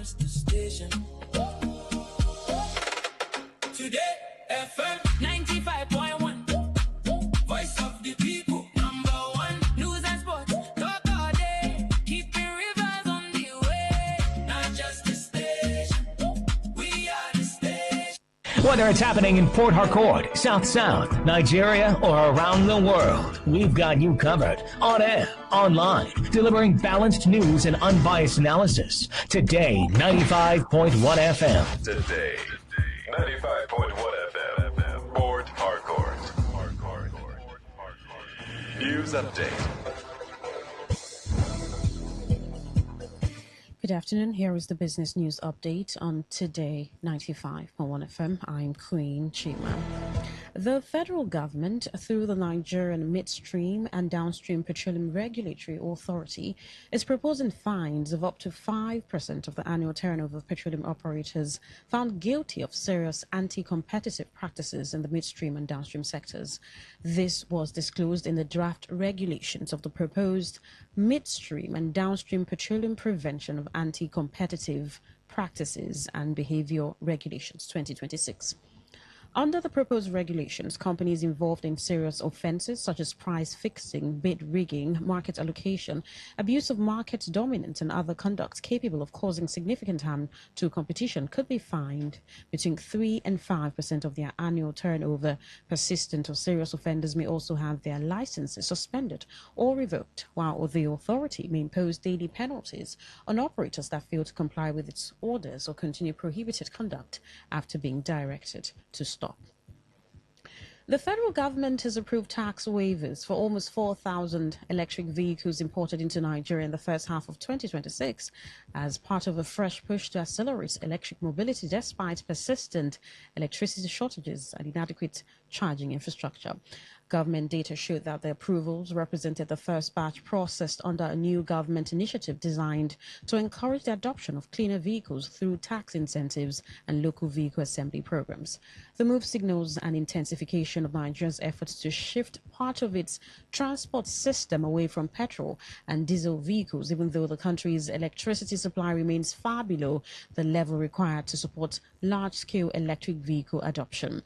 just a station. Today FM 95.1, voice of the people, number one. News and sports, talk all day, keeping rivers on the way. Not just a station, we are the station. Whether it's happening in Port Harcourt, South South, Nigeria, or around the world, we've got you covered. On air, online, delivering balanced news and unbiased analysis. Today, 95.1 FM. Today, 95.1 FM, Port Harcourt. News update. Good afternoon. Here is the business news update on Today 95.1 FM. I'm Queen Chima. The federal government, through the Nigerian Midstream and Downstream Petroleum Regulatory Authority, is proposing fines of up to 5% of the annual turnover of petroleum operators found guilty of serious anti-competitive practices in the midstream and downstream sectors. This was disclosed in the draft regulations of the proposed Midstream and Downstream Petroleum Prevention of Anti-Competitive Practices and Behavior Regulations 2026. Under the proposed regulations, companies involved in serious offenses such as price fixing, bid rigging, market allocation, abuse of market dominance, and other conducts capable of causing significant harm to competition could be fined between 3 and 5% of their annual turnover. Persistent or serious offenders may also have their licenses suspended or revoked, while the authority may impose daily penalties on operators that fail to comply with its orders or continue prohibited conduct after being directed to stop. The federal government has approved tax waivers for almost 4,000 electric vehicles imported into Nigeria in the first half of 2026 as part of a fresh push to accelerate electric mobility despite persistent electricity shortages and inadequate charging infrastructure. Government data showed that the approvals represented the first batch processed under a new government initiative designed to encourage the adoption of cleaner vehicles through tax incentives and local vehicle assembly programs. The move signals an intensification of Nigeria's efforts to shift part of its transport system away from petrol and diesel vehicles, even though the country's electricity supply remains far below the level required to support large-scale electric vehicle adoption.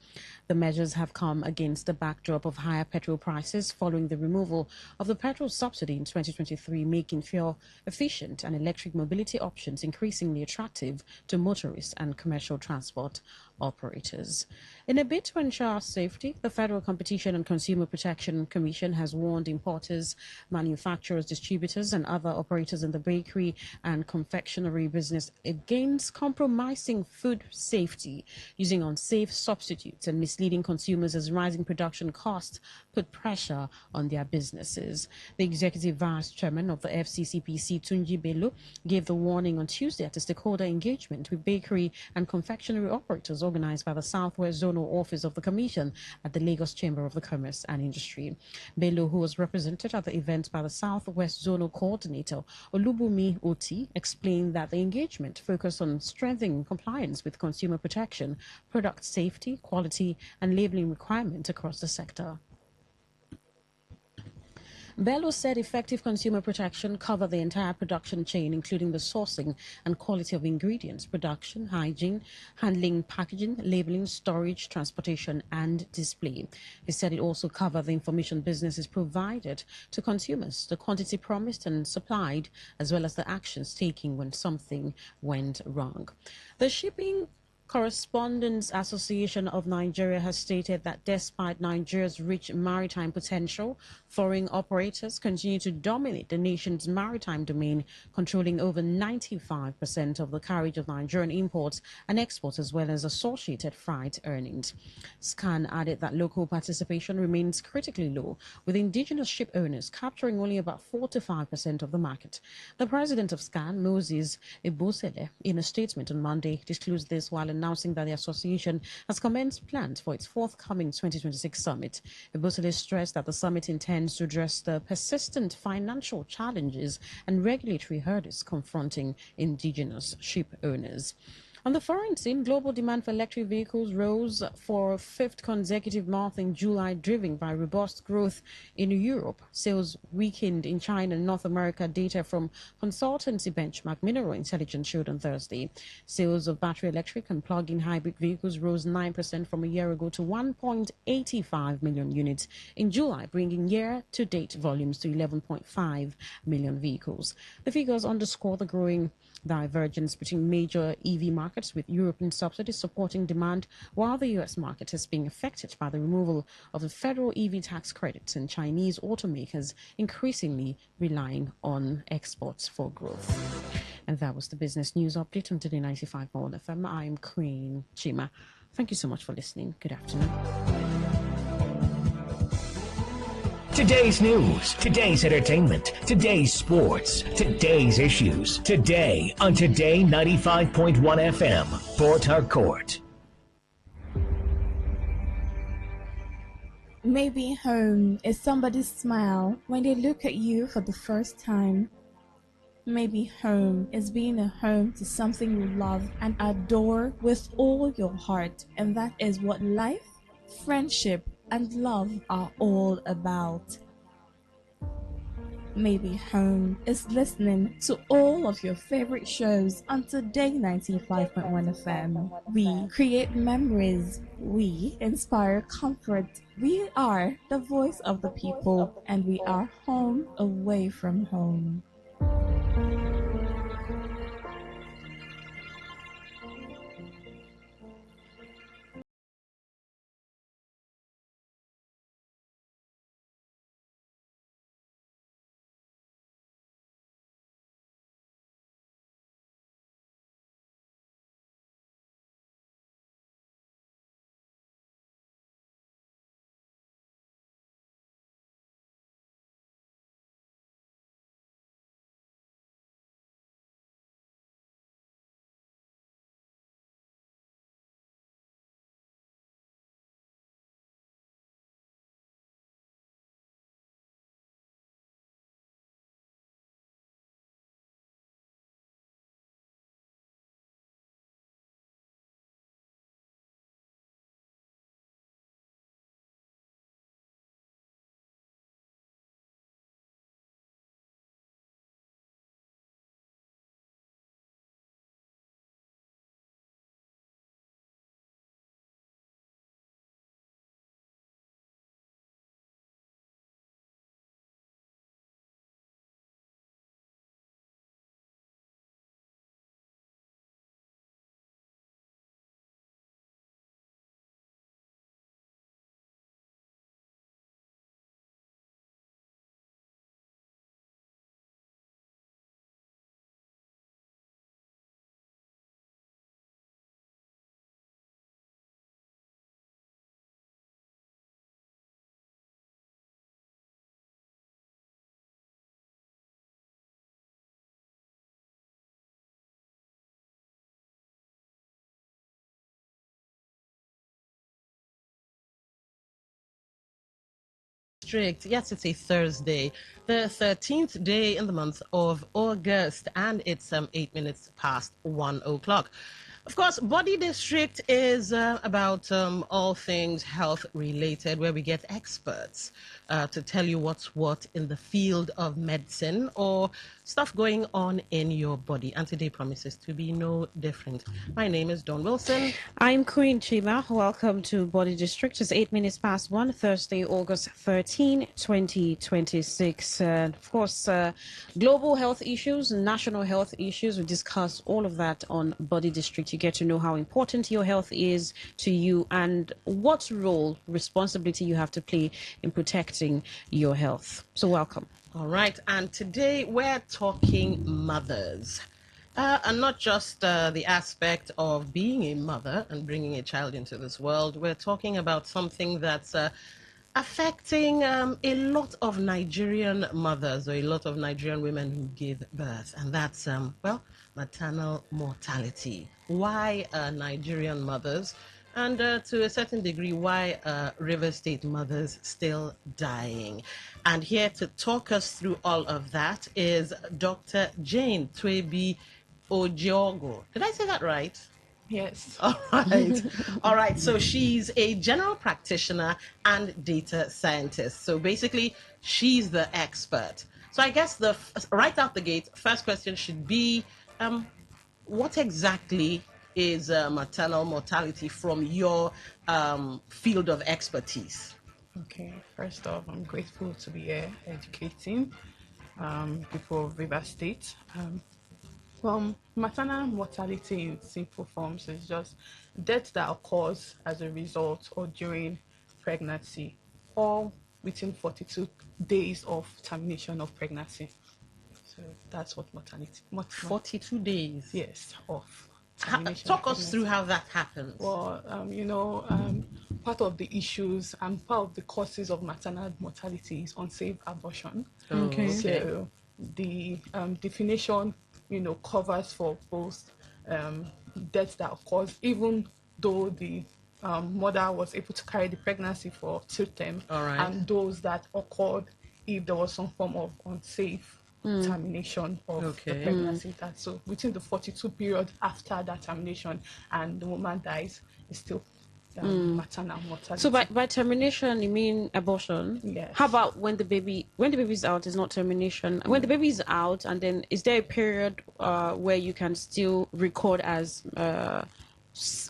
The measures have come against the backdrop of higher petrol prices following the removal of the petrol subsidy in 2023, making fuel-efficient and electric mobility options increasingly attractive to motorists and commercial transport operators. In a bid to ensure safety, the Federal Competition and Consumer Protection Commission has warned importers, manufacturers, distributors, and other operators in the bakery and confectionery business against compromising food safety, using unsafe substitutes, and misleading consumers as rising production costs put pressure on their businesses. The Executive Vice Chairman of the FCCPC, Tunji Bello, gave the warning on Tuesday at a stakeholder engagement with bakery and confectionery operators organized by the Southwest Zonal Office of the Commission at the Lagos Chamber of the Commerce and Industry. Bello, who was represented at the event by the Southwest Zonal Coordinator, Olubumi Oti, explained that the engagement focused on strengthening compliance with consumer protection, product safety, quality, and labeling requirements across the sector. Bello said effective consumer protection cover the entire production chain, including the sourcing and quality of ingredients, production, hygiene, handling, packaging, labeling, storage, transportation, and display. He said it also covered the information businesses provided to consumers, the quantity promised and supplied, as well as the actions taken when something went wrong. The Shipping Correspondents Association of Nigeria has stated that despite Nigeria's rich maritime potential, foreign operators continue to dominate the nation's maritime domain, controlling over 95% of the carriage of Nigerian imports and exports, as well as associated freight earnings. SCAN added that local participation remains critically low, with indigenous ship owners capturing only about 4 to 5% of the market. The president of SCAN, Moses Ebosele, in a statement on Monday, disclosed this while announcing that the association has commenced plans for its forthcoming 2026 summit. Ebosele stressed that the summit intends to address the persistent financial challenges and regulatory hurdles confronting indigenous ship owners. On the foreign scene, global demand for electric vehicles rose for a fifth consecutive month in July, driven by robust growth in Europe. Sales weakened in China and North America, data from consultancy benchmark Mineral Intelligence showed on Thursday. Sales of battery electric and plug-in hybrid vehicles rose 9% from a year ago to 1.85 million units in July, bringing year-to-date volumes to 11.5 million vehicles. The figures underscore the growing divergence between major EV markets, with European subsidies supporting demand, while the US market has been affected by the removal of the federal EV tax credits and Chinese automakers increasingly relying on exports for growth. And that was the business news update on Today 95.1 FM. I'm Queen Chima. Thank you so much for listening. Good afternoon. Today's news, today's entertainment, today's sports, today's issues. Today on Today 95.1 FM, Port Harcourt. Maybe home is somebody's smile when they look at you for the first time. Maybe home is being a home to something you love and adore with all your heart, and that is what life, friendship, and love are all about. Maybe home is listening to all of your favorite shows on Today 95.1 FM. We create memories. We inspire comfort. We are the voice of the people, and we are home away from home. Yes, it's a Thursday, the 13th day in the month of August, and it's 8 minutes past 1 o'clock. Of course, Body District is about all things health related, where we get experts to tell you what's what in the field of medicine or stuff going on in your body. And today promises to be no different. My name is Dawn Wilson. I'm Queen Chima. Welcome to Body District. It's 8 minutes past 1, Thursday, August 13, 2026. Of course, global health issues, national health issues. We discuss all of that on Body District. You get to know how important your health is to you and what role, responsibility you have to play in protecting your health. So welcome. All right, and today we're talking mothers. And not just the aspect of being a mother and bringing a child into this world. We're talking about something that's affecting a lot of Nigerian mothers or a lot of Nigerian women who give birth. And that's, maternal mortality. Why Nigerian mothers? And to a certain degree, why River State mothers still dying. And here to talk us through all of that is Dr. Jane Twebi Ojiogo. Did I say that right? Yes. All right. All right. So she's a general practitioner and data scientist. So basically, she's the expert. So I guess right out the gate, first question should be, what exactly is maternal mortality from your field of expertise? Okay, first off, I'm grateful to be here educating people of River State. Maternal mortality in simple forms is just death that occurs as a result or during pregnancy or within 42 days of termination of pregnancy. So that's what mortality. 42 days. Yes, of termination Talk of us through pregnancy. how that happens. Well, part of the issues and part of the causes of maternal mortality is unsafe abortion. Okay. So the definition, covers for both death that occurs, even though the mother was able to carry the pregnancy for 2 term, All right. and those that occurred if there was some form of unsafe termination of the Okay. pregnancy. That so within the 42 period after that termination, and the woman dies, is still maternal mortality. So by termination, you mean abortion? Yes. How about when the baby's out is not termination? When the baby is out, and then is there a period where you can still record as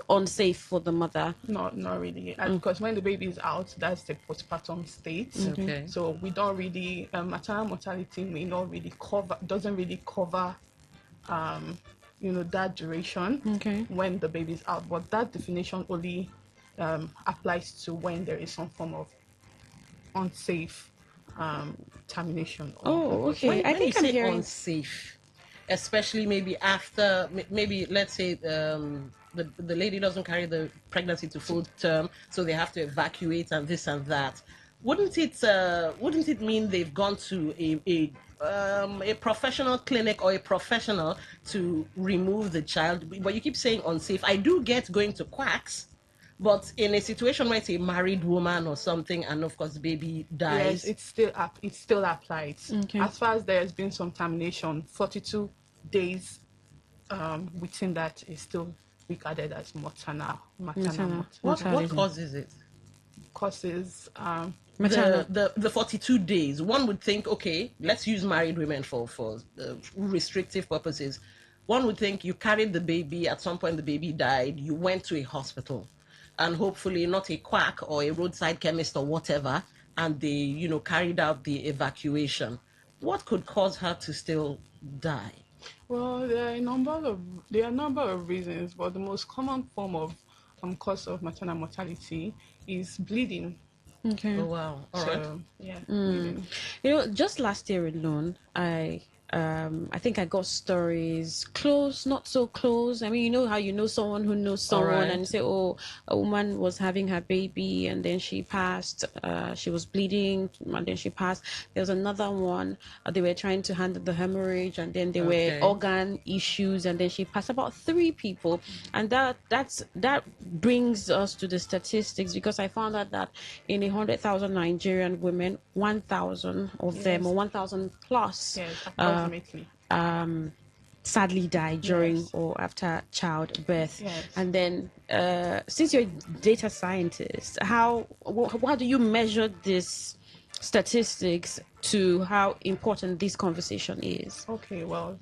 unsafe for the mother? Not really, because when the baby is out, that's the postpartum state. Okay. So we don't really maternal mortality doesn't really cover that duration Okay. when the baby is out, but that definition only applies to when there is some form of unsafe termination. Oh, okay. When, I when think you I'm say hearing. unsafe, especially maybe after, maybe let's say the lady doesn't carry the pregnancy to full term, so they have to evacuate and this and that. Wouldn't it mean they've gone to a professional clinic or a professional to remove the child? But you keep saying unsafe. I do get going to quacks. But in a situation where it's a married woman or something, and of course the baby dies, Yes, it still applies. Okay. As far as there has been some termination, 42 days within that is still regarded as maternal Maternal. what Mortality. causes it? causes. Maternal. The 42 days, one would think, okay, let's use married women for restrictive purposes. One would think you carried the baby, at some point the baby died, you went to a hospital, and hopefully not a quack or a roadside chemist or whatever, and they carried out the evacuation. What could cause her to still die? Well, there are a number of reasons, but the most common form of cause of maternal mortality is bleeding. Okay. Oh wow. All right. Yeah, bleeding. Just last year alone, I think I got stories close, not so close. I mean, you know how you know someone who knows someone, right. and you say, oh, a woman was having her baby and then she passed. She was bleeding and then she passed. There was another one. They were trying to handle the hemorrhage, and then there Okay. were organ issues, and then she passed. About 3 people, and that brings us to the statistics, because I found out that in 100,000 Nigerian women, 1,000 of them, or 1,000 plus, Yes, approximately. sadly die during Yes. or after childbirth. Yes. And then, since you're a data scientist, how do you measure this statistics to how important this conversation is? Okay, well,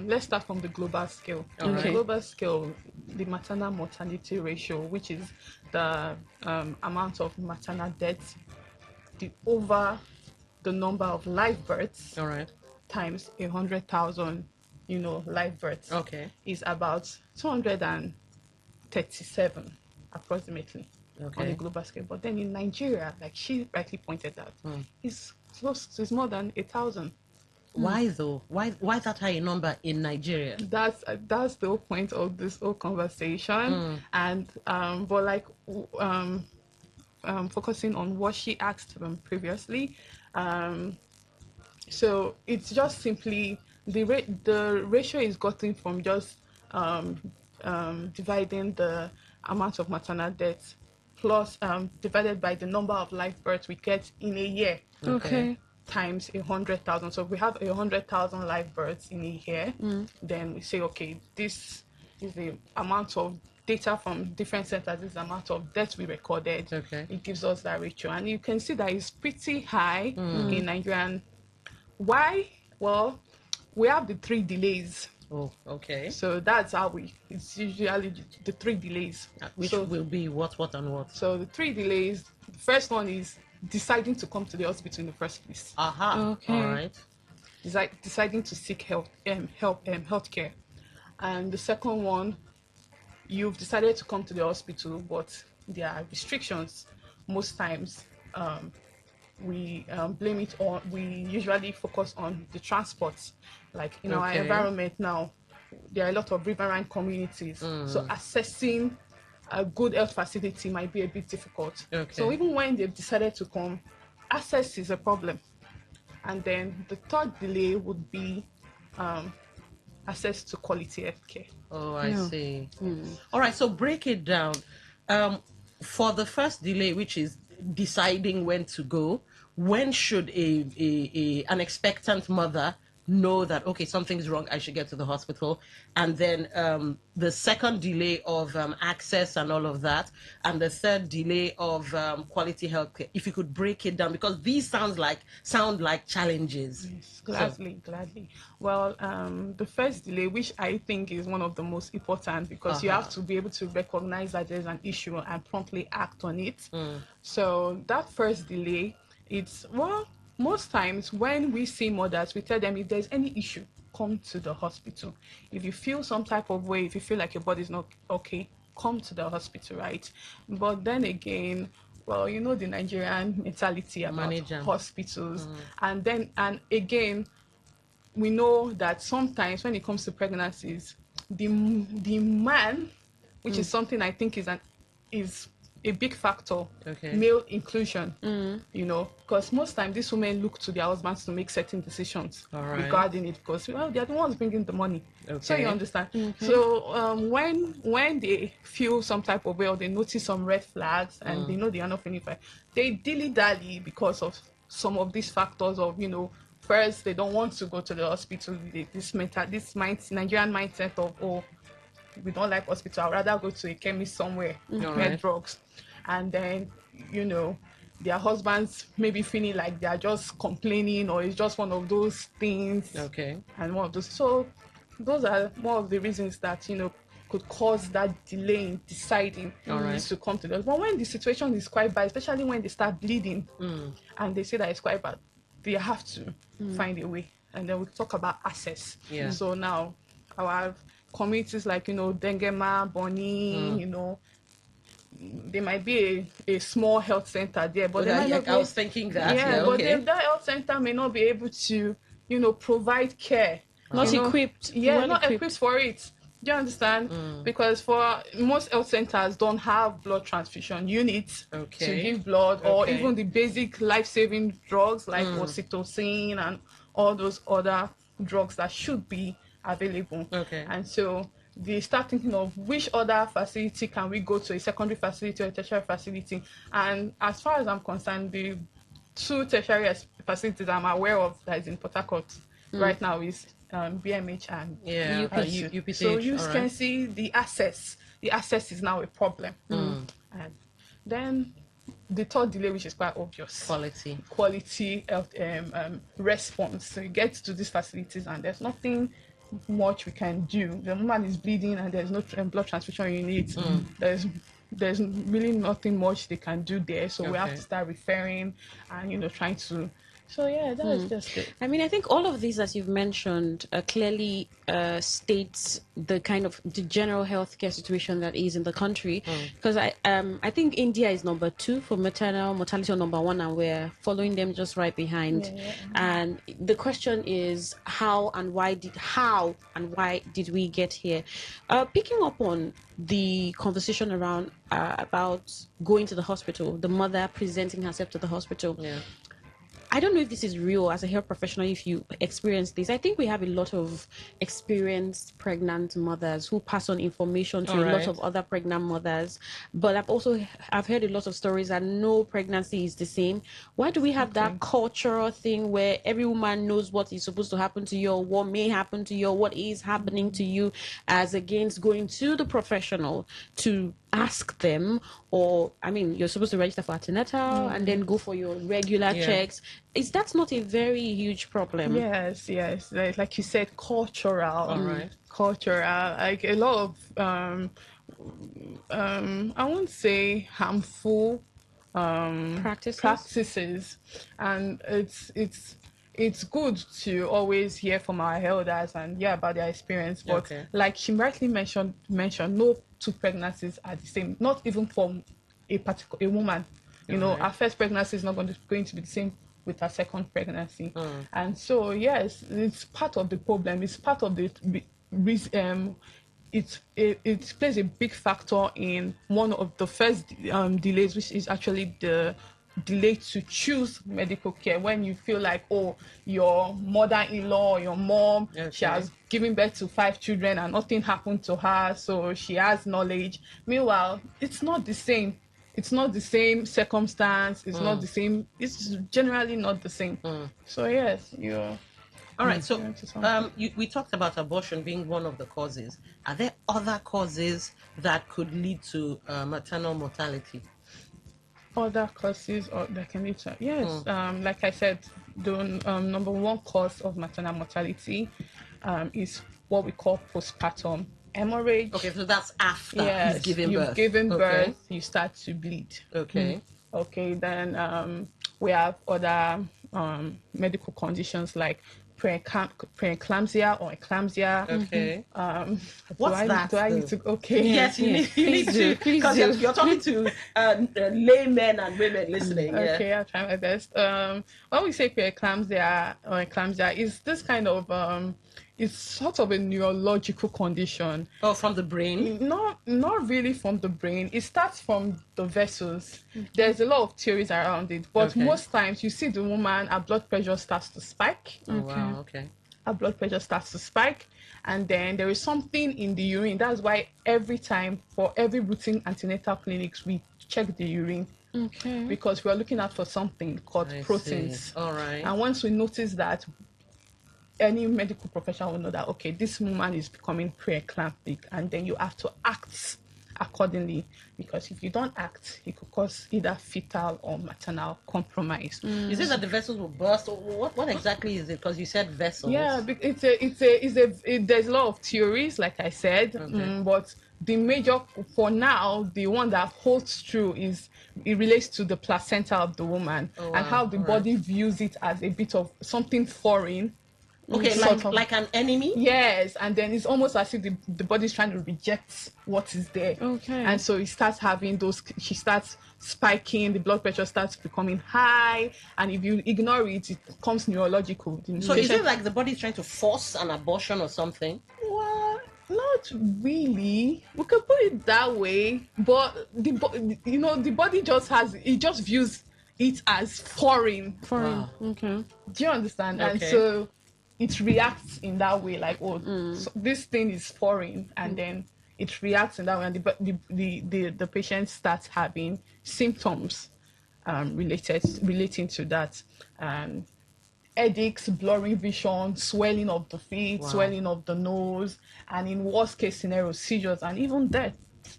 let's start from the global scale. On Okay. the global scale, the maternal mortality ratio, which is the amount of maternal deaths over the number of live births All right. times 100,000, live births, Okay. is about 237 approximately on Okay. the global scale. But then in Nigeria, like she rightly pointed out, it's more than 1,000. Why though? Why that high a number in Nigeria? That's the whole point of this whole conversation. And focusing on what she asked previously, so it's just simply the ratio is gotten from just dividing the amount of maternal deaths plus divided by the number of live births we get in a year. Okay. Times 100,000. So if we have 100,000 live births in a year, then we say, okay, this is the amount of data from different centers, is the amount of deaths we recorded. Okay. It gives us that ratio. And you can see that it's pretty high in Nigeria. Why? Well, we have the 3 delays. Oh, okay. So that's how it's usually the 3 delays. Which So, will be what, and what? so the 3 delays, the first one is deciding to come to the hospital in the first place. Aha. Okay. All right. It's like deciding to seek healthcare. And the second one, you've decided to come to the hospital, but there are restrictions. Most times, we blame it on, we usually focus on the transport. Like in our Okay. environment now, there are a lot of riverine communities. So accessing a good health facility might be a bit difficult. Okay. So even when they've decided to come, access is a problem. And then the third delay would be access to quality healthcare. Oh, I see. All right, so break it down. For the first delay, which is deciding when to go, when should an expectant mother know that, okay, something's wrong, I should get to the hospital? And then the second delay of access and all of that, and the third delay of quality health care. If you could break it down, because these sound like challenges. Yes, gladly. Well, the first delay, which I think is one of the most important, because you have to be able to recognize that there's an issue and promptly act on it. So that first delay, it's, well, most times when we see mothers, we tell them if there's any issue, come to the hospital. If you feel some type of way, if you feel like your body's not okay, come to the hospital, right? But then again, well, you know the Nigerian mentality about hospitals. And again, we know that sometimes when it comes to pregnancies, the man, which is something I think is a big factor, male inclusion, you know, because most times these women look to their husbands to make certain decisions regarding it, because, well, they're the ones bringing the money. So you understand. So when they feel some type of way, or they notice some red flags and they know they are not feeling fine, they dilly-dally because of some of these factors of, you know, first, they don't want to go to the hospital. Nigerian mindset of, oh, we don't like hospital, I'd rather go to a chemist somewhere, get drugs. And then, you know, their husbands maybe feeling like they're just complaining, or it's just one of those things. And one of those. So those are one of the reasons that, you know, could cause that delay in deciding to come to them. But when the situation is quite bad, especially when they start bleeding and they say that it's quite bad, they have to find a way. And then we talk about access. So now our communities like, you know, Dengema, Boni, you know, there might be a small health center there, but they might not be, I was thinking that. But that health center may not be able to, you know, provide care. Not equipped. Not equipped for it. Do you understand? Because for most health centers don't have blood transfusion units to give blood, or even the basic life-saving drugs like oxytocin and all those other drugs that should be available. And so they start thinking of which other facility can we go to, a secondary facility or a tertiary facility. And as far as I'm concerned, the 2 tertiary facilities I'm aware of that is in Port Harcourt right now is BMH and UPC. So you can see the access is now a problem. And then the third delay, which is quite obvious, quality health response. So you get to these facilities and there's nothing much we can do. The woman is bleeding and there's no blood transfusion unit. There's really nothing much they can do there. So we have to start referring and, you know, trying to. So yeah, that is just it. I mean, I think all of these that you've mentioned clearly states the kind of the general healthcare situation that is in the country. Because I think India is number 2 for maternal mortality, or number 1, and we're following them just right behind. And the question is how and why did we get here? Picking up on the conversation around about going to the hospital, the mother presenting herself to the hospital. I don't know if this is real as a health professional, if you experience this. I think we have a lot of experienced pregnant mothers who pass on information to a lot of other pregnant mothers. But I've heard a lot of stories that no pregnancy is the same. Why do we have that cultural thing where every woman knows what is supposed to happen to you, or what may happen to you, or what is happening to you, as against going to the professional to ask them? Or, I mean, you're supposed to register for antenatal and then go for your regular checks. That's not a very huge problem? Yes, like you said, cultural, like a lot of I won't say harmful practices, and it's good to always hear from our elders and hear about their experience. But like she rightly mentioned, no two pregnancies are the same. Not even for a woman. You know, our first pregnancy is not going to be the same with our second pregnancy. And so yes, it's part of the problem. It's part of the reason. It plays a big factor in one of the first delays, which is actually the delay to choose medical care. When you feel like, oh, your mother-in-law or your mom, she has given birth to 5 children and nothing happened to her, so she has knowledge. Meanwhile, it's not the same. It's not the same circumstance. It's not the same. It's generally not the same. So yes, you're. All right. So we talked about abortion being one of the causes. Are there other causes that could lead to maternal mortality? Other causes that can lead to, yes. Like I said, the number one cause of maternal mortality is what we call postpartum hemorrhage. Okay, so that's after you've given birth, you start to bleed. Okay. Okay, then we have other medical conditions like preeclampsia or eclampsia. Okay. What's that? Do I need to? Okay. Yes, you need to, because you're talking to laymen and women listening. Okay, I'll try my best. When we say preeclampsia or eclampsia, is this kind of it's sort of a neurological condition. Oh, from the brain? Not really from the brain. It starts from the vessels. There's a lot of theories around it, but most times you see the woman, her blood pressure starts to spike. Oh, wow, okay. Her blood pressure starts to spike, and then there is something in the urine. That's why every time, for every routine antenatal clinics, we check the urine. Okay. Because we're looking out for something called proteins. See. All right. And once we notice that, any medical professional will know that, okay, this woman is becoming preeclamptic, and then you have to act accordingly, because if you don't act, it could cause either fetal or maternal compromise. Is it that the vessels will burst, or what exactly is it? Because you said vessels. Yeah, there's a lot of theories, like I said, but the major, for now, the one that holds true is it relates to the placenta of the woman and how the body views it as a bit of something foreign. Okay, like an enemy? Yes, and then it's almost as if the body's trying to reject what is there. Okay. And so it starts having she starts spiking, the blood pressure starts becoming high, and if you ignore it, it becomes neurological. So is it like the body's trying to force an abortion or something? Well, not really. We could put it that way, but the body just views it as foreign. Wow. Okay. Do you understand? Okay. And so it reacts in that way, like, so this thing is foreign, and then it reacts in that way, and the patient starts having symptoms relating to that, headaches, blurry vision, swelling of the feet, swelling of the nose, and in worst case scenario, seizures, and even death.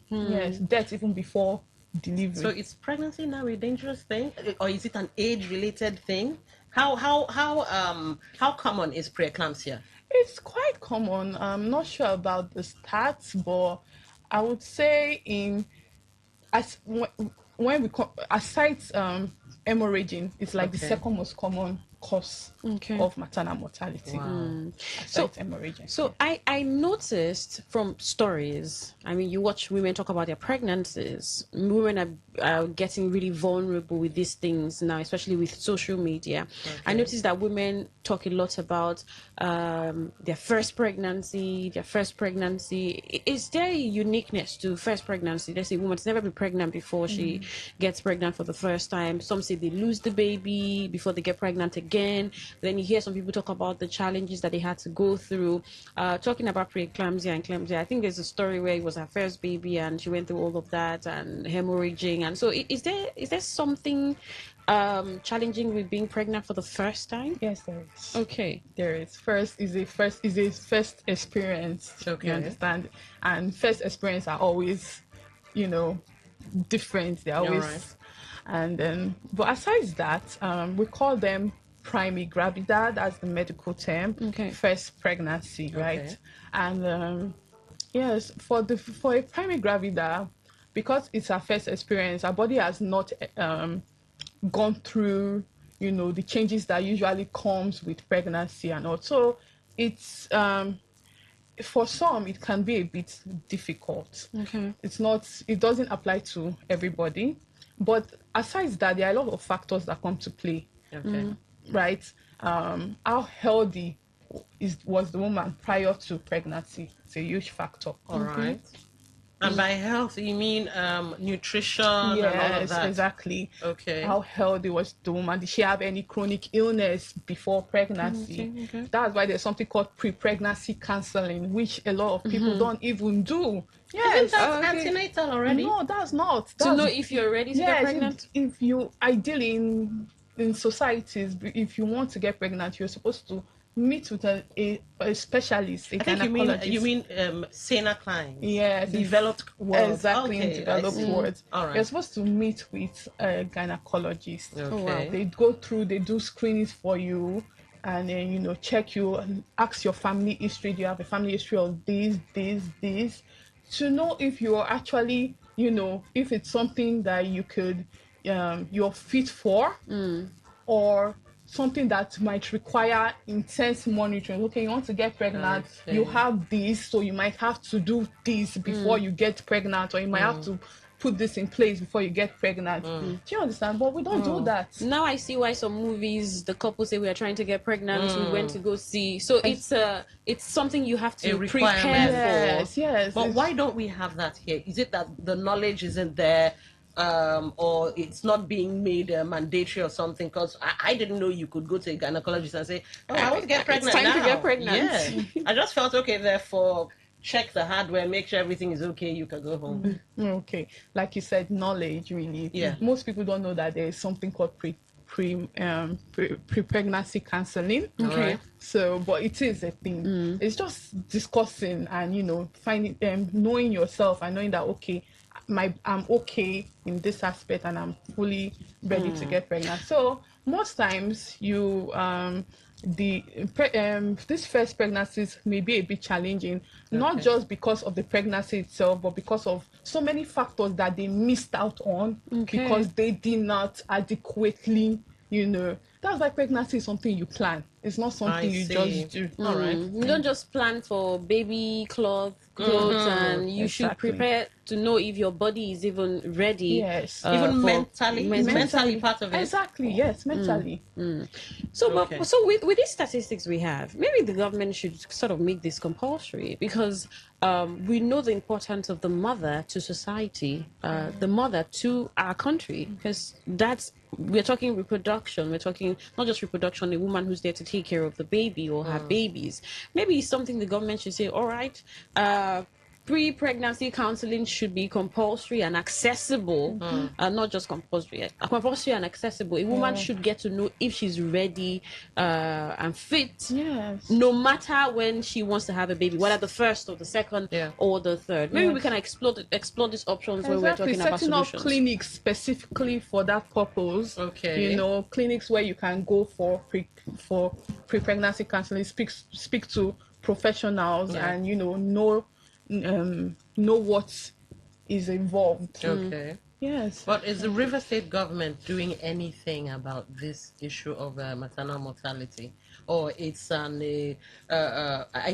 Yes, death even before delivery. So is pregnancy now a dangerous thing, or is it an age-related thing? How common is preeclampsia? It's quite common. I'm not sure about the stats, but I would say when we aside hemorrhaging, it's like the second most common cause Okay. of maternal mortality. So, Aside hemorrhaging. so I noticed from stories, I mean, you watch women talk about their pregnancies. Women are getting really vulnerable with these things now, especially with social media. I noticed that women talk a lot about their first pregnancy, Is there a uniqueness to first pregnancy? Let's say a woman's never been pregnant before she gets pregnant for the first time. Some say they lose the baby before they get pregnant again. Then you hear some people talk about the challenges that they had to go through. Talking about preeclampsia and eclampsia, I think there's a story where it was her first baby and she went through all of that and hemorrhaging. And so is there something challenging with being pregnant for the first time? Yes, there is. Okay. There is. First is a first experience. Okay. You understand? And first experience are always, different. They're always, right. and then, but aside that, we call them primi gravida. That's the medical term. Okay. First pregnancy, right? Okay. And yes, for a primi gravida, because it's our first experience, our body has not gone through the changes that usually comes with pregnancy, and also it's for some it can be a bit difficult. Okay. It doesn't apply to everybody, but aside that, there are a lot of factors that come to play. Okay. Right? How healthy was the woman prior to pregnancy? It's a huge factor. All right. And by health, you mean nutrition and all of Yes, that? exactly. Okay. How healthy was the woman? Did she have any chronic illness before pregnancy? Okay. That's why there's something called pre-pregnancy counseling, which a lot of people don't even do. Yes. Isn't that antenatal already? No, that's not. To That's, know if you're ready to get yes, pregnant? if you ideally in societies, if you want to get pregnant, you're supposed to meet with a specialist, a I think gynecologist. you mean Sana Klein. Yes, Developed world. exactly, in Okay, developed I see. words. All right. You're supposed to meet with a gynecologist. Okay. They do screenings for you, and then check you, ask your family history. Do you have a family history of this, to know if you're actually, if it's something that you could, you're fit for, or something that might require intense monitoring. Okay, you want to get pregnant, I you see. have this, so you might have to do this before you get pregnant, or you might have to put this in place before you get pregnant. Do you understand? But we don't do that. Now I see why some movies the couple say we are trying to get pregnant. We went to go see. So it's something you have to A prepare requirement. for. Yes. But why don't we have that here? Is it that the knowledge isn't there, or it's not being made mandatory or something? Because I didn't know you could go to a gynecologist and say, "Oh, I want to get pregnant time to now." get pregnant. Yeah, I just felt okay. Therefore, check the hardware, make sure everything is okay. You can go home. Okay, like you said, knowledge really. Yeah. Most people don't know that there is something called pre-pregnancy counseling. Okay. So, but it is a thing. It's just discussing and finding knowing yourself and knowing that okay, I'm okay in this aspect and I'm fully ready to get pregnant. So most times these first pregnancies may be a bit challenging, not just because of the pregnancy itself, but because of so many factors that they missed out on because they did not adequately, That's why pregnancy is something you plan. It's not something you just do. All right. You don't just plan for baby clothes, and you should Exactly. prepare to know if your body is even ready. Yes. Even for- mentally, is mentally part of it. Exactly. Yes, mentally. So, Okay. with these statistics we have, maybe the government should sort of make this compulsory because we know the importance of the mother to society, the mother to our country, because we're talking reproduction. We're talking not just reproduction, a woman who's there to take care of the baby or her babies. Maybe it's something the government should say, all right, pre-pregnancy counseling should be compulsory and accessible, not just compulsory and accessible. A woman should get to know if she's ready and fit, Yes. no matter when she wants to have a baby, whether the first or the second or the third. Maybe we can explore these options when we're talking about Setting up solutions. clinics specifically for that purpose. Okay. Clinics where you can go for pre-pregnancy counseling, speak to professionals and know what is involved. Okay. Yes. But is the River State government doing anything about this issue of maternal mortality? Or it's I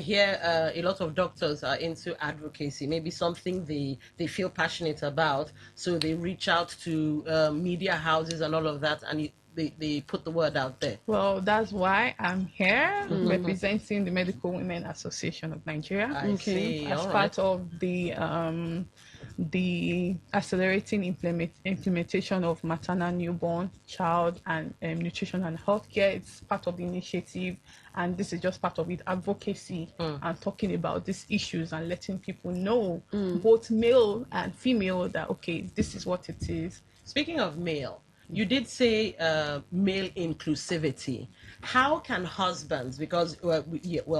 hear a lot of doctors are into advocacy, maybe something they feel passionate about, so they reach out to media houses and all of that, and they put the word out there. Well, that's why I'm here representing the Medical Women Association of Nigeria. I see. As All part right. of the accelerating implementation of maternal, newborn, child, and nutrition and healthcare. It's part of the initiative, and this is just part of it. Advocacy and talking about these issues and letting people know, both male and female, that okay, this is what it is. Speaking of male, you did say male inclusivity. How can husbands, because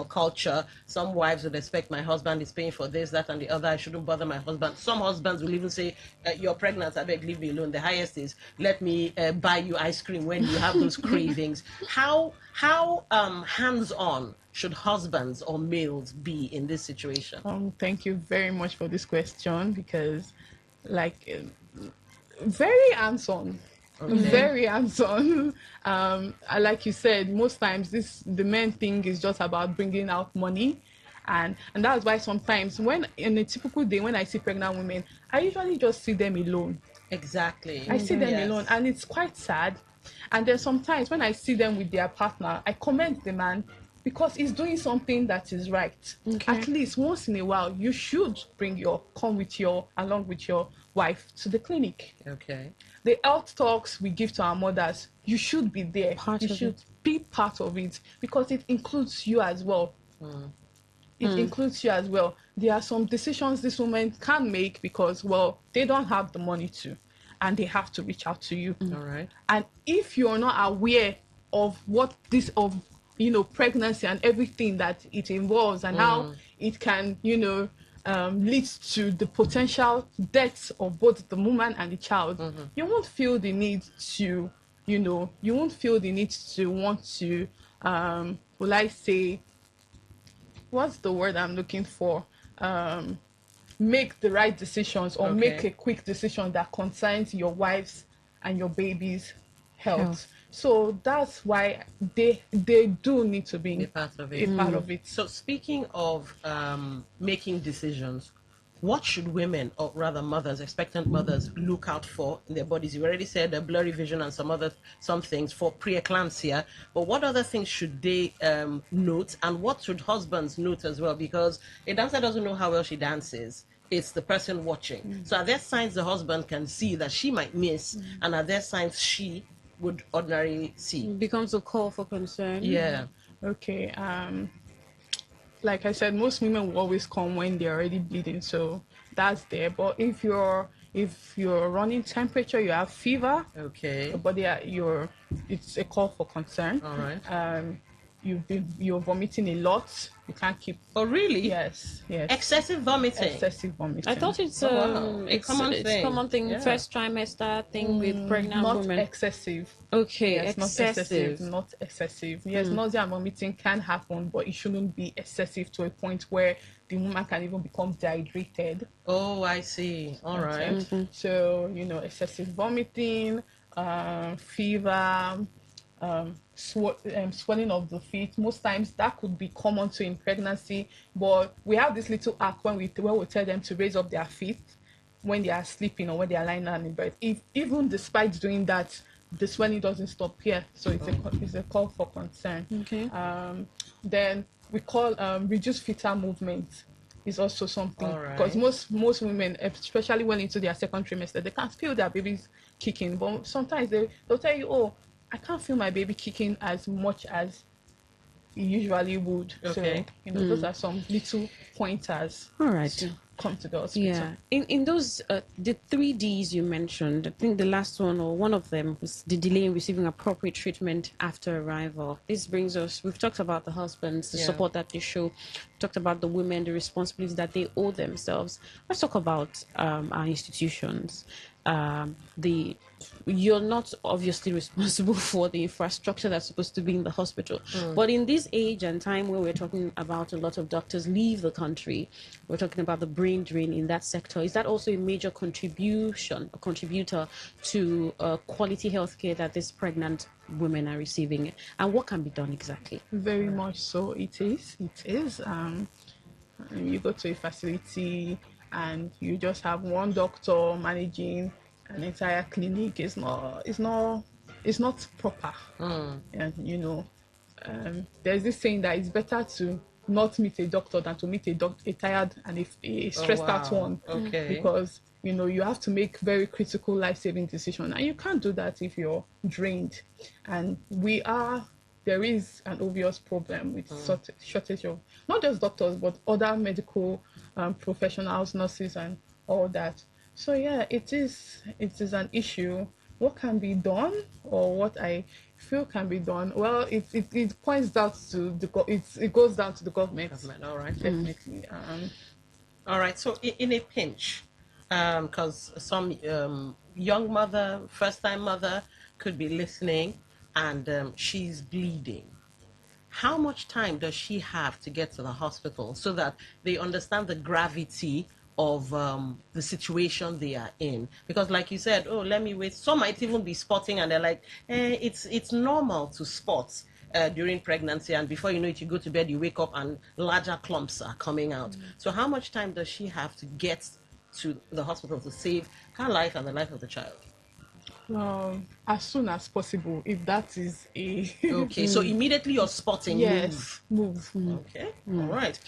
culture, some wives would expect my husband is paying for this, that, and the other. I shouldn't bother my husband. Some husbands will even say, "You're pregnant. I beg, leave me alone." The highest is, "Let me buy you ice cream when you have those cravings." How hands-on should husbands or males be in this situation? Thank you very much for this question, because, like, very hands-on. Okay. Very hands-on. Like you said, most times the main thing is just about bringing out money, and that's why sometimes when in a typical day when I see pregnant women, I usually just see them alone. Exactly. I see them Yes. alone, and it's quite sad. And then sometimes when I see them with their partner, I commend the man, because he's doing something that is right. Okay. At least once in a while, you should come along with your wife to the clinic. Okay. The health talks we give to our mothers, you should be there. You should be part of it, because it includes you as well. It includes you as well. There are some decisions this woman can make because, well, they don't have the money to, and they have to reach out to you. All right. And if you're not aware of pregnancy and everything that it involves, and how it can, lead to the potential deaths of both the woman and the child, you won't feel the need to, want to, will I say, what's the word I'm looking for? Make the right decisions, or make a quick decision that concerns your wife's and your baby's health. So that's why they do need to be part of a it. part of it. So speaking of making decisions, what should women, or rather mothers, expectant mothers, look out for in their bodies? You already said a blurry vision and some things for preeclampsia, but what other things should they note, and what should husbands note as well? Because a dancer doesn't know how well she dances. It's the person watching. So are there signs the husband can see that she might miss, and are there signs she would ordinarily see? Becomes a call for concern. Yeah. Okay. Like I said, most women will always come when they're already bleeding, so that's there. But if you're running temperature, you have fever, Okay. your body, it's a call for concern. All right. You're vomiting a lot. You can't keep. Oh, really? Yes. Excessive vomiting. Excessive vomiting. I thought it's wow. it's common thing, Yeah. first trimester thing with pregnant not women. excessive. Okay, Yes, excessive. not excessive. Yes, nausea and vomiting can happen, but it shouldn't be excessive to a point where the woman can even become dehydrated. Oh, I see. All right. So, excessive vomiting, fever, swelling of the feet. Most times that could be common too in pregnancy, but we have this little act when we tell them to raise up their feet when they are sleeping or when they are lying down in bed. If even despite doing that, the swelling doesn't stop here, so it's a call for concern. Okay. Then we call reduced fetal movement is also something, All right. because most women, especially when into their second trimester, they can't feel their babies kicking, but sometimes they'll tell you, oh, I can't feel my baby kicking as much as it usually would. Okay. So, those are some little pointers. All right. To come to the hospital. Yeah. In those the 3Ds you mentioned, I think the last one or one of them was the delay in receiving appropriate treatment after arrival. This brings us, we've talked about the husbands, the support that they show, talked about the women, the responsibilities that they owe themselves. Let's talk about our institutions. the you're not obviously responsible for the infrastructure that's supposed to be in the hospital. But in this age and time where we're talking about a lot of doctors leave the country, we're talking about the brain drain in that sector. Is that also a major contributor to quality healthcare that these pregnant women are receiving? And what can be done exactly? Very much so. It is. It is. You go to a facility and you just have one doctor managing an entire clinic. It's not proper. And there's this saying that it's better to not meet a doctor than to meet a tired and a stressed out one. Okay. Because you have to make very critical life-saving decisions, and you can't do that if you're drained. And there is an obvious problem with shortage of not just doctors but other medical professionals, nurses, and all that. So yeah, it is an issue. What can be done, or what I feel can be done? Well, it points down to it goes down to the government. All right. Definitely. All right. So in a pinch, because some young mother, first-time mother, could be listening, and she's bleeding. How much time does she have to get to the hospital so that they understand the gravity of the situation they are in? Because like you said, oh, let me wait. Some might even be spotting, and they're like, it's normal to spot during pregnancy, and before you know it, you go to bed, you wake up, and larger clumps are coming out. So how much time does she have to get to the hospital to save her life and the life of the child? As soon as possible, if that is a Okay, so immediately you're spotting. yes, move. Okay, all right.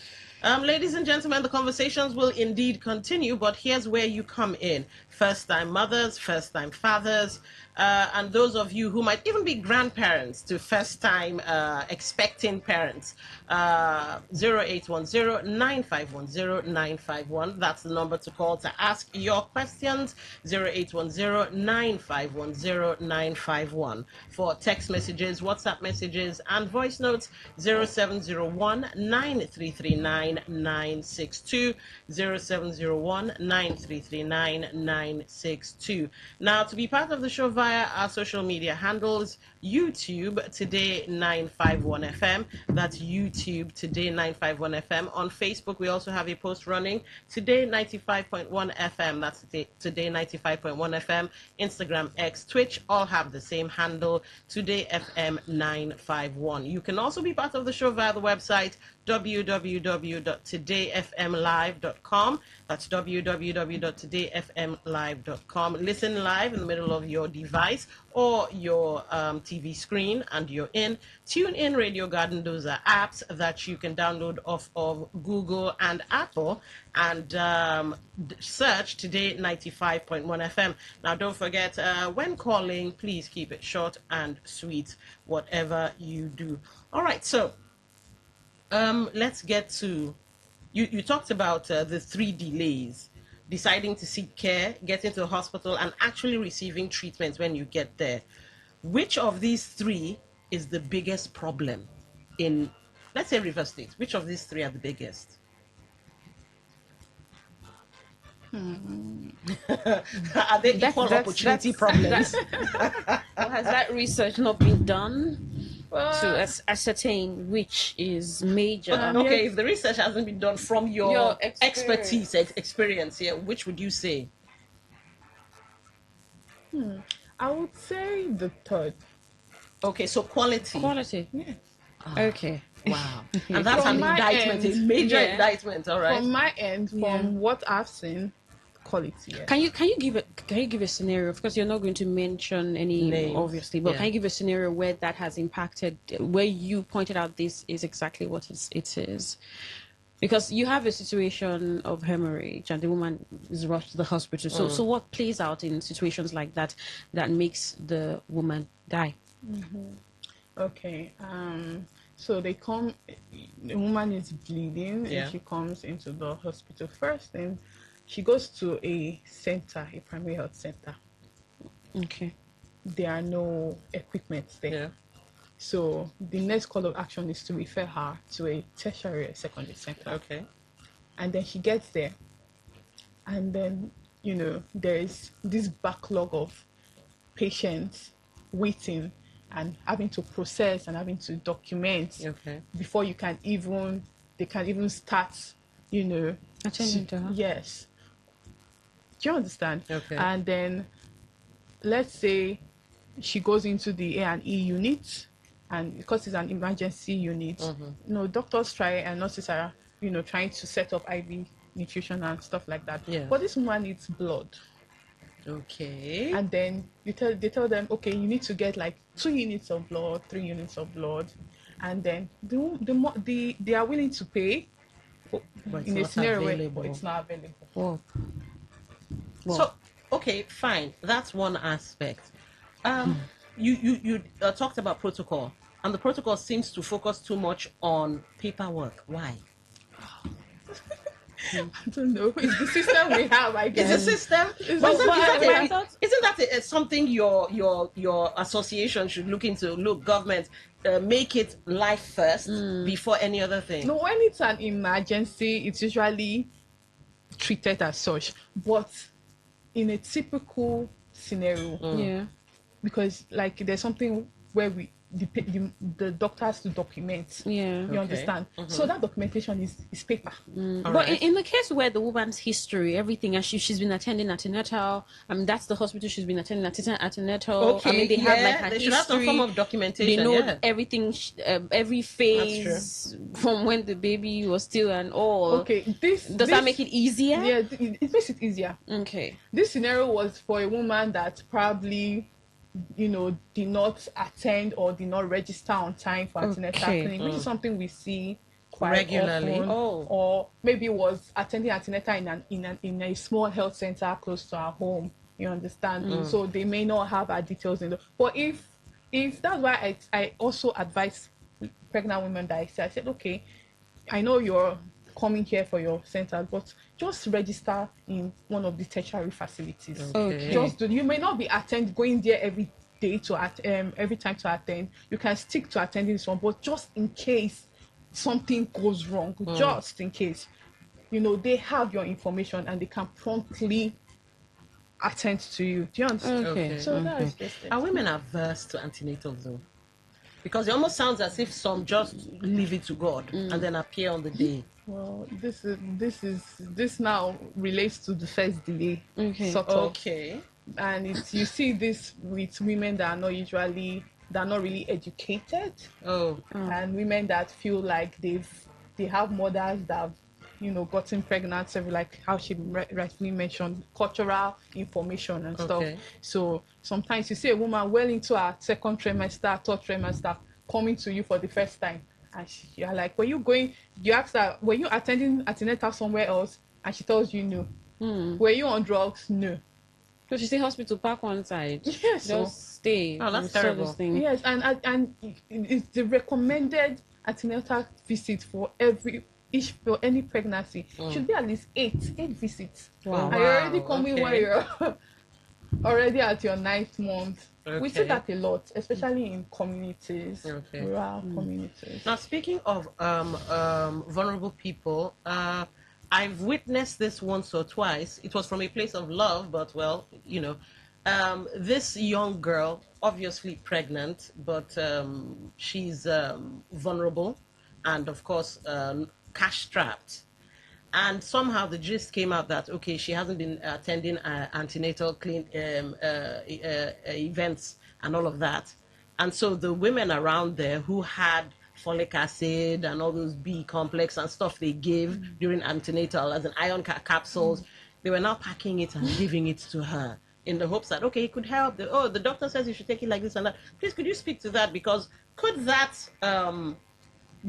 Ladies and gentlemen, the conversations will indeed continue, but here's where you come in. First-time mothers, first-time fathers, and those of you who might even be grandparents to first-time expecting parents. 0810-9510-951. That's the number to call to ask your questions. 0810-9510-951. For text messages, WhatsApp messages, and voice notes, 0701-9339-962. 0701-9339-962. Now, to be part of the show via our social media handles, YouTube Today951FM. That's YouTube Today951FM. On Facebook, we also have a post running, Today95.1 FM. That's Today95.1 FM. Instagram, X, Twitch, all have the same handle, TodayFM951. You can also be part of the show via the website www.todayfmlive.com. That's www.todayfmlive.com. Listen live in the middle of your device or your TV screen, and you're in. Tune in, Radio Garden. Those are apps that you can download off of Google and Apple, and search Today 95.1 FM. Now, don't forget, when calling, please keep it short and sweet, whatever you do. All right, so let's get to, you talked about the 3 delays: deciding to seek care, getting to the hospital, and actually receiving treatment when you get there. Which of these 3 is the biggest problem in, let's say, River State? Which of these 3 are the biggest? Are they equal opportunity problems? Has that research not been done to ascertain which is major? Okay, if the research hasn't been done from your expertise, experience here, which would you say? I would say the 3rd. Okay, so quality. Yes. Okay. Wow. And that's From an my indictment, end, a major indictment, all right? From my end, from what I've seen, quality. Yes. Can you give a scenario? Of course, you're not going to mention any names, obviously, but can you give a scenario where that has impacted, where you pointed out this is exactly what it is? Because you have a situation of hemorrhage and the woman is rushed to the hospital. So what plays out in situations like that makes the woman die? Okay. So they come. The woman is bleeding, and she comes into the hospital first, and she goes to a center, a primary health center. Okay. There are no equipment there. Yeah. So the next call of action is to refer her to a tertiary or secondary center. Okay. And then she gets there, and then there's this backlog of patients waiting and having to process and having to document Okay. before they can even start, Attending to her. yes. Do you understand? Okay. And then let's say she goes into the A&E unit, and because it's an emergency unit, doctors try and nurses are, trying to set up IV nutrition and stuff like that. Yes. But this woman needs blood. Okay. And then they tell them, okay, you need to get like 2 units of blood, 3 units of blood, and then they are willing to pay But it's in a not scenario where available. it's not available. Whoa. So, okay, fine. That's one aspect. You talked about protocol, and the protocol seems to focus too much on paperwork. Why? I don't know. It's the system we have, I guess. It's a system. It's But also- isn't that something your association should look into? Look, government, make it life first before any other thing. No, when it's an emergency, it's usually treated as such. But in a typical scenario, Yeah. because like there's something where the doctor has to document. Yeah. You Okay. understand? So that documentation is paper. All But right. in the case where the woman's history, everything, and she's been attending antenatal, that's the hospital she's been attending antenatal. Okay, I mean, they have like her they history. should have some form of documentation. They know yeah. everything, every phase from when the baby was still and all. Okay, Does that make it easier? Yeah, it makes it easier. Okay. This scenario was for a woman that probably, did not attend or did not register on time for antenatal Okay. clinic, which is something we see quite Regularly. often. Oh. Or maybe was attending antenatal in a small health center close to our home. You understand? So they may not have our details in the. But if that's why I also advise pregnant women that I said, okay, I know you're coming here for your center, but just register in one of the tertiary facilities. Okay. You may not be going there every day every time to attend. You can stick to attending this one, but just in case something goes wrong, just in case, they have your information and they can promptly attend to you. Do you understand? Okay. So that's just it. Are women averse to antenatal though? Because it almost sounds as if some just leave it to God and then appear on the day. Well, this now relates to the first delay, Okay. sort of. Okay. And you see this with women that are not really educated, and women that feel like they have mothers that have gotten pregnant, so like how she rightfully mentioned, cultural information and stuff. Okay. So sometimes you see a woman well into her second trimester, third trimester coming to you for the first time, and you're like, you ask her, were you attending antenatal somewhere else? And she tells you no. Were you on drugs? No. So she say hospital park one side. Yes. Just stay. Oh, that's and sort terrible. this thing. Yes, and it's the recommended antenatal visit for any pregnancy should be at least 8 visits. Wow. And you're already coming okay. when you're already at your 9th month. We see Okay. that a lot, especially in communities, Okay. rural communities. Now, speaking of vulnerable people, I've witnessed this once or twice. It was from a place of love, but well, this young girl, obviously pregnant, but she's vulnerable and, of course, cash strapped. And somehow the gist came out that, okay, she hasn't been attending antenatal events and all of that. And so the women around there who had folic acid and all those B complex and stuff they give during antenatal, as an iron capsules, they were now packing it and giving it to her in the hopes that, okay, it could help. The doctor says you should take it like this and that. Please, could you speak to that? Because could that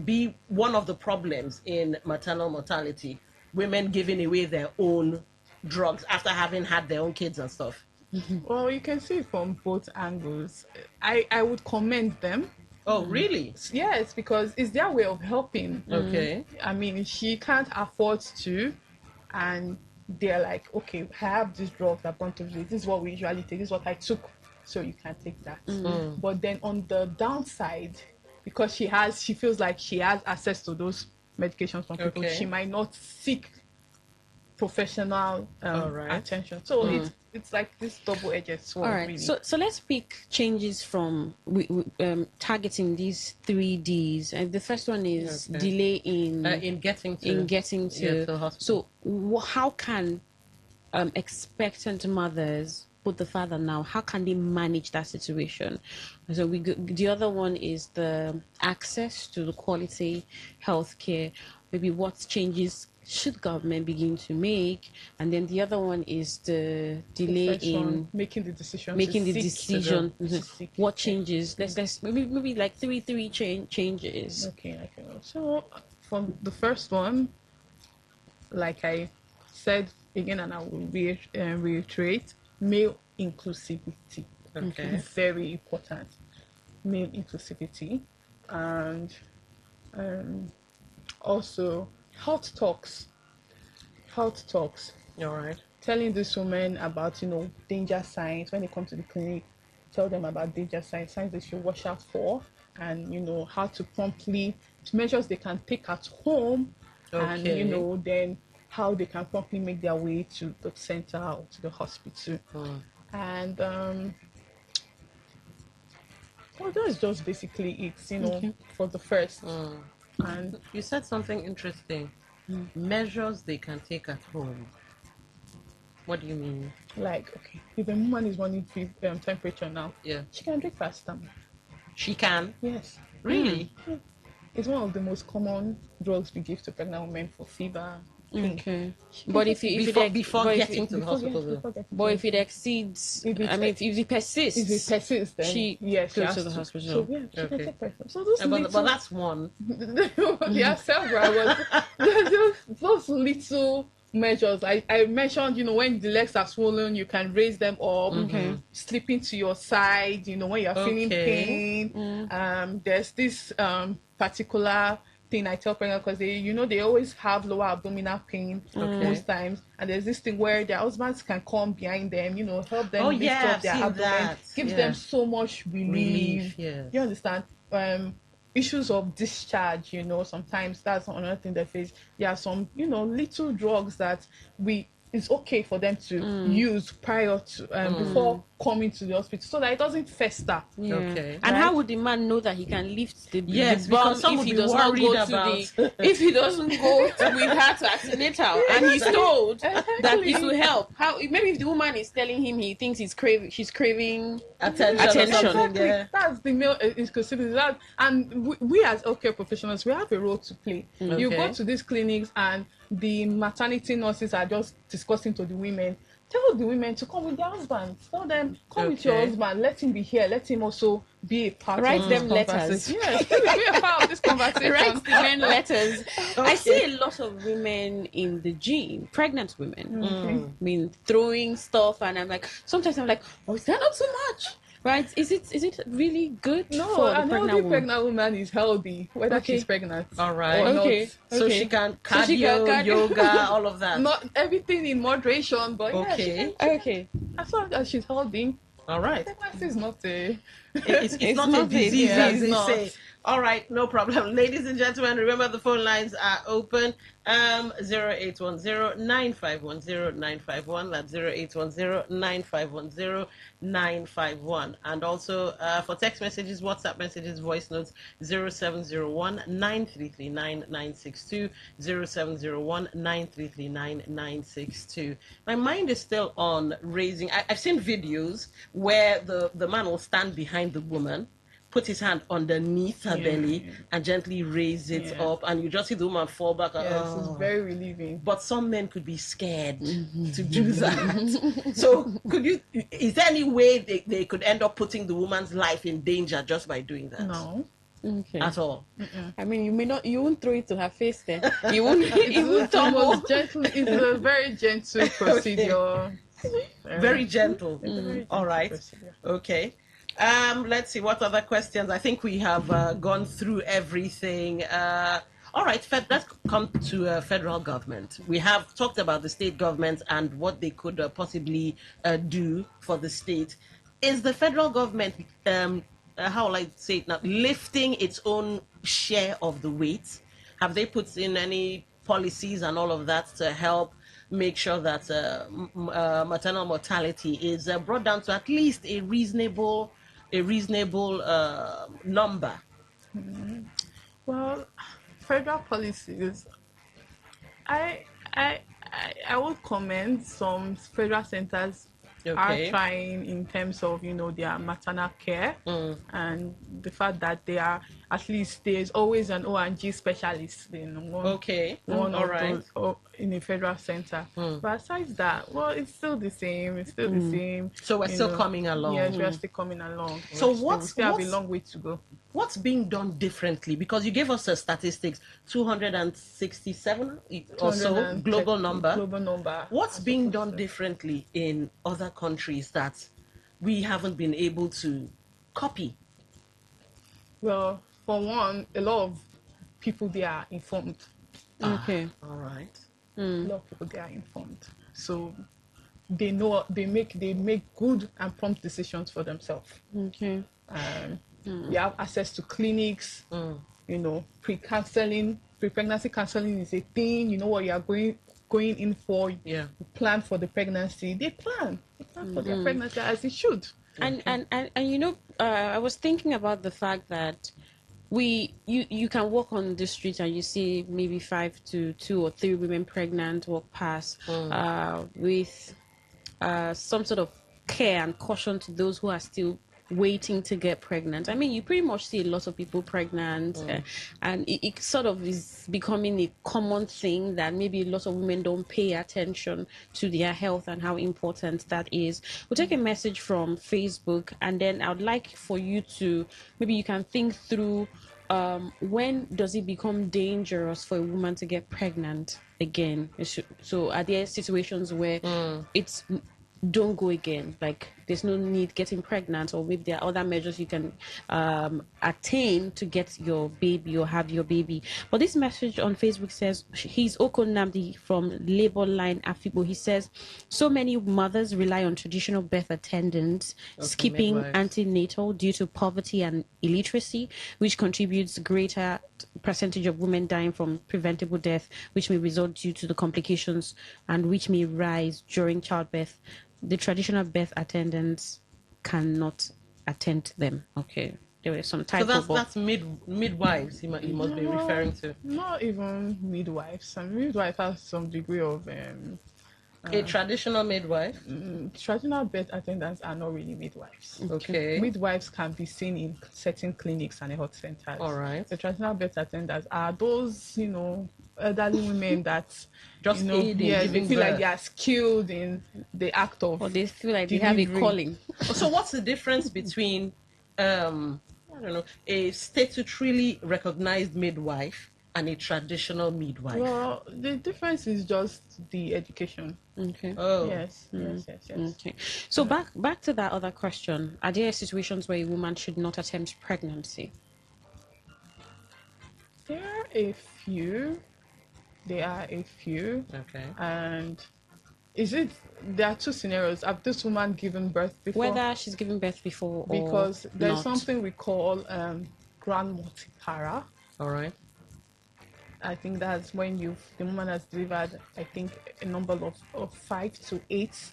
be one of the problems in maternal mortality? Women giving away their own drugs after having had their own kids and stuff. Well, you can see it from both angles. I would commend them. Oh, really? Yes, because it's their way of helping. Okay. I mean, she can't afford to, and they're like, okay, I have this drug that I'm going to use. This is what we usually take. This is what I took, so you can take that. But then on the downside, because she feels like she has access to those medications from people, Okay. she might not seek professional Alright. attention. So it's like this double-edged sword. All right. Really. So let's pick changes from targeting these 3Ds. And the first one is Okay. delay in getting to the hospital. So how can expectant mothers, both the father now, how can they manage that situation? So the other one is the access to the quality healthcare. Maybe what changes should government begin to make? And then the other one is the delay in making the decision. What changes? Let's maybe like three changes. Okay. So from the first one, like I said again, and I will reiterate, male inclusivity. Okay. Very important. Male inclusivity, and also health talks. All right. Telling these women about danger signs when they come to the clinic. Tell them about danger signs they should watch out for, and how to promptly measures they can take at home, Okay. and then how they can promptly make their way to the center or to the hospital. And well, that's just basically it, for the first. And You said something interesting. Measures they can take at home. What do you mean? like, okay, if a woman is running temperature now, Yeah. she can drink paracetamol. She can? Yes. Really? It's one of the most common drugs we give to pregnant women for fever. Okay. But if Before getting to the hospital. But if it exceeds, if it persists, then she yes, goes has to the hospital. So yeah, she Okay. can take paracetamol. So those But that's one. there are several. Those little measures. I mentioned, when the legs are swollen, you can raise them up. Sleeping to your side, when you're feeling pain. There's this particular thing I tell pregnant because they always have lower abdominal pain most times, and there's this thing where their husbands can come behind them, help them lift up their abdomen, gives them so much relief. Yes. You understand? Issues of discharge, sometimes that's another thing they face. There are some, little drugs that it's okay for them to use prior to before coming to the hospital, so that it doesn't fester. Yeah. Okay. And Right? how would the man know that he can lift the Yes, the bum because some if would he be does not go worried to about- if he doesn't go with her to antinate her and he's told that it will help? How maybe if the woman is telling him he thinks she's craving Attention. Exactly. Yeah. That's the male inclusivity. And we as healthcare professionals, we have a role to play. You Okay. go to these clinics and the maternity nurses are just discussing to the women. Tell the women to come with their husbands. Tell them, come with your Okay. husband. Let him be here. Let him also be a part Write of them this letters. conversation. Yes, be a part of this conversation. Write the men letters. I Okay. see a lot of women in the gym, pregnant women. I mean, throwing stuff, and sometimes I'm like, oh, is that not so much? Right? Is it really good No, for the an pregnant healthy woman? pregnant woman is healthy, whether Okay. she's pregnant. All right. Or Okay. not. So she can So she cardio, can cardio. yoga, all of that. Not everything in moderation, but yeah, she Okay. Okay. as long as she's healthy. All right. Pregnancy is not a. It's not a not a disease, disease, as it's they not. say. All right, no problem. Ladies and gentlemen, remember the phone lines are open. 0810-9510-951. That's 0810-9510-951. And also for text messages, WhatsApp messages, voice notes, 0701-9339-962, 0701-9339-962. My mind is still on raising. I've seen videos where the man will stand behind the woman, put his hand underneath her belly and gently raise it up, and you just see the woman fall back. Yes, it's very relieving. But some men could be scared to do that. So is there any way they could end up putting the woman's life in danger just by doing that? No. Okay. At all? I mean, you won't throw it to her face then. You won't tumble. It's a very gentle procedure. Very gentle. Very All right. procedure. Okay. Let's see what other questions. I think we have gone through everything. All right, let's come to federal government. We have talked about the state government and what they could possibly do for the state. Is the federal government, how will I say it now, lifting its own share of the weight? Have they put in any policies and all of that to help make sure that maternal mortality is brought down to at least a reasonable number? Well, federal policies, I I would comment some federal centers are Okay. trying in terms of their maternal care and the fact that they are, at least there's always an O&G specialist in Okay. one All of right. those, or in a federal center. But aside that, well, it's still the same. It's still the same. So we're still coming along. Yes, we're still coming along. So We still have a long way to go. What's being done differently? Because you gave us the statistics, 267 or so global number. Global number. What's being done differently in other countries that we haven't been able to copy? Well, for one, a lot of people they are informed. Okay. All right. A lot of people they are informed, so they know they make good and prompt decisions for themselves. Okay. They have access to clinics. Pre-counseling, pre-pregnancy counseling is a thing. You know what you are going in for. Yeah. You plan for the pregnancy. They plan for their pregnancy as it should. And I was thinking about the fact that you can walk on the street and you see maybe 5 to 2 or 3 women pregnant walk past with some sort of care and caution to those who are still waiting to get pregnant. I mean, you pretty much see a lot of people pregnant, and it sort of is becoming a common thing that maybe a lot of women don't pay attention to their health and how important that is. We'll take a message from Facebook, and then I would like for you to, maybe you can think through when does it become dangerous for a woman to get pregnant again? So are there situations where it's don't go again, like there's no need getting pregnant, or maybe there are other measures you can attain to get your baby or have your baby? But this message on Facebook says, he's Okonamdi from Labor Line Afibo. He says, so many mothers rely on traditional birth attendants, skipping midwives. antenatal due to poverty and illiteracy, which contributes greater percentage of women dying from preventable death, which may result due to the complications and which may rise during childbirth. The traditional birth attendants cannot attend to them. Okay, there were some type So that's midwives you must be referring to. Not even midwives. Some midwives have some degree of A traditional midwife. traditional birth attendants are not really midwives. Okay. Midwives can be seen in certain clinics and health centers. All right. The traditional birth attendants are those, elderly women that Just aid in they giving feel like birth. they are skilled in the act of. or they feel like they have a Delivery. calling. So what's the difference between I don't know, a statutorily recognized midwife and a traditional midwife? Well, the difference is just the education. Okay. Oh. Yes. Okay. So back to that other question. Are there situations where a woman should not attempt pregnancy? There are a few. Okay. And there are two scenarios. Have this woman given birth before? Whether she's given birth before or Because there's not. something we call grand multipara. All right. I think that's when the woman has delivered, I think, a number of 5 to 8. She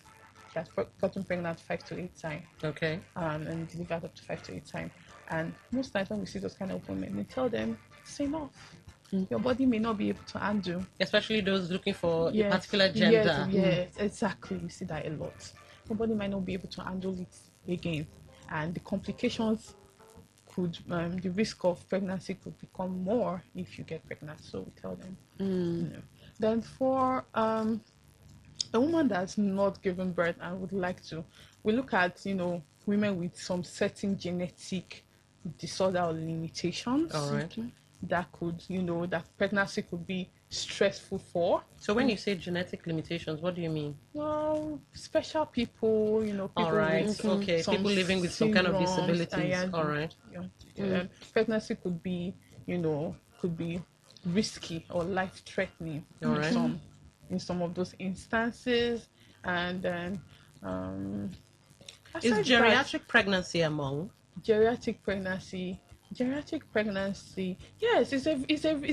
has gotten pregnant 5 to 8 times. Okay. And delivered up to 5 to 8 times. And most times when we see those kind of women, we tell them, it's enough. Your body may not be able to handle. Especially those looking for Yes, a particular gender. Yes, exactly. We see that a lot. Your body might not be able to handle it again. And the complications the risk of pregnancy could become more if you get pregnant. So we tell them. Then for a woman that's not given birth and would like to, we look at, women with some certain genetic disorder or limitations. All right. That could, that pregnancy could be stressful for. So when you say genetic limitations, what do you mean? Well, special people, people All right. with Okay. some People living with some kind of syndromes, disabilities. All right. Pregnancy could be, risky or life-threatening All right. in some of those instances. And then, Is aside geriatric pregnancy among? geriatric pregnancy, yes, it's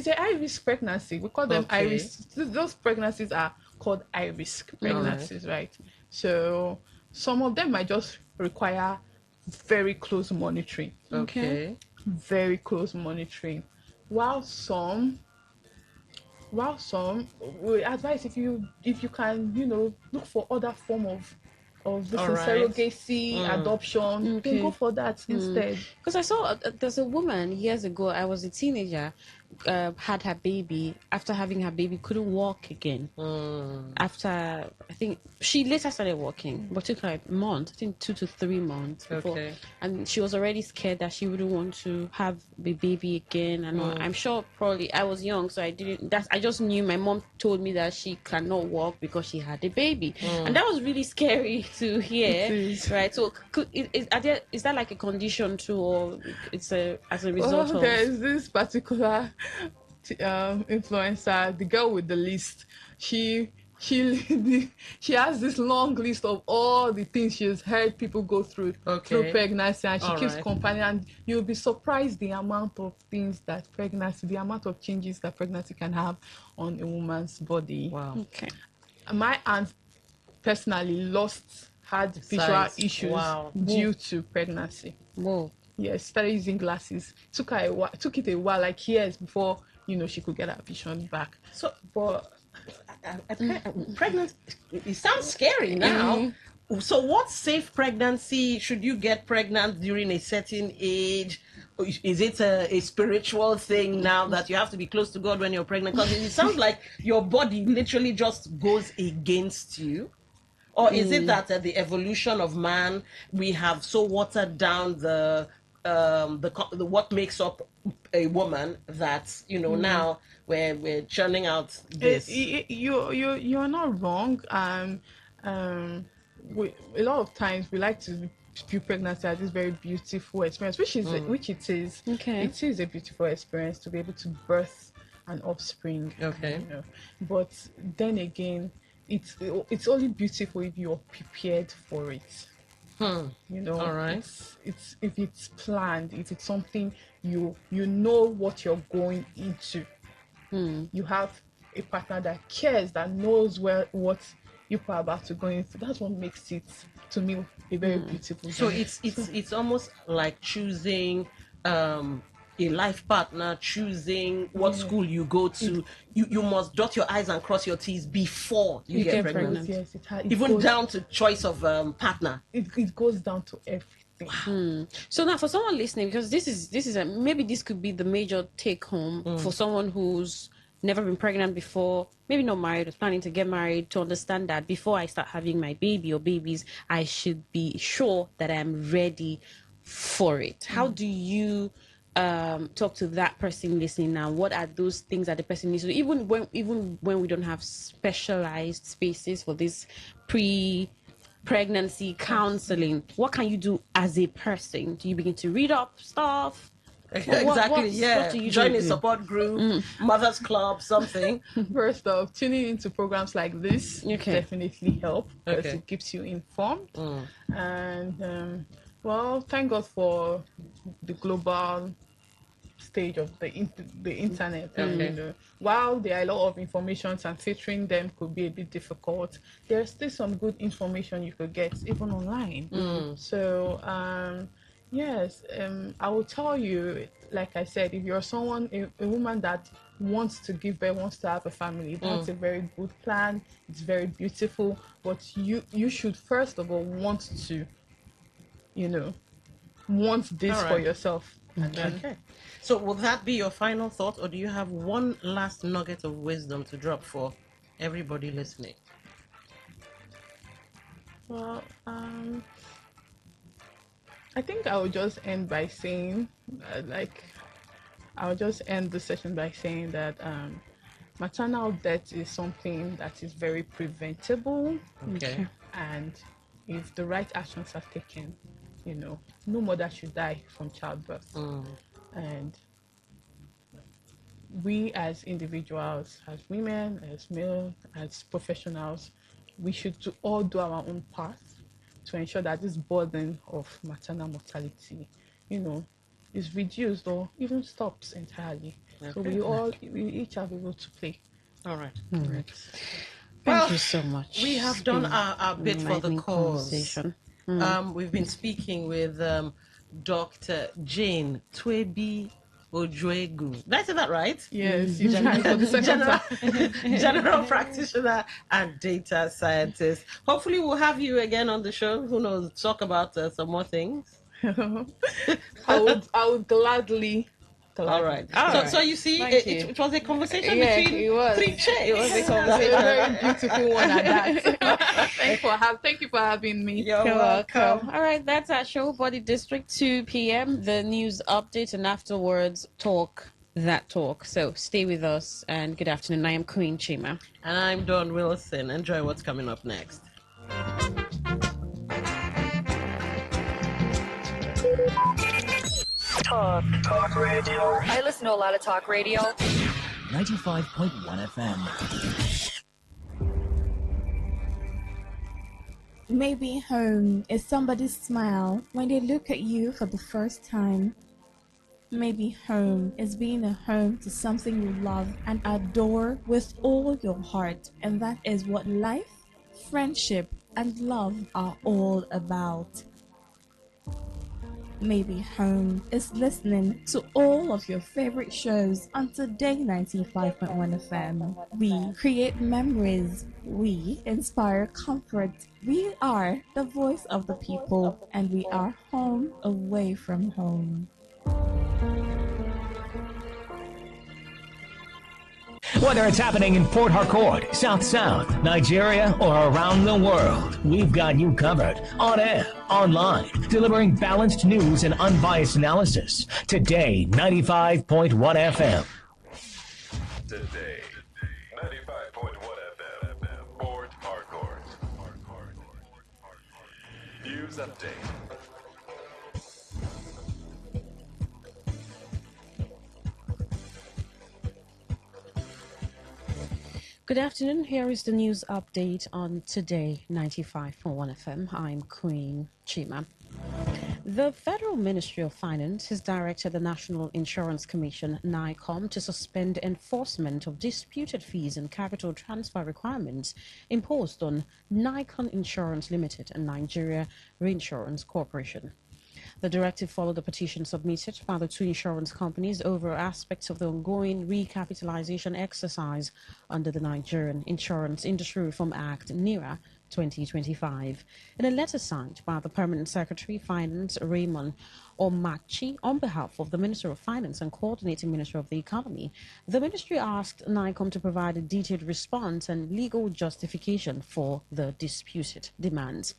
a high risk pregnancy. We call them high Okay. risk. Those pregnancies are called high risk pregnancies, right? So some of them might just require very close monitoring, Okay. very close monitoring, while some we advise if you can, look for other form of this All thing, right. surrogacy, adoption, then go Okay. for that instead. Because I saw there's a woman years ago. I was a teenager, had her baby. After having her baby, couldn't walk again. After I think she later started walking, but took her a month. I think 2 to 3 months before, Okay. and she was already scared that she wouldn't want to have the baby again. And all. I'm sure probably I was young, so I didn't. I just knew my mom told me that she cannot walk because she had a baby, and that was really scary to hear. It is. Right. So is that like a condition too, or it's as a result Well, of? there is this particular influencer, the girl with the list. She she has this long list of all the things she's heard people go through through pregnancy, and she All keeps right. compiling. And you'll be surprised the amount of things that pregnancy, the amount of changes that pregnancy can have on a woman's body. Wow. Okay. My aunt personally had visual Sight. issues Wow. due to pregnancy. Whoa. Yes, started using glasses. Took it a while, like years before she could get her vision back. So, But pregnant, it sounds scary now. So what safe pregnancy? Should you get pregnant during a certain age? Or is it a spiritual thing now that you have to be close to God when you're pregnant? Because it sounds like your body literally just goes against you. Or is it that the evolution of man, we have so watered down the what makes up a woman that now we're churning out this. you're not wrong. A lot of times we like to view pregnancy as this very beautiful experience, which it is. Okay. It is a beautiful experience to be able to birth an offspring. Okay. But then again, it's only beautiful if you're prepared for it. All right. It's if it's planned, if it's something you know what you're going into. You have a partner that cares, that knows what you are about to go into. That's what makes it, to me, a very beautiful So journey. it's almost like choosing a life partner, choosing what school you go to. You must dot your I's and cross your T's before you get pregnant. Yes, it Even goes, down to choice of partner. it goes down to everything. So now, for someone listening, because this is maybe this could be the major take home for someone who's never been pregnant before, maybe not married, or planning to get married, to understand that before I start having my baby or babies, I should be sure that I'm ready for it. How do you talk to that person listening now? What are those things that the person needs to do, even when we don't have specialized spaces for this pregnancy counseling? What can you do as a person? Do you begin to read up stuff? Exactly. What do you join do? a support group, mothers club, something. First off, tuning into programs like this definitely help, because it keeps you informed. And well, thank God for the global stage of the internet. While there are a lot of informations and filtering them could be a bit difficult, there's still some good information you could get even online. So yes, I will tell you, like I said, if you're someone, a woman that wants to give birth, wants to have a family, that's a very good plan. It's very beautiful, but you should first of all want to, want this for yourself. And then Okay. So will that be your final thought, or do you have one last nugget of wisdom to drop for everybody listening? well, I think I will just end by saying, I'll just end the session by saying that maternal death is something that is very preventable. Okay. And if the right actions are taken, no mother should die from childbirth. And we as individuals, as women, as male, as professionals, we should all do our own part to ensure that this burden of maternal mortality, is reduced or even stops entirely. So we each have a role to play. All right. Thank you so much. We have It's done been our bit an for the enlightening cause. conversation. We've been speaking with Dr. Jane Twebi Ojuegu. Did I say that right? Yes, you tried for the second General, time. general practitioner and data scientist. Hopefully, we'll have you again on the show. Who knows? Talk about some more things. I would gladly. All right. All So right. you see, Thank it, you. it was a conversation Yeah, between it was. three chicks. It was a It's a conversation. very beautiful one at that. Thank you for having me. You're You're welcome. All right, that's our show, Body District, 2 p.m. The news update, and afterwards, talk that talk. So stay with us, and good afternoon. I am Queen Chima. And I'm Dawn Wilson. Enjoy what's coming up next. Talk radio. I listen to a lot of talk radio. 95.1 FM. Maybe home is somebody's smile when they look at you for the first time. Maybe home is being a home to something you love and adore with all your heart, and that is what life, friendship, and love are all about. Maybe home is listening to all of your favorite shows on Today 95.1 FM. We create memories. We inspire comfort. We are the voice of the people, and we are home away from home. Whether it's happening in Port Harcourt, South South, Nigeria, or around the world, we've got you covered. On air, online, delivering balanced news and unbiased analysis. Today, 95.1 FM. Today, 95.1 FM, Port Harcourt. News update. Good afternoon. Here is the news update on Today 95.1 FM. I'm Queen Chima. The Federal Ministry of Finance has directed the National Insurance Commission, NICOM, to suspend enforcement of disputed fees and capital transfer requirements imposed on Nikon Insurance Limited and Nigeria Reinsurance Corporation. The directive followed a petition submitted by the two insurance companies over aspects of the ongoing recapitalization exercise under the Nigerian Insurance Industry Reform Act, NIRA 2025. In a letter signed by the Permanent Secretary, Finance, Raymond Omachi, on behalf of the Minister of Finance and Coordinating Minister of the Economy, the ministry asked NICOM to provide a detailed response and legal justification for the disputed demands.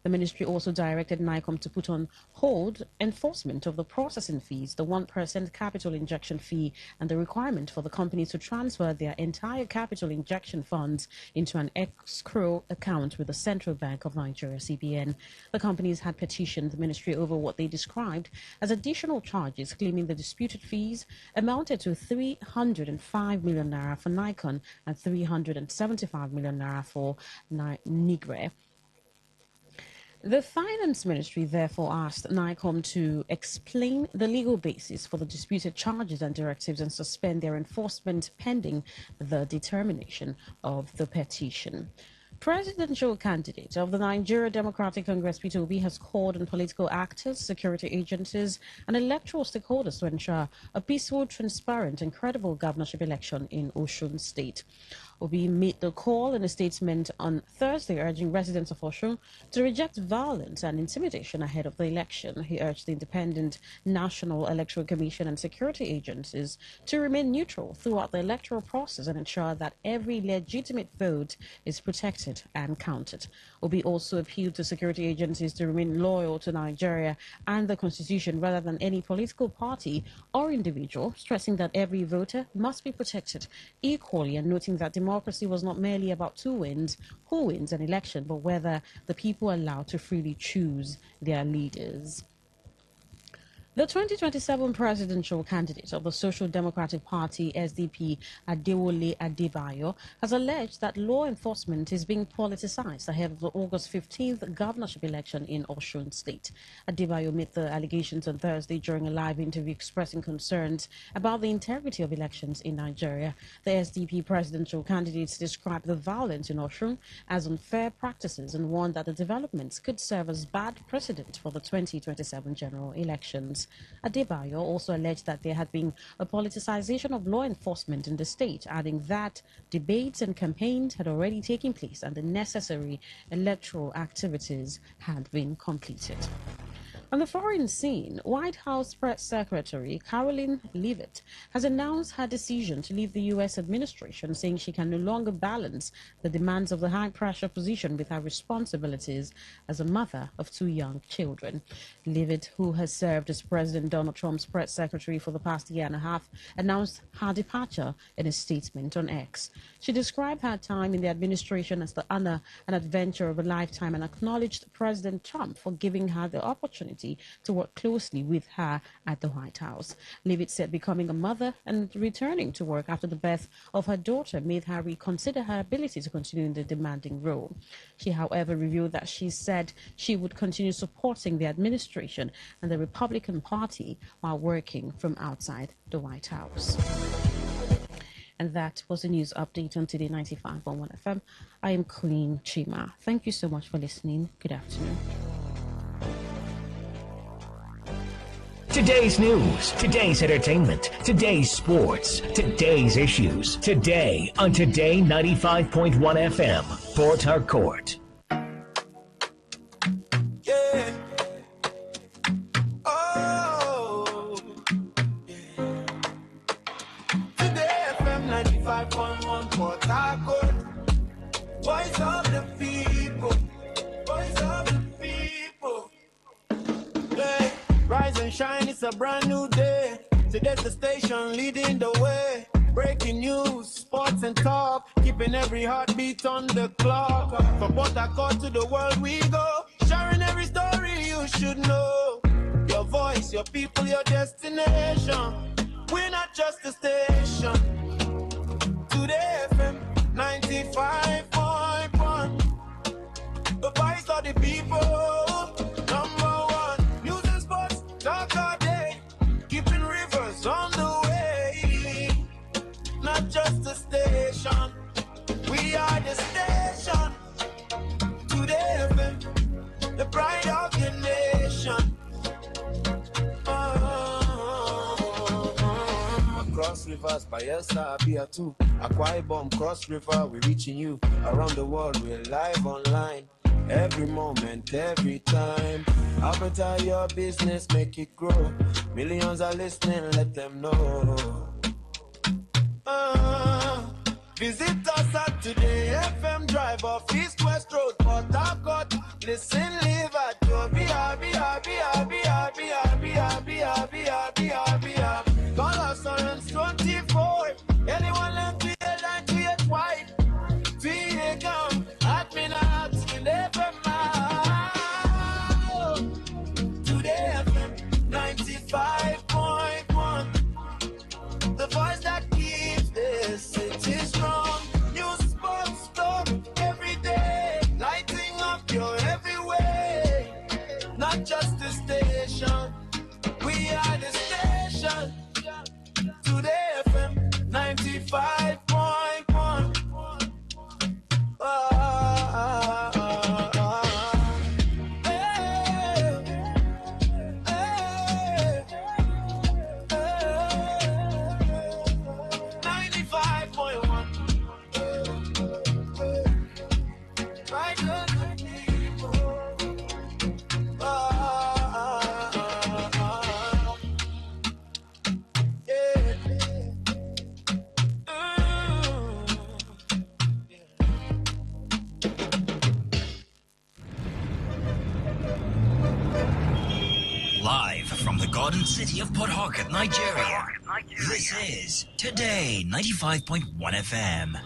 The ministry also directed NICOM to put on hold enforcement of the processing fees, the 1% capital injection fee, and the requirement for the companies to transfer their entire capital injection funds into an escrow account with the Central Bank of Nigeria, CBN. The companies had petitioned the ministry over what they described as additional charges, claiming the disputed fees amounted to 305 million naira for Nikon and 375 million naira for Nigre. The Finance Ministry therefore asked NICOM to explain the legal basis for the disputed charges and directives and suspend their enforcement pending the determination of the petition. Presidential candidate of the Nigeria Democratic Congress, Peter Obi, has called on political actors, security agencies, and electoral stakeholders to ensure a peaceful, transparent, and credible governorship election in Osun State. Obi made the call in a statement on Thursday, urging residents of Osun to reject violence and intimidation ahead of the election. He urged the Independent National Electoral Commission and security agencies to remain neutral throughout the electoral process and ensure that every legitimate vote is protected and counted. Obi also appealed to security agencies to remain loyal to Nigeria and the Constitution rather than any political party or individual, stressing that every voter must be protected equally and noting that democracy was not merely about who wins an election, but whether the people are allowed to freely choose their leaders. The 2027 presidential candidate of the Social Democratic Party, SDP, Adewole Adebayo, has alleged that law enforcement is being politicized ahead of the August 15th governorship election in Osun State. Adebayo made the allegations on Thursday during a live interview expressing concerns about the integrity of elections in Nigeria. The SDP presidential candidates described the violence in Osun as unfair practices and warned that the developments could serve as bad precedent for the 2027 general elections. Adebayo also alleged that there had been a politicization of law enforcement in the state, adding that debates and campaigns had already taken place and the necessary electoral activities had been completed. On the foreign scene, White House Press Secretary Caroline Leavitt has announced her decision to leave the U.S. administration, saying she can no longer balance the demands of the high-pressure position with her responsibilities as a mother of 2 young children. Leavitt, who has served as President Donald Trump's press secretary for the past year and a half, announced her departure in a statement on X. She described her time in the administration as the honor and adventure of a lifetime and acknowledged President Trump for giving her the opportunity to work closely with her at the White House. Leavitt said becoming a mother and returning to work after the birth of her daughter made her reconsider her ability to continue in the demanding role. She, however, revealed that she said she would continue supporting the administration and the Republican Party while working from outside the White House. And that was the news update on Today 95.1 FM. I am Queen Chima. Thank you so much for listening. Good afternoon. Today's news, today's entertainment, today's sports, today's issues. Today on Today 95.1 FM, Port Harcourt. Yeah. Oh. Yeah. Today FM 95.1 Port Harcourt. Voice of the people. Voice of the people. Yeah. Rise and shine, it's a brand new day. Today's the station leading the way. Breaking news, sports and talk, keeping every heartbeat on the clock. From Port Harcourt to the world we go, sharing every story you should know. Your voice, your people, your destination. We're not just a station. Today FM 95.1, the voice of the people. Talk all day, keeping rivers on the way. Not just a station, we are the station. Today, the pride of the nation. Across rivers, Bayelsa, Abia too. Akwa Ibom, cross river, we're reaching you. Around the world, we're live online. Every moment, every time. How better your business, make it grow. Millions are listening, let them know. Visit us at Today FM Drive off East West Road, Port Harcourt. Listen, live at Call us on 24. Anyone left with a line to get white. We come, admin at FM. Today FM 95.1. The voice that keeps this city strong. News, sports, talk every day. Lighting up your every way. Not just the station. We are the station. Today FM 95.1. Garden City of Port Harcourt, Nigeria. This is Today 95.1 FM.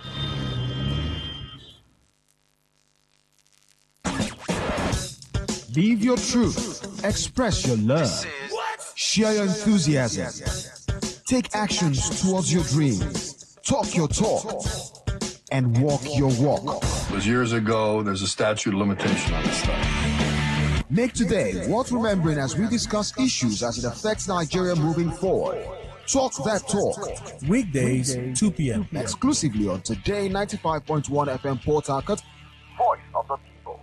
Live your truth. Express your love. Share your enthusiasm. Take actions towards your dreams. Talk your talk. And walk your walk. It was years ago. There's a statute of limitation on this stuff. Make today worth remembering as we discuss issues as it affects Nigeria moving forward. Talk that talk. Weekdays, 2 p.m. Exclusively on Today 95.1 FM Port Harcourt. Voice of the people.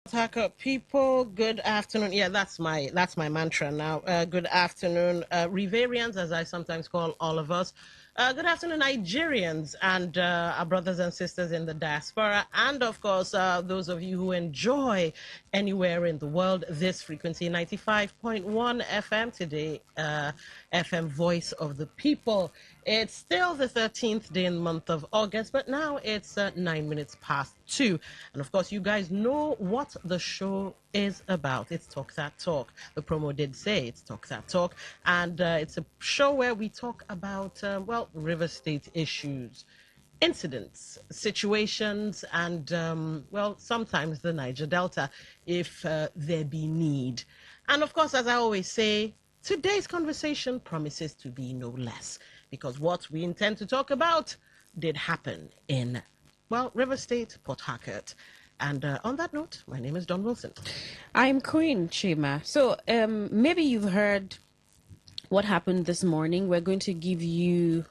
Taka people, good afternoon. Yeah, that's my mantra now. Good afternoon, Riverians, as I sometimes call all of us. Good afternoon, Nigerians and our brothers and sisters in the diaspora, and of course, those of you who enjoy anywhere in the world this frequency, 95.1 FM today, FM Voice of the People. It's still the 13th day in the month of August, but now it's 9 minutes past 2. And of course, you guys know what the show is about. It's Talk That Talk. The promo did say it's Talk That Talk. And it's a show where we talk about, River State issues, incidents, situations, and, sometimes the Niger Delta, if there be need. And of course, as I always say, today's conversation promises to be no less, because what we intend to talk about did happen in, River State, Port Harcourt. And on that note, my name is Don Wilson. I'm Queen Chima. So maybe you've heard what happened this morning. We're going to give you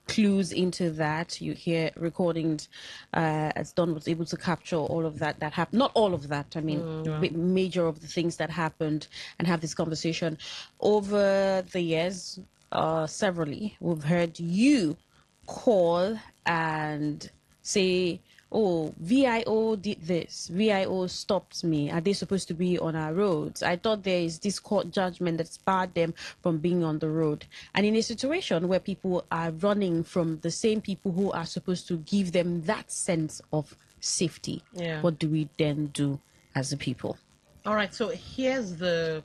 clues into that. You hear recordings as Don was able to capture all of that happened. Not all of that, I mean, major of the things that happened, and have this conversation. Over the years, severally, we've heard you call and say, oh, VIO did this. VIO stopped me. Are they supposed to be on our roads? I thought there is this court judgment that's barred them from being on the road. And in a situation where people are running from the same people who are supposed to give them that sense of safety, what do we then do as a people? All right, so here's the...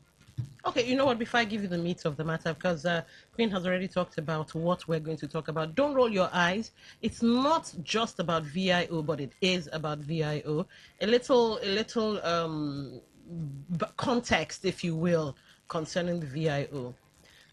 Okay, you know what, before I give you the meat of the matter, because Queen has already talked about what we're going to talk about. Don't roll your eyes. It's not just about VIO, but it is about VIO. A little context, if you will, concerning the VIO.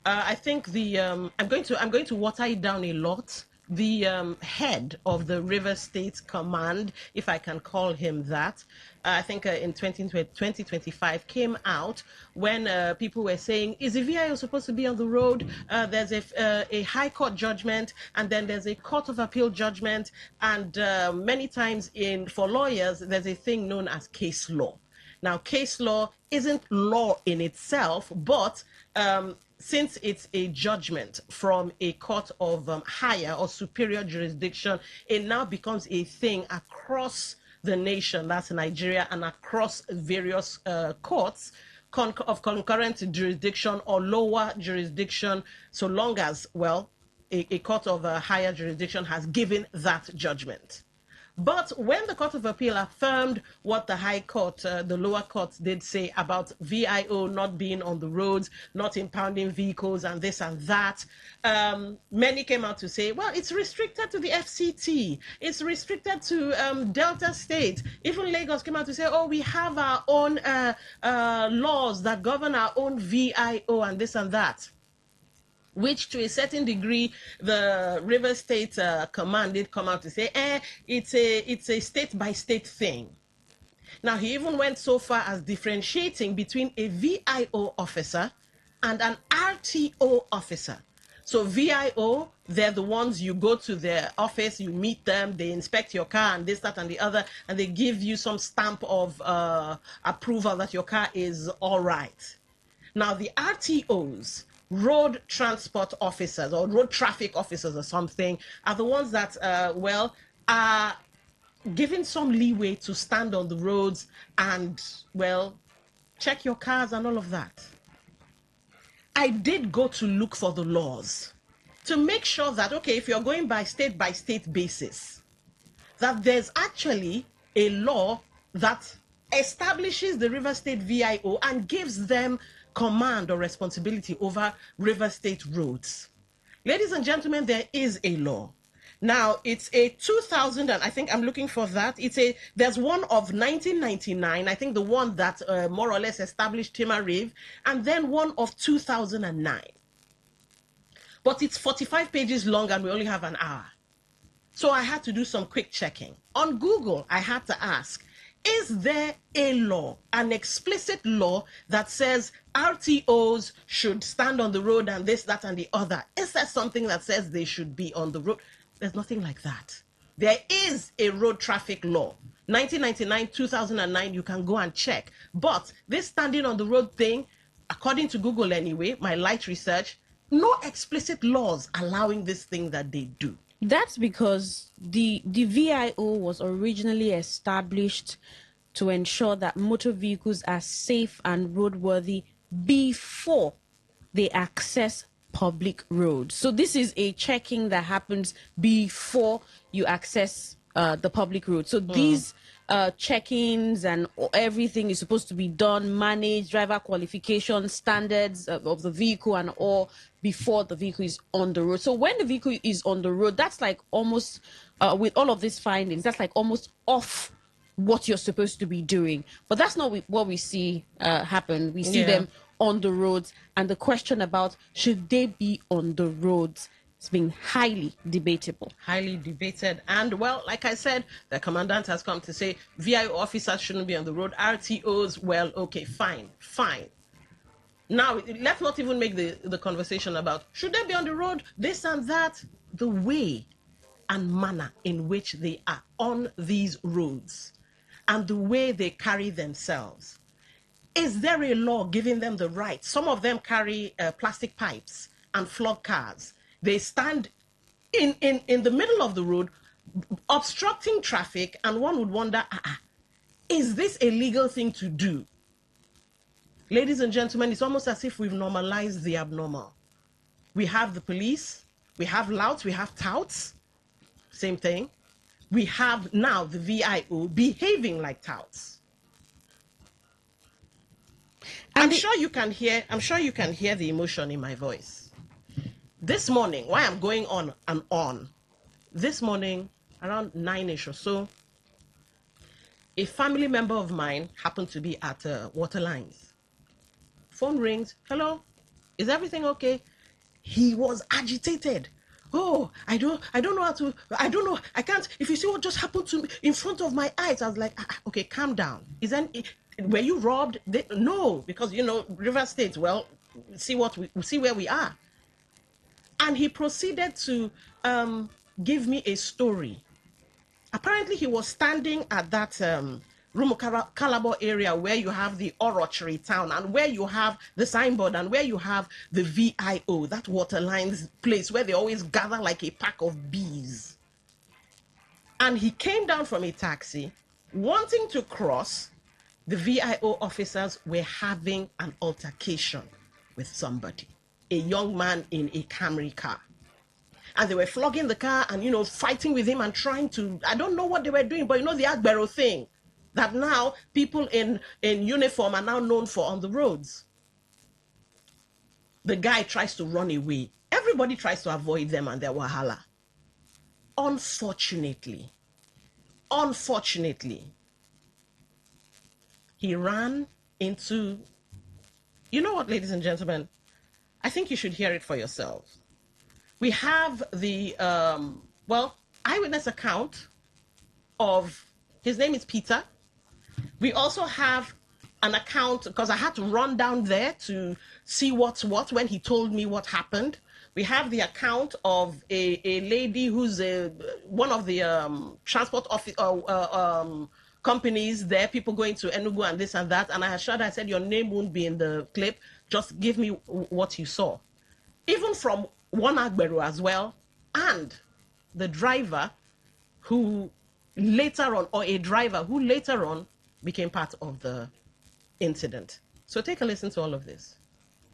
I think the I'm going to water it down a lot. The head of the River State Command, if I can call him that, I think in 2025 came out when people were saying, is the VIO supposed to be on the road? There's a high court judgment, and then there's a court of appeal judgment, and many times for lawyers, there's a thing known as case law. Now, case law isn't law in itself, but since it's a judgment from a court of higher or superior jurisdiction, it now becomes a thing across the nation, that's Nigeria, and across various courts of concurrent jurisdiction or lower jurisdiction, so long as, a court of a higher jurisdiction has given that judgment. But when the Court of Appeal affirmed what the High Court, the lower courts did say about VIO not being on the roads, not impounding vehicles and this and that, many came out to say, well, it's restricted to the FCT. It's restricted to Delta State. Even Lagos came out to say, oh, we have our own laws that govern our own VIO and this and that. which to a certain degree, the River State command did come out to say, it's a state-by-state thing. Now, he even went so far as differentiating between a VIO officer and an RTO officer. So VIO, they're the ones you go to their office, you meet them, they inspect your car and this, that, and the other, and they give you some stamp of approval that your car is all right. Now, the RTOs, road transport officers or road traffic officers or something, are the ones that, are given some leeway to stand on the roads and, check your cars and all of that. I did go to look for the laws to make sure that, okay, if you're going by state basis, that there's actually a law that establishes the River State VIO and gives them command or responsibility over River State roads. Ladies and gentlemen, there is a law. Now, it's a 2000, and I think I'm looking for that. There's one of 1999, I think the one that more or less established Timariv, and then one of 2009. But it's 45 pages long and we only have an hour. So I had to do some quick checking. On Google, I had to ask, is there a law, an explicit law that says RTOs should stand on the road and this, that, and the other? Is there something that says they should be on the road? There's nothing like that. There is a road traffic law. 1999, 2009, you can go and check. But this standing on the road thing, according to Google anyway, my light research, no explicit laws allowing this thing that they do. That's because the VIO was originally established to ensure that motor vehicles are safe and roadworthy before they access public roads. So this is a checking that happens before you access the public road. So these check-ins and everything is supposed to be done, managed, driver qualification standards of the vehicle and all before the vehicle is on the road. So when the vehicle is on the road, that's like almost, with all of these findings, that's like almost off what you're supposed to be doing. But that's not what we see happen. We see them on the roads, and the question about should they be on the roads has been highly debatable. Highly debated. And, well, like I said, the commandant has come to say VIO officers shouldn't be on the road. RTOs, well, okay, fine. Now, let's not even make the conversation about should they be on the road, this and that. The way and manner in which they are on these roads and the way they carry themselves. Is there a law giving them the right? Some of them carry plastic pipes and flog cars. They stand in the middle of the road, obstructing traffic, and one would wonder, is this a legal thing to do? Ladies and gentlemen, it's almost as if we've normalized the abnormal. We have the police, we have louts, we have touts, same thing. We have now the VIO behaving like touts. I'm sure you can hear the emotion in my voice. This morning, why I'm going on and on, this morning, around 9ish or so, a family member of mine happened to be at water lines. Phone rings. Hello, is everything okay? He was agitated. Oh, I don't know how to, I don't know, I can't, if you see what just happened to me in front of my eyes, I was like, okay, calm down. Were you robbed? No, because, River State, well, see where we are. And he proceeded to give me a story. Apparently, he was standing at that Rumo-Calabo area where you have the oratory town and where you have the signboard and where you have the VIO, that water lines place where they always gather like a pack of bees. And he came down from a taxi wanting to cross. The VIO officers were having an altercation with somebody, a young man in a Camry car. And they were flogging the car and, fighting with him and trying to, I don't know what they were doing, but the Agbero thing that now people in uniform are now known for on the roads. The guy tries to run away. Everybody tries to avoid them and their wahala. Unfortunately, he ran into, you know what, ladies and gentlemen? I think you should hear it for yourself. We have the, eyewitness account of, his name is Peter. We also have an account, because I had to run down there to see what's what when he told me what happened. We have the account of a lady who's one of the transport companies there, people going to Enugu and this and that. And I assured her, I said, your name won't be in the clip. Just give me what you saw. Even from one Agberu as well, and the driver who later on, or a driver who later on became part of the incident. So take a listen to all of this.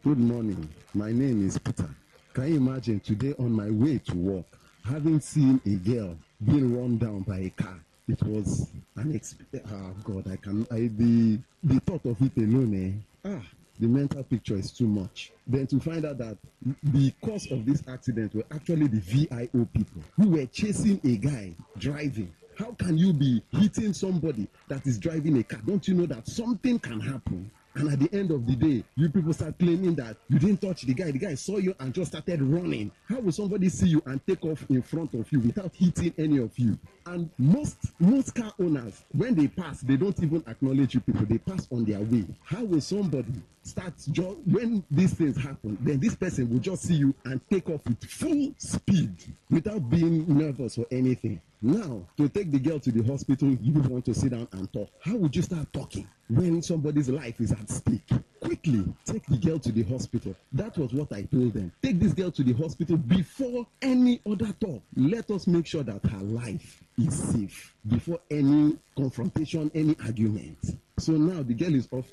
Good morning. My name is Peter. Can you imagine today on my way to work, having seen a girl being run down by a car? It was unexpected. Oh God, the thought of it alone, the mental picture is too much. Then to find out that the cause of this accident were actually the VIO people who were chasing a guy driving. How can you be hitting somebody that is driving a car? Don't you know that something can happen? And at the end of the day, you people start claiming that you didn't touch the guy. The guy saw you and just started running. How will somebody see you and take off in front of you without hitting any of you? And most car owners, when they pass, they don't even acknowledge you people. They pass on their way. How will somebody start, when these things happen, then this person will just see you and take off with full speed without being nervous or anything? Now, to take the girl to the hospital, you want to sit down and talk. How would you start talking when somebody's life is at stake? Quickly, take the girl to the hospital. That was what I told them. Take this girl to the hospital before any other talk. Let us make sure that her life is safe before any confrontation, any argument. So now the girl is off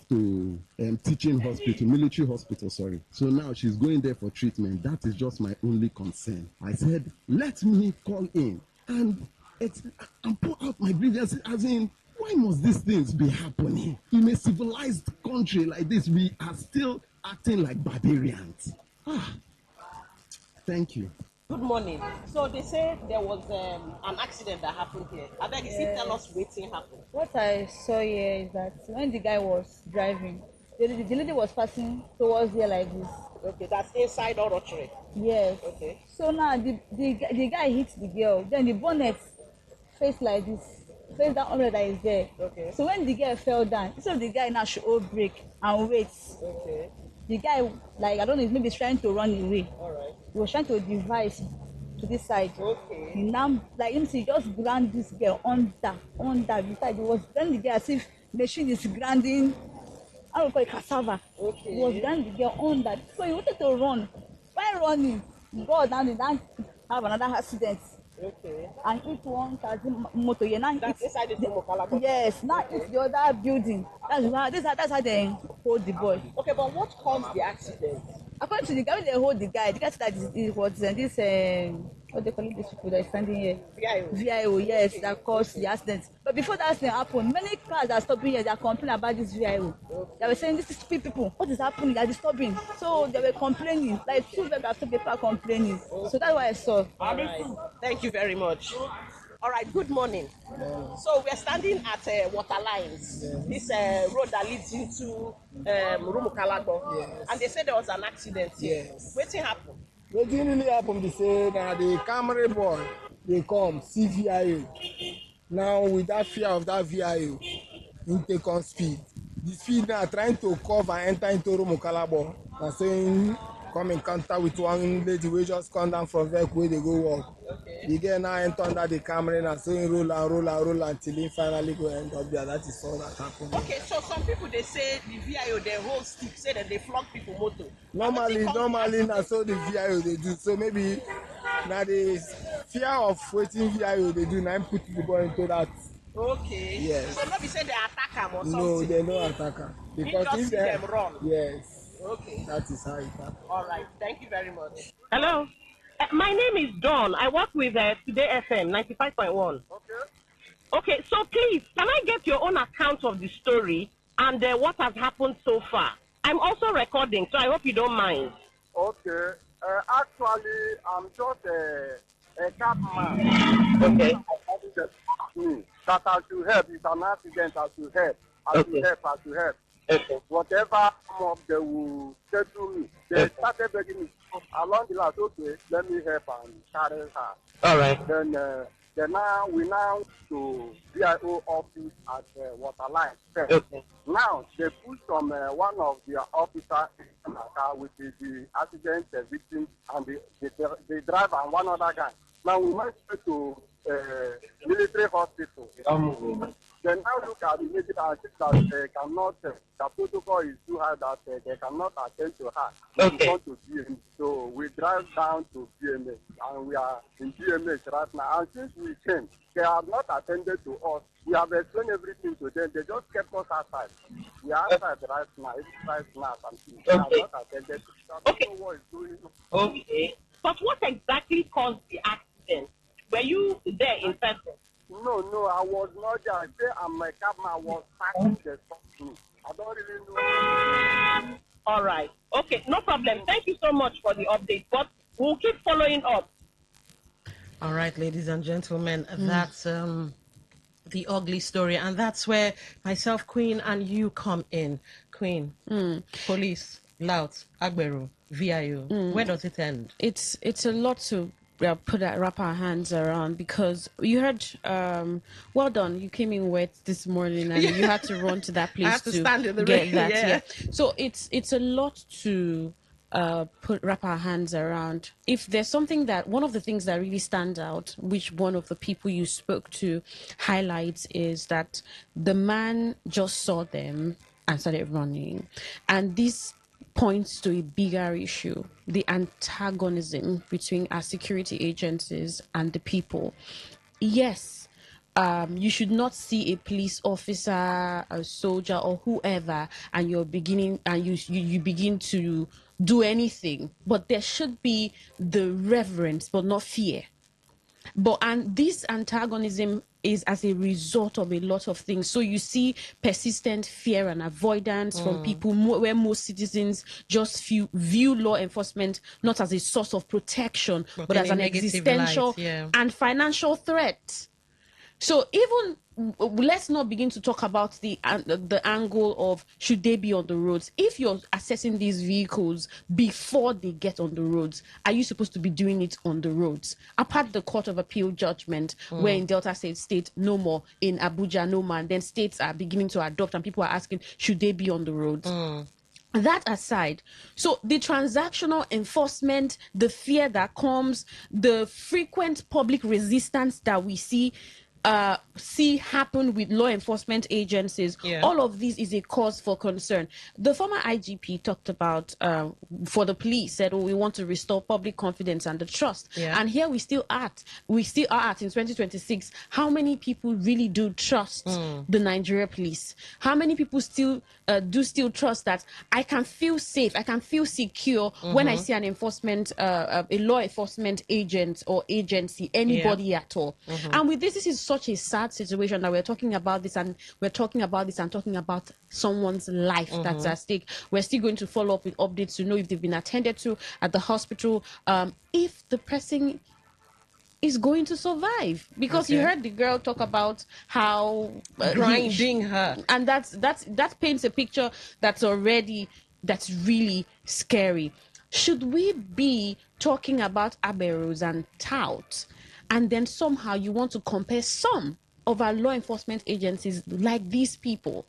to teaching hospital, military hospital, sorry. So now she's going there for treatment. That is just my only concern. I said, let me call in and pour out my grievances, as in, why must these things be happening? In a civilized country like this, we are still acting like barbarians. Thank you. Good morning. So they say there was an accident that happened here. I beg you, tell us what happened. What I saw here is that when the guy was driving, the lady was passing towards here like this. Okay, that's inside or rotary? Yes. Okay. So now the guy hits the girl, then the bonnet face like this, face that umbrella that is there. Okay. So when the girl fell down, instead of the guy now should hold brake and wait. Okay. The guy, like, I don't know, he's maybe trying to run away. All right. He was trying to devise to this side. Okay. He now, like, you see, just ground this girl under the side. He was grinding the girl as if machine is grinding, I don't call it cassava. Okay. He was grinding the girl under. So he wanted to run. While running, God now did not have another accident. Okay. And it one motor. Yeah, now that's inside the Mokalago. Yes, now it's the other building. That's how they hold the boy. Okay, but what caused the accident? According to the guy, they hold the guy. The guy said that it was this what they call it, these people that are standing here. VIO, yes, okay. That caused the accident. But before that accident happened, many cars are stopping here. They are complaining about this VIO. Okay. They were saying, this is people. What is happening? They are disturbing. So they were complaining. Like 2 vehicles, people are complaining. Okay. So that's what I saw. All right. Thank you very much. All right, good morning. So we're standing at water lines, this road that leads into Rumukalago. Yes. And they said there was an accident here. Yes. What happened? What didn't really happen? They say that the camera boy, they come, see VIO. Now with that fear of that VIO, he take on speed. The speed now trying to cover and enter into Rumukalago. They're saying, come in contact with one lady we just come down from vehicle where they go walk. Okay. The girl now enter under the camera and saying roll until he finally go end up there. That is all that happened. Okay, so some people they say the VIO they hold stick, say that they flog people motor. Normally now so the VIO they do. So maybe now the fear of waiting VIO they do now put the boy into that. Okay. Yes. So nobody say they attack him or something. No, they don't attack her. Because he just see them run. Yes. Okay. That is how it happened. All right. Thank you very much. Hello. My name is Dawn. I work with Today FM 95.1. Okay. Okay. So please, can I get your own account of the story and what has happened so far? I'm also recording, so I hope you don't mind. Okay. Actually, I'm just a cab man. Okay. That I should help. It's an accident. I should help. I should help. Whatever come up, they will say to me. They started begging me along the line. Okay, let me help and carry her. All right. Then now we now to VIO office at Waterline. Okay. Now they put some one of their officers in the car with the accident victim and the driver and one other guy. Now we went straight to military hospital. Then now look at the medical and see that they cannot, the protocol is too high that they cannot attend to her. Okay. We want to BMH. So we drive down to BMH and we are in BMH right now. And since we came, they have not attended to us. We have explained everything to them. They just kept us outside. We are outside right now. It's right now. They have not attended to us. Okay. I don't know what is going on. Okay. But what exactly caused the accident? Were you there in person? No, I was not there. I say I'm a cabman. I was packing the stuff. I don't really know. All right. Okay, no problem. Thank you so much for the update. But we'll keep following up. All right, ladies and gentlemen, that's the ugly story, and that's where myself, Queen, and you come in. Queen, police, Lout, Agberu, VIO. Where does it end? It's a lot to wrap our hands around, because you heard well done, you came in wet this morning and you had to run to that place to stand in the get rain, that. yeah. So it's a lot to wrap our hands around. If there's something that, one of the things that really stands out, which one of the people you spoke to highlights, is that the man just saw them and started running, and this points to a bigger issue: the antagonism between our security agencies and the people. Yes, you should not see a police officer, a soldier, or whoever, and you're beginning and you begin to do anything, but there should be the reverence, but not fear. And this antagonism is as a result of a lot of things. So you see persistent fear and avoidance from people, where most citizens just view law enforcement not as a source of protection, but as an existential and financial threat. So even let's not begin to talk about the angle of should they be on the roads. If you're assessing these vehicles before they get on the roads, are you supposed to be doing it on the roads? Apart the Court of Appeal judgment, where in Delta State no more, in Abuja no more, and then states are beginning to adopt, and people are asking, should they be on the roads? That aside, so the transactional enforcement, the fear that comes, the frequent public resistance that we see happen with law enforcement agencies, all of this is a cause for concern. The former IGP talked about, for the police, said, we want to restore public confidence and the trust. And here we still are at in 2026. How many people really do trust the Nigeria police? How many people still trust that I can feel safe, I can feel secure when I see an enforcement, a law enforcement agent or agency, anybody at all? And with this is such a sad situation that we're talking about this, and talking about someone's life that's at stake. We're still going to follow up with updates to know if they've been attended to at the hospital, if the person is going to survive, because you heard the girl talk about how grinding her, and that paints a picture that's really scary. Should we be talking about Aberus and touts, and then somehow you want to compare some of our law enforcement agencies like these people?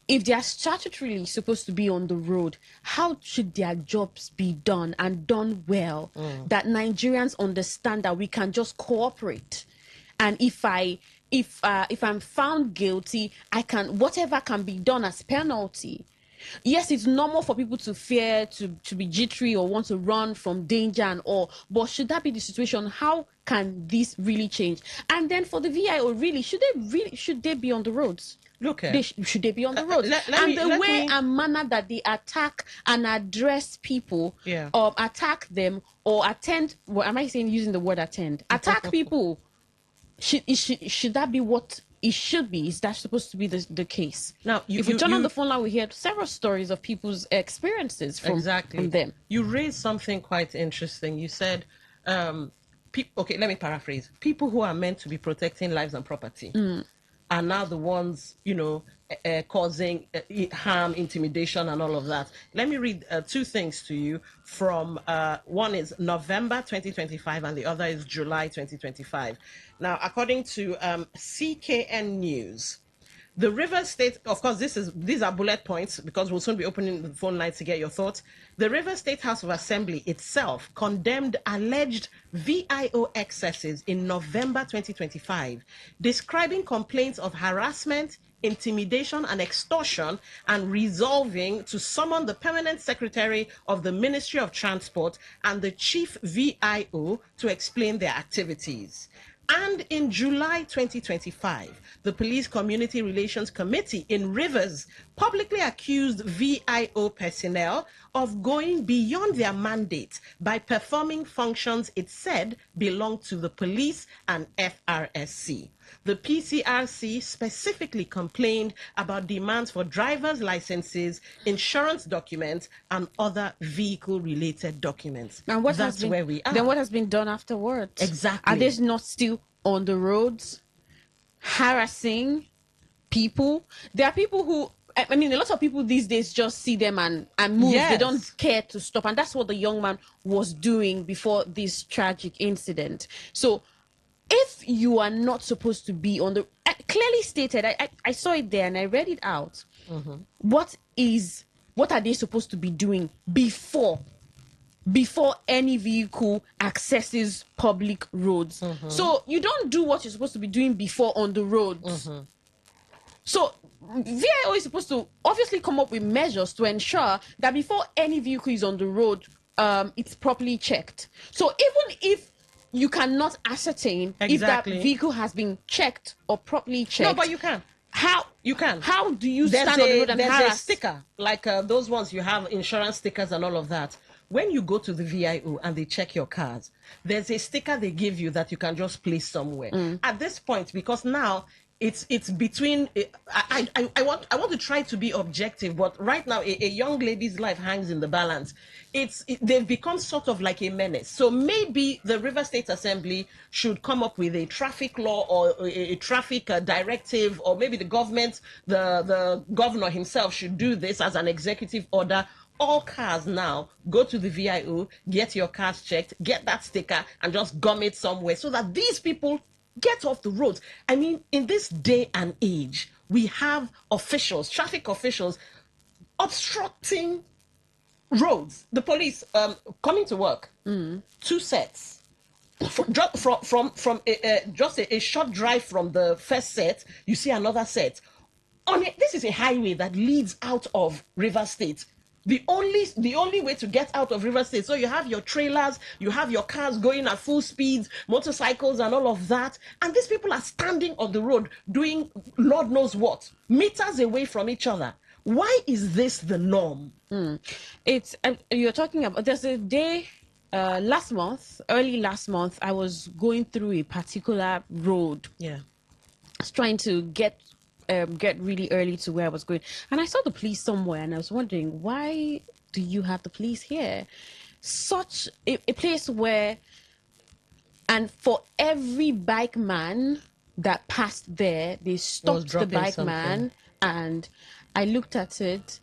If they are statutorily supposed to be on the road, how should their jobs be done, and done well, that Nigerians understand that we can just cooperate? And if I'm found guilty, whatever can be done as penalty. Yes, it's normal for people to fear, to be jittery, or want to run from danger and all. But should that be the situation? How can this really change? And then for the VIO, really, should they be on the roads? Should they be on the roads? The way and manner that they attack and address people, attack them or attend. Well, am I saying using the word attend? Attack people. Should that be what it should be? Is that supposed to be the case? Now, if we turn on the phone line, we hear several stories of people's experiences from them. You raised something quite interesting. You said, okay, let me paraphrase. People who are meant to be protecting lives and property are now the ones, causing harm, intimidation, and all of that. Let me read two things to you from one is November 2025 and the other is July 2025. Now, according to CKN News, the Rivers State, of course, these are bullet points because we'll soon be opening the phone lines to get your thoughts. The Rivers State House of Assembly itself condemned alleged VIO excesses in November 2025, describing complaints of harassment, intimidation, and extortion, and resolving to summon the permanent secretary of the Ministry of Transport and the chief VIO to explain their activities. And in July 2025, the Police Community Relations Committee in Rivers publicly accused VIO personnel of going beyond their mandate by performing functions it said belonged to the police and FRSC. The PCRC specifically complained about demands for driver's licenses, insurance documents, and other vehicle-related documents. And what That's has been, where we are. Then what has been done afterwards? Exactly. Are they not still on the roads harassing people? There are people who, I mean, a lot of people these days just see them and move. Yes. They don't care to stop. And that's what the young man was doing before this tragic incident. So if you are not supposed to be on the, clearly stated, I saw it there and I read it out. Mm-hmm. What are they supposed to be doing before any vehicle accesses public roads? Mm-hmm. So you don't do what you're supposed to be doing before on the roads. Mm-hmm. So VIO is supposed to obviously come up with measures to ensure that before any vehicle is on the road, it's properly checked. So even if you cannot ascertain if that vehicle has been checked or properly checked. No, but you can. How? You can. How do you stand on the road and harass? There's a sticker, like those ones you have, insurance stickers and all of that. When you go to the VIO and they check your cars, there's a sticker they give you that you can just place somewhere. At this point, because now it's between, I want to try to be objective, but right now a young lady's life hangs in the balance. They've become sort of like a menace. So maybe the River State Assembly should come up with a traffic law or a traffic directive, or maybe the government, the governor himself should do this as an executive order. All cars now go to the VIO, get your cars checked, get that sticker, and just gum it somewhere so that these people get off the roads. I mean, in this day and age, we have officials, traffic officials, obstructing roads. The police coming to work, 2 sets. From just a short drive from the first set, you see another set. This is a highway that leads out of River State. The only way to get out of River State. So you have your trailers, you have your cars going at full speeds, motorcycles and all of that. And these people are standing on the road doing Lord knows what, meters away from each other. Why is this the norm? It's you're talking about, there's a day early last month, I was going through a particular road. Yeah. I was trying to get really early to where I was going, and I saw the police somewhere, and I was wondering, why do you have the police here? Such a place where, and for every bike man that passed there, they stopped the bike man, and I looked at it,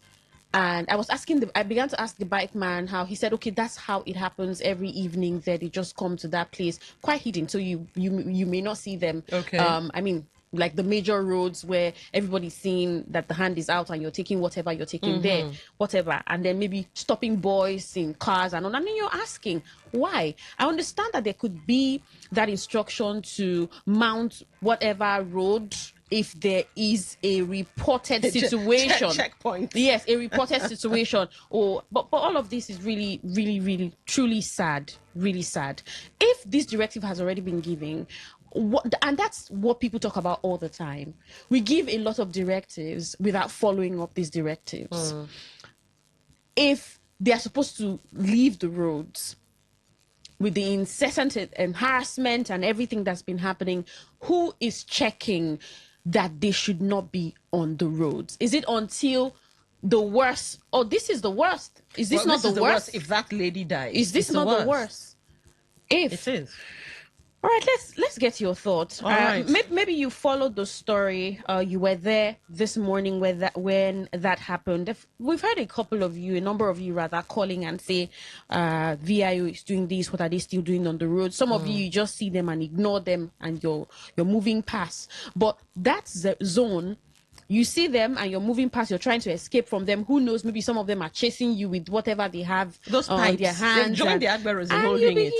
and I began to ask the bike man how. He said, okay, that's how it happens every evening there. They just come to that place, quite hidden, so you may not see them. Okay. I mean, like the major roads where everybody's seeing that the hand is out and you're taking whatever you're taking there, whatever, and then maybe stopping boys in cars and then you're asking why. I understand that there could be that instruction to mount whatever road if there is a reported situation. Checkpoint. Yes, a reported situation. But all of this is really, really, really, truly sad. Really sad. If this directive has already been given, and that's what people talk about all the time. We give a lot of directives without following up these directives. If they are supposed to leave the roads with the incessant harassment and everything that's been happening, who is checking that they should not be on the roads? Is it until the worst? Oh, this is the worst. Is this not the worst? If that lady dies, Is this not the worst? If it is. All right, let's get your thoughts. All right. Maybe you followed the story. You were there this morning when that happened. We've heard a number of you rather, calling and say, VIO is doing this. What are they still doing on the road? Some of you just see them and ignore them, and you're moving past. But that's the zone. You see them and you're moving past, you're trying to escape from them. Who knows? Maybe some of them are chasing you with whatever they have on their hands. They've joined the Agberos in and holding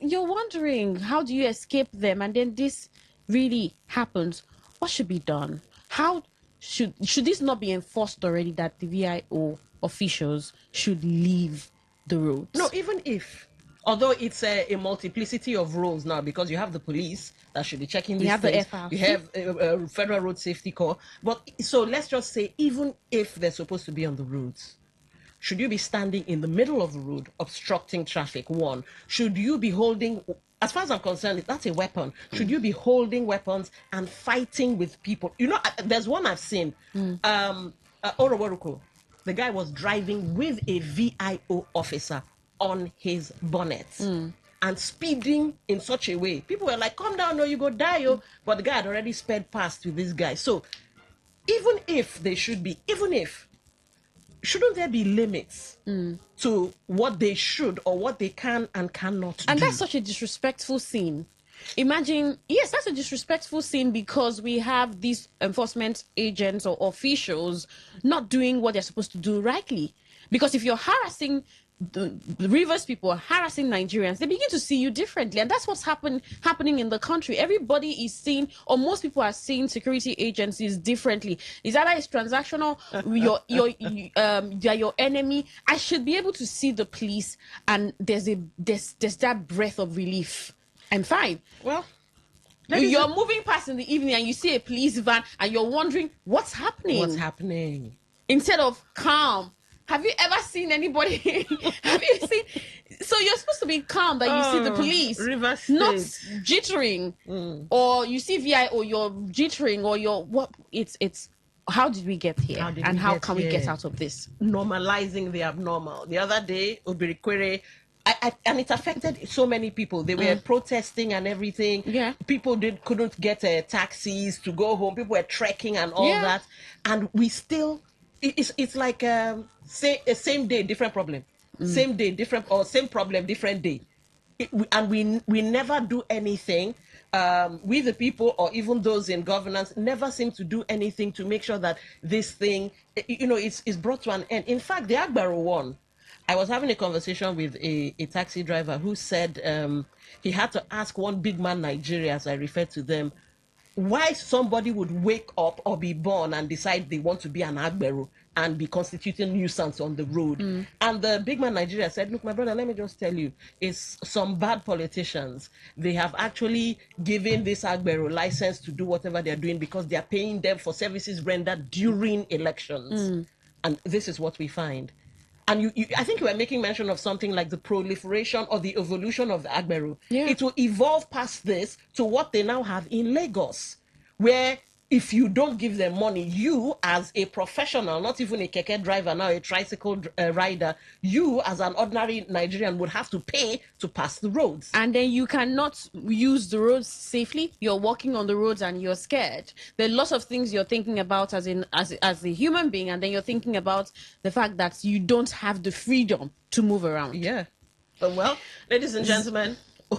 you're wondering, how do you escape them? And then this really happens. What should be done? How should this not be enforced already, that the VIO officials should leave the roads? No, even if, although it's a multiplicity of roles now, because you have the police that should be checking these things. You have Federal Road Safety Corps. But so let's just say, even if they're supposed to be on the roads, should you be standing in the middle of the road obstructing traffic? One, should you be holding, as far as I'm concerned, that's a weapon. Should you be holding weapons and fighting with people? You know, there's one I've seen. Orowaruko, the guy was driving with a VIO officer on his bonnet and speeding in such a way. People were like, "Calm down, no, you go die, yo." But the guy had already sped past with this guy. So even if shouldn't there be limits to what they should or what they can and cannot do? And that's such a disrespectful scene. Imagine, yes, that's a disrespectful scene, because we have these enforcement agents or officials not doing what they're supposed to do rightly. Because if you're harassing the Rivers people, harassing Nigerians, they begin to see you differently. And that's what's happening in the country. Everybody is seeing, or most people are seeing, security agencies differently. It's either it's transactional, they're your enemy. I should be able to see the police, and there's that breath of relief. I'm fine. Well, you're moving past in the evening and you see a police van and you're wondering what's happening. What's happening? Instead of calm. Have you ever seen anybody? Have you seen? So you're supposed to be calm that you see the police, not jittering, or you see VIO, you're jittering, or you're what? It's. How did we get here? How can we get out of this? Normalizing the abnormal. The other day, Obirikwere. And it affected so many people. They were protesting and everything. Yeah. People couldn't get taxis to go home. People were trekking and all that. And we still, it's like same day, different problem. Same day, different, or same problem, different day. We never do anything. We the people, or even those in governance, never seem to do anything to make sure that this thing, is brought to an end. In fact, the Agbero one, I was having a conversation with a taxi driver who said he had to ask one big man Nigeria, as I refer to them, why somebody would wake up or be born and decide they want to be an Agbero and be constituting nuisance on the road. And the big man Nigeria said, look, my brother, let me just tell you, it's some bad politicians. They have actually given this Agbero license to do whatever they're doing because they're paying them for services rendered during elections. And this is what we find. And I think you were making mention of something like the proliferation or the evolution of the Agbero. Yeah. It will evolve past this to what they now have in Lagos, where if you don't give them money, you as a professional, not even a keke driver, now a tricycle rider, you as an ordinary Nigerian would have to pay to pass the roads. And then you cannot use the roads safely. You're walking on the roads and you're scared. There are lots of things you're thinking about as a human being, and then you're thinking about the fact that you don't have the freedom to move around. Yeah. Well, ladies and gentlemen,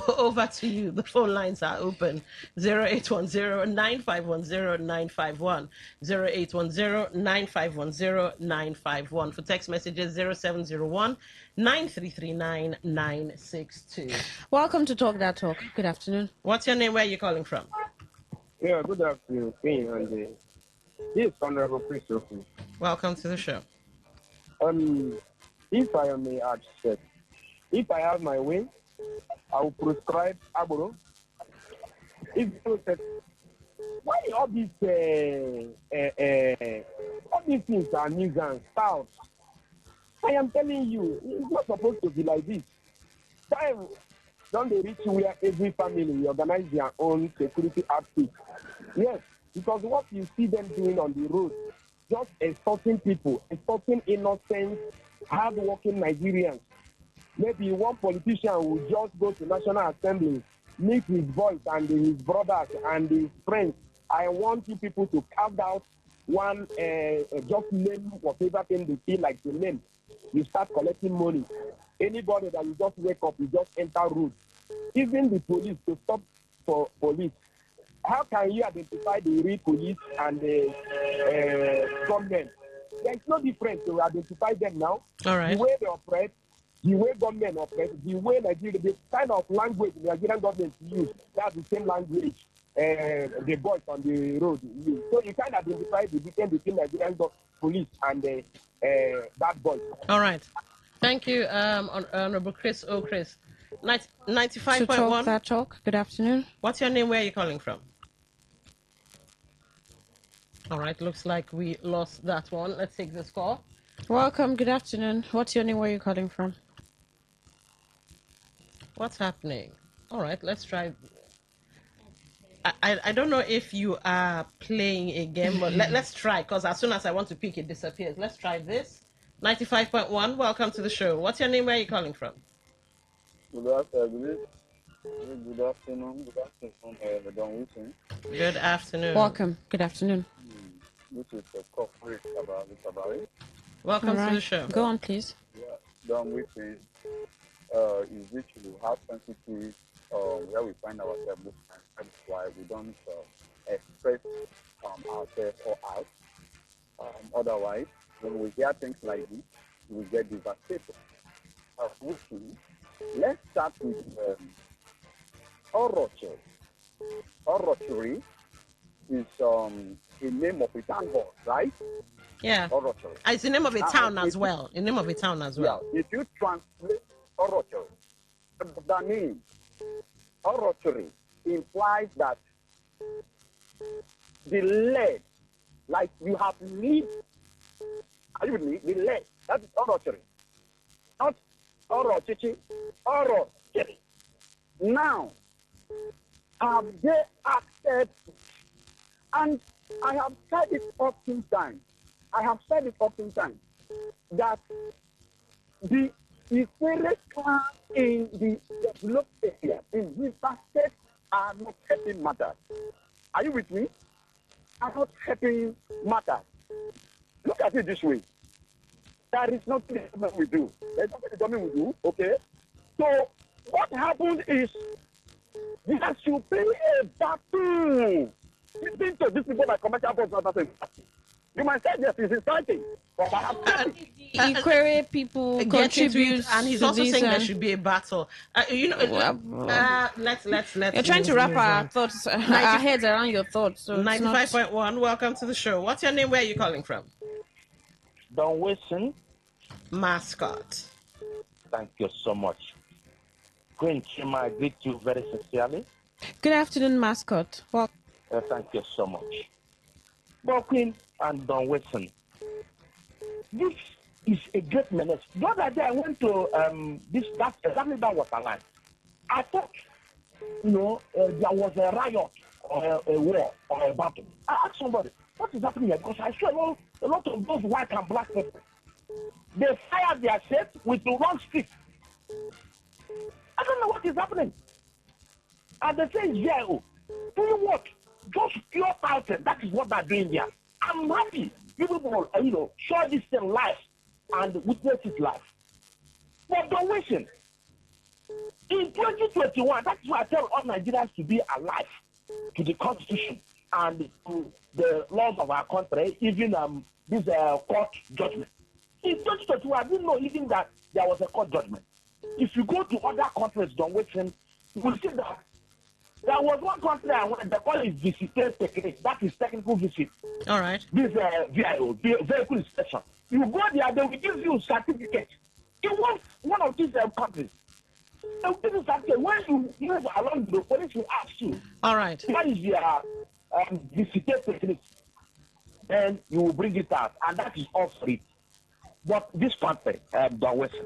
over to you. The phone lines are open. 0810-9510-951. 0810-9510-951. For text messages, 0701-9339-962. Welcome to Talk That Talk. Good afternoon. What's your name? Where are you calling from? Yeah, good afternoon, Queen. And this is Honorable Christopher. Welcome to the show. If I may add, if I have my way, I will prescribe Agbero. If you said, why all these things are nuisance, styles? I am telling you, it's not supposed to be like this. Time don't they reach where every family organize their own security outfit? Yes, because what you see them doing on the road, just extorting people, extorting innocent, hard-working Nigerians. Maybe one politician will just go to National Assembly meet his boys and his brothers and his friends. I want you people to carve out one, just name whatever thing they feel like to name. You start collecting money. Anybody that you just wake up, you just enter road. Even the police to stop for police. How can you identify the real police and the government? There's no difference to identify them now. All right. The way they operate, the way government operates, the way Nigeria, the kind of language the Nigerian government use, that's the same language the boys on the road use. So you can identify the difference between Nigerian police and that boy. All right. Thank you, Honorable Chris. Oh, Chris. 95.1. To talk that talk. Good afternoon. What's your name? Where are you calling from? All right. Looks like we lost that one. Let's take this call. Welcome. Good afternoon. What's your name? Where are you calling from? What's happening? All right. Let's try. I don't know if you are playing a game, but let's try, because as soon as I want to pick, it disappears. Let's try this. 95.1, welcome to the show. What's your name? Where are you calling from? Good afternoon. Don Wilson. Good afternoon. Welcome. Good afternoon. This is the corporate about it. Welcome to the show. Go on, please. Yeah, Don Wilson is literally how sensitive where we find ourselves this time. That's why we don't express ourselves or out. Otherwise, when we hear things like this, we get devastated. Let's start with oratory. Oratory is a name of a town hall, right? Yeah. Oratory. It's the name of a town as well. The name of a town as well. Yeah. If you translate oratory, that means oratory implies that the lead, like you have lived, are you with me? The lead, that is oratory. Not oratory, oratory. Now, have they acted? And I have said it oftentimes. That the Ifere clan in the developed area, in River State, are not helping matters. Are you with me? Are not helping matters. Look at it this way. There is nothing the government will do. There's nothing the government will do, okay? So what happened is there should be a battle. Listen to these people like commercial boss not battle. You might say yes, it's exciting, but I have Inquiry people contribute, and he's also saying there should be a battle. Let's. You're trying to wrap our thoughts, our heads around your thoughts. So 95.1. Welcome to the show. What's your name? Where are you calling from? Don Wilson. Mascot. Thank you so much. Queen Chima, I greet you very sincerely. Good afternoon, Mascot. Well, thank you so much. Well, Queen and Don Wilson, this is a great menace. The other day I went to that's exactly that was a line. I thought, there was a riot or a war or a battle. I asked somebody, what is happening here? Because I saw a lot of those white and black people. They fired their set with the wrong stick. I don't know what is happening. And they say, doing what? Just pure fighting. That is what they're doing there. I'm happy. People will, show this thing live and witness it live. But don't listen. In 2021, that's why I tell all Nigerians to be alive to the Constitution and to the laws of our country, even this court judgment. In 2021, I didn't know even that there was a court judgment. If you go to other countries, don't wait, you will see that there was one country I went, they call it visitor technique. That is technical visit. All right. This VIO, vehicle inspection. You go there, they will give you a certificate. In one of these countries, they will give you a certificate. When you move along, the police will ask you. All right. What is your visitor technique? Then you will bring it out, and that is all free. But this country, the Western,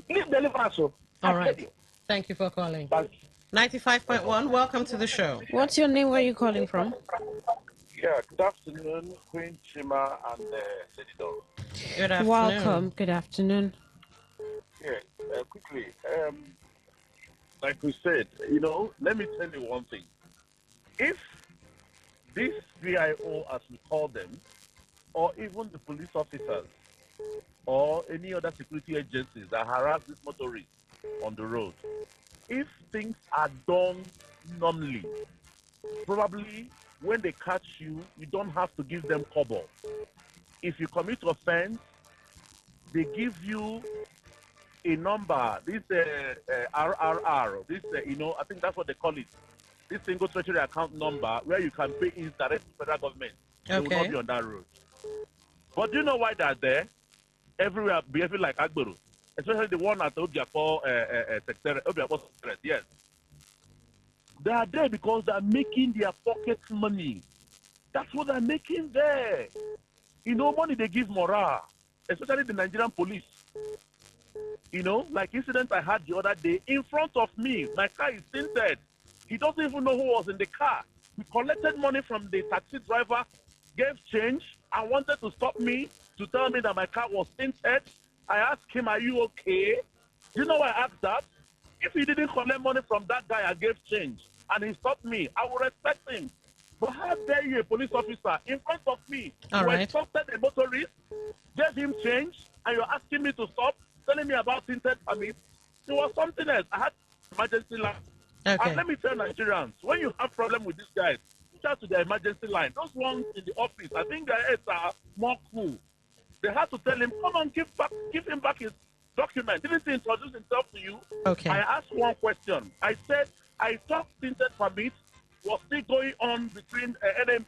leave deliverance. All right. Thank you for calling. 95.1, welcome to the show. What's your name? Where are you calling from? Yeah, good afternoon, Queen Chima and Lady Dog. Good afternoon. Welcome. Good afternoon. Yeah, quickly. like we said, let me tell you one thing. If this VIO, as we call them, or even the police officers or any other security agencies that harass these motorists on the road, if things are done normally, probably when they catch you, you don't have to give them kobo. If you commit offense, they give you a number, this RRR, this, I think that's what they call it, this single treasury account number, where you can pay in direct to federal government. They will not be on that road. But do you know why they're there? Everywhere behaving like Agbero, especially the one at Obiako Secretariat. Yes. They are there because they are making their pocket money. That's what they're making there. Money they give morale, especially the Nigerian police. Like incident I had the other day in front of me. My car is tinted. He doesn't even know who was in the car. He collected money from the taxi driver, gave change, and wanted to stop me to tell me that my car was tinted. I asked him, "Are you okay?" You know why I asked that? If he didn't collect money from that guy I gave change, and he stopped me, I would respect him. But how dare you, a police officer, in front of me, who insulted a motorist, gave him change, and you're asking me to stop, telling me about tinted permits? It was something else. I had emergency line. And let me tell Nigerians, when you have problem with these guys, reach out to the emergency line. Those ones in the office, I think their heads are more cool. They had to tell him, come on, give him back his document. Didn't he introduce himself to you? Okay. I asked one question. I said, I thought tinted permits was still going on between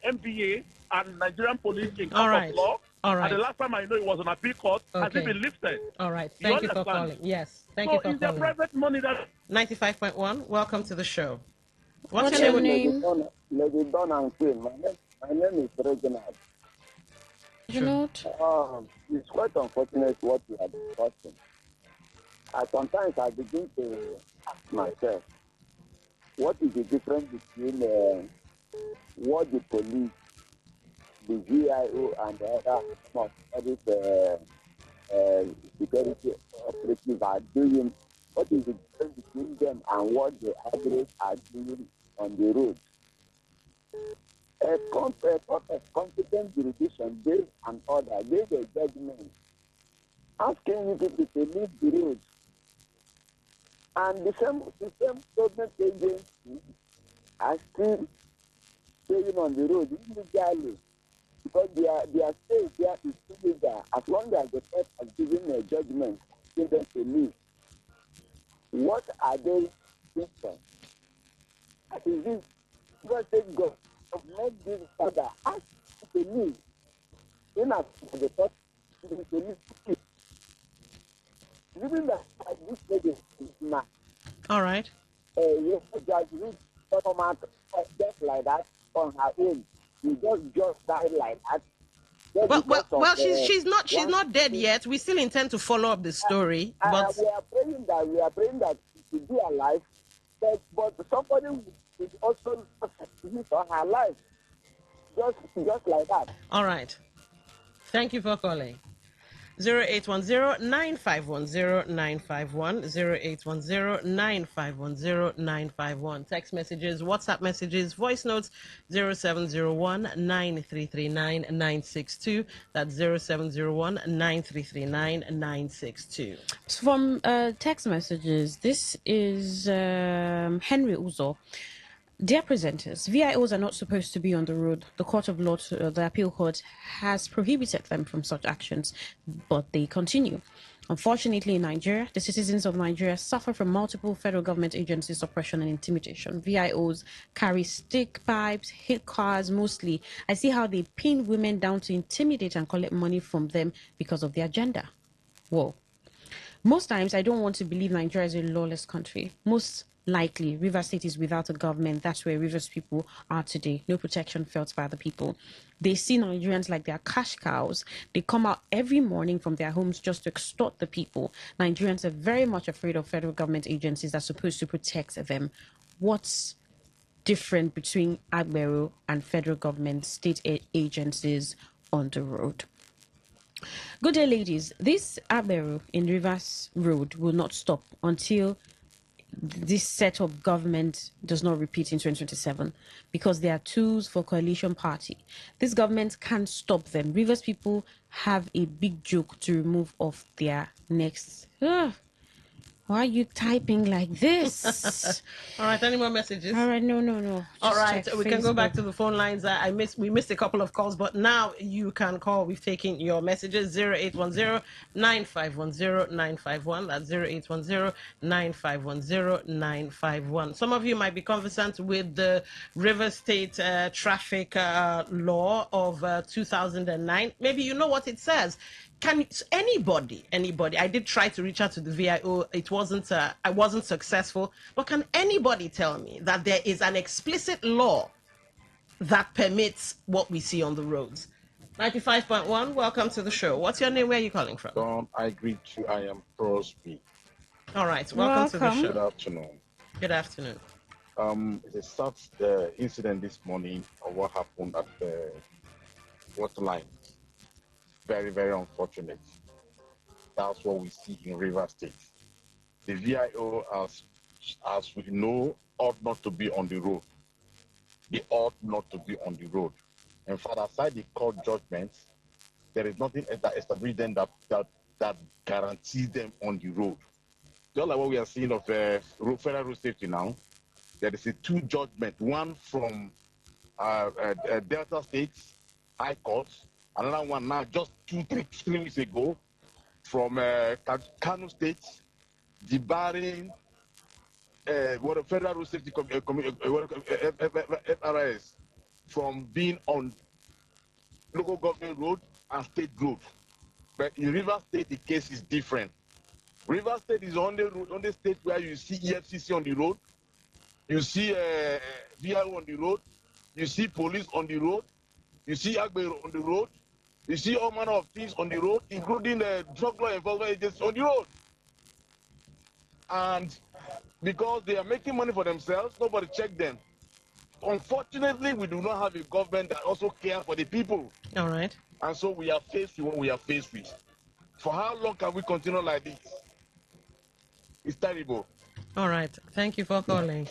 MBA and Nigerian police in court of law. All right. And the last time I know it was on appeal court, has it been lifted? All right. Thank you for calling. Yes. Thank you for calling. So it's their private money that... 95.1, welcome to the show. What's your name? Lady Don and Queen. My name is Reginald. It's quite unfortunate what you are discussing. Sometimes I begin to ask myself, what is the difference between what the police, the VIO, and the other security operatives are doing? What is the difference between them and what the others are doing on the road? A competent jurisdiction based on order, based a judgment, asking you people to leave the road. And the same government agencies are still staying on the road illegally because their stay there is illegal. As long as the court has given a judgment, to them to leave. What are they doing? That is this. God said, God, make this order. Ask to leave. In as the court, to leave. Living that this lady is not. All right. You just read just like that on her own. You just die like that. Well, she's not dead yet. We still intend to follow up the story. But we are praying that she will be alive. But somebody will also lose her life. Just like that. All right. Thank you for calling. 0810-9510-951, 0810-9510-951. Text messages, WhatsApp messages, voice notes, 0701-9339-962. That's 0701-9339-962. From text messages, this is Henry Uzo. Dear presenters, VIOs are not supposed to be on the road. The Court of Law, the Appeal Court, has prohibited them from such actions, but they continue. Unfortunately, in Nigeria, the citizens of Nigeria suffer from multiple federal government agencies' oppression and intimidation. VIOs carry stick pipes, hit cars mostly. I see how they pin women down to intimidate and collect money from them because of their gender. Whoa. Most times, I don't want to believe Nigeria is a lawless country. Most likely, Rivers State is without a government. That's where Rivers people are today. No protection felt by the people. They see Nigerians like they are cash cows. They come out every morning from their homes just to extort the people. Nigerians are very much afraid of federal government agencies that's supposed to protect them. What's different between Agbero and federal government state agencies on the road? Good day, ladies. This Agbero in Rivers Road will not stop until this set of government does not repeat in 2027 because they are tools for coalition party. This government can't stop them. Rivers people have a big joke to remove off their necks. Ugh. Why are you typing like this? All right, any more messages? All right, no. All Just right, check we can go back Facebook. to the phone lines. We missed a couple of calls, but now you can call. We've taken your messages 0810-9510-951. That's 0810-9510-951. Some of you might be conversant with the River State traffic law of 2009. Maybe you know what it says. Can anybody, I did try to reach out to the VIO. I wasn't successful, but can anybody tell me that there is an explicit law that permits what we see on the roads? 95.1, welcome to the show. What's your name? Where are you calling from? I greet you. I am Crosby. All right, welcome to the show. Good afternoon. Good afternoon. It's a sad incident this morning of what happened at the waterline. Very, very unfortunate. That's what we see in River State. The VIO, as we know, ought not to be on the road. They ought not to be on the road. In fact, aside the court judgments, there is nothing that establishes them that guarantees them on the road. Just like what we are seeing of federal road safety now, there is a two judgment, one from Delta State High Court, another one now just 3 weeks ago from Kano State, debarring what a federal road safety FRS from being on local government road and state road. But in River State, the case is different. River State is on the state where you see EFCC on the road, you see VIO on the road, you see police on the road, you see Agbe on the road, you see all manner of things on the road, including the drug law enforcement agents on the road. And because they are making money for themselves, nobody check them. Unfortunately, we do not have a government that also cares for the people. All right. And so we are faced with what we are faced with. For how long can we continue like this? It's terrible. All right. Thank you for calling.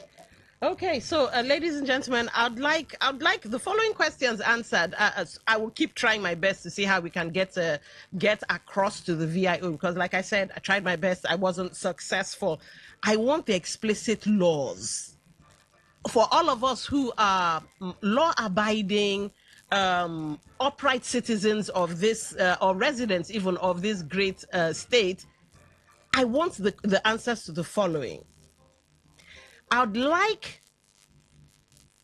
Okay, so ladies and gentlemen, I'd like the following questions answered. I will keep trying my best to see how we can get across to the VIO because, like I said, I tried my best. I wasn't successful. I want the explicit laws for all of us who are law-abiding, upright citizens of this or residents even of this great state. I want the answers to the following. I'd like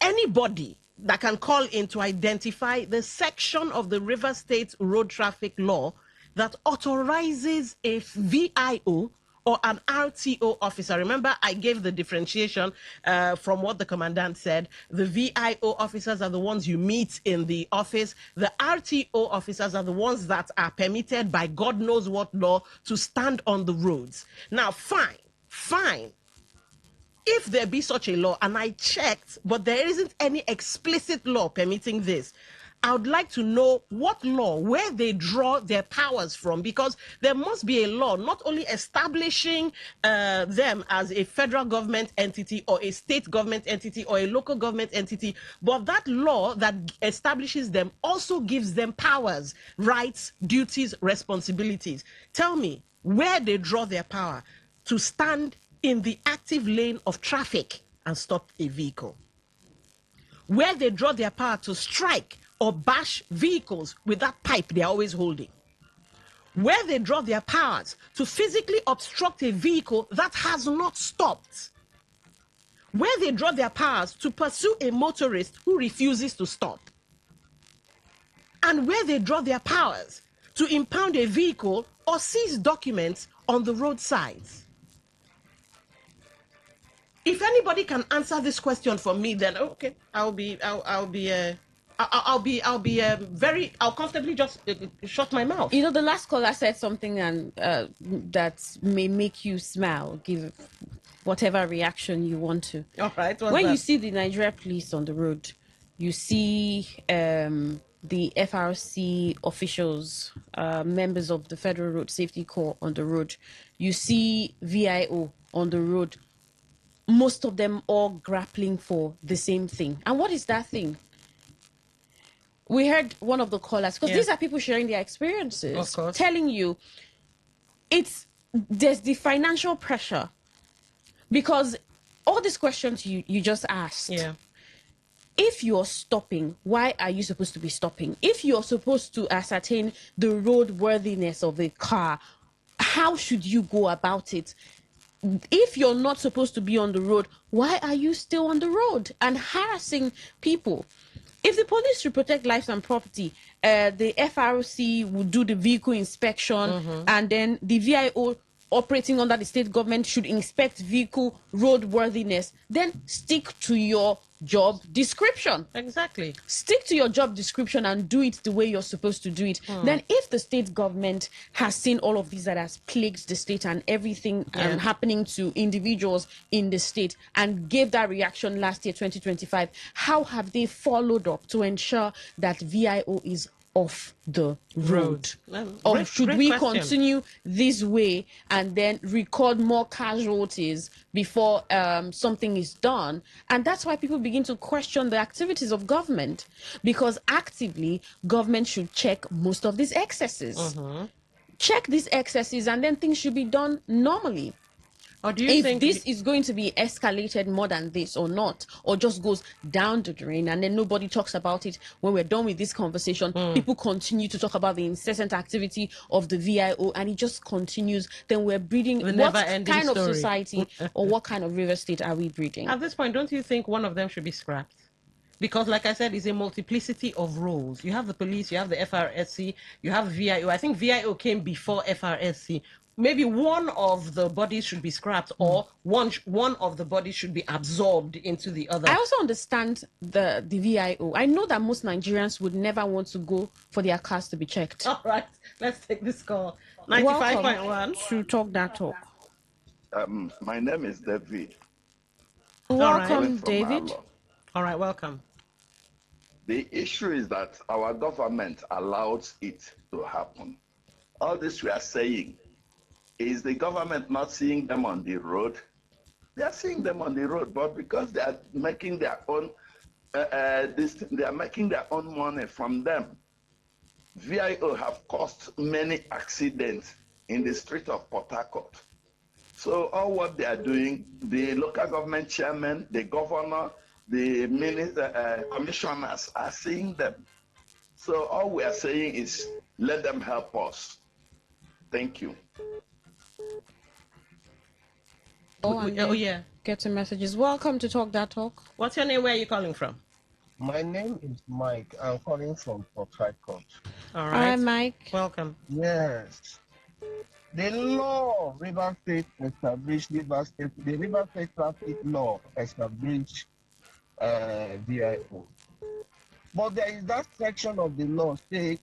anybody that can call in to identify the section of the River State road traffic law that authorizes a VIO or an RTO officer. Remember, I gave the differentiation from what the commandant said. The VIO officers are the ones you meet in the office. The RTO officers are the ones that are permitted by God knows what law to stand on the roads. Now, fine. If there be such a law, and I checked, but there isn't any explicit law permitting this, I would like to know what law, where they draw their powers from, because there must be a law not only establishing them as a federal government entity or a state government entity or a local government entity, but that law that establishes them also gives them powers, rights, duties, responsibilities. Tell me where they draw their power to stand in the active lane of traffic and stop a vehicle, where they draw their power to strike or bash vehicles with that pipe they're always holding, where they draw their powers to physically obstruct a vehicle that has not stopped, where they draw their powers to pursue a motorist who refuses to stop, and where they draw their powers to impound a vehicle or seize documents on the roadsides. If anybody can answer this question for me, then okay, I'll comfortably just shut my mouth. You know, the last caller said something and that may make you smile, give whatever reaction you want to. All right. When you see the Nigeria police on the road, you see the FRC officials, members of the Federal Road Safety Corps on the road, you see VIO on the road. most of them all grappling for the same thing. And what is that thing? We heard one of the callers, because these are people sharing their experiences, telling you there's the financial pressure, because all these questions you just asked. Yeah. If you're stopping, why are you supposed to be stopping? If you're supposed to ascertain the roadworthiness of a car, how should you go about it? If you're not supposed to be on the road, why are you still on the road and harassing people? If the police should protect lives and property, the FRC would do the vehicle inspection, and then the VIO operating under the state government should inspect vehicle roadworthiness. Then stick to your job description. Exactly. Stick to your job description and do it the way you're supposed to do it. Then if the state government has seen all of these that has plagued the state and everything happening to individuals in the state and gave that reaction last year, 2025, how have they followed up to ensure that VIO is off the road? Or should we continue this way and then record more casualties before something is done? And that's why people begin to question the activities of government, because actively government should check most of these excesses. Check these excesses, and then things should be done normally. Or do you if think this is going to be escalated more than this or not, or just goes down the drain and then nobody talks about it when we're done with this conversation, people continue to talk about the incessant activity of the VIO and it just continues, then we're breeding what kind of society or what kind of river state are we breeding? At this point, don't you think one of them should be scrapped? Because, like I said, it's a multiplicity of roles. You have the police, you have the FRSC, you have VIO. I think VIO came before FRSC. Maybe one of the bodies should be scrapped, or one of the bodies should be absorbed into the other. I also understand the VIO. I know that most Nigerians would never want to go for their cars to be checked. All right, let's take this call. 95.1 to Talk That Talk. My name is David. Welcome, David. Harlow. All right, welcome. The issue is that our government allows it to happen. All this we are saying, is the government not seeing them on the road? They are seeing them on the road, but because they are making their own, they are making their own money from them. VIO have caused many accidents in the street of Port Harcourt. So all what they are doing, the local government chairman, the governor, the commissioners are seeing them. So all we are saying is let them help us. Thank you. Yeah. Get some messages. Welcome to Talk That Talk. What's your name? Where are you calling from? My name is Mike. I'm calling from Port Harcourt. All right. Hi, Mike. Welcome. Yes. The law River State established, the River State traffic law established VIO. But there is that section of the law say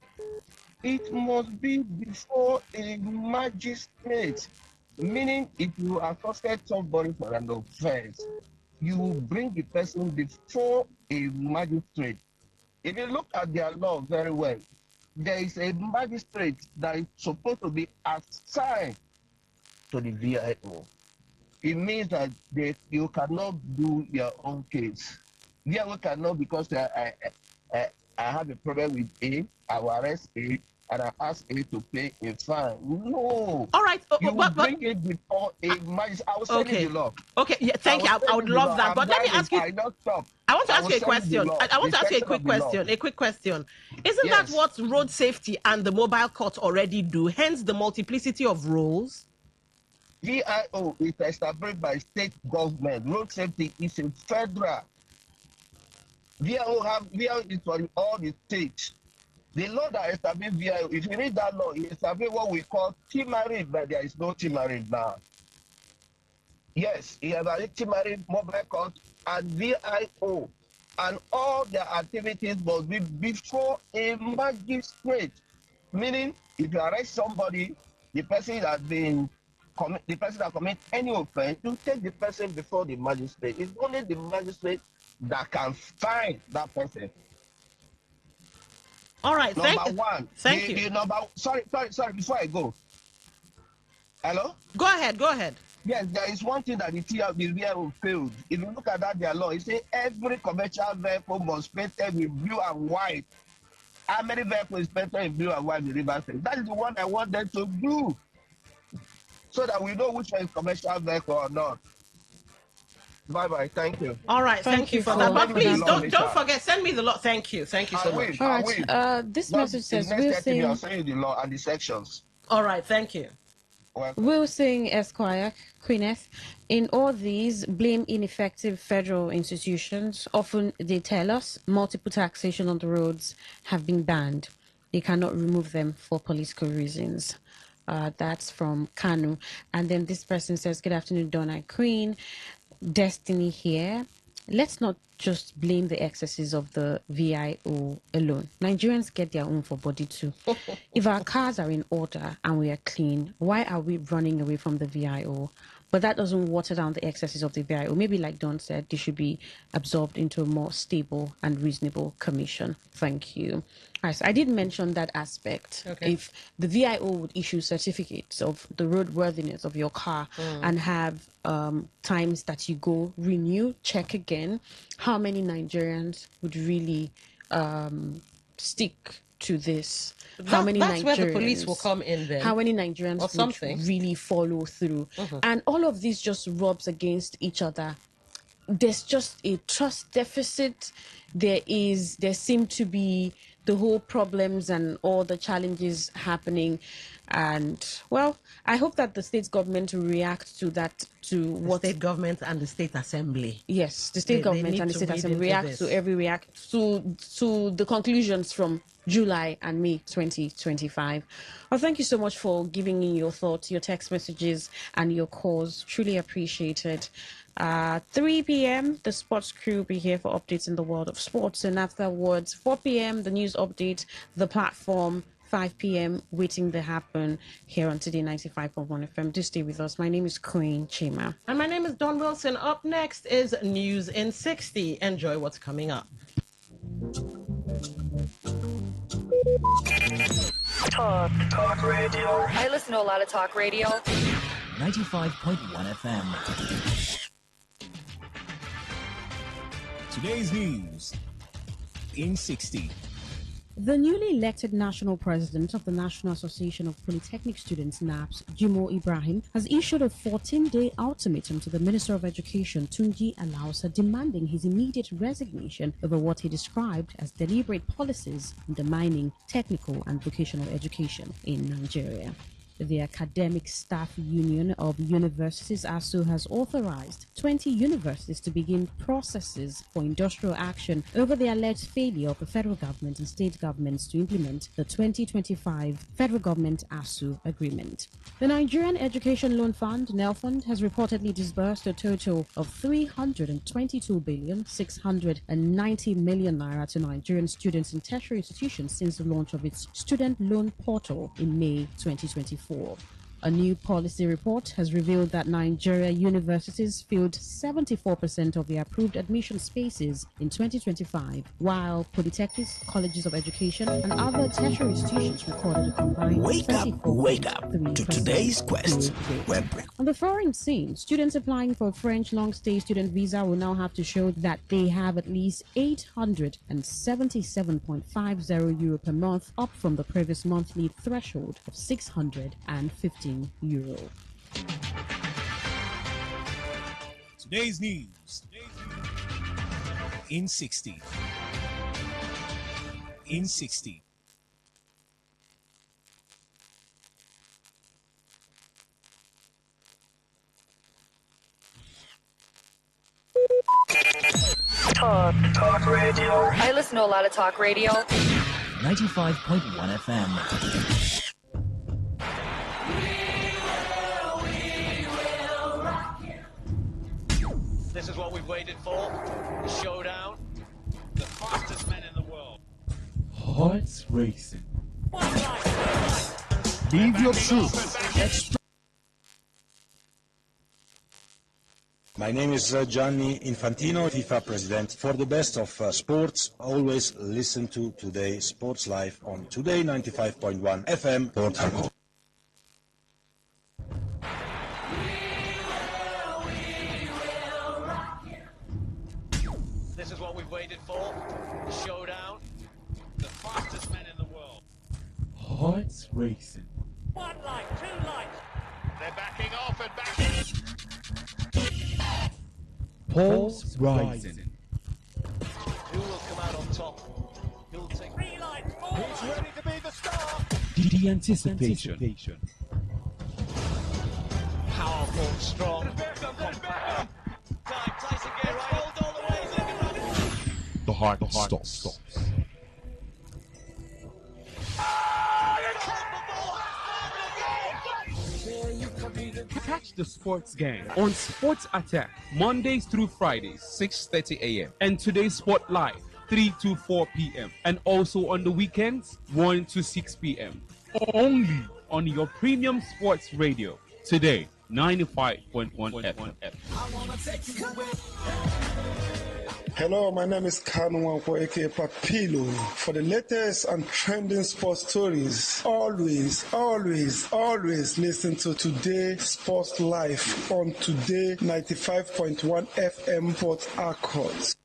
it must be before a magistrate. Meaning, if you accosted somebody for an offense, you bring the person before a magistrate. If you look at their law very well, there is a magistrate that is supposed to be assigned to the VIO. It means that you cannot do your own case. VIO cannot, because I have a problem with A, I will arrest A, and I ask A to pay a fine. No. All right. You bring it before a magistrate. I will send you the law. Okay. Yeah. Thank you. I would love that. But let me ask you. I don't stop. I want to ask you a send question. law, I want to ask you a the quick section of the question. law. A quick question. Isn't that what road safety and the mobile courts already do? Hence the multiplicity of roles. VIO is established by state government. Road safety is a federal. VIO is for all the states. The law that established VIO, if you read that law, it established what we call T-marriage, but there is no T-marriage now. Yes, it has a T-marriage, mobile court, and VIO. And all their activities must be before a magistrate. Meaning, if you arrest somebody, the person that commits any offense, you take the person before the magistrate. It's only the magistrate that can find that person. All right. Thank you. Sorry, before I go. Hello? Go ahead. Yes, there is one thing that the VIO failed. If you look at that, their law, it says every commercial vehicle must be painted with blue and white. How many vehicles is painted in blue and white in River State? That is the one I want them to do, so that we know which one is commercial vehicle or not. Bye-bye. Thank you. All right. Thank you for that. But please don't forget, send me the law. Thank you. Thank you so much. All right. This message says we'll sing. I'll send you the law and the sections. All right. Thank you. We'll sing Esquire, Queeneth. In all these, blame ineffective federal institutions. Often they tell us multiple taxation on the roads have been banned. They cannot remove them for political reasons. That's from Kanu. And then this person says, good afternoon, Donna Queen. Destiny here. Let's not just blame the excesses of the VIO alone. Nigerians get their own for body too. If our cars are in order and we are clean, why are we running away from the VIO? But that doesn't water down the excesses of the VIO. Maybe like Don said, they should be absorbed into a more stable and reasonable commission. Thank you. All right, so I did mention that aspect. Okay. If the VIO would issue certificates of the roadworthiness of your car and have times that you go renew, check again, how many Nigerians would really stick to this? How many that's Nigerians, where the police will come in then. How many Nigerians would really follow through? And all of this just rubs against each other. There's just a trust deficit. There seem to be the whole problems and all the challenges happening. And, well, I hope that the state government will react to that, to what... The state government and the state assembly. Yes, the state government and the state assembly react to the conclusions from July and May 2025. Well, thank you so much for giving me your thoughts, your text messages, and your calls. Truly appreciated. 3 p.m., the sports crew will be here for updates in the world of sports. And afterwards, 4 p.m., the news update, the platform. 5 p.m., waiting to happen here on Today 95.1 FM. Do stay with us. My name is Queen Chima. And my name is Don Wilson. Up next is News in 60. Enjoy what's coming up. Talk radio. I listen to a lot of talk radio. 95.1 FM. Today's news in 60. The newly elected national president of the National Association of Polytechnic Students, NAPS, Jimo Ibrahim, has issued a 14-day ultimatum to the Minister of Education, Tunji Alausa, demanding his immediate resignation over what he described as deliberate policies undermining technical and vocational education in Nigeria. The Academic Staff Union of Universities, ASU, has authorized 20 universities to begin processes for industrial action over the alleged failure of the federal government and state governments to implement the 2025 federal government ASU agreement. The Nigerian Education Loan Fund, NELFund, has reportedly disbursed a total of 322,690 million naira to Nigerian students in tertiary institutions since the launch of its student loan portal in May 2024. A new policy report has revealed that Nigeria universities filled 74% of the approved admission spaces in 2025, while polytechnics, colleges of education, and other tertiary institutions recorded a combined Wake up to today's quest. On the foreign scene, students applying for a French long-stay student visa will now have to show that they have at least 877.50 euro per month, up from the previous monthly threshold of 615 euro. Today's news in 60. In 60. Talk radio. I listen to a lot of talk radio. 95.1 FM. This is what we've waited for. The showdown. The fastest men in the world. Hearts racing. Live your truth. My name is Gianni Infantino, FIFA president. For the best of sports, always listen to Today Sports Live on Today 95.1 FM, Port Harcourt. what we've waited for. The showdown. The fastest men in the world. Hearts racing. One light, two lights. They're backing off and backing. Pulse rising. Who will come out on top? Who'll take 3 lights, 4 lights. He's ready to be the star. The anticipation. Powerful, strong, compact. Time, Tyson get right, hold all the way, he's looking right. The heart stops. Catch the sports gang on Sports Attack Mondays through Fridays 6:30 a.m. and Today's Sport Live 3 to 4 p.m. and also on the weekends 1 to 6 p.m. Only on your premium sports radio. Today 95.1 FM. Hello, my name is Kanwanko, aka Papilo. For the latest and trending sports stories, always listen to Today Sports Live on Today 95.1 FM Port Harcourt.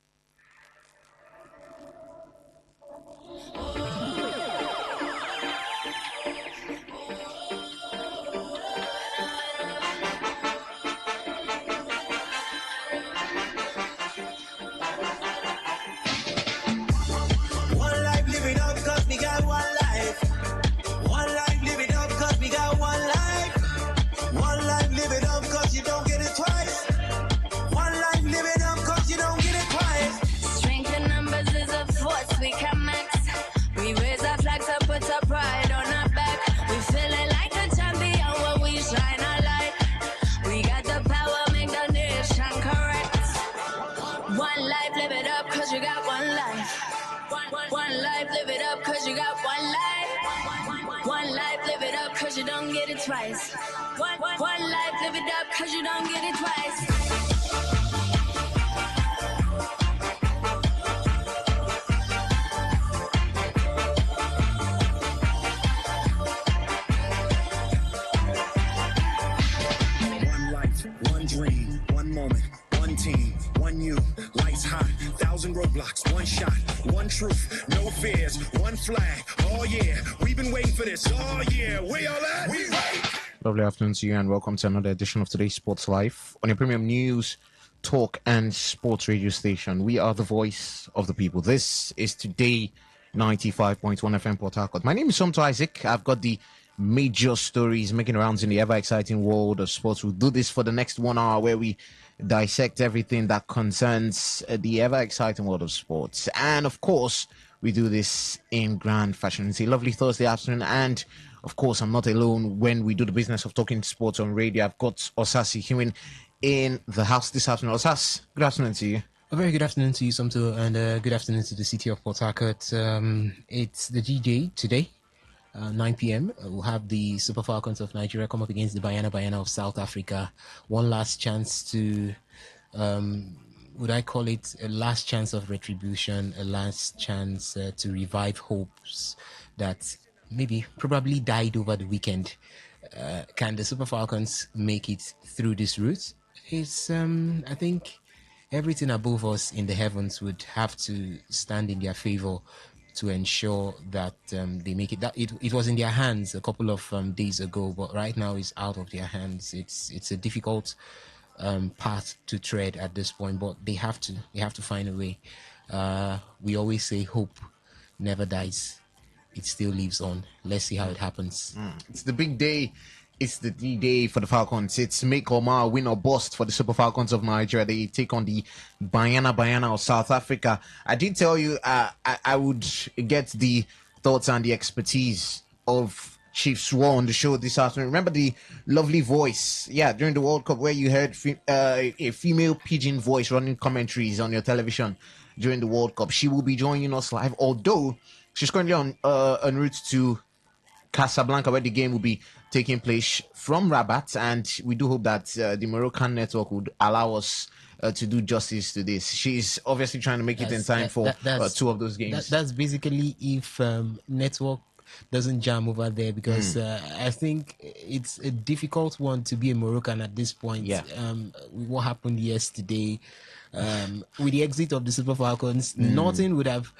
You don't get it twice. One life, live it up, cause you don't get it twice. One life, one dream, one moment, one team, one you, lights hot, 1,000 roadblocks, one shot, one truth, no fears, one flag. Oh yeah, we've been waiting for this. Oh yeah, where y'all at? We wait. Lovely afternoon to you and welcome to another edition of Today's Sports Live on your premium news, talk and sports radio station. We are the voice of the people. This is Today 95.1 FM Port Harcourt. My name is Somto Isaac. I've got the major stories making rounds in the ever-exciting world of sports. We'll do this for the next 1 hour where we dissect everything that concerns the ever-exciting world of sports. And, of course, we do this in grand fashion. It's a lovely Thursday afternoon, and, of course, I'm not alone when we do the business of talking sports on radio. I've got Osasi Hewen in the house this afternoon. Osas, good afternoon to you. A very good afternoon to you, Somto, and good afternoon to the city of Port Harcourt. It's the GJ today. 9 p.m. We'll have the Super Falcons of Nigeria come up against the Bayana of South Africa. One last chance to, would I call it a last chance of retribution, a last chance to revive hopes that probably died over the weekend. Can the Super Falcons make it through this route? It's, I think everything above us in the heavens would have to stand in their favor to ensure that they make it. That it was in their hands a couple of days ago, but right now it's out of their hands. It's a difficult path to tread at this point, but they have to find a way. We always say hope never dies; it still lives on. Let's see how it happens. It's the big day. It's the D-Day for the Falcons. It's make or mar, win or bust for the Super Falcons of Nigeria. They take on the Bayana of South Africa. I did tell you I would get the thoughts and the expertise of Chief Swore on the show this afternoon. Remember the lovely voice, during the World Cup where you heard a female pigeon voice running commentaries on your television during the World Cup. She will be joining us live, although she's currently on route to Casablanca, where the game will be taking place from Rabat, and we do hope that the Moroccan network would allow us to do justice to this. She's obviously trying to make it in time for two of those games. That's basically if network doesn't jam over there, because I think it's a difficult one to be a Moroccan at this point. Yeah. With what happened yesterday, with the exit of the Super Falcons, nothing would have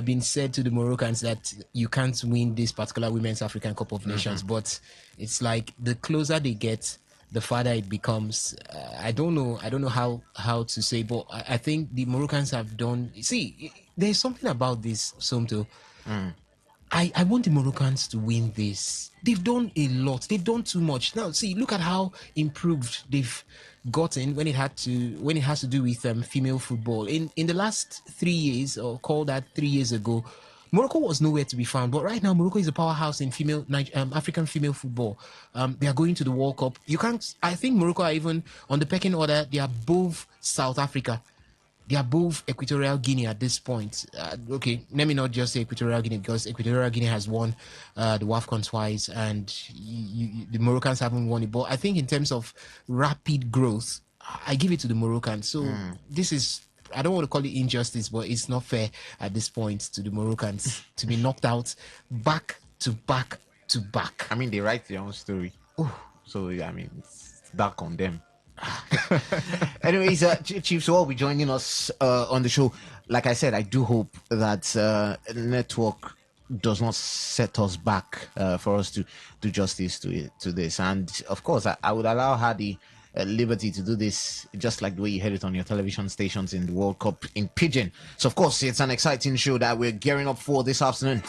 been said to the Moroccans that you can't win this particular Women's African Cup of Nations. But it's like the closer they get, the farther it becomes. I don't know how to say, but I think the Moroccans have done. See, there's something about this, Somto. I want the Moroccans to win this. They've done a lot. They've done too much. Now, see, look at how improved they've gotten when it has to do with female football. In the last 3 years, or call that 3 years ago, Morocco was nowhere to be found. But right now, Morocco is a powerhouse in female African female football. They are going to the World Cup. You can't. I think Morocco are even on the pecking order. They are above South Africa. They are both Equatorial Guinea at this point. Okay, let me not just say Equatorial Guinea, because Equatorial Guinea has won the WAFCON twice, and the Moroccans haven't won it. But I think in terms of rapid growth, I give it to the Moroccans. So this is, I don't want to call it injustice, but it's not fair at this point to the Moroccans to be knocked out back to back to back. I mean, they write their own story. So, I mean, it's dark on them. Anyways, Chiefs will all be joining us on the show. Like I said, I do hope that network does not set us back for us to do justice to this. And of course, I would allow her the liberty to do this just like the way you heard it on your television stations in the World Cup in Pidgin. So of course, it's an exciting show that we're gearing up for this afternoon.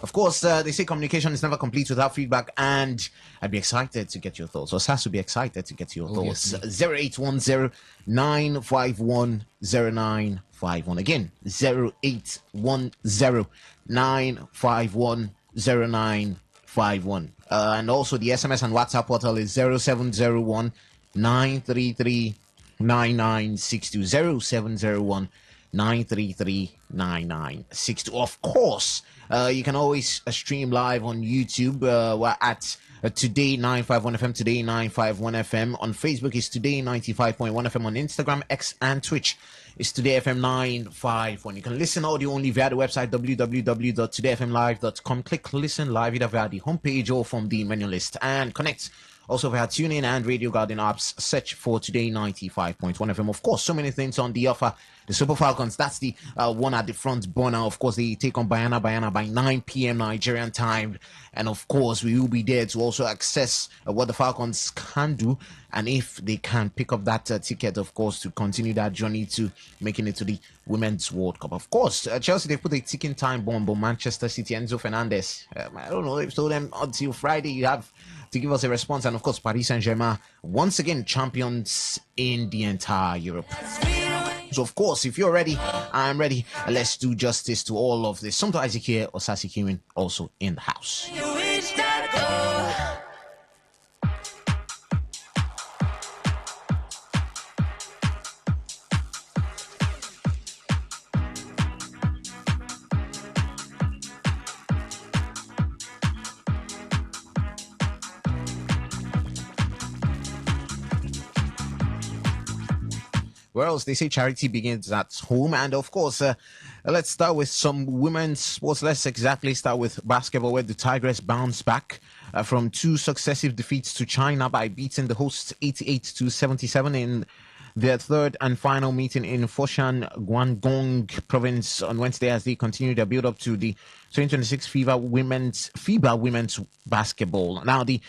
Of course, they say communication is never complete without feedback, and I'd be excited to get your thoughts. Or has to be excited to get your thoughts. 0810-951-0951. Again, 0810-951-0951. And also the SMS and WhatsApp portal is 0701 933 9962. 0701 933-9962. Of course, you can always stream live on YouTube. We're at Today951FM, Today951FM. On Facebook is Today95.1FM. On Instagram, X, and Twitch is Today FM 951. You can listen audio only via the website www.todayfmlive.com. Click listen live either via the homepage or from the menu list, and connect also via TuneIn and Radio Garden apps. Search for Today 95.1 FM. Of course, so many things on the offer. The Super Falcons, that's the one at the front burner. Of course, they take on Bayana by 9 p.m. Nigerian time. And of course, we will be there to also access what the Falcons can do, and if they can pick up that ticket, of course, to continue that journey to making it to the Women's World Cup. Of course, Chelsea, they put a ticking time bomb on Manchester City. Enzo Fernandez, I don't know, they've told them until Friday you have to give us a response. And of course, Paris Saint-Germain, once again, champions in the entire Europe. So of course, if you're ready, I'm ready. Let's do justice to all of this. Somto Isaac here, Osasi Kirin, also in the house. Where else? They say charity begins at home. And of course, let's start with some women's sports. Let's exactly start with basketball, where the Tigress bounced back from 2 successive defeats to China by beating the hosts 88-77 in their third and final meeting in Foshan, Guangdong province on Wednesday, as they continue their build-up to the 2026 FIBA women's basketball. Now, the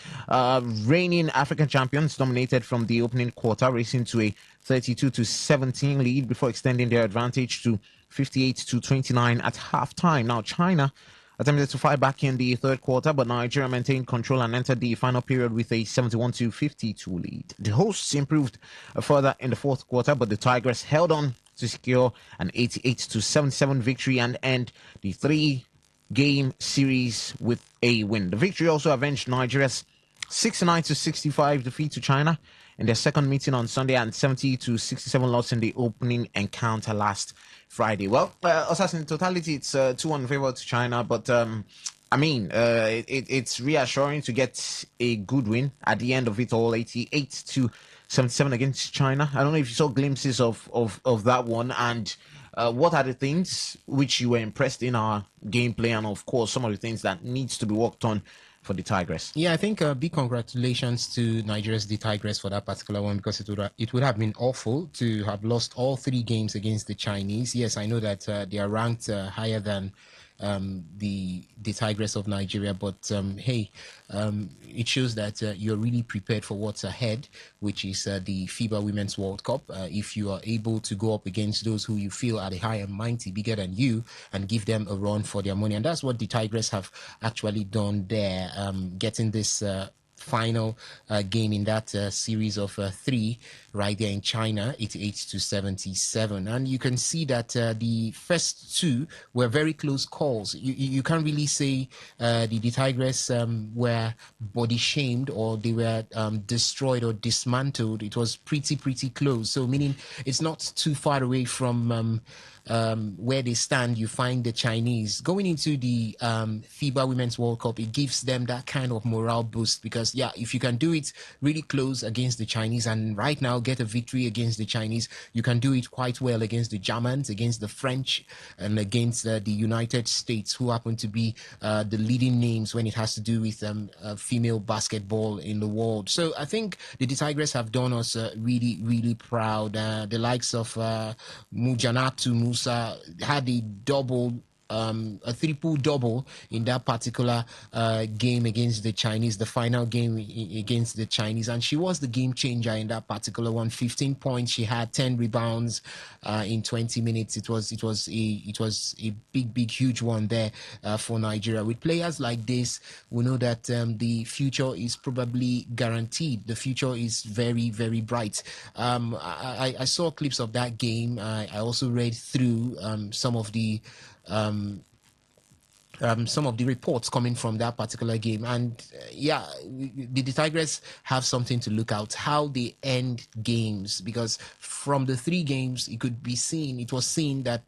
reigning African champions dominated from the opening quarter, racing to a 32-17 lead before extending their advantage to 58-29 at halftime. Now, China attempted to fight back in the third quarter, but Nigeria maintained control and entered the final period with a 71-52 lead. The hosts improved further in the fourth quarter, but the Tigers held on to secure an 88-77 victory and end the 3-game series with a win. The victory also avenged Nigeria's 69-65 defeat to China in their second meeting on Sunday and 70-67 loss in the opening encounter last Friday. Well, in totality, it's 2-1 in favor to China, but I mean, it's reassuring to get a good win at the end of it all, 88 to 77 against China. I don't know if you saw glimpses of that one, and what are the things which you were impressed in our gameplay, and of course some of the things that needs to be worked on for the Tigress. Yeah, I think big congratulations to Nigeria's the Tigress for that particular one, because it would have been awful to have lost all 3 games against the Chinese. Yes, I know that they are ranked higher than the Tigress of Nigeria, but hey, it shows that you're really prepared for what's ahead, which is the FIBA Women's World Cup. If you are able to go up against those who you feel are the high and mighty, bigger than you, and give them a run for their money, and that's what the Tigress have actually done there, getting this final game in that series of 3 right there in China, 88 to 77. And you can see that the first 2 were very close calls. You can't really say the Tigress were body shamed or they were destroyed or dismantled. It was pretty close. So meaning it's not too far away from where they stand. You find the Chinese going into the FIBA Women's World Cup. It gives them that kind of morale boost, because yeah, if you can do it really close against the Chinese, and right now get a victory against the Chinese, you can do it quite well against the Germans, against the French, and against the United States, who happen to be the leading names when it has to do with female basketball in the world. So I think the Tigress have done us really proud. The likes of Mujanatu Musa had a triple double in that particular game against the Chinese, the final game against the Chinese, and she was the game changer in that particular one. 15 points, she had 10 rebounds in 20 minutes. It was a big huge one there for Nigeria. With players like this, we know that the future is probably guaranteed. The future is very bright. I saw clips of that game. I also read through some of the reports coming from that particular game, and the Tigers have something to look out how they end games, because from the 3 games it was seen that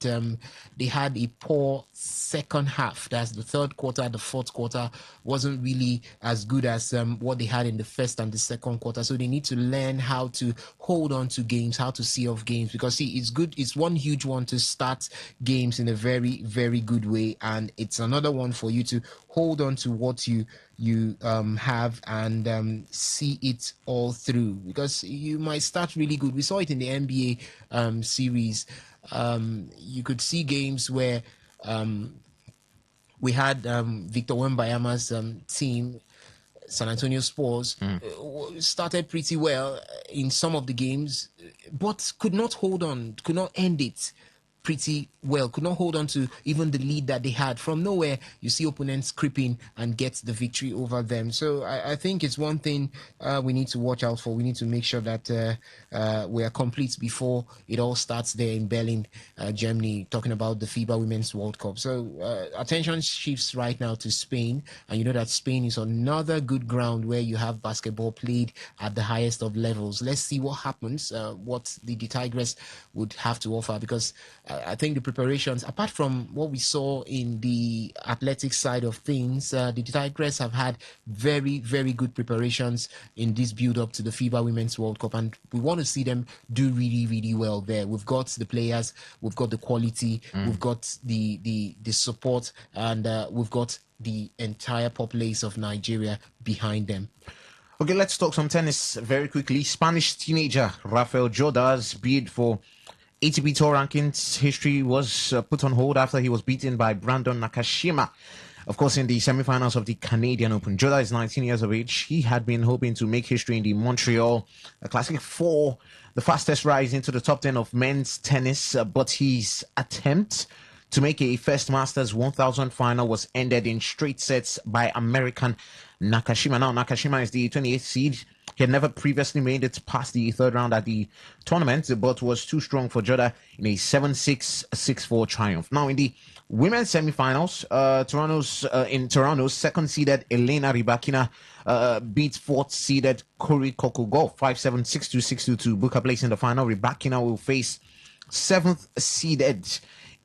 they had a poor second half. That's the third quarter. The fourth quarter wasn't really as good as what they had in the first and the second quarter, so they need to learn how to hold on to games, how to see off games, because it's one huge one to start games in a very good way, and it's another one for you to hold on to what you have and see it all through, because you might start really good. We saw it in the NBA series. You could see games where we had Victor Wembanyama's team, San Antonio Spurs, started pretty well in some of the games, but could not hold on, could not end it pretty well, could not hold on to even the lead that they had. From nowhere, you see opponents creeping and get the victory over them. So I think it's one thing we need to watch out for. We need to make sure that we are complete before it all starts there in Berlin, Germany, talking about the FIBA Women's World Cup. So attention shifts right now to Spain, and you know that Spain is another good ground where you have basketball played at the highest of levels. Let's see what happens, what the Tigress would have to offer, because I think the preparations, apart from what we saw in the athletic side of things, the Tigress have had very good preparations in this build-up to the FIBA Women's World Cup, and we want to see them do really well there. We've got the players, we've got the quality, we've got the support, and we've got the entire populace of Nigeria behind them. Okay, let's talk some tennis very quickly. Spanish teenager Rafael Jorda's bid for ATP Tour rankings history was put on hold after he was beaten by Brandon Nakashima, of course, in the semifinals of the Canadian Open. Jorda is 19 years of age. He had been hoping to make history in the Montreal Classic 4, the fastest rise into the top 10 of men's tennis, but his attempt to make a first Masters 1000 final was ended in straight sets by American Nakashima. Now, Nakashima is the 28th seed. He had never previously made it past the third round at the tournament, but was too strong for Jorda in a 7-6, 6-4 triumph. Now, in the women's semifinals, Toronto's second-seeded Elena Rybakina beat fourth-seeded Kori Kokugo 5-7, 6-2, 6-2 to book a place in the final. Rybakina will face seventh-seeded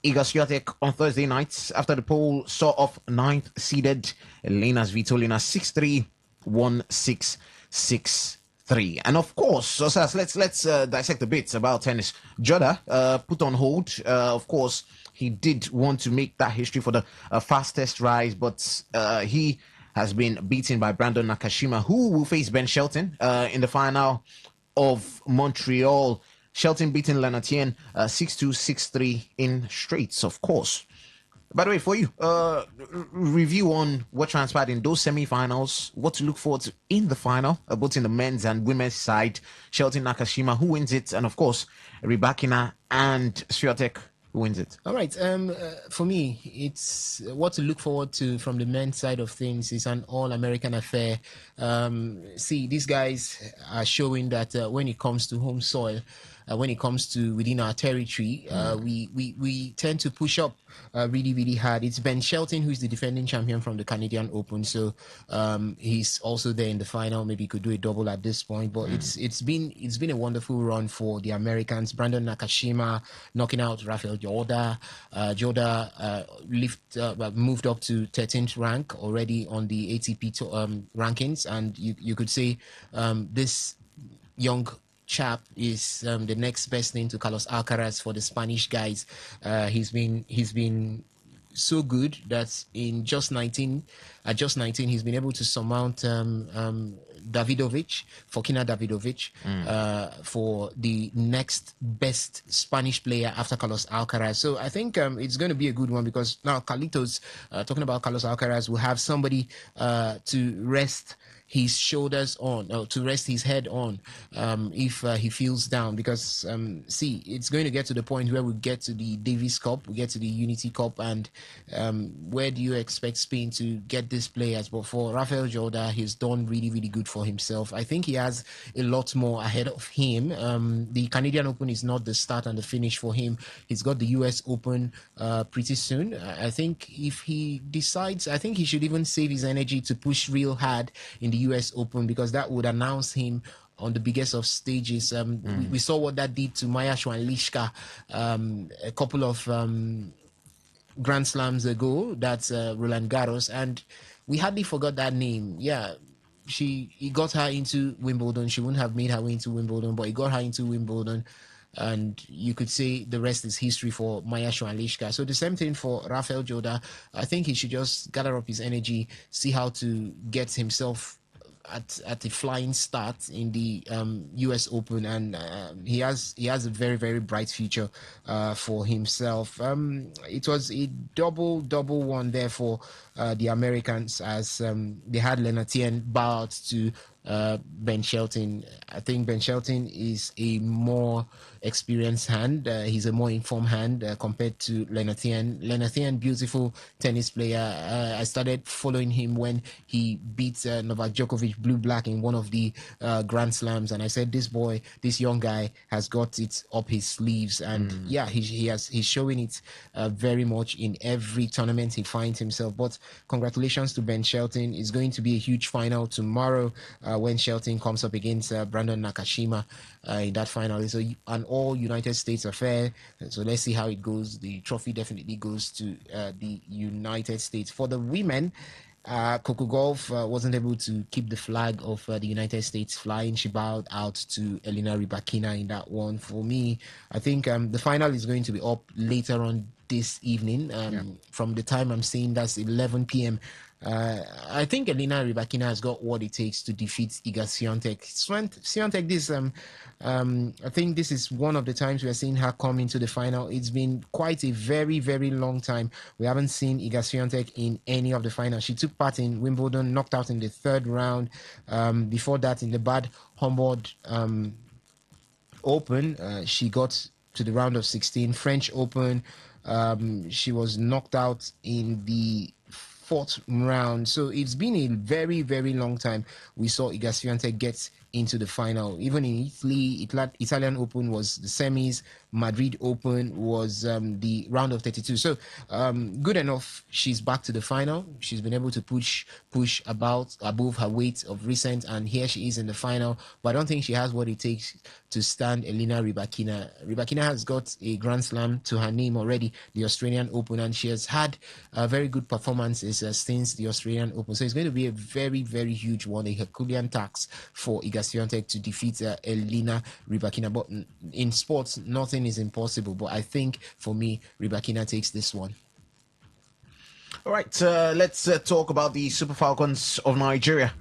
Iga Swiatek on Thursday night after the poll saw off 9th seeded Elena Svitolina 6-3, 1-6, 6-3. And of course, so let's dissect a bit about tennis. Joda put on hold. Of course, he did want to make that history for the fastest rise, but he has been beaten by Brandon Nakashima, who will face Ben Shelton in the final of Montreal. Shelton beating Lenatien 6-2, 6-3 in straights, of course. By the way, for you, review on what transpired in those semi-finals, what to look forward to in the final, both in the men's and women's side. Shelton Nakashima, who wins it? And of course, Rybakina and Swiatek, who wins it? All right. For me, it's what to look forward to from the men's side of things is an all-American affair. See, these guys are showing that when it comes to home soil, when it comes to within our territory, we tend to push up really, really hard. It's Ben Shelton who is the defending champion from the Canadian Open, so he's also there in the final. Maybe he could do a double at this point, but it's been a wonderful run for the Americans. Brandon Nakashima knocking out Rafael Jorda. Moved up to 13th rank already on the ATP rankings, and you could say this young chap is the next best thing to Carlos Alcaraz for the Spanish guys. He's been so good that in just 19, he's been able to surmount Davidovic, Fokina Davidovic, for the next best Spanish player after Carlos Alcaraz. So I think it's going to be a good one, because now Carlitos, talking about Carlos Alcaraz, will have somebody to rest his shoulders on, or to rest his head on, if he feels down. Because see, it's going to get to the point where we get to the Davis Cup, we get to the Unity Cup, and where do you expect Spain to get these players? But for Rafael Jorda, he's done really, really good for himself. I think he has a lot more ahead of him. The Canadian Open is not the start and the finish for him. He's got the US Open pretty soon. I think if he decides, I think he should even save his energy to push real hard in the US Open, because that would announce him on the biggest of stages. We saw what that did to Maya Swiatek a couple of Grand Slams ago. That's Roland Garros, and we hardly forgot that name. Yeah, he got her into Wimbledon. She wouldn't have made her way into Wimbledon, but he got her into Wimbledon. And you could say the rest is history for Maya Swiatek. So the same thing for Rafael Jorda. I think he should just gather up his energy, see how to get himself at a flying start in the US Open, and he has a very, very bright future for himself. It was a double one there for the Americans, as they had Lenatien bow out to Ben Shelton. I think Ben Shelton is a more experienced hand. He's a more informed hand compared to Lenatien. Lenatien, beautiful tennis player. I started following him when he beat Novak Djokovic blue-black in one of the Grand Slams, and I said, this young guy has got it up his sleeves, and yeah, he's showing it very much in every tournament he finds himself. But congratulations to Ben Shelton. It's going to be a huge final tomorrow when Shelton comes up against Brandon Nakashima in that final. It's an all United States affair, so let's see how it goes. The trophy definitely goes to the United States. For the women, Coco Gauff wasn't able to keep the flag of the United States flying. She bowed out to Elena Rybakina in that one. For me, I think the final is going to be up later on this evening. From the time I'm seeing, that's 11 p.m. I think Elena Rybakina has got what it takes to defeat Iga Swiatek. Swiatek, I think this is one of the times we are seeing her come into the final. It's been quite a very, very long time. We haven't seen Iga Swiatek in any of the finals. She took part in Wimbledon, knocked out in the third round. Before that, in the Bad Homburg Open, she got to the round of 16. French Open, she was knocked out in the fourth round. So it's been a very, very long time we saw Iga Swiatek get into the final. Even in Italy, Italian Open was the semis. Madrid Open was the round of 32. So good enough. She's back to the final. She's been able to push above her weight of recent, and here she is in the final. But I don't think she has what it takes to stand Elena Rybakina. Rybakina has got a Grand Slam to her name already, the Australian Open, and she has had very good performances since the Australian Open. So it's going to be a very, very huge one, a Herculean task for Iga Swiatek to defeat Elena Rybakina. But in sports, nothing is impossible. But I think for me, Rybakina takes this one. All right, let's talk about the Super Falcons of Nigeria.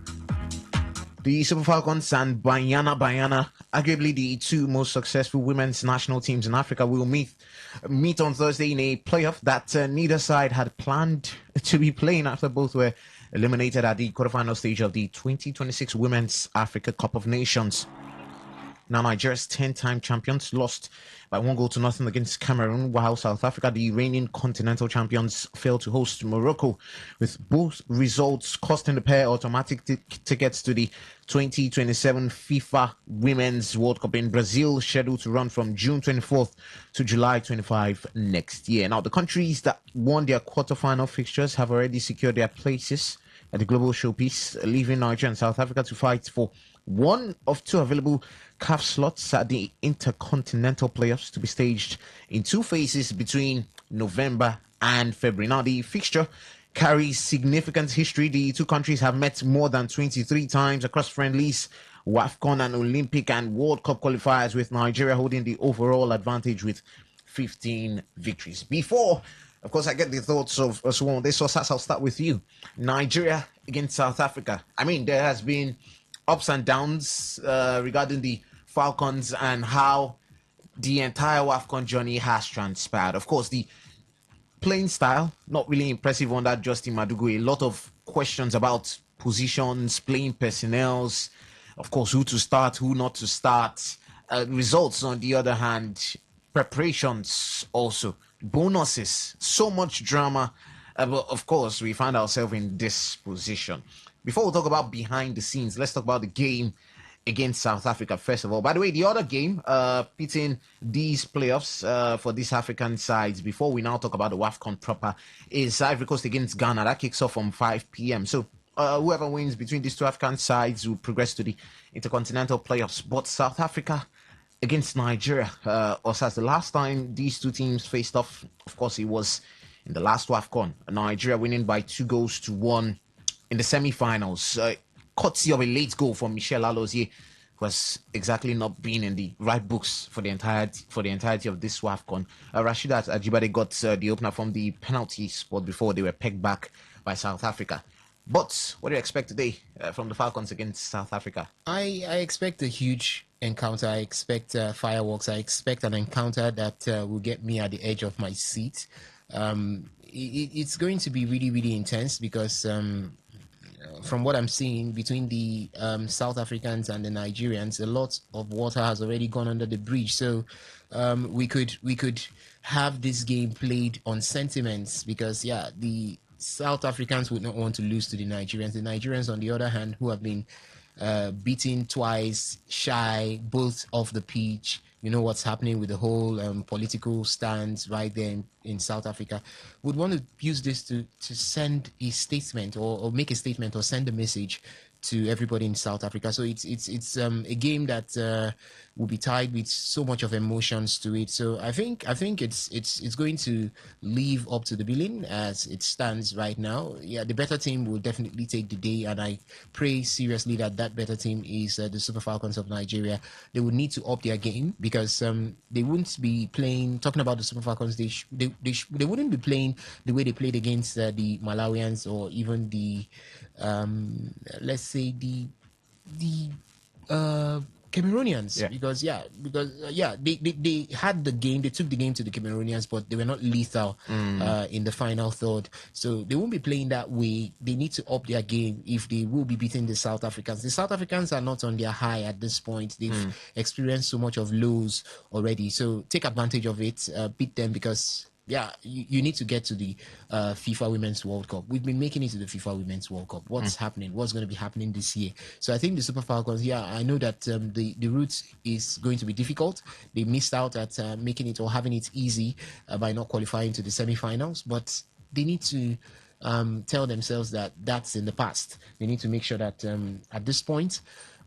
The Super Falcons and Banyana, arguably the two most successful women's national teams in Africa, will meet on Thursday in a playoff that neither side had planned to be playing after both were eliminated at the quarterfinal stage of the 2026 Women's Africa Cup of Nations. Now, Nigeria's 10-time champions lost by 1-0 against Cameroon, while South Africa, the reigning continental champions, failed to host Morocco, with both results costing the pair automatic tickets to the 2027 FIFA Women's World Cup in Brazil, scheduled to run from June 24th to July 25 next year. Now, the countries that won their quarterfinal fixtures have already secured their places at the global showpiece, leaving Nigeria and South Africa to fight for one of two available CAF slots at the Intercontinental Playoffs, to be staged in two phases between November and February. Now, the fixture carries significant history. The two countries have met more than 23 times across friendlies, WAFCON and Olympic and World Cup qualifiers, with Nigeria holding the overall advantage with 15 victories. Before, of course, I get the thoughts of Oswon. This was, I'll start with you. Nigeria against South Africa. I mean, there has been ups and downs regarding the Falcons and how the entire WAFCON journey has transpired. Of course, the playing style, not really impressive under Justin Madugu. A lot of questions about positions, playing personnels, of course, who to start, who not to start. Results, on the other hand, preparations also, bonuses, so much drama. But of course, we find ourselves in this position. Before we talk about behind the scenes, let's talk about the game against South Africa, first of all. By the way, the other game pitting these playoffs for these African sides, before we now talk about the WAFCON proper, is Ivory Coast against Ghana. That kicks off from 5 p.m. So whoever wins between these two African sides will progress to the Intercontinental Playoffs. But South Africa against Nigeria, the last time these two teams faced off, of course, it was in the last WAFCON. Nigeria winning by 2-1 in the semi-finals. Courtesy of a late goal from Michel Alozie, was exactly not being in the right books for the entirety of this WAFCON. Rashidat Ajibade got the opener from the penalty spot before they were pegged back by South Africa. But what do you expect today from the Falcons against South Africa? I expect a huge encounter. I expect fireworks. I expect an encounter that will get me at the edge of my seat. It's going to be really, really intense because from what I'm seeing between the South Africans and the Nigerians, a lot of water has already gone under the bridge. So we could have this game played on sentiments because, the South Africans would not want to lose to the Nigerians. The Nigerians, on the other hand, who have been beaten twice, shy, both off the pitch. You know what's happening with the whole political stance right there in South Africa, would want to use this to send a statement or make a statement or send a message to everybody in South Africa. So it's a game that will be tied with so much of emotions to it. So I think it's going to live up to the billing as it stands right now. Yeah, the better team will definitely take the day, and I pray seriously that better team is the Super Falcons of Nigeria. They would need to up their game because they wouldn't be playing. Talking about the Super Falcons, they wouldn't be playing the way they played against the Malawians or even the let's say the Cameroonians, because they had the game, they took the game to the Cameroonians, but they were not lethal in the final third. So they won't be playing that way. They need to up their game if they will be beating the South Africans. The South Africans are not on their high at this point. They've experienced so much of lows already. So take advantage of it, beat them, because you need to get to the FIFA Women's World Cup. We've been making it to the FIFA Women's World Cup. What's happening? What's going to be happening this year? So I think the Super Falcons, I know that the route is going to be difficult. They missed out at making it or having it easy by not qualifying to the semi-finals, but they need to tell themselves that that's in the past. They need to make sure that at this point,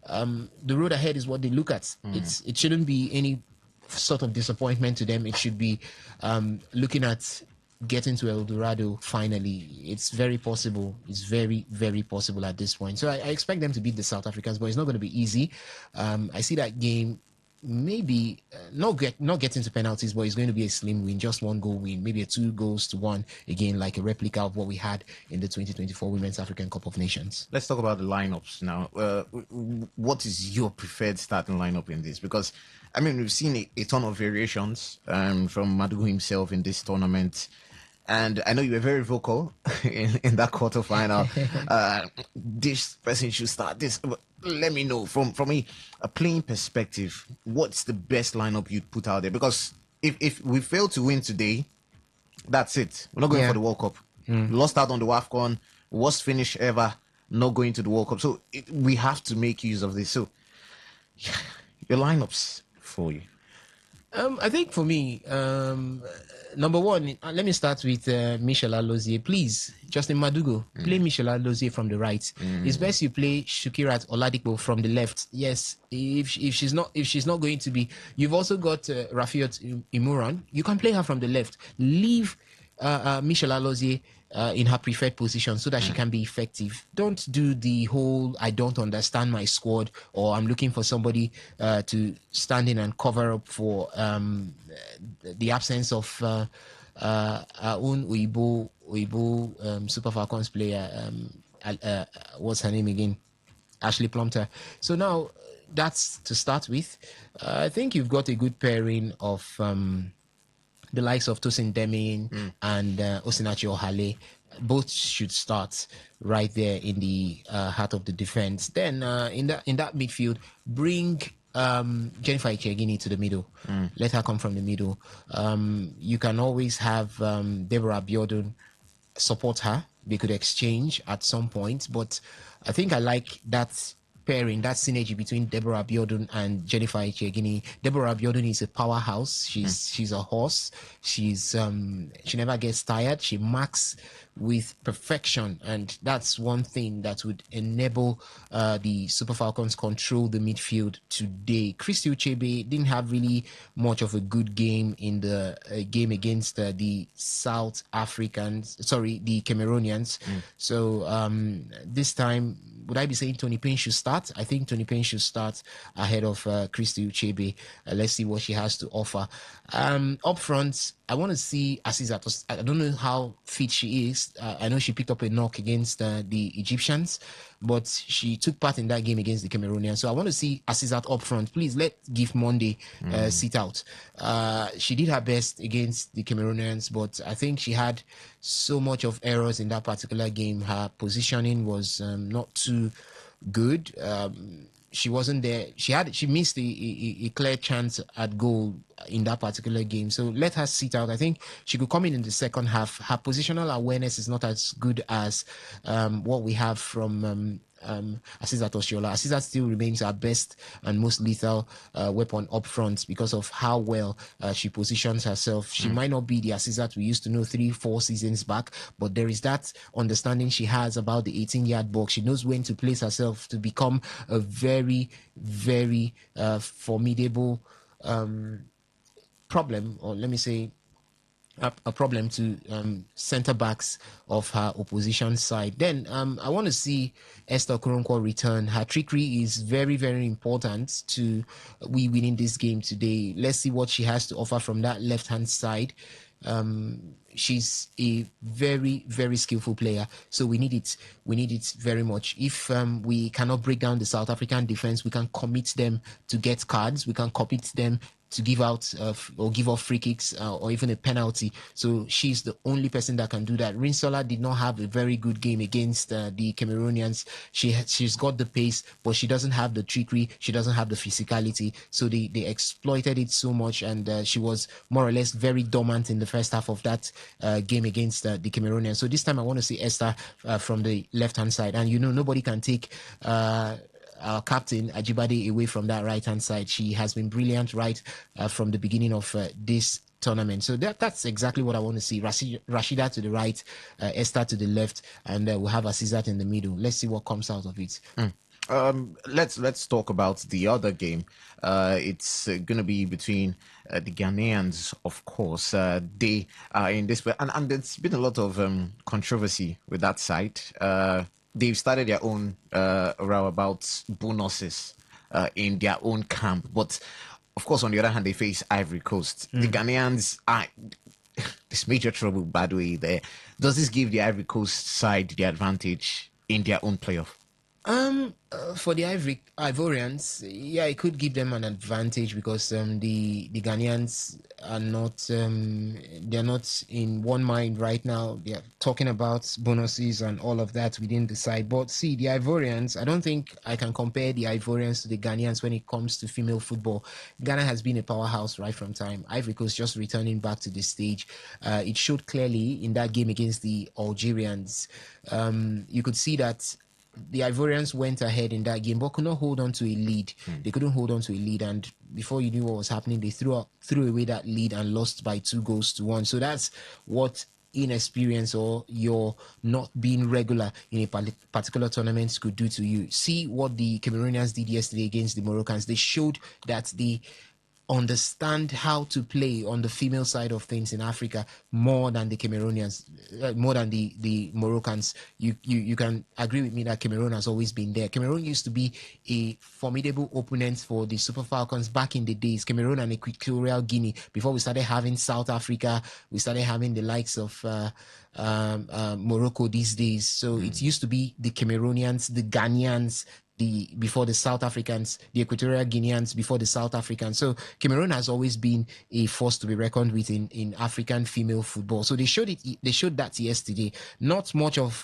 the road ahead is what they look at. It shouldn't be any sort of disappointment to them. It should be looking at getting to El Dorado finally. It's very possible. It's very, very possible at this point. So I expect them to beat the South Africans, but it's not going to be easy. I see that game maybe not getting to penalties, but it's going to be a slim win, just 1-goal win, maybe a 2-1 again, like a replica of what we had in the 2024 Women's African Cup of Nations. Let's talk about the lineups now. What is your preferred starting lineup in this? Because I mean, we've seen a ton of variations from Madugu himself in this tournament. And I know you were very vocal in that quarterfinal. This person should start this. Let me know from a playing perspective, what's the best lineup you'd put out there? Because if we fail to win today, that's it. We're not going for the World Cup. Lost out on the WAFCON, worst finish ever, not going to the World Cup. So we have to make use of this. So your lineups for you. I think for me, number one, let me start with Michel Alozie. Please, Justin Madugo, play Michel Alozie from the right. It's best you play Shukirat Oladipo from the left. Yes, if she's not going to be, you've also got Rafiot Imuran. You can play her from the left. Leave Michel Alozie in her preferred position so that she can be effective. Don't do the whole I don't understand my squad or I'm looking for somebody to stand in and cover up for the absence of our own Uibo Super Falcons player. What's her name again? Ashley Plumter. So now that's to start with. I think you've got a good pairing of the likes of Tosin Deming and Osinachi Ohale. Both should start right there in the heart of the defense. Then in that midfield, bring Jennifer Ichegini to the middle. Let her come from the middle. You can always have Deborah Abiodun support her. They could exchange at some point, but I think I like that pairing, that synergy between Deborah Abiodun and Jennifer Ichegini. Deborah Abiodun is a powerhouse. She's a horse. She never gets tired. She marks with perfection, and that's one thing that would enable the Super Falcons control the midfield today. Christy Uchebe didn't have really much of a good game in the game against the the Cameroonians. So this time, would I be saying Tony Payne should start? I think Tony Payne should start ahead of Christy Uchebe. Let's see what she has to offer. Up front, I want to see Asisat. I don't know how fit she is. I know she picked up a knock against the Egyptians, but she took part in that game against the Cameroonians. So I want to see Asisat up front. Please let Gift Monday sit out. She did her best against the Cameroonians, but I think she had so much of errors in that particular game. Her positioning was not too good. She wasn't there. She missed a clear chance at goal in that particular game. So let her sit out. I think she could come in the second half. Her positional awareness is not as good as what we have from Asisat Oshola. Asisat still remains our best and most lethal weapon up front because of how well she positions herself. She might not be the Asisat we used to know 3-4 seasons back, but there is that understanding she has about the 18-yard box. She knows when to place herself to become a very, very formidable problem, or let me say a problem to centre backs of her opposition side. Then I want to see Esther Okoronkwo return. Her trickery is very, very important to we winning this game today. Let's see what she has to offer from that left-hand side. She's a very, very skillful player, so we need it. We need it very much. If we cannot break down the South African defense, we can commit them to get cards. We can commit them to give out or give off free kicks or even a penalty. So she's the only person that can do that. Rinsola did not have a very good game against the Cameroonians. She's got the pace, but she doesn't have the trickery. She doesn't have the physicality. So they exploited it so much, and she was more or less very dormant in the first half of that game against the Cameroonians. So this time I want to see Esther from the left-hand side. And, nobody can take our captain Ajibade away from that right-hand side. She has been brilliant right from the beginning of this tournament. So that's exactly what I want to see. Rashida to the right, Esther to the left, and we'll have Asisat in the middle. Let's see what comes out of it. Let's talk about the other game. It's going to be between the Ghanaians, of course. They are in this, and there's been a lot of controversy with that side. They've started their own row about bonuses in their own camp, but of course, on the other hand, they face Ivory Coast. The Ghanaians are this major trouble, by the way. There, does this give the Ivory Coast side the advantage in their own playoff? For the Ivorians, yeah, it could give them an advantage because the Ghanaians are not they're not in one mind right now. They're talking about bonuses and all of that within the side. But see, the Ivorians, I don't think I can compare the Ivorians to the Ghanaians when it comes to female football. Ghana has been a powerhouse right from time. Ivory Coast just returning back to the stage. It showed clearly in that game against the Algerians. You could see that the Ivorians went ahead in that game, but could not hold on to a lead. They couldn't hold on to a lead, and before you knew what was happening, they threw away that lead and lost by 2-1. So that's what inexperience or your not being regular in a particular tournament could do to you. See what the Cameroonians did yesterday against the Moroccans. They showed that they understand how to play on the female side of things in Africa more than the Cameroonians, more than the Moroccans. You can agree with me that Cameroon has always been there. Cameroon used to be a formidable opponent for the Super Falcons back in the days. Cameroon and Equatorial Guinea. Before we started having South Africa, we started having the likes of Morocco these days. So it used to be the Cameroonians, the Ghanaians, before the South Africans, the Equatorial Guineans before the South Africans. So Cameroon has always been a force to be reckoned with in African female football. So they showed that yesterday. Not much of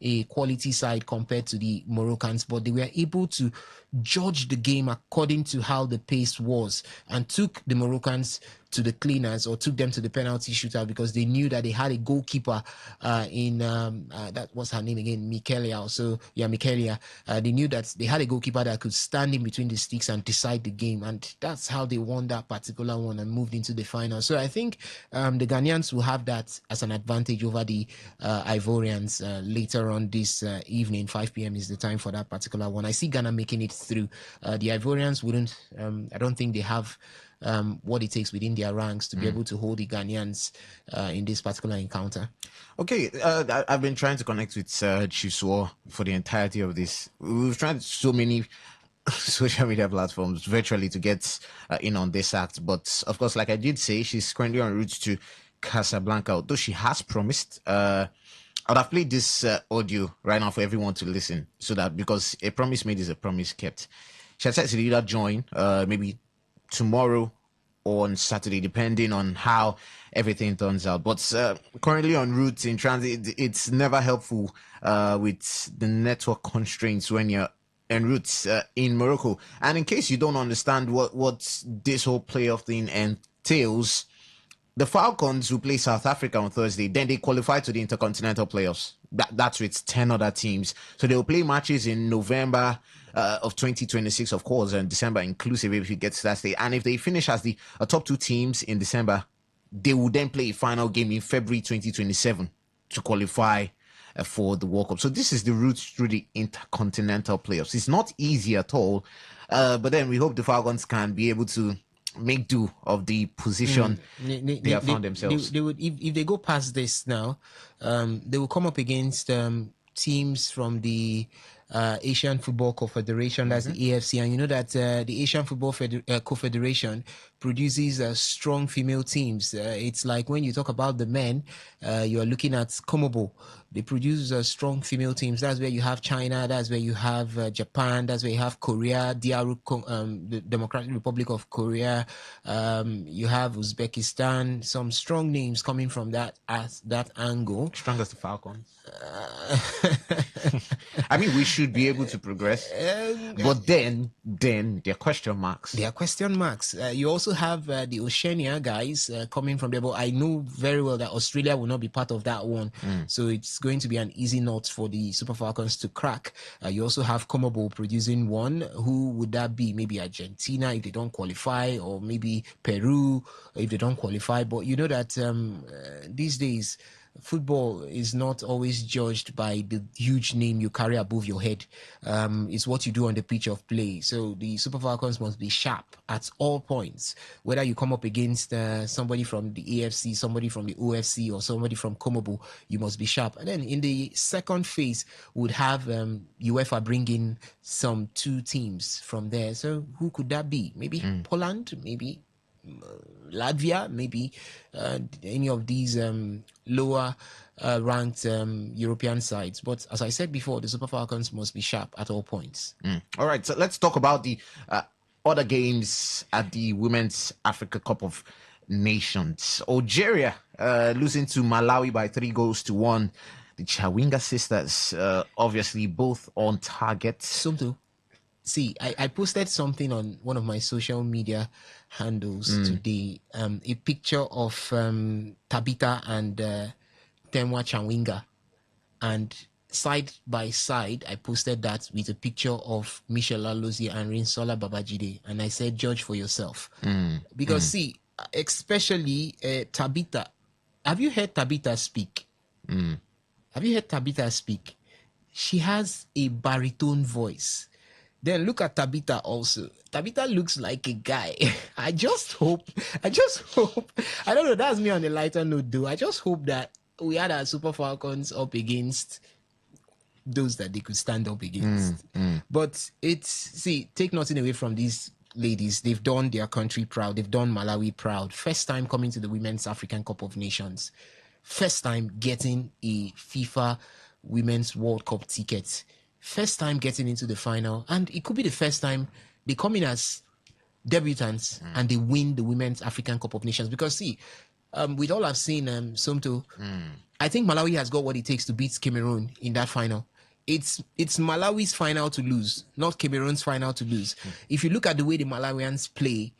a quality side compared to the Moroccans, but they were able to judge the game according to how the pace was and took the Moroccans to the cleaners or took them to the penalty shootout because they knew that they had a goalkeeper in that was her name again, Michaelia. So yeah, Michaelia. They knew that they had a goalkeeper that could stand in between the sticks and decide the game, and that's how they won that particular one and moved into the final. So I think the Ghanaians will have that as an advantage over the Ivorians later on this evening. 5 p.m. is the time for that particular one. I see Ghana making it through. The Ivorians wouldn't. I don't think they have what it takes within their ranks to be able to hold the Ghanaians in this particular encounter. Okay, I've been trying to connect with Chiswo for the entirety of this. We've tried so many social media platforms virtually to get in on this act, but of course, like I did say, she's currently en route to Casablanca, although she has promised. I would have played this audio right now for everyone to listen, so that because a promise made is a promise kept. She has said she'll either join maybe tomorrow or on Saturday, depending on how everything turns out. But currently en route in transit, it's never helpful with the network constraints when you're en route in Morocco. And in case you don't understand what this whole playoff thing entails, the Falcons will play South Africa on Thursday. Then they qualify to the Intercontinental Playoffs. That's with 10 other teams. So they will play matches in November of 2026, of course, and December inclusive if it gets to that stage. And if they finish as the top two teams in December, they will then play a final game in February 2027 to qualify for the World Cup. So this is the route through the Intercontinental Playoffs. It's not easy at all, but then we hope the Falcons can be able to make do of the position they have found themselves. They would, if they go past this now, they will come up against teams from the Asian Football Confederation, that's the AFC, and you know that the Asian Football Confederation produces strong female teams. It's like when you talk about the men, you are looking at Komobo. They produce strong female teams. That's where you have China, that's where you have Japan, that's where you have Korea, the Democratic Republic of Korea, you have Uzbekistan, some strong names coming from that angle. Strong as the Falcons. I mean, we should be able to progress, but then there are question marks. There are question marks. You also have the Oceania guys coming from there, but I know very well that Australia will not be part of that one. So it's going to be an easy nut for the Super Falcons to crack. You also have Komobo producing one. Who would that be? Maybe Argentina if they don't qualify, or maybe Peru if they don't qualify. But you know that these days, football is not always judged by the huge name you carry above your head. It's what you do on the pitch of play. So the Super Falcons must be sharp at all points. Whether you come up against somebody from the AFC, somebody from the OFC, or somebody from Komobo, you must be sharp. And then in the second phase, would have UEFA bring in some 2 teams from there. So who could that be? Maybe Poland, maybe Latvia, maybe any of these lower ranked European sides. But as I said before, the Super Falcons must be sharp at all points. All right, so let's talk about the other games at the Women's Africa Cup of Nations. Algeria losing to Malawi by 3-1. The Chawinga sisters, obviously both on target. See, I posted something on one of my social media handles today, a picture of Tabitha and Temwa Chawinga, and side by side, I posted that with a picture of Michelle Alozie and Rinsola Babajide, and I said, judge for yourself. Because see, especially Tabitha, have you heard Tabitha speak? Have you heard Tabitha speak? She has a baritone voice. Then look at Tabitha also. Tabitha looks like a guy. I just hope, I don't know, that's me on a lighter note though. I just hope that we had our Super Falcons up against those that they could stand up against. But take nothing away from these ladies. They've done their country proud. They've done Malawi proud. First time coming to the Women's African Cup of Nations. First time getting a FIFA Women's World Cup ticket. First time getting into the final, and it could be the first time they come in as debutants and they win the Women's African Cup of Nations. Because see, with all I've seen, Somto, I think Malawi has got what it takes to beat Cameroon in that final. It's Malawi's final to lose, not Cameroon's final to lose. If you look at the way the Malawians play,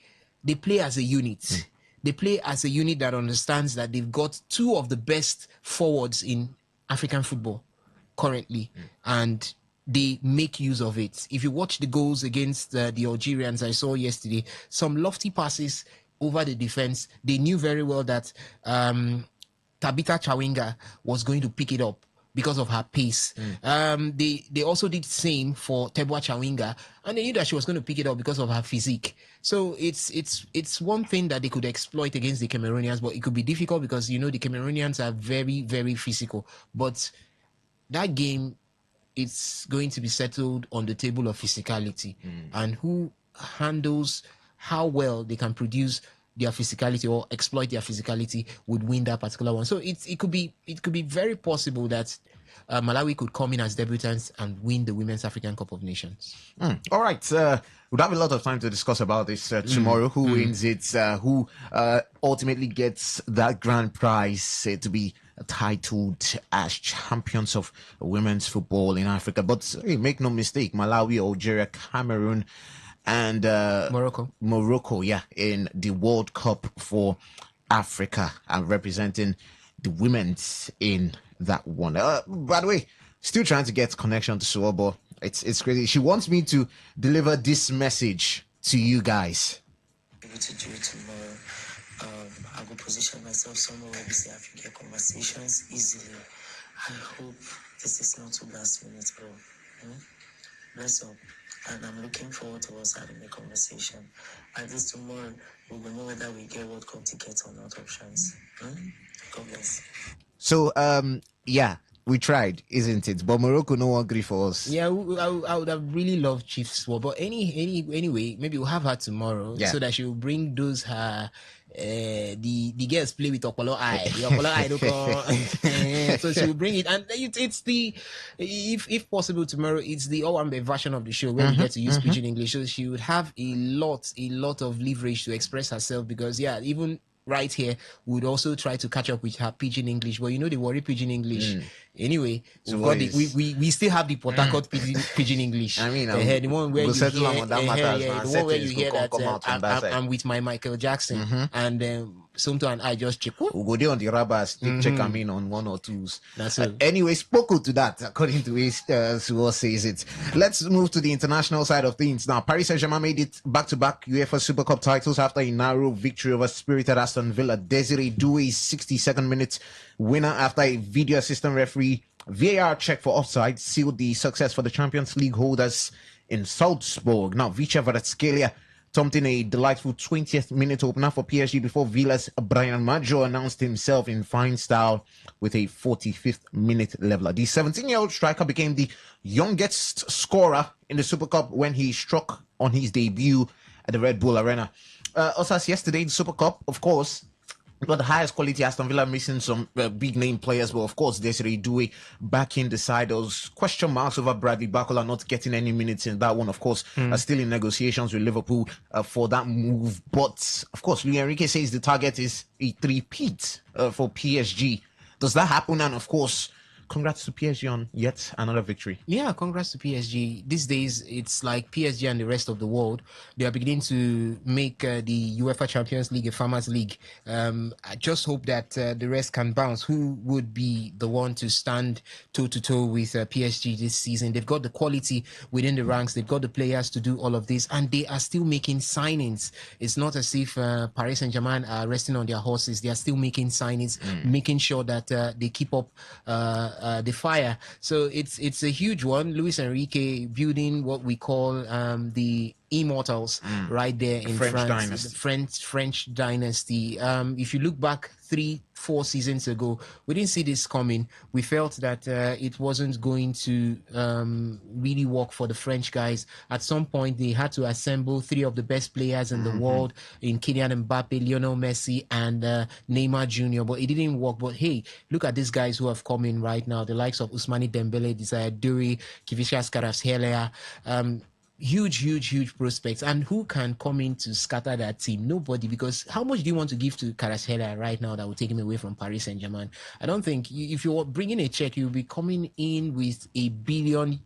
they play as a unit. They play as a unit that understands that they've got 2 of the best forwards in African football currently, and they make use of it. If you watch the goals against the Algerians I saw yesterday, some lofty passes over the defense. They knew very well that Tabitha Chawinga was going to pick it up because of her pace. They also did the same for Tebwa Chawinga, and they knew that she was going to pick it up because of her physique. So it's one thing that they could exploit against the Cameroonians, but it could be difficult because the Cameroonians are very, very physical. But that game, it's going to be settled on the table of physicality, and who handles how well they can produce their physicality or exploit their physicality would win that particular one. So it could be very possible that Malawi could come in as debutants and win the Women's African Cup of Nations. All right, we'll have a lot of time to discuss about this tomorrow. Who wins it? Who ultimately gets that grand prize to be titled as champions of women's football in Africa? But hey, make no mistake, Malawi, Algeria, Cameroon, and Morocco, in the World Cup for Africa, and representing the women's in that one. By the way, still trying to get connection to Suobo. It's crazy. She wants me to deliver this message to you guys. Able to do it tomorrow. I will position myself somewhere where we say I can get conversations easily. I hope this is not too last minute, bro. Bless up. And I'm looking forward to us having a conversation. At least tomorrow, we will know whether we get World Cup tickets or not options. God bless. So, we tried, isn't it? But Morocco no one agree for us. Yeah, I would have really loved Chief Sword, but anyway, maybe we'll have her tomorrow so that she will bring those her the girls play with Okolo Eye. The Okolo Eye don't come. So she will bring it, and it's the if possible tomorrow, it's the Owambe version of the show where we get to use pidgin English. So she would have a lot of leverage to express herself because even right here would also try to catch up with her pidgin English, but they worry pidgin English. Anyway, So we still have the Port Harcourt pidgin English. I mean, the one where you hear, the one where you hear that I'm with my Michael Jackson, and Somto and I just check. We'll go there on the rubbers, check them in on 1 or 2s. That's it. Anyway, spoken to that, according to his Suo says it. Let's move to the international side of things now. Paris Saint-Germain made it back-to-back UEFA Super Cup titles after a narrow victory over spirited Aston Villa. Desiree Doué's 62nd minute winner after a video assistant referee VAR check for offside sealed the success for the Champions League holders in Salzburg. Now, Vicha Kvaratskhelia thumped in a delightful 20th minute opener for PSG before Villa's Brian Maggio announced himself in fine style with a 45th minute leveler. The 17-year-old striker became the youngest scorer in the Super Cup when he struck on his debut at the Red Bull Arena. Osas, yesterday, the Super Cup, of course, got the highest quality. Aston Villa missing some big name players, but of course Desiree Doué back in the side. There was question marks over Bradley Barcola not getting any minutes in that one. Of course, still in negotiations with Liverpool for that move. But of course, Luis Enrique says the target is a three-peat for PSG. Does that happen? And of course, congrats to PSG on yet another victory. Yeah, congrats to PSG. These days, it's like PSG and the rest of the world. They are beginning to make the UEFA Champions League a farmers' league. I just hope that the rest can bounce. Who would be the one to stand toe-to-toe with PSG this season? They've got the quality within the ranks. They've got the players to do all of this, and they are still making signings. It's not as if Paris Saint-Germain are resting on their horses. They are still making signings, making sure that they keep up the fire. So it's a huge one. Luis Enrique building what we call the immortals right there in France, the French dynasty. If you look back 3-4 seasons ago, we didn't see this coming. We felt that it wasn't going to really work for the French guys. At some point, they had to assemble 3 of the best players in the world in Kylian Mbappe, Lionel Messi, and Neymar Jr. But it didn't work. But hey, look at these guys who have come in right now. The likes of Ousmane Dembele, Desire Doué, Kivicius Kvaratskhelia. Huge prospects. And who can come in to scatter that team? Nobody, because how much do you want to give to Kvaratskhelia right now that will take him away from Paris Saint-Germain? I don't think, if you're bringing a check, you'll be coming in with €1 billion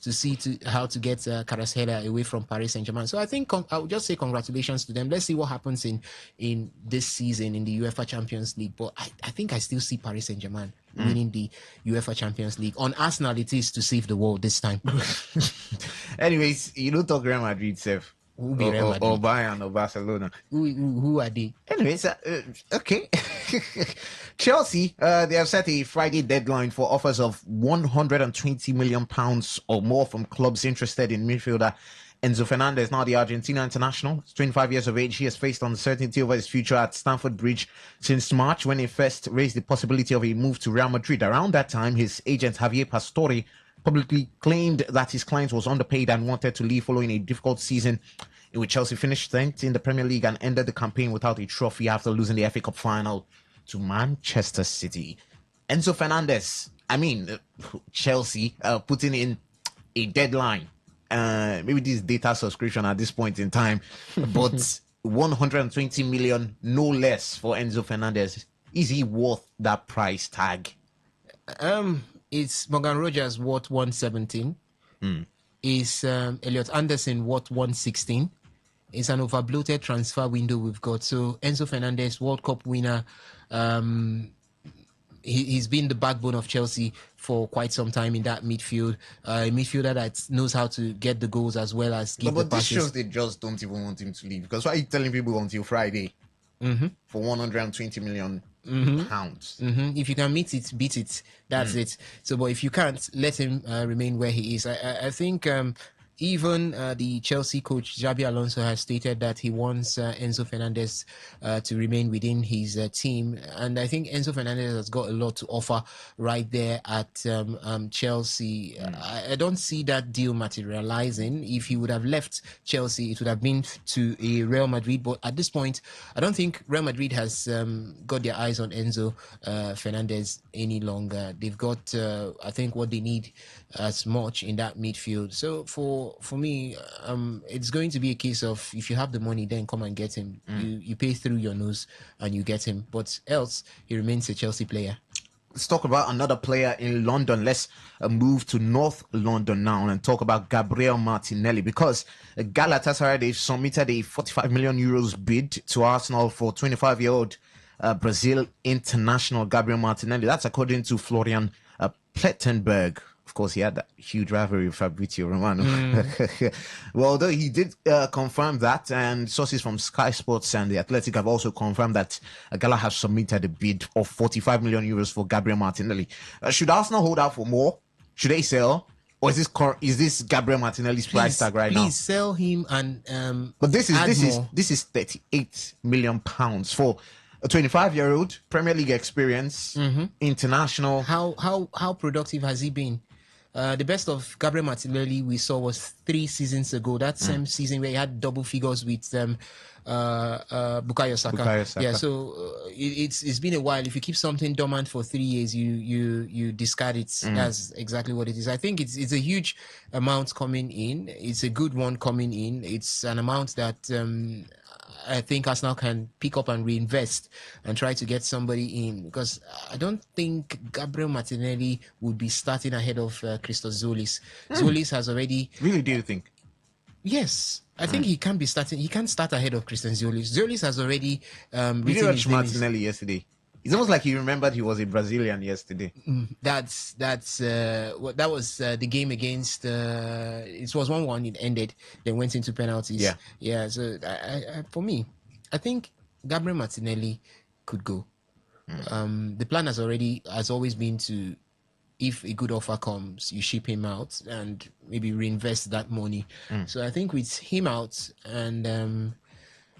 to see how to get Kvaratskhelia away from Paris Saint-Germain. So I think I would just say congratulations to them. Let's see what happens in this season in the UEFA Champions League. But I think I still see Paris Saint-Germain winning the UEFA Champions League. On Arsenal, it is to save the world this time. Anyways, you don't talk Real Madrid, Seth. Who be Real Madrid? Or Bayern or Barcelona. Who are they? Anyways, okay. Chelsea, they have set a Friday deadline for offers of £120 million or more from clubs interested in midfielder Enzo Fernandez. Now, the Argentina international is 25 years of age. He has faced uncertainty over his future at Stamford Bridge since March, when he first raised the possibility of a move to Real Madrid. Around that time, his agent Javier Pastore publicly claimed that his client was underpaid and wanted to leave following a difficult season in which Chelsea finished 10th in the Premier League and ended the campaign without a trophy after losing the FA Cup final to Manchester City. Enzo Fernandez, Chelsea putting in a deadline. Maybe this data subscription at this point in time, but 120 million, no less, for Enzo Fernandez. Is he worth that price tag? It's Morgan Rogers worth 117. Is Elliot Anderson worth 116? It's an overbloated transfer window we've got. So Enzo Fernandez, World Cup winner. He's been the backbone of Chelsea for quite some time in that midfield. A midfielder that knows how to get the goals as well as give the passes. But this shows they just don't even want him to leave. Because why are you telling people until Friday for 120 million pounds? If you can meet it, beat it. That's it. So, but if you can't, let him remain where he is. I think even the Chelsea coach Xabi Alonso has stated that he wants Enzo Fernandez to remain within his team, and I think Enzo Fernandez has got a lot to offer right there at Chelsea. I don't see that deal materializing. If he would have left Chelsea, it would have been to a Real Madrid, but at this point, I don't think Real Madrid has got their eyes on Enzo Fernandez any longer. They've got, I think, what they need as much in that midfield. So for me, it's going to be a case of if you have the money, then come and get him. You pay through your nose and you get him. But else, he remains a Chelsea player. Let's talk about another player in London. Let's move to North London now and talk about Gabriel Martinelli, because Galatasaray, they've submitted a 45 million euros bid to Arsenal for 25-year-old Brazil international Gabriel Martinelli. That's according to Florian Plettenberg. Of course, he had that huge rivalry with Fabrizio Romano. Well, though he did confirm that, and sources from Sky Sports and The Athletic have also confirmed that Gala has submitted a bid of 45 million euros for Gabriel Martinelli. Should Arsenal hold out for more? Should they sell? Or is this Gabriel Martinelli's price tag right now? Please sell him and but this is 38 million pounds for a 25-year-old Premier League experience, international. How productive has he been? The best of Gabriel Martinelli we saw was 3 seasons ago. That same season where he had double figures with Bukayo Saka. Yeah, so it's been a while. If you keep something dormant for 3 years, you discard it. That's exactly what it is. I think it's a huge amount coming in. It's a good one coming in. It's an amount that I think Arsenal can pick up and reinvest and try to get somebody in, because I don't think Gabriel Martinelli would be starting ahead of Christos Zolis. Zolis has already... Really, do you think? Yes. I think he can be starting. He can start ahead of Christian Zolis. Zolis has already... Did you watch Martinelli yesterday? It's almost like he remembered he was a Brazilian yesterday. That was the game against. It was 1-1. It ended. Then went into penalties. Yeah. So for me, I think Gabriel Martinelli could go. The plan has always been to, if a good offer comes, you ship him out and maybe reinvest that money. So I think with him out and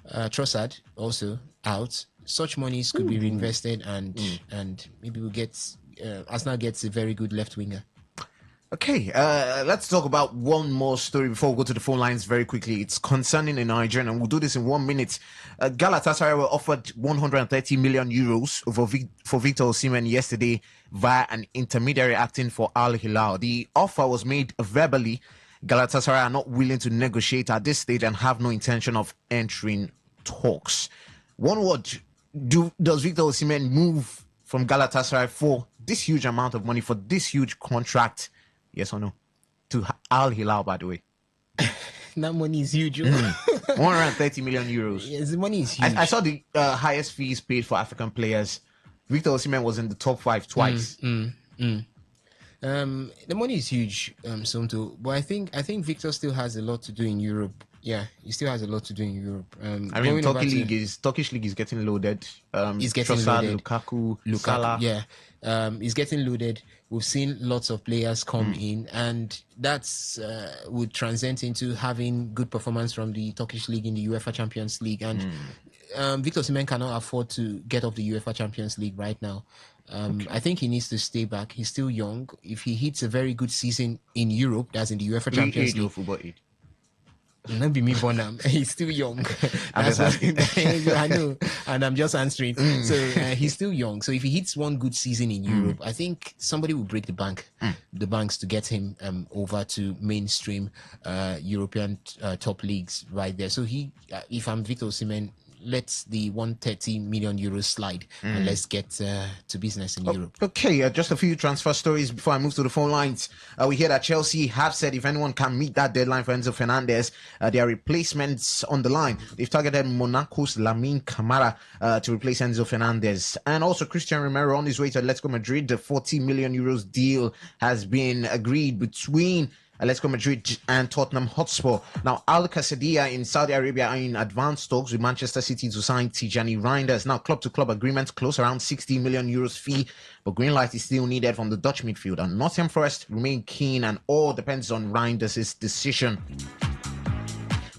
Trossard also out, such monies could be reinvested and maybe we'll get Arsenal gets a very good left winger. Okay, let's talk about one more story before we go to the phone lines very quickly. It's concerning a Nigerian, and we'll do this in 1 minute. Galatasaray were offered 130 million euros for Victor Osimhen yesterday via an intermediary acting for Al Hilal. The offer was made verbally. Galatasaray are not willing to negotiate at this stage and have no intention of entering talks. One word, does Victor Osimhen move from Galatasaray for this huge amount of money, for this huge contract? Yes or no? To Al Hilal, by the way. That money is huge. 130 million euros. Yes, the money is huge. I saw the highest fees paid for African players. Victor Osimhen was in the top 5 twice. The money is huge, Somto. But I think Victor still has a lot to do in Europe. Yeah, he still has a lot to do in Europe. I mean, Turkish league is getting loaded. He's getting Trossard, loaded. Lukaku, Salah. Yeah, he's getting loaded. We've seen lots of players come in, and that's would translate into having good performance from the Turkish league in the UEFA Champions League. And Victor Osimhen cannot afford to get off the UEFA Champions League right now. I think he needs to stay back. He's still young. If he hits a very good season in Europe, that's in the UEFA Champions League. Football age. Not be me, Bonham. He's still young. That's I know, and I'm just answering. So he's still young. So if he hits one good season in Europe, I think somebody will break the banks to get him over to mainstream European top leagues right there. So if I'm Victor Osimhen, let the 130 million euros slide and let's get to business in Europe. Okay, just a few transfer stories before I move to the phone lines. We hear that Chelsea have said if anyone can meet that deadline for Enzo Fernandez, there are replacements on the line. They've targeted Monaco's Lamine Camara to replace Enzo Fernandez. And also Christian Romero on his way to Atletico Madrid. The 40 million euros deal has been agreed between Atletico Madrid and Tottenham Hotspur. Now, Al Qasadiya in Saudi Arabia are in advanced talks with Manchester City to sign Tijani Reinders. Now, club-to-club agreement close around 60 million euros fee, but green light is still needed from the Dutch midfielder. Nottingham Forest remain keen, and all depends on Reinders' decision.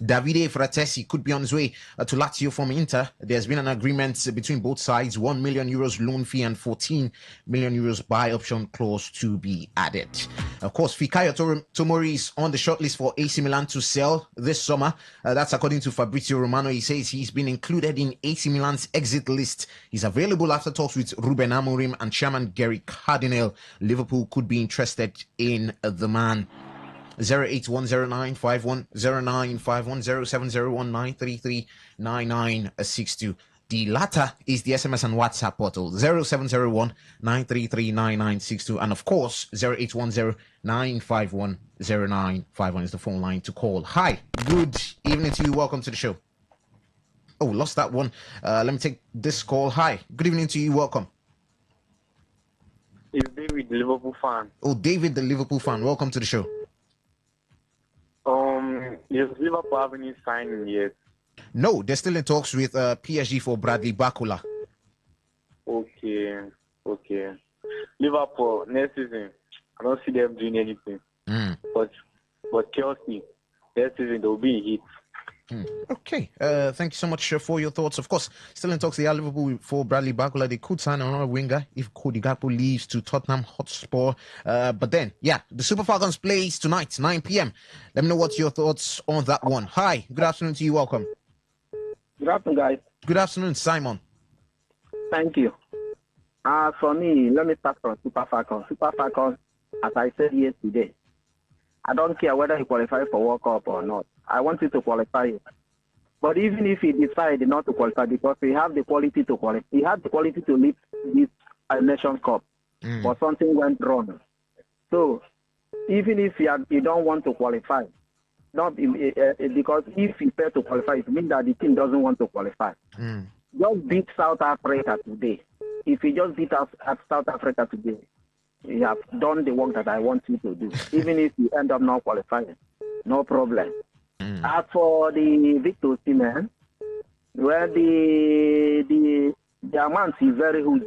Davide Fratesi could be on his way to Lazio from Inter. There's been an agreement between both sides, 1 million euros loan fee and 14 million euros buy option clause to be added. Of course, Fikayo Tomori is on the shortlist for AC Milan to sell this summer. That's according to Fabrizio Romano. He says he's been included in AC Milan's exit list. He's available after talks with Ruben Amorim and chairman Gary Cardinale. Liverpool could be interested in the man. 08109510951070193399962. The latter is the SMS and WhatsApp portal 0701-933-9962, and of course 0810-951-0951 is the phone line to call. Hi, good evening to you. Welcome to the show. Oh, lost that one. Let me take this call. Hi, good evening to you. Welcome. It's David, the Liverpool fan. Oh, David, the Liverpool fan. Welcome to the show. Is Liverpool having any signing yet? No, they're still in talks with PSG for Bradley Bakula. Okay. Liverpool next season, I don't see them doing anything. But Chelsea next season they'll be a hit. Okay. Thank you so much for your thoughts. Of course, still in talks. They are Liverpool for Bradley Bakula. They could sign another winger if Cody Gakpo leaves to Tottenham Hotspur. But then, the Super Falcons plays tonight, 9 p.m. Let me know what's your thoughts on that one. Hi. Good afternoon to you. Welcome. Good afternoon, guys. Good afternoon, Simon. Thank you. For me, let me start from Super Falcons. Super Falcons, as I said yesterday, I don't care whether he qualifies for World Cup or not. I want you to qualify. But even if he decides not to qualify, because he has the quality to qualify, he has the quality to lead this Nations Cup, but something went wrong. So even if he don't want to qualify, not because if he fails to qualify, it means that the team doesn't want to qualify. Just beat South Africa today. If he just beat us at South Africa today, you have done the work that I want you to do. Even if you end up not qualifying, no problem. As for the Victor Osimhen, where the amount is very huge,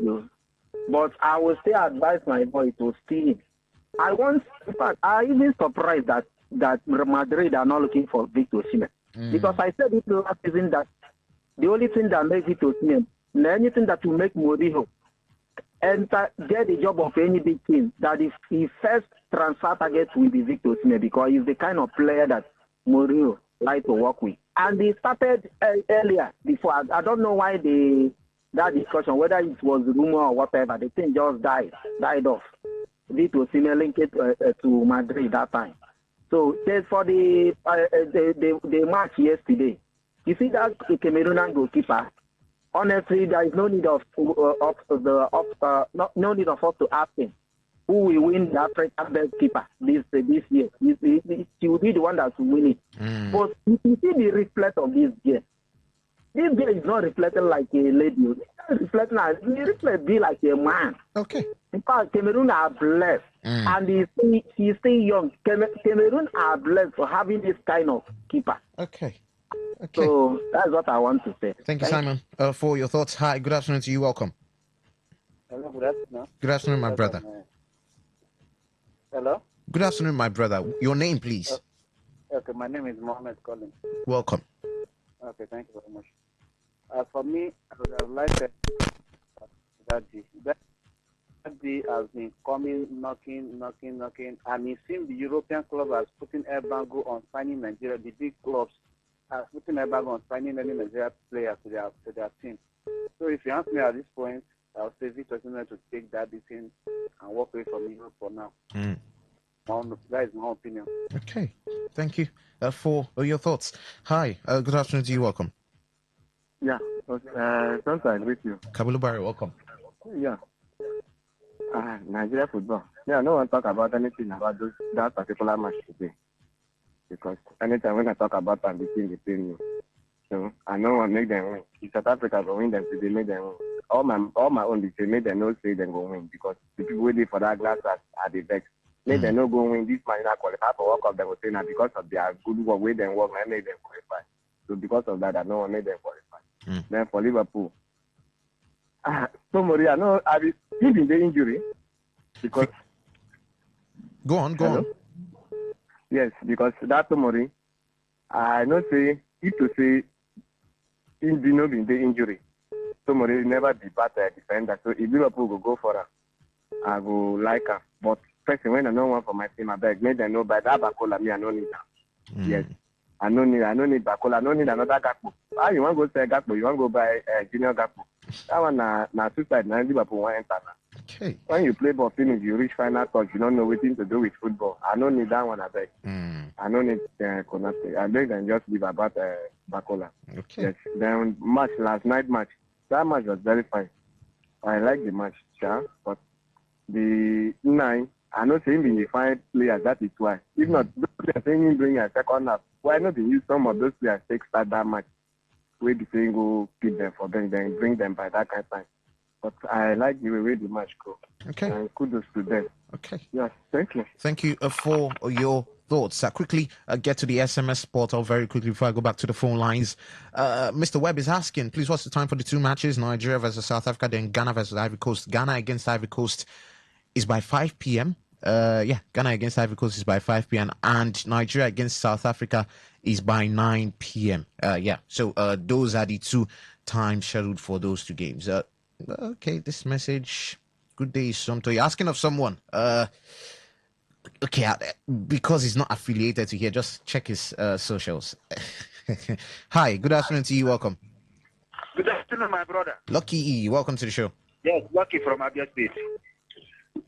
but I will still advise my boy to see him. In fact, I even surprised that Madrid are not looking for Victor Osimhen, because I said it last season that the only thing that makes Victor Osimhen, anything that will make Mourinho enter get the job of any big team, that if he first transfer target will be Victor Osimhen, because he's the kind of player that Mourinho like to work with. And they started earlier before. I don't know why that discussion, whether it was rumor or whatever, the thing just died off. Victor Osimhen linked it to Madrid that time. So for the match yesterday, you see that Cameroonian goalkeeper. Honestly, there is no need of no need of us to ask him who will win the African best keeper this year. He will be the one that will win it. But you see the reflect of this game. This game is not reflecting like a lady. It's reflecting be like a man. Okay. In fact, Cameroon are blessed, and he's still young. Cameroon are blessed for having this kind of keeper. Okay. So that's what I want to say. Thank you, Simon, for your thoughts. Hi, good afternoon to you. Welcome. Hello, good afternoon. Good afternoon, my brother. Hello? Good afternoon, my brother. Your name, please. Okay, my name is Mohammed Collins. Welcome. Okay, thank you very much. For me, I would have liked that day has been coming, knocking, and it seems the European club has put an embargo on signing Nigeria. The big clubs are putting an embargo on signing any Nigeria player to their team. So if you ask me at this point, I'll say Victor Osimhen to take that decision and walk away from Europe for now. That is my opinion. Okay, thank you for your thoughts. Hi, good afternoon to you. Welcome. Yeah, sometime with you. Kabulu Barry, welcome. Yeah. Nigeria football. Yeah, no one talk about anything about that particular match today. Because anytime when I talk about them, the team between you. So I know one make them win. If South Africa will win them today, make them win. All my own, they say make them not say them will win, because the people waiting for that glass are the best. Make them not go win this man not qualify for World Cup. They will say now because of their good work, way them work, I made them qualify. So because of that, I know I made them qualify. Then for Liverpool, Tomori, I know I be in the injury because. Go on. Yes, because that Tomori, I know say if to say in the injury, Tomori never be bad defender. So if Liverpool go for her, I go like her. But first, when I know one for my team, I beg, make them know by that Bakola, me, I don't need that. Yes. I don't need Bakola, I don't need another Gakpo. Ah, you want to go say Gakpo, you want to go buy Junior Gakpo. That one, na suicide, now Liverpool want enter now. Okay. When you play ball finish, you reach final touch, you don't know what to do with football. I don't need that one, I beg. I don't need Konate. I beg them just leave about Bakola. Okay. Yes. Then last night match, that match was very fine. I like the match, sure, but the 9, I know saying being the fine players, that is why. If not, they are saying him bring a second half. Why not they use some of those players take start that match? Where the saying go keep them for them, then bring them by that kind of time. But I like the way the match go. Okay. And kudos to them. Okay. Yes, thank you. Thank you for your thoughts. Quickly get to the SMS portal very quickly before I go back to the phone lines. Mr. Webb is asking, please, what's the time for the two matches? Nigeria versus South Africa, then Ghana versus Ivory Coast. Ghana against Ivory Coast is by 5 p.m. Ghana against Ivory Coast is by 5 p.m. and Nigeria against South Africa is by 9 p.m. So those are the two times scheduled for those two games. Okay, this message, good day, Somto. You're asking of someone. Okay, because he's not affiliated to here, just check his socials. Hi, good afternoon to you. Welcome. Good afternoon, my brother. Lucky E, welcome to the show. Yes, Lucky from Abia State.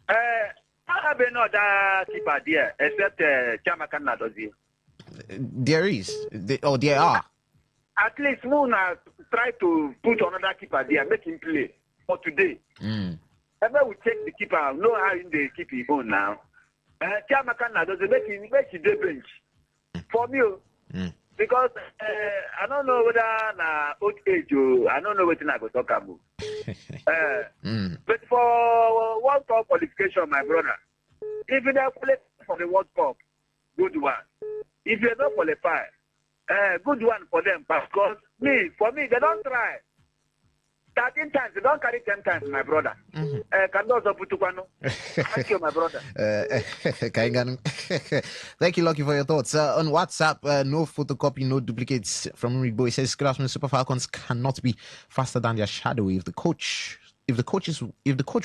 I have no other keeper there except Chamaka Nadozi. There is. There are. At least Muna try to put another keeper there, make him play for today. Ever we check the keeper, know how they keep him on now. Chamaka Nadozi make him the bench. For me, because I don't know whether na old age or I don't know what I go talk about. But for World Cup qualification, my brother, if you don't qualify for the World Cup, good one. If you don't qualify, good one for them. Because for me, they don't try. 13 times, they don't carry 10 times, my brother. Thank you, my brother. Thank you, Lucky, for your thoughts. On WhatsApp, no photocopy, no duplicates from Rigbo. He says, good afternoon, Super Falcons cannot be faster than their shadow. If the coach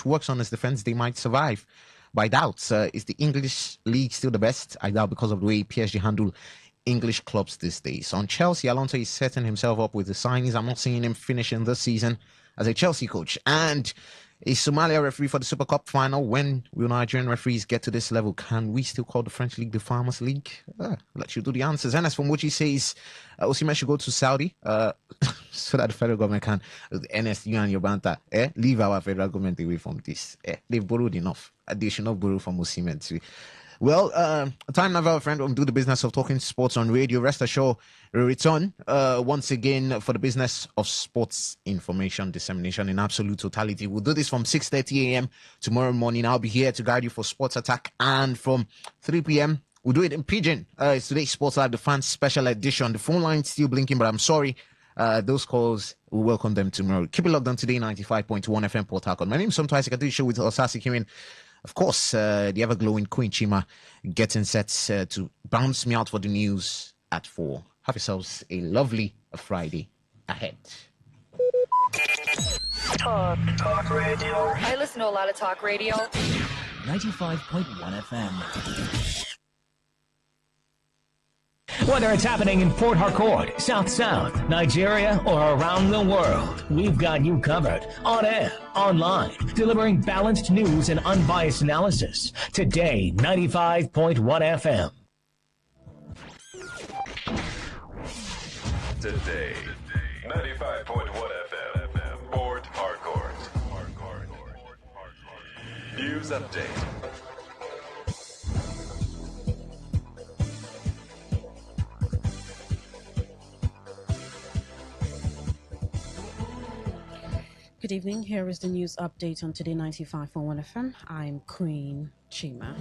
works on his defense, they might survive. But I doubt. Is the English league still the best? I doubt because of the way PSG handle English clubs these days. On Chelsea, Alonso is setting himself up with the signings. I'm not seeing him finishing this season as a Chelsea coach. And a Somalia referee for the Super Cup final. When will Nigerian referees get to this level? Can we still call the French league the Farmers League? Let you do the answers. And as from what he says, Osimhen should go to Saudi so that the federal government can, NSU and Yobanta, leave our federal government away from this. They've borrowed enough. They should not borrow from Osimhen too. Well, time now, our friend, we'll do the business of talking sports on radio. Rest assured, we'll return once again for the business of sports information dissemination in absolute totality. We'll do this from 6:30 a.m. tomorrow morning. I'll be here to guide you for Sports Attack. And from 3 p.m., we'll do it in Pidgin. It's today's Sports Live, the fans special edition. The phone line's still blinking, but I'm sorry. Those calls, we'll welcome them tomorrow. Keep it locked on today, 95.1 FM Port Harcourt. My name is Somto Isaac. I do the show with Osasi Kirin. Of course, the ever-glowing Queen Chima getting set to bounce me out for the news at 4. Have yourselves a lovely Friday ahead. Talk radio. I listen to a lot of talk radio. 95.1 FM. Whether it's happening in Port Harcourt, South, Nigeria, or around the world, we've got you covered. On air, online, delivering balanced news and unbiased analysis. Today, 95.1 FM. Today, 95.1 FM, Port Harcourt. News update. Good evening. Here is the news update on Today 95.1 FM. I'm Queen Chima.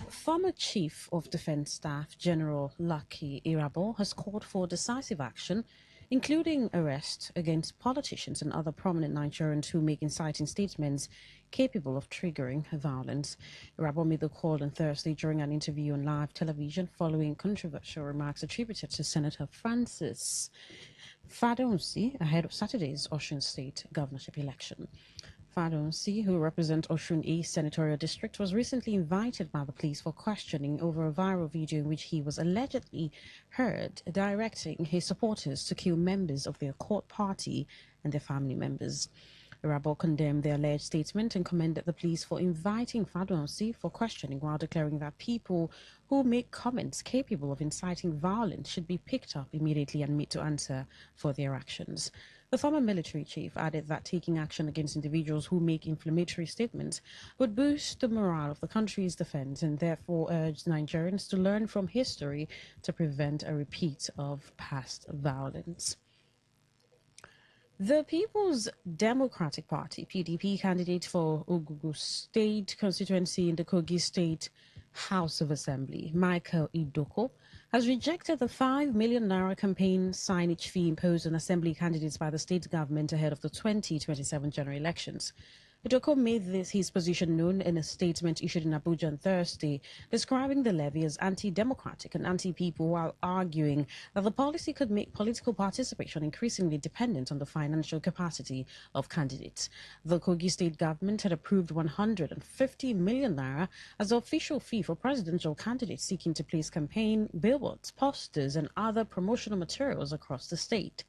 Former Chief of Defense Staff General Lucky Irabo has called for decisive action, including arrest against politicians and other prominent Nigerians who make inciting statements capable of triggering violence. Irabo made the call on Thursday during an interview on live television following controversial remarks attributed to Senator Francis Fadonsi ahead of Saturday's Osun State governorship election. Fadonsi, who represents Osun East Senatorial District, was recently invited by the police for questioning over a viral video in which he was allegedly heard directing his supporters to kill members of their court party and their family members. Irabo condemned the alleged statement and commended the police for inviting Fadonsi for questioning while declaring that people who make comments capable of inciting violence should be picked up immediately and made to answer for their actions. The former military chief added that taking action against individuals who make inflammatory statements would boost the morale of the country's defense and therefore urged Nigerians to learn from history to prevent a repeat of past violence. The People's Democratic Party, PDP, candidate for Ogugu State constituency in the Kogi State House of Assembly, Michael Idoko, has rejected the 5 million naira campaign signage fee imposed on assembly candidates by the state government ahead of the 2027 general elections. Idoko made his position known in a statement issued in Abuja on Thursday, describing the levy as anti-democratic and anti-people while arguing that the policy could make political participation increasingly dependent on the financial capacity of candidates. The Kogi state government had approved 150 million naira as the official fee for presidential candidates seeking to place campaign billboards, posters, and other promotional materials across the state.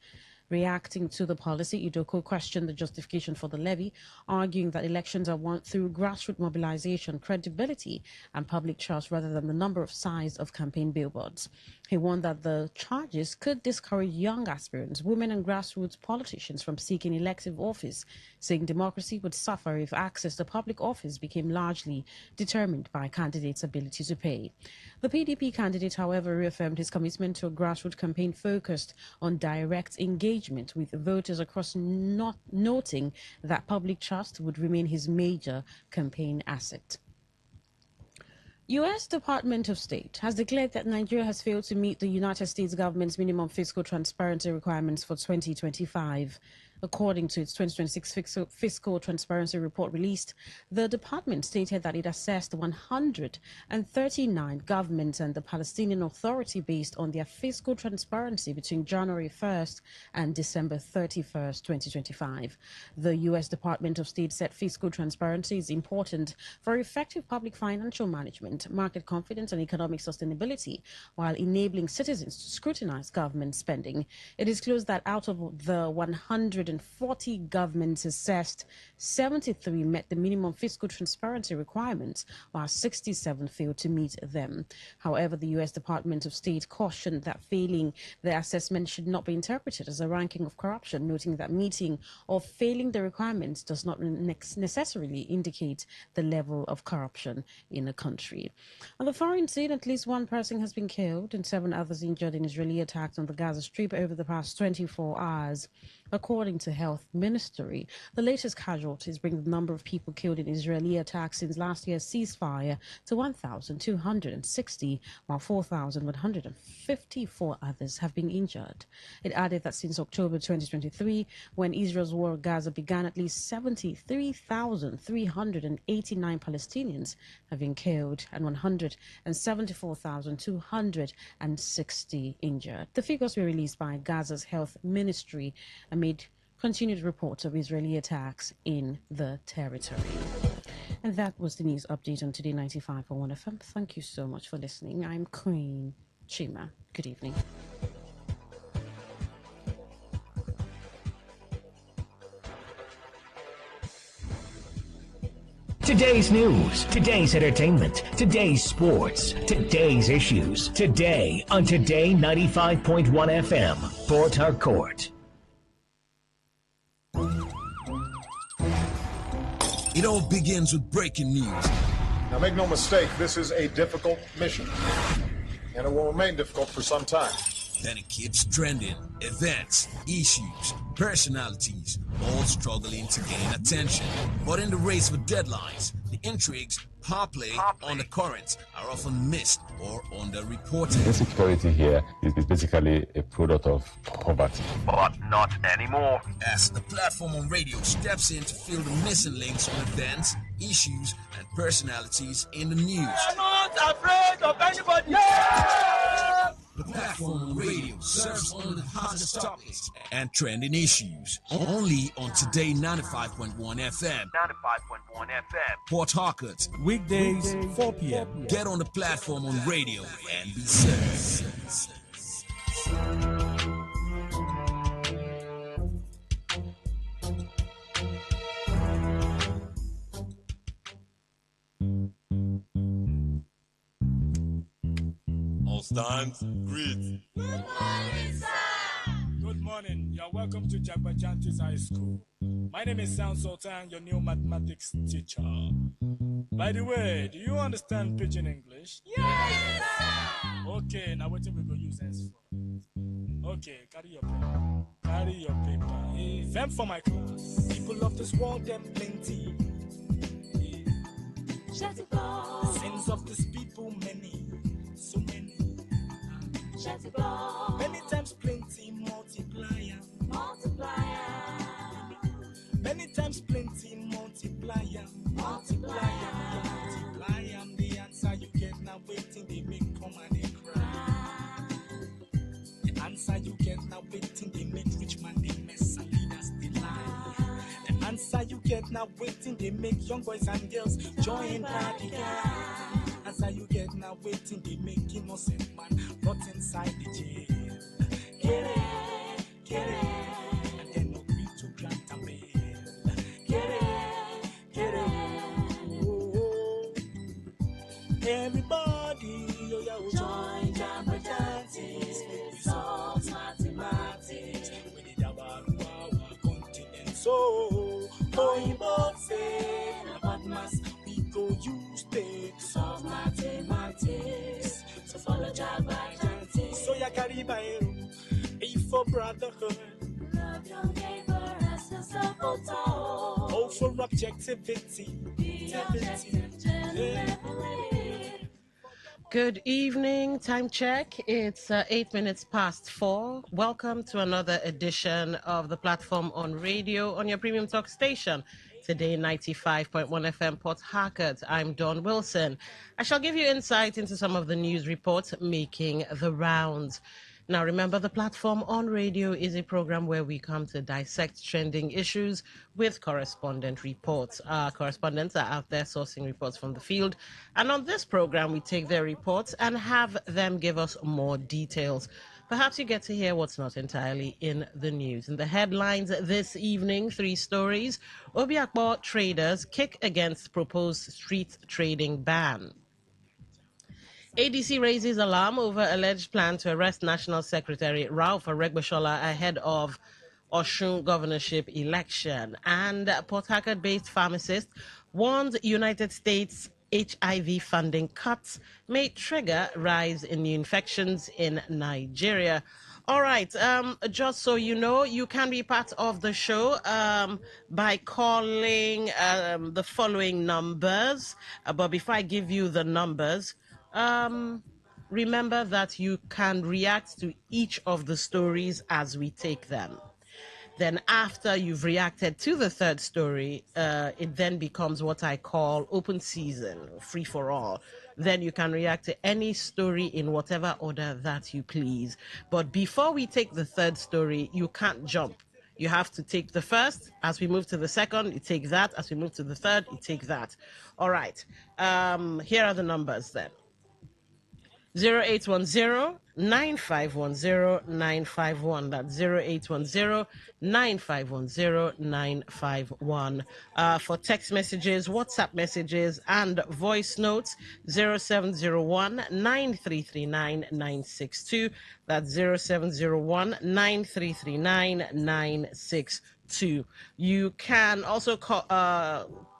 Reacting to the policy, Idoko questioned the justification for the levy, arguing that elections are won through grassroots mobilization, credibility, and public trust rather than the number of size of campaign billboards. He warned that the charges could discourage young aspirants, women, and grassroots politicians from seeking elective office, saying democracy would suffer if access to public office became largely determined by candidates' ability to pay. The PDP candidate, however, reaffirmed his commitment to a grassroots campaign focused on direct engagement with voters across, not noting that public trust would remain his major campaign asset. U.S. Department of State has declared that Nigeria has failed to meet the United States government's minimum fiscal transparency requirements for 2025. According to its 2026 fiscal transparency report released, the department stated that it assessed 139 governments and the Palestinian Authority based on their fiscal transparency between January 1st and December 31st, 2025. The U.S. Department of State said fiscal transparency is important for effective public financial management, market confidence, and economic sustainability, while enabling citizens to scrutinize government spending. It disclosed that out of the 140 governments assessed, 73 met the minimum fiscal transparency requirements, while 67 failed to meet them. However, the U.S. Department of State cautioned that failing the assessment should not be interpreted as a ranking of corruption, noting that meeting or failing the requirements does not necessarily indicate the level of corruption in a country. On the foreign scene, at least one person has been killed and 7 others injured in Israeli attacks on the Gaza Strip over the past 24 hours. According to Health Ministry, the latest casualties bring the number of people killed in Israeli attacks since last year's ceasefire to 1,260, while 4,154 others have been injured. It added that since October 2023, when Israel's war on Gaza began, at least 73,389 Palestinians have been killed and 174,260 injured. The figures were released by Gaza's Health Ministry amid continued reports of Israeli attacks in the territory. And that was the news update on Today 95.1 FM. Thank you so much for listening. I'm Queen Chima. Good evening. Today's news, today's entertainment, today's sports, today's issues. Today on Today 95.1 FM, Port Harcourt. It all begins with breaking news. Now make no mistake, this is a difficult mission, and it will remain difficult for some time. Then it keeps trending. Events, issues, personalities, all struggling to gain attention. But in the race for deadlines, the intrigues, power play on the current are often missed or underreported. Insecurity here is basically a product of poverty. But not anymore. As the platform on radio steps in to fill the missing links on events, issues, and personalities in the news. I'm not afraid of anybody. Yeah! The platform on radio serves only the hottest topics and trending issues. Only on Today 95.1 FM. 95.1 FM. Port Harcourt. Weekdays, 4 p.m. Get on the platform on radio and be served. All stands, greet. Good morning, sir. Good morning. You're welcome to Jagbajantis High School. My name is Sound Sultan, your new mathematics teacher. By the way, do you understand pidgin English? Yes, sir. Okay, now what we go use this for? Okay, carry your pen. Carry your paper. Them for my class. People of this world, them plenty. Sins of this people, many. So many. Many times plenty, multiplier. Many times plenty, multiplier. Multiply am the answer you get now waiting they make come and they cry. The answer you get now waiting they make rich man they mess and leaders they lie. The answer you get now waiting they make young boys and girls join party guy. Answer you get now waiting they make innocent man rot inside the jail. Get it, and then agree to grant a bail. Get it. Everybody, join Jabberjantis, we solve mathematics. We did our continent, so going both say, but must we go use take solve mathematics. So follow Jabberjantis, so ya carry by A for brotherhood, love your neighbor as yourself. O for objectivity, Good evening, time check. It's 8 minutes past 4. Welcome to another edition of the platform on radio on your premium talk station. Today, 95.1 FM Port Harcourt. I'm Dawn Wilson. I shall give you insight into some of the news reports making the rounds. Now, remember, the platform on radio is a program where we come to dissect trending issues with correspondent reports. Our correspondents are out there sourcing reports from the field. And on this program, we take their reports and have them give us more details. Perhaps you get to hear what's not entirely in the news. In the headlines this evening, 3 stories. Obiakpo traders kick against proposed street trading ban. ADC raises alarm over alleged plan to arrest National Secretary Ralph Aregbesola ahead of Osun governorship election. And Port Harcourt-based pharmacist warns United States HIV funding cuts may trigger rise in new infections in Nigeria. All right, just so you know, you can be part of the show by calling the following numbers. But before I give you the numbers, remember that you can react to each of the stories as we take them. Then after you've reacted to the third story, it then becomes what I call open season, free for all. Then you can react to any story in whatever order that you please. But before we take the third story, you can't jump. You have to take the first. As we move to the second, you take that. As we move to the third, you take that. All right. Here are the numbers then. 0810-9510-951. That's 0810-9510-951. For text messages, WhatsApp messages, and voice notes, 0701-9339-962. That's 0701-9339-962. You can also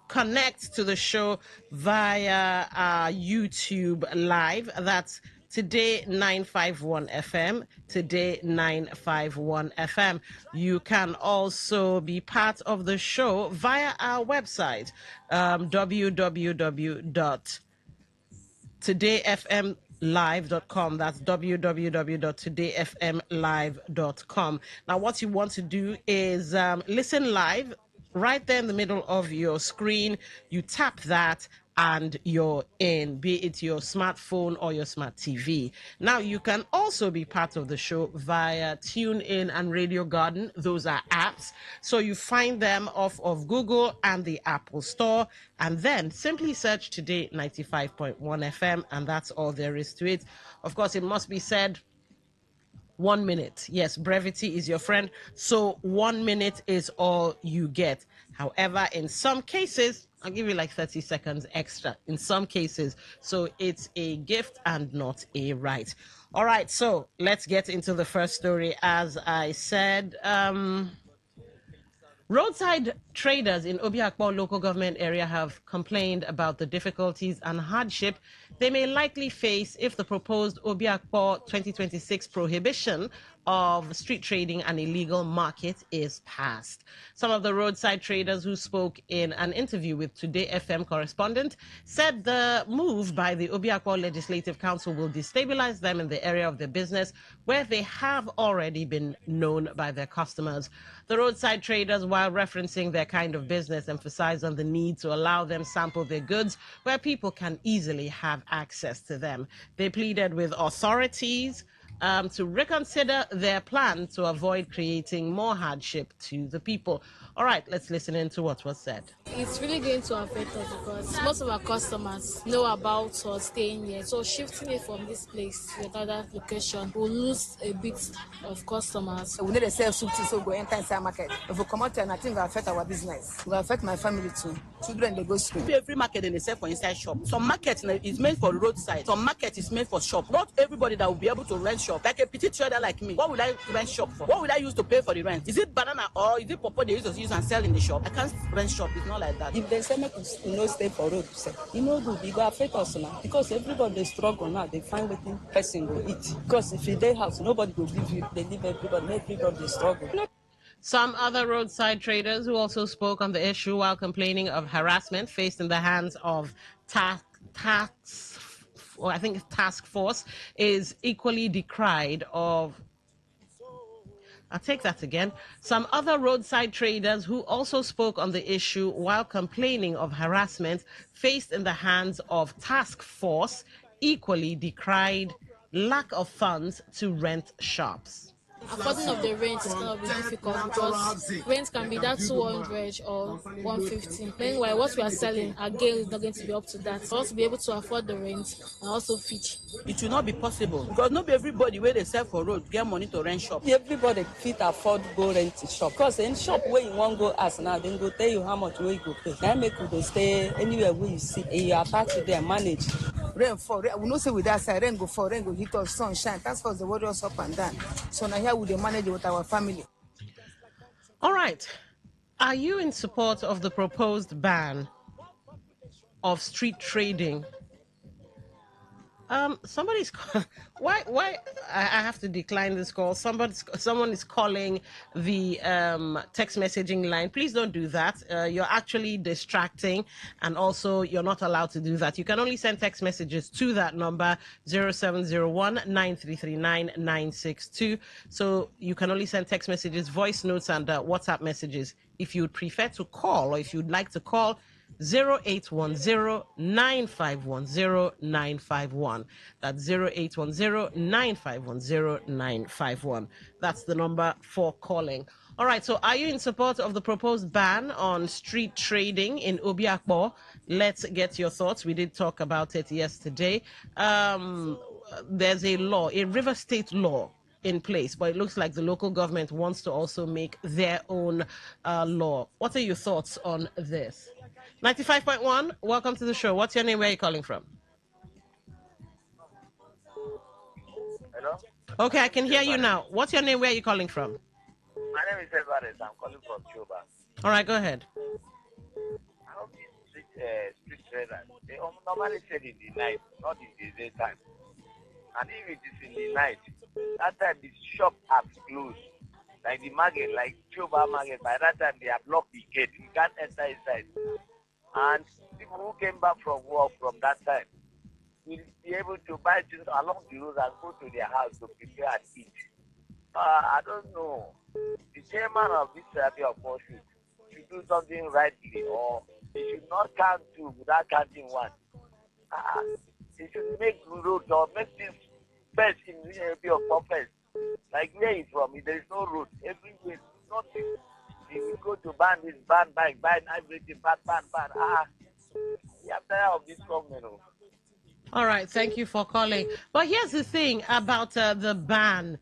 connect to the show via YouTube Live. That's Today951 FM, Today951 FM. You can also be part of the show via our website, www.todayfmlive.com. That's www.todayfmlive.com. Now, what you want to do is listen live right there in the middle of your screen. You tap that and you're in, be it your smartphone or your smart TV. Now, you can also be part of the show via TuneIn and Radio Garden. Those are apps. So you find them off of Google and the Apple Store, and then simply search Today 95.1 FM, and that's all there is to it. Of course, it must be said, 1 minute. Yes, brevity is your friend. So 1 minute is all you get. However, in some cases, I'll give you like 30 seconds extra in some cases. So it's a gift and not a right. All right, so let's get into the first story. As I said, roadside traders in Obiakpor local government area have complained about the difficulties and hardship they may likely face if the proposed Obiakpor 2026 prohibition of street trading and illegal market is passed. Some of the roadside traders who spoke in an interview with Today FM correspondent said the move by the Obiakpor Legislative Council will destabilize them in the area of their business where they have already been known by their customers. The roadside traders, while referencing their kind of business, emphasized on the need to allow them sample their goods where people can easily have access to them. They pleaded with authorities to reconsider their plan to avoid creating more hardship to the people. All right, let's listen into what was said. It's really going to affect us because most of our customers know about us staying here. So shifting it from this place to another location will lose a bit of customers. We need to sell soup so we go enter inside market. If we come out and I think it will affect our business. It will affect my family too. Children, they go school. Every market they sell for inside shop. Some market is meant for roadside. Some market is meant for shop. Not everybody that will be able to rent shop. Like a petite trader like me. What will I rent shop for? What will I use to pay for the rent? Is it banana or is it pawpaw they use and sell in the shop? I can't rent shop. It's not like that. If they say make you no stay for road, say you know good, it go affect us now because everybody they struggle now. They find wetin person go eat. Because if you dey house, nobody will give you. They leave everybody. Everybody they struggle. Some other roadside traders who also spoke on the issue while complaining of harassment faced in the hands of task force is equally decried of. I'll take that again. Some other roadside traders who also spoke on the issue while complaining of harassment faced in the hands of task force equally decried lack of funds to rent shops. Affording of the rent is going to be difficult because rent can be that 200 or 150. Meanwhile, what we are selling again is not going to be up to that. For us to be able to afford the rent and also feed. It will not be possible because not everybody where they sell for road get money to rent shop. Everybody fit afford go rent a shop because in shop where you want go ask now, then go tell you how much where you go pay. Then make you go stay anywhere where you see. And you attach to them, manage. Rain fall. We know say with that side, rain go fall, rain go hit us, sunshine. That's for the worry us up and down. So now here we dey manage with our family. All right. Are you in support of the proposed ban of street trading? Somebody's why I have to decline this call. Someone is calling the text messaging line. Please don't do that. You're actually distracting, and also you're not allowed to do that. You can only send text messages to that number 0701-9339-962. So you can only send text messages, voice notes, and WhatsApp messages. If you'd prefer to call, or if you'd like to call, 0810-951-0951. That's 0810-951-0951. That's the number for calling. All right, so are you in support of the proposed ban on street trading in Obiakpor? Let's get your thoughts. We did talk about it yesterday. There's a law, a River State law in place, but it looks like the local government wants to also make their own law. What are your thoughts on this? 95.1, welcome to the show. What's your name? Where are you calling from? Hello? Okay, I can hear you now. What's your name? Where are you calling from? My name is Everett. I'm calling from Cuba. All right, go ahead. I hope these street traders, they normally trade in the night, not in the daytime. And if it is in the night, that time the shop are closed. Like the market, like Choba market, by that time they have locked the gate. You can't enter inside. And people who came back from work from that time will be able to buy things along the road and go to their house to prepare and eat. I don't know. The chairman of this therapy of should do something rightly, or he should not count two without counting one. He should make roads or make things first in the area of first. Like where he's from, there is no road. Everywhere, nothing. He will go to ban this, ban bike, ban everything, ban. We are tired of this government. All right, thank you for calling. But here's the thing about the ban.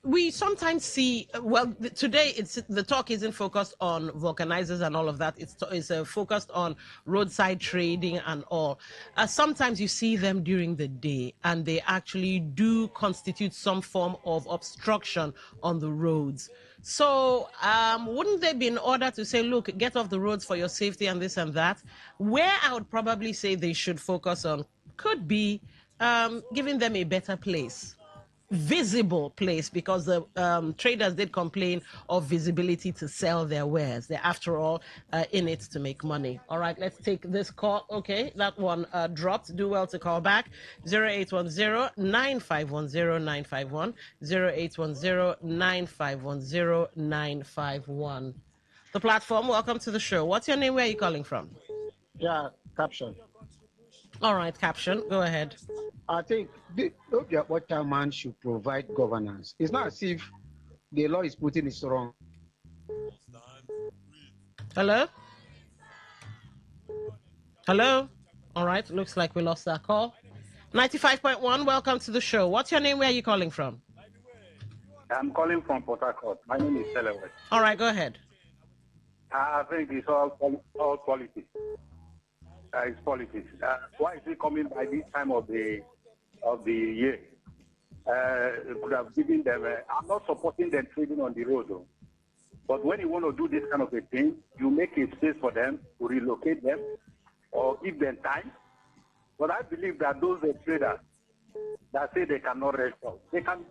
We sometimes see, today the talk isn't focused on vulcanizers and all of that. It's focused on roadside trading and all. Sometimes you see them during the day and they actually do constitute some form of obstruction on the roads. So wouldn't they be in order to say, look, get off the roads for your safety and this and that? Where I would probably say they should focus on could be giving them a better place. Visible place, because the traders did complain of visibility to sell their wares. They're after all in it to make money. All right, let's take this call. Okay, that one dropped. Do well to call back. 0810-9510-951, 0810-9510-951. The platform, welcome to the show. What's your name? Where are you calling from? Yeah, Caption. All right, Caption, go ahead. I think the water man should provide governance. It's not as if the law is putting it wrong. Hello? Hello? All right, looks like we lost that call. 95.1, welcome to the show. What's your name? Where are you calling from? I'm calling from Port Harcourt. My name is Selewet. All right, go ahead. I think it's all politics. It's politics. Why is it coming by this time of the year? Could have given them. I'm not supporting them trading on the road, though. But when you want to do this kind of a thing, you make a space for them to relocate them or give them time. But I believe that those traders that say they cannot rest out, they can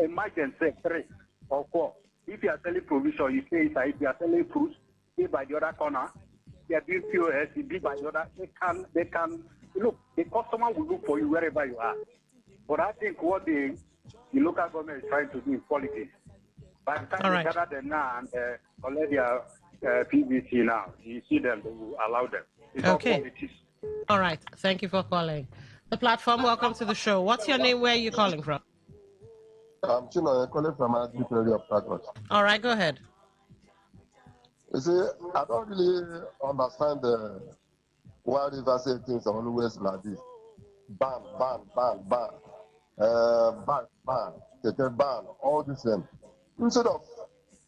imagine say 3 or 4. If you are selling provision, you stay inside. If you are selling fruits, stay by the other corner. If you are doing POS, you be by the other. They can look. The customer will look for you wherever you are. But I think what the local government is trying to do is politics. By the time they gather them now and collect their PVC now, you see them, they will allow them. It's all politics. All right. Thank you for calling. The platform, welcome to the show. What's your name? Where are you calling from? I'm Chino, calling from Adrian of Port. All right, go ahead. You see, I don't really understand why River say things are always like this. Ban, all this thing. Instead of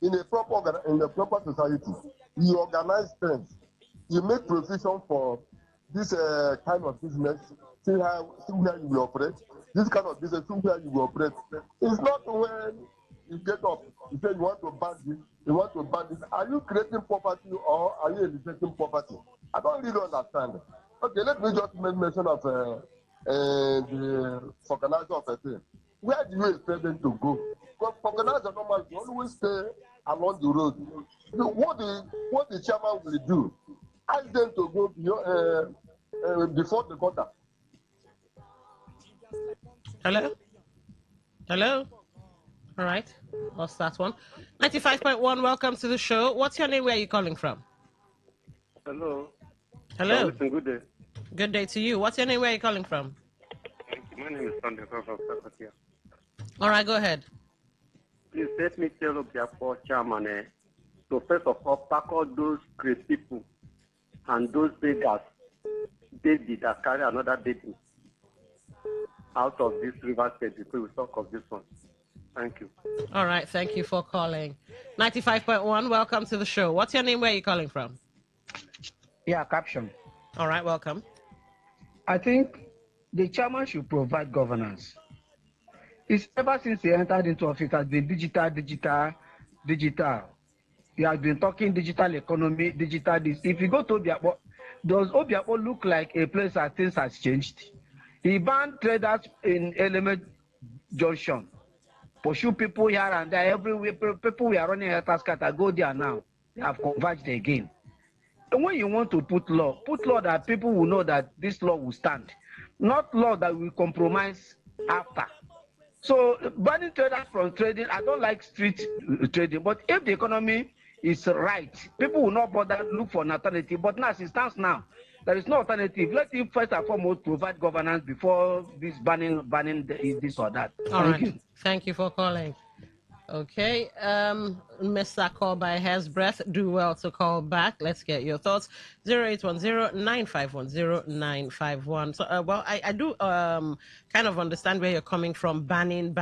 in a proper society, you organize things, you make provision for this kind of business, see where you will operate. This kind of business, see where you will operate. It's not when you get up, you say you want to ban this, you want to ban this. Are you creating poverty or are you eliminating poverty? I don't really understand. Okay, let me just make mention of the organizer of a thing. Where do you expect them to go? Because organizer normally always stay along the road. What the chairman will do, ask them to go before the gutter. Hello? All right, lost that one. 95.1, welcome to the show. What's your name? Where are you calling from? Hello. Listen, good day. Good day to you. What's your name? Where are you calling from? My name is Sunday from South. All right, go ahead. Please let me tell up their poor chairman. So first of all, pack all those great people and those beggars, baby that carry another baby out of this river state before we talk of this one. Thank you. All right, thank you for calling. 95.1, welcome to the show. What's your name? Where are you calling from? Yeah, Caption. All right, welcome. I think the chairman should provide governance. It's ever since he entered into office has been digital. He has been talking digital economy, digital this. If you go to Obiakpo, does Obiakpo look like a place that things has changed? He banned traders in Element Junction. Pursue people here and there. Everywhere, people we are running a scatter go there now. They have converged again. And when you want to put law that people will know that this law will stand, not law that will compromise after. So banning traders from trading, I don't like street trading, but if the economy is right, people will not bother look for an alternative. But now, as it stands now, there is no alternative. Let him first and foremost provide governance before this banning this or that. Thank you. Thank you for calling. Okay, Mr. Call by Hair's Breath, do well to call back. Let's get your thoughts. 0810-951-0951. So, well, I do kind of understand where you're coming from. Banning.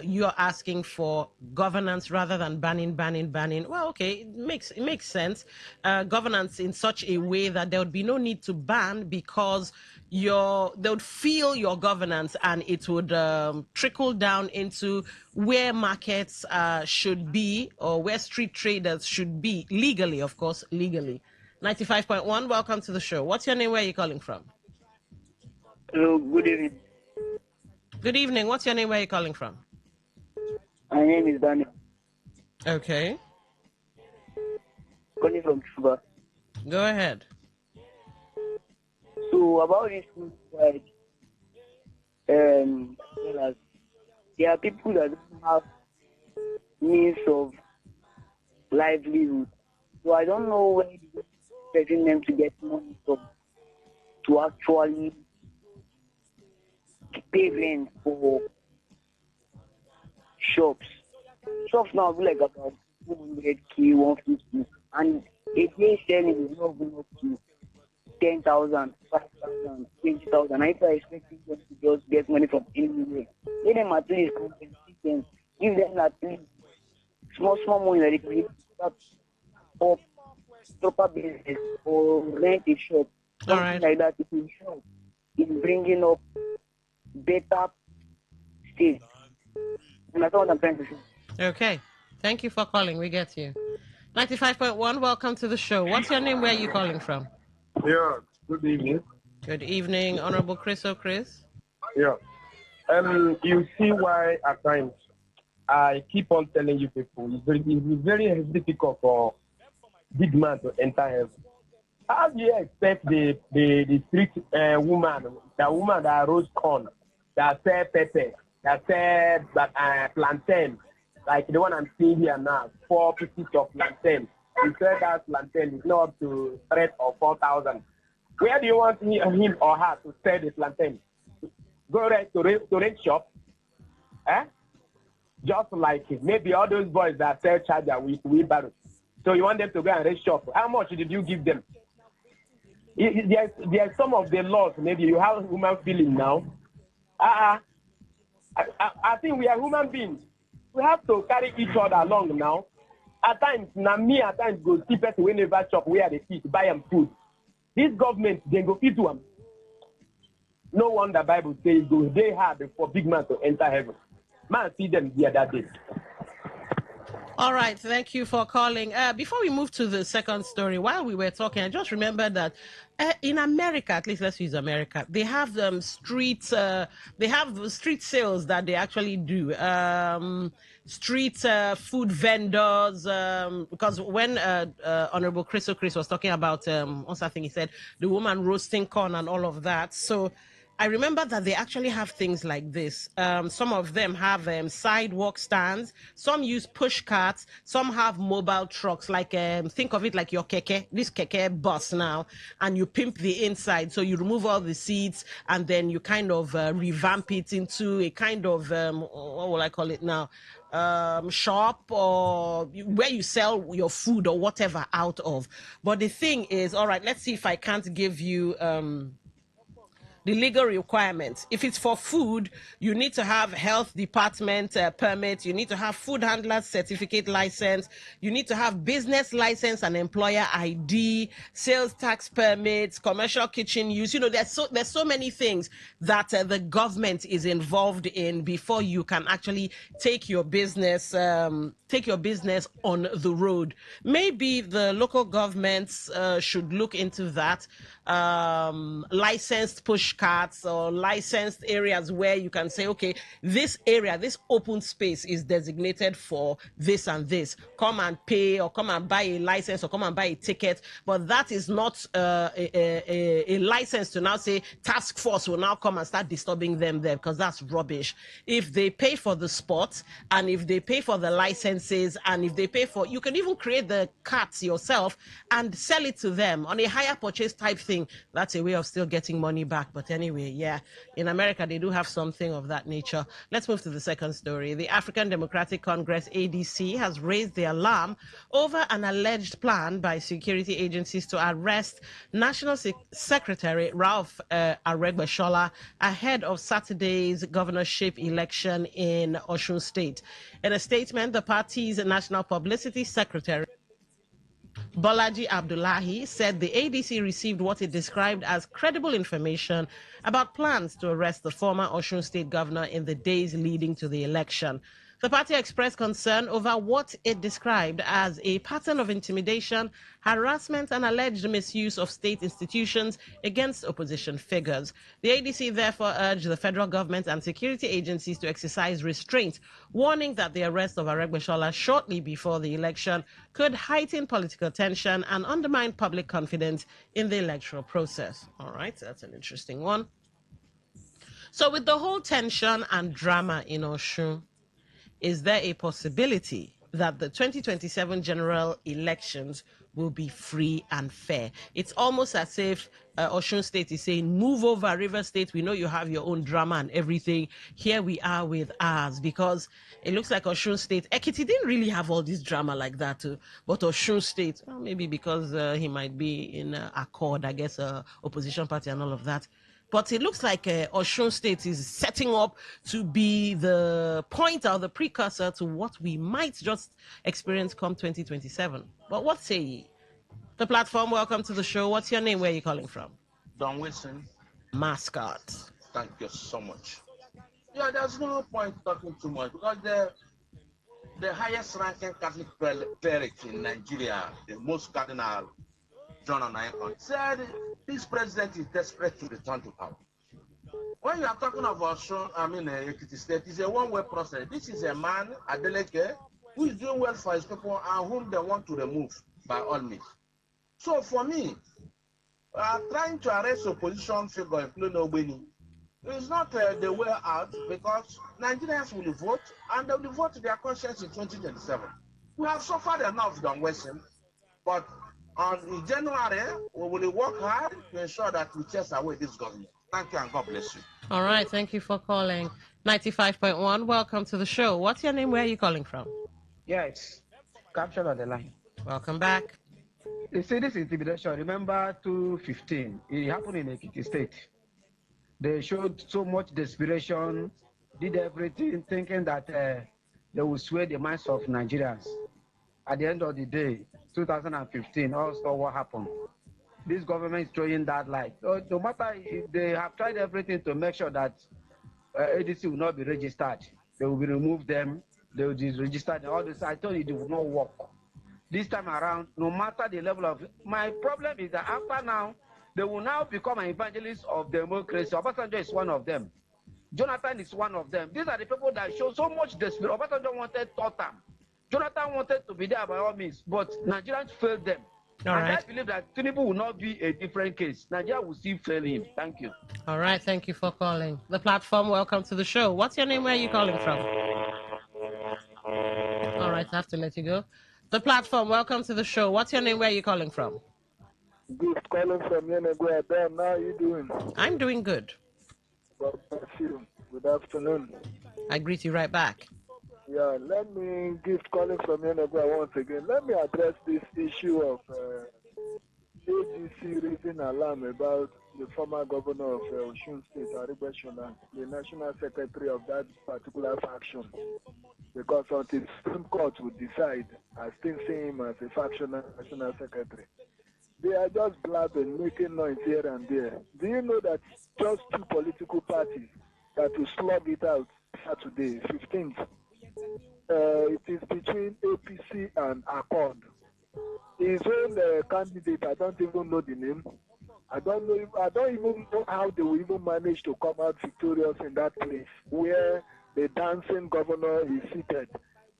You're asking for governance rather than banning. Well, okay, it makes sense. Governance in such a way that there would be no need to ban, because they would feel your governance, and it would trickle down into where markets should be, or where street traders should be, legally, of course, legally. 95.1, welcome to the show. What's your name? Where are you calling from? Hello, good evening. Good evening. What's your name? Where are you calling from? My name is Daniel. Okay. Calling from Cuba. Go ahead. So about this food side, there are people that don't have means of livelihood. So I don't know where they're expecting them to get money from to actually pay rent for shops. Shops now be like about 200K, 150, and a day selling is not going up to 10,000, 5,000, 20,000. I expecting them to just get money from anywhere. Let them at least compensate them. Give them at least small money that they can start up proper business or rent a shop. Something like that. It will show in bringing up better state. And that's what I'm trying to say. Okay. Thank you for calling. We get you. 95.1, welcome to the show. What's your name? Where are you calling from? Yeah, good evening. Good evening, Honorable Chris O'Chris. Yeah. You see why at times I keep on telling you people it's very difficult for big man to enter heaven. How do you expect the street woman, the woman that roast corn, that sell pepper, that sell plantain, like the one I'm seeing here now, 4 pieces of plantain. You sell that plantain is not up to 3 or 4,000. Where do you want him or her to sell the plantain? Go right to rent shop? Just like maybe all those boys that sell charger with wheelbarrows. So you want them to go and rent shop. How much did you give them? There's some of the laws, maybe you have human feeling now. I think we are human beings. We have to carry each other along now. At times go see person wey never chop where they fit, buy them food. This government, they go fit to them. No wonder Bible says it goes day hard for big man to enter heaven. Man, see them the other day. All right, thank you for calling. Before we move to the second story, while we were talking, I just remembered that in America, at least let's use America, they have street sales that they actually do. Street food vendors, because when Honorable Chris O'Chris was talking about, also I think he said the woman roasting corn and all of that. So I remember that they actually have things like this. Some of them have sidewalk stands. Some use push carts. Some have mobile trucks. Like think of it like your keke, this keke bus now, and you pimp the inside. So you remove all the seats and then you kind of revamp it into a kind of what will I call it now? Shop or where you sell your food or whatever out of. But the thing is, all right, let's see if I can't give you the legal requirements. If it's for food, you need to have health department permit, you need to have food handler certificate license, you need to have business license and employer ID, sales tax permits, commercial kitchen use. There's so many things that the government is involved in before you can actually take your business on the road. Maybe the local governments should look into that. Licensed push carts or licensed areas where you can say, okay, this area, this open space is designated for this and this. Come and pay or come and buy a license or come and buy a ticket. But that is not a license to now say task force will now come and start disturbing them there, because that's rubbish. If they pay for the spots and if they pay for the licenses and if they pay for, you can even create the carts yourself and sell it to them on a higher purchase type thing. That's a way of still getting money back. But anyway, yeah, in America, they do have something of that nature. Let's move to the second story. The African Democratic Congress, ADC, has raised the alarm over an alleged plan by security agencies to arrest National Secretary Ralph Aregbesola ahead of Saturday's governorship election in Osun State. In a statement, the party's national publicity secretary, Bolaji Abdullahi, said the ADC received what it described as credible information about plans to arrest the former Osun State governor in the days leading to the election. The party expressed concern over what it described as a pattern of intimidation, harassment, and alleged misuse of state institutions against opposition figures. The ADC therefore urged the federal government and security agencies to exercise restraint, warning that the arrest of Aregbesola shortly before the election could heighten political tension and undermine public confidence in the electoral process. All right, that's an interesting one. So with the whole tension and drama in Osun, is there a possibility that the 2027 general elections will be free and fair? It's almost as if Osun State is saying, move over, River State, we know you have your own drama and everything. Here we are with ours, because it looks like Osun State, Ekiti didn't really have all this drama like that too. But Osun State, well, maybe because he might be in accord, I guess, opposition party and all of that. But it looks like Osun State is setting up to be the point or the precursor to what we might just experience come 2027. But what say ye? The platform, welcome to the show. What's your name? Where are you calling from? Don Wilson. Mascot. Thank you so much. Yeah, there's no point talking too much, because the highest ranking Catholic cleric in Nigeria, the most cardinal, John Onaikon, said this president is desperate to return to power. When you are talking about Ekiti State, it's a one-way process. This is a man, Adeleke, who is doing well for his people and whom they want to remove by all means. So for me, trying to arrest opposition figure, including Obeni, is not the way out, because Nigerians will vote and they will vote to their conscience in 2027. We have suffered enough, Don Wesson, but in January, we will work hard to ensure that we chase away this government. Thank you and God bless you. All right, thank you for calling. 95.1, welcome to the show. What's your name? Where are you calling from? Yes, captured on the line. Welcome back. You see, this intimidation, remember 2015, it happened in Ekiti State. They showed so much desperation, did everything thinking that they would sway the minds of Nigerians. At the end of the day, 2015, also what happened. This government is throwing that light. No matter if they have tried everything to make sure that ADC will not be registered, they will be remove them, they will be registered. All this, I told you, it will not work. This time around, no matter the level of, my problem is that after now, they will now become an evangelist of democracy. Obasanjo is one of them. Jonathan is one of them. These are the people that show so much desperation. Obasanjo wanted third term. Jonathan wanted to be there by all means, but Nigerians failed them. I believe that Tinubu will not be a different case. Nigeria will still fail him. Thank you. All right, thank you for calling. The platform, welcome to the show. What's your name? Where are you calling from? All right, I have to let you go. The platform, welcome to the show. What's your name? Where are you calling from? Good, calling from Yenegua. How are you doing? I'm doing good. God bless you. Good afternoon. I greet you right back. Yeah, let me calling from Yenegua once again. Let me address this issue of ADC raising alarm about the former governor of Osun State, Aribeshola, the national secretary of that particular faction. Because until the Supreme Court would decide, I still see him as a factional national secretary. They are just blabbing, making noise here and there. Do you know that just two political parties that will slug it out Saturday, 15th? It is between APC and Accord. His own candidate, I don't even know the name. I don't even know how they will even manage to come out victorious in that place where the dancing governor is seated,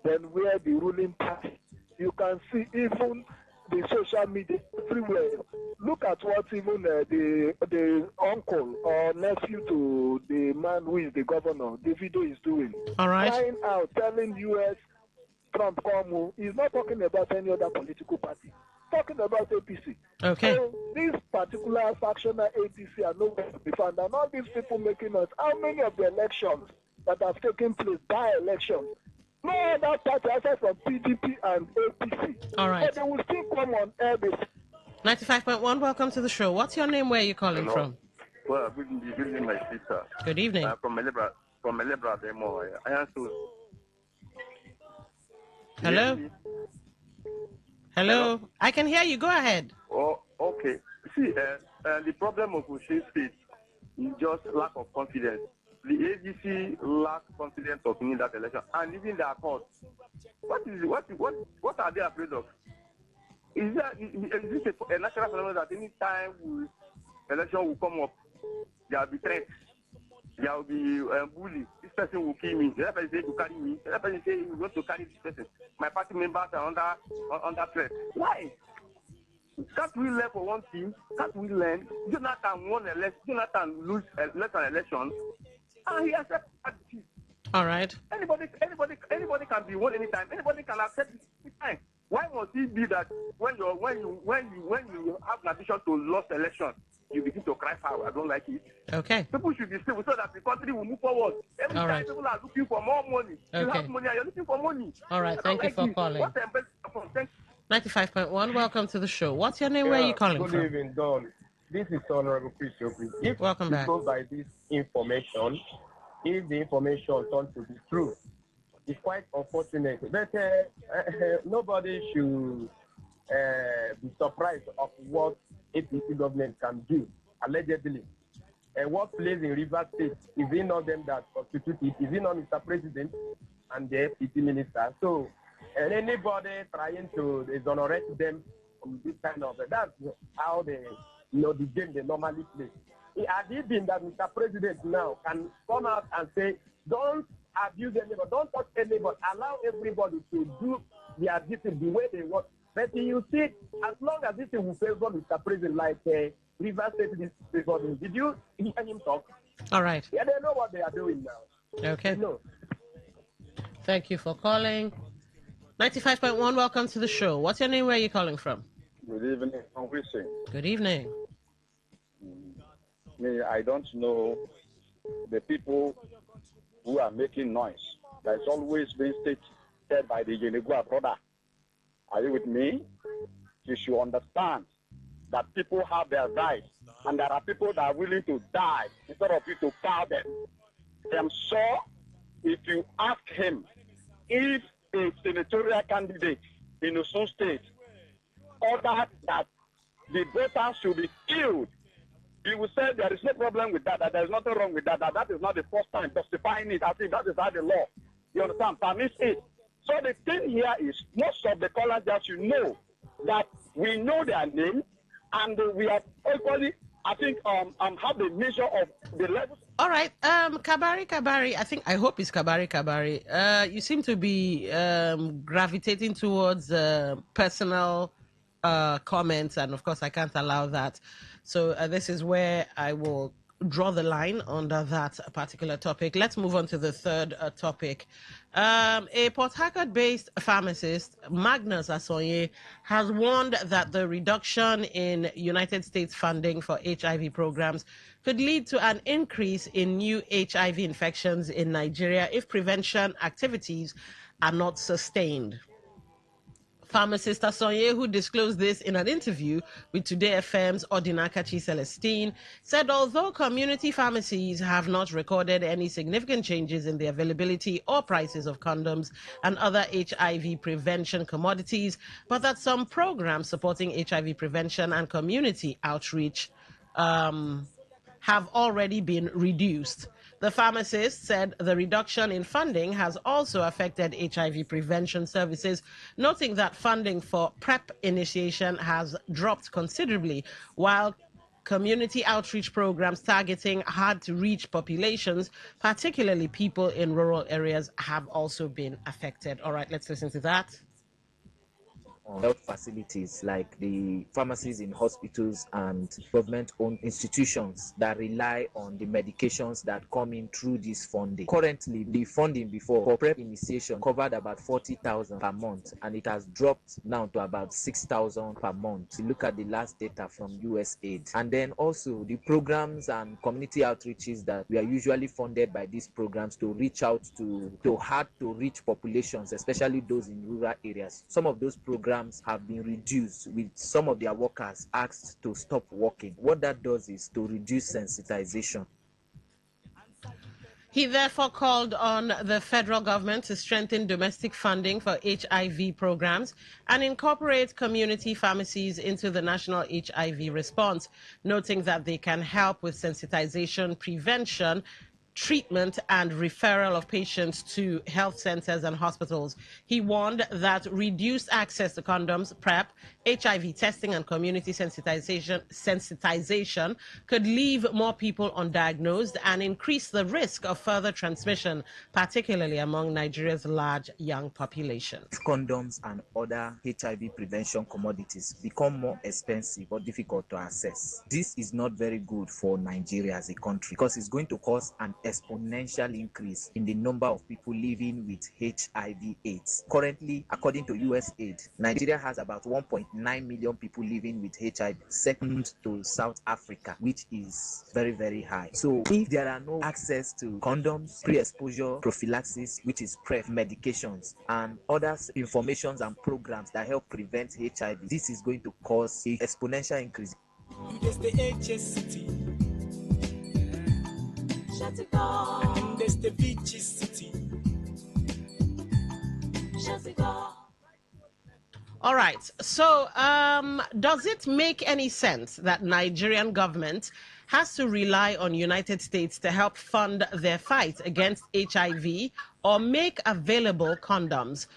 then where the ruling party. You can see even the social media everywhere. Look at what even the uncle or nephew to the man who is the governor, Davido, is doing. All right. Crying out, telling U.S. Trump come. He's not talking about any other political party. Talking about APC. Okay. So this particular factional APC are nowhere to be found. And all these people making us, how many of the elections that have taken place, by-elections, no other party aside from PDP and APC. All right. But they will still come on air. 95.1, welcome to the show. What's your name? Where are you calling from? Well, good evening, my sister. Good evening. From Melebra, Demo. I answer. Hello? Hello? I can hear you. Go ahead. Oh, okay. See, the problem of Osun State is just lack of confidence. The AGC lack confidence of winning that election, and even the Accord. What are they afraid of? Is this a national phenomenon that any time election will come up, there will be threats, there will be bully. This person will kill me. The other person say to carry me. The other person say he wants to carry this person. My party members are under threat. Why? Can't we learn for one thing? Can't we learn? Jonathan won election. Jonathan lose an election, and he accepted it. All right. Anybody can be won anytime. Anybody can accept it anytime. Why must it be that when you have an addition to lost election, you begin to cry foul? I don't like it. Okay. People should be stable so that the country will move forward. Every All time right. people are looking for more money. You Okay. have money and you're looking for money. All right. Thank you for calling. What the embezzlement from? Thank 95.1, welcome to the show. What's your name? Where are you calling good from? Good evening, Don. This is Honorable Chris Opi. If Welcome back. Go by this information, if the information turns to be true, it's quite unfortunate. But nobody should be surprised of what APC government can do, allegedly. And what plays in River State, is it not them that constitute it? Is it not Mr. President and the FPT minister? So, and anybody trying to exonerate them from this kind of, that's how the game they normally play. Had it been that Mr. President now can come out and say, don't abuse anybody, don't touch anybody, allow everybody to do their duty the way they want. But you see, as long as this will favor Mr. President, like River State this morning, did you hear him talk? All right. Yeah, they know what they are doing now. Okay. No. Thank you for calling. 95.1, welcome to the show. What's your name? Where are you calling from? Good evening, Congressman. Good evening. Me, I don't know the people who are making noise. That's always been stated by the Yenegua brother. Are you with me? You should understand that people have their rights, and there are people that are willing to die instead of you to cow them. I'm sure if you ask him if a senatorial candidate in Osun State ordered that the voters should be killed, he will say there is no problem with that there is nothing wrong with that is not the first time justifying it. I think that is how the law, you understand, permits it. So the thing here is, most of the callers that you know, that we know their name, and we are equally, I think, have the measure of the levels. All right, Kabari, I hope it's Kabari. You seem to be gravitating towards personal comments, and of course I can't allow that. So this is where I will draw the line under that particular topic. Let's move on to the third topic. A Port Harcourt-based pharmacist, Magnus Asonye, has warned that the reduction in United States funding for HIV programs could lead to an increase in new HIV infections in Nigeria if prevention activities are not sustained. Pharmacist Asonye, who disclosed this in an interview with Today FM's Odinakachi Celestine, said although community pharmacies have not recorded any significant changes in the availability or prices of condoms and other HIV prevention commodities, but that some programs supporting HIV prevention and community outreach have already been reduced. The pharmacist said the reduction in funding has also affected HIV prevention services, noting that funding for PrEP initiation has dropped considerably, while community outreach programs targeting hard-to-reach populations, particularly people in rural areas, have also been affected. All right, let's listen to that. Health facilities like the pharmacies in hospitals and government-owned institutions that rely on the medications that come in through this funding. Currently, the funding before for PrEP initiation covered about 40,000 per month, and it has dropped now to about 6,000 per month. You look at the last data from USAID. And then also the programs and community outreaches that we are usually funded by these programs to reach out to hard-to-reach populations, especially those in rural areas. Some of those programs have been reduced, with some of their workers asked to stop working. What that does is to reduce sensitization. He therefore called on the federal government to strengthen domestic funding for HIV programs and incorporate community pharmacies into the national HIV response, noting that they can help with sensitization, prevention, treatment and referral of patients to health centers and hospitals. He warned that reduced access to condoms, PrEP, HIV testing and community sensitization could leave more people undiagnosed and increase the risk of further transmission, particularly among Nigeria's large young population. Condoms and other HIV prevention commodities become more expensive or difficult to access. This is not very good for Nigeria as a country, because it's going to cause an exponential increase in the number of people living with HIV/AIDS. Currently, according to USAID, Nigeria has about 1.9 million people living with HIV, second to South Africa, which is very, very high. So if there are no access to condoms, pre-exposure prophylaxis, which is PrEP, medications, and other informations and programs that help prevent HIV, this is going to cause an exponential increase. There's the HSCT. And there's the VGCT. All right. So, does it make any sense that Nigerian government has to rely on United States to help fund their fight against HIV or make available condoms?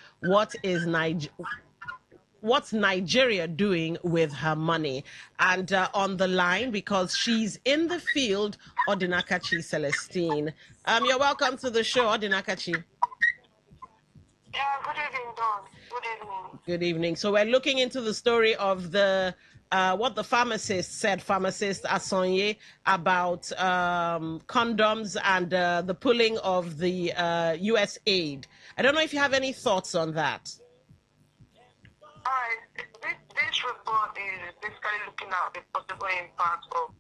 What's Nigeria doing with her money? And on the line, because she's in the field, Odinakachi Celestine. You're welcome to the show, Odinakachi. Yeah, good evening, Dawn. Good evening. Good evening. So we're looking into the story of the what the pharmacist Asonye, about condoms and the pulling of the U.S. aid. I don't know if you have any thoughts on that. All right. This report is basically looking at the possible impact of,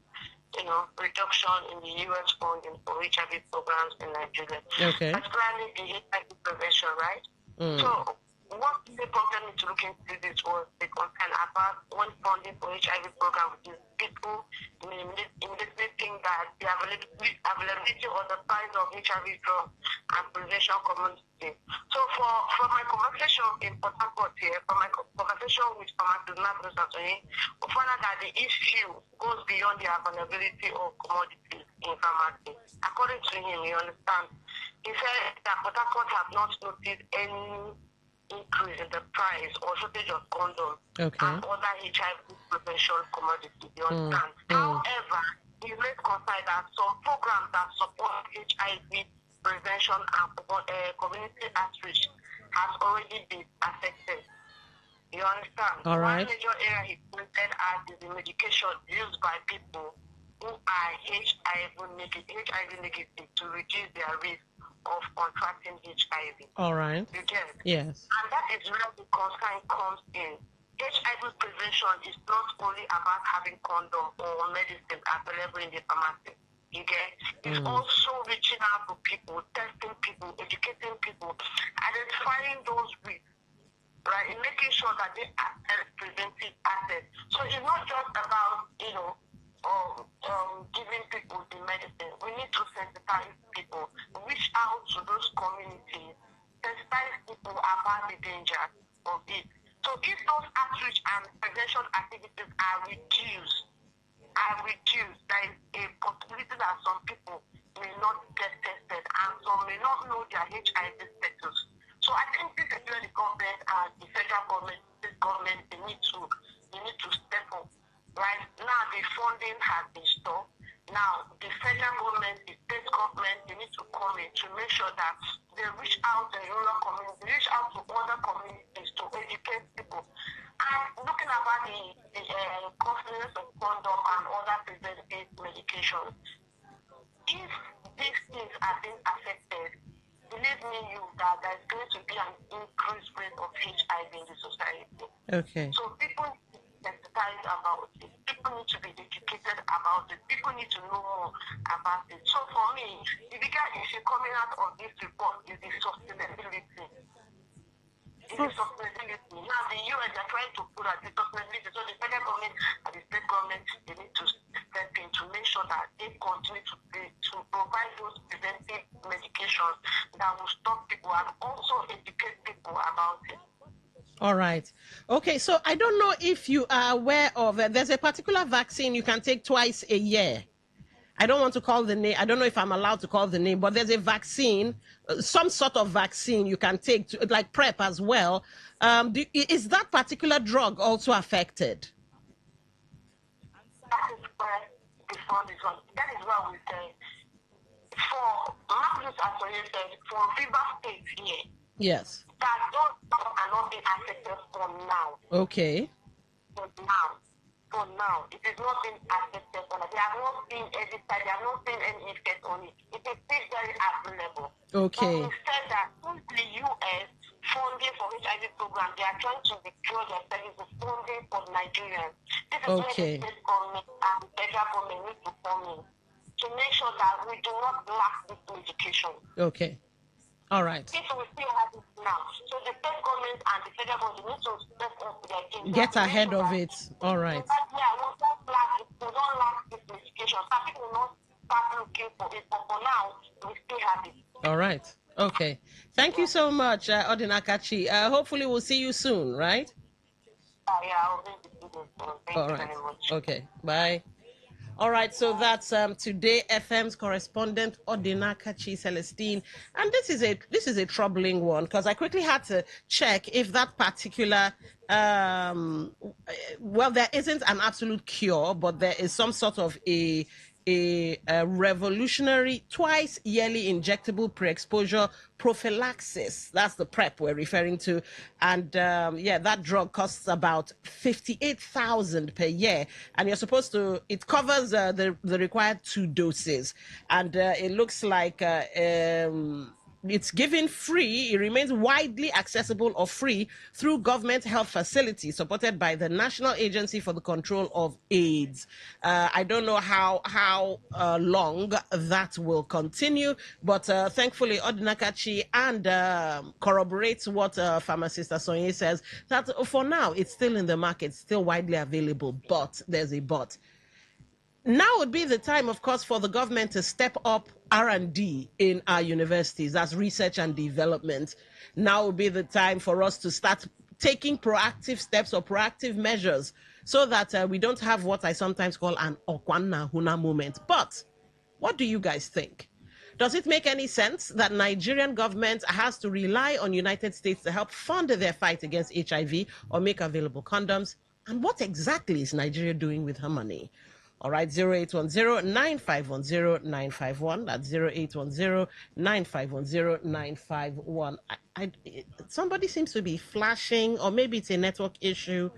reduction in the U.S. funding for HIV programs in Nigeria. Okay. Particularly the HIV prevention, right? So what the problem to look into this was the concern about when funding for HIV program, which is people immediately think that the availability or the price of HIV drug and prevention community. So for my conversation in Port Harcourt here, for my conversation with pharmacist Magnus Anthony, we found out that the issue goes beyond the availability of commodities in pharmacy. According to him, you understand, he said that Port Harcourt have not noticed any increase in the price or shortage of condoms and other HIV prevention commodities. You understand? However, he made concern that some programs that support HIV prevention and community outreach has already been affected. You understand? All right. One major area he pointed out is the medication used by people who are HIV negative to reduce their risk of contracting HIV. All right. You get it? Yes. And that is where the concern comes in. HIV prevention is not only about having condom or medicine available in the pharmacy. You get? It's also reaching out to people, testing people, educating people, identifying those risks, right, in making sure that they access preventive access. So it's not just about, giving people the medicine. We need to sensitize people, reach out to those communities, sensitize people about the danger of it. So if those outreach and prevention activities are reduced, there is a possibility that some people may not get tested and some may not know their HIV status. So I think this is where the government and the federal government, this government, they need to step up. Right now, the funding has been stopped. Now, the federal government, the state government, they need to come in to make sure that they reach out to the rural communities, reach out to other communities to educate people. And looking about the costliness of condom and other preventive medications, if these things are being affected, believe me, that there's going to be an increased rate of HIV in the society. Okay. So people need to be sensitized about it. People need to be educated about it. People need to know more about it. So for me, the bigger issue coming out of this report is the sustainability. Now the US are trying to put out the sustainability. So the federal government and the state government, they need to step in to make sure that they continue to provide those preventive medications that will stop people and also educate people about it. All right. Okay, so I don't know if you are aware of there's a particular vaccine you can take twice a year. I don't want to call the name. I don't know if I'm allowed to call the name, but there's a vaccine, some sort of vaccine you can take, like PrEP as well. Is that particular drug also affected? That is where the fund is on. That is why we say for Marcus Associated, for River State here, Yes. that those are not being affected for now. Okay. For now, it is not being affected for now. They have not seen any side, they have not seen any effect on it. It is still very available. Okay. But we said that since the US funding for HIV program, they are trying to withdraw their services funding for Nigerians. This is where the state government and the federal government need to come in to make sure that we do not lack this medication. Okay. All right. If we still have it now, so the state government and the federal government need to step up their game. Get ahead of it. All right. We don't lack this medication. Some people will not start looking for it, but for now, we still have it. All right. Okay. Thank you so much, Odinakachi. Hopefully we'll see you soon, right? Yeah, I'll be with you soon. Thank you very much. Okay. Bye. All right, so that's Today FM's correspondent Odinakachi Celestine, and this is a troubling one because I quickly had to check if that particular well, there isn't an absolute cure, but there is some sort of a revolutionary twice yearly injectable pre-exposure prophylaxis. That's the PrEP we're referring to. And that drug costs about 58,000 per year. And it covers the required 2 doses. And it looks like it's given free. It remains widely accessible or free through government health facilities supported by the National Agency for the Control of AIDS. I don't know how long that will continue, but thankfully Odinakachi and corroborates what pharmacist Asonye says, that for now it's still in the market, still widely available, but there's a but. Now would be the time, of course, for the government to step up R&D in our universities as research and development. Now would be the time for us to start taking proactive steps or proactive measures so that we don't have what I sometimes call an Okwana Huna moment. But what do you guys think? Does it make any sense that Nigerian government has to rely on United States to help fund their fight against HIV or make available condoms? And what exactly is Nigeria doing with her money? All right, 0810-9510-951. That's 0810-9510-951. Somebody seems to be flashing, or maybe it's a network issue.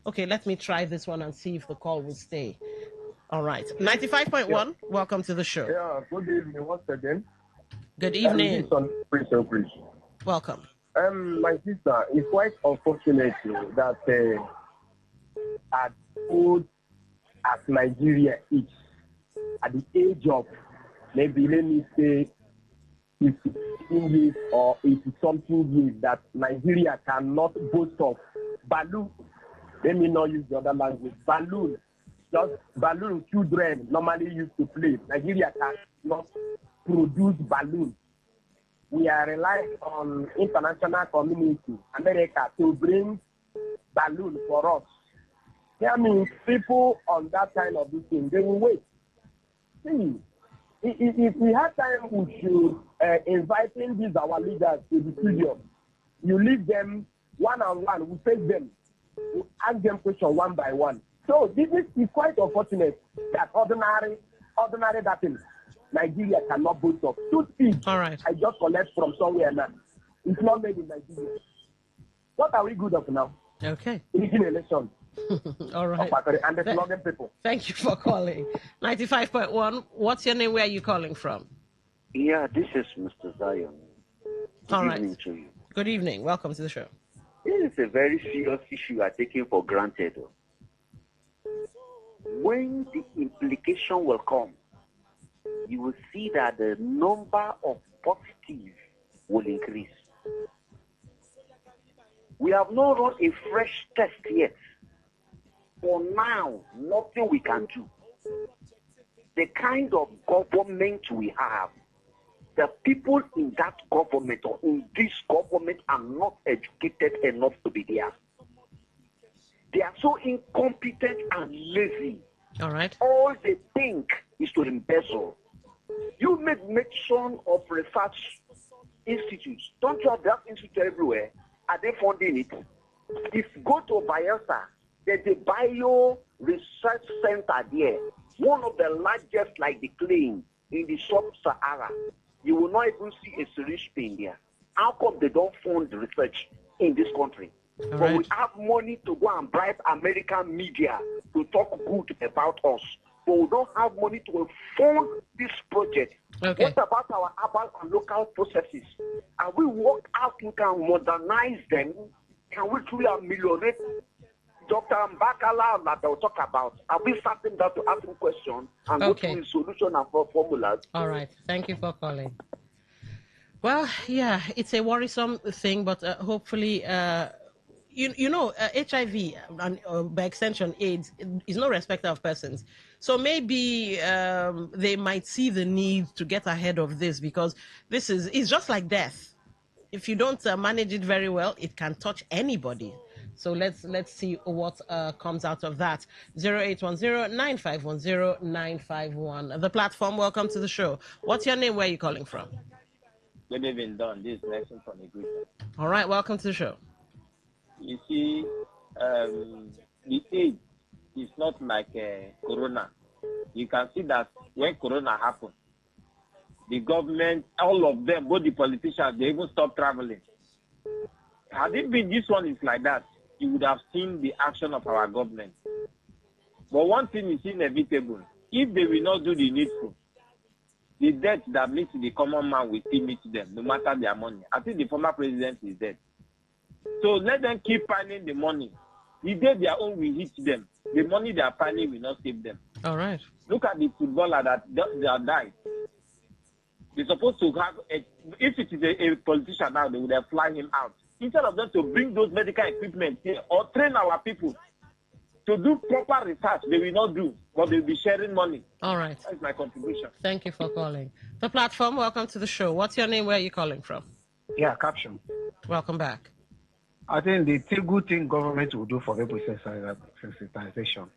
Okay, let me try this one and see if the call will stay. All right, 95.1, welcome to the show. Yeah, good evening once again. Good evening. Welcome. My sister, it's quite unfortunate that at old as Nigeria is, at the age of maybe, let me say, is English or it is something new that Nigeria cannot boast of. Balloon, let me not use the other language. Balloon, just balloon children normally used to play. Nigeria cannot produce balloon. We are relying on international community, America, to bring balloon for us. That means people on that kind of thing, they will wait. See, if we have time, we should invite in these our leaders to the studio. You leave them one-on-one, we face them, we ask them questions one by one. So this is quite unfortunate that ordinary that thing, Nigeria cannot boast of. Toothpick, all right. I just collect from somewhere now. It's not made in Nigeria. What are we good of now? Okay. Leading election. All right. And the slogan people. Thank you for calling. 95.1. What's your name? Where are you calling from? Yeah, this is Mr. Zion. Good evening to you. Good evening. Welcome to the show. This is a very serious issue I take for granted. When the implication will come, you will see that the number of positives will increase. We have not run a fresh test yet. For now, nothing we can do. The kind of government we have, the people in that government or in this government are not educated enough to be there. They are so incompetent and lazy. All right. All they think is to embezzle. You make mention of research institutes. Don't you have that institute everywhere? Are they funding it? If you go to Bayelsa, there's a bio research center there, one of the largest like the claim in the sub-Sahara. You will not even see a syringe pin there. How come they don't fund research in this country? All but we have money to go and bribe American media to talk good about us. But we don't have money to fund this project. Okay. What about our urban and local processes? Are we work out we can modernize them? Can we truly ameliorate Dr. Mbakala that they'll talk about? Are we starting that to ask him questions and go through his solution and formulas? All right. Thank you for calling. Well, yeah, it's a worrisome thing, but hopefully, HIV and by extension AIDS is no respecter of persons. So maybe they might see the need to get ahead of this because it's just like death. If you don't manage it very well, it can touch anybody. So let's see what comes out of that. 0810-9510-951. The platform, welcome to the show. What's your name? Where are you calling from? Good evening, Don. This is Nelson from the group. All right, welcome to the show. You see, the AIDS is not like Corona. You can see that when Corona happened, the government, all of them, both the politicians, they even stopped traveling. Had it been this one is like that, you would have seen the action of our government. But one thing is inevitable. If they will not do the needful, the debt that meets the common man will still meet them, no matter their money. I think the former president is dead. So let them keep piling the money. The day their own will hit them, the money they are piling will not save them. All right. Look at the footballer that died. They're supposed to have, if it is a politician now, they would have fly him out. Instead of them to bring those medical equipment here or train our people to do proper research, they will not do, but they'll be sharing money. All right. That's my contribution. Thank you for calling. The platform, welcome to the show. What's your name? Where are you calling from? Yeah, caption. Welcome back. I think the good thing government will do for people sensitization.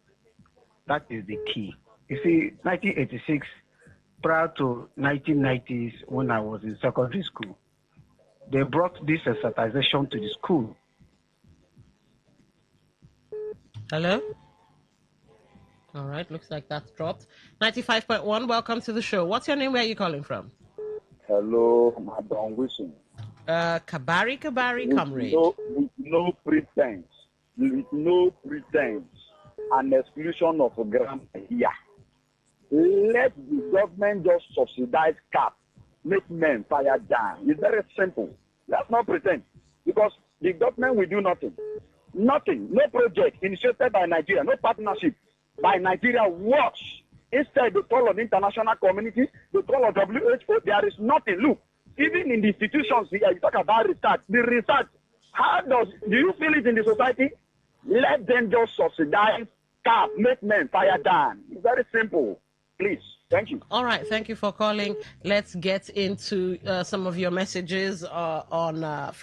That is the key. You see, 1986, prior to 1990s, when I was in secondary school, they brought this sensitization to the school. Hello? All right, looks like that's dropped. 95.1, welcome to the show. What's your name? Where are you calling from? Hello, Madam Wilson. Kabari, comrade. With no pretense, an exclusion of grammar here. Let the government just subsidize cap, make men fire down. It's very simple. Let's not pretend. Because the government will do nothing. Nothing. No project initiated by Nigeria, no partnership by Nigeria works. Instead, they call on the international community, they call on WHO. There is nothing. Look, even in the institutions here, you talk about research. The research, do you feel it in the society? Let them just subsidize, cap, make men fire down. It's very simple. Please. Thank you. All right. Thank you for calling. Let's get into some of your messages on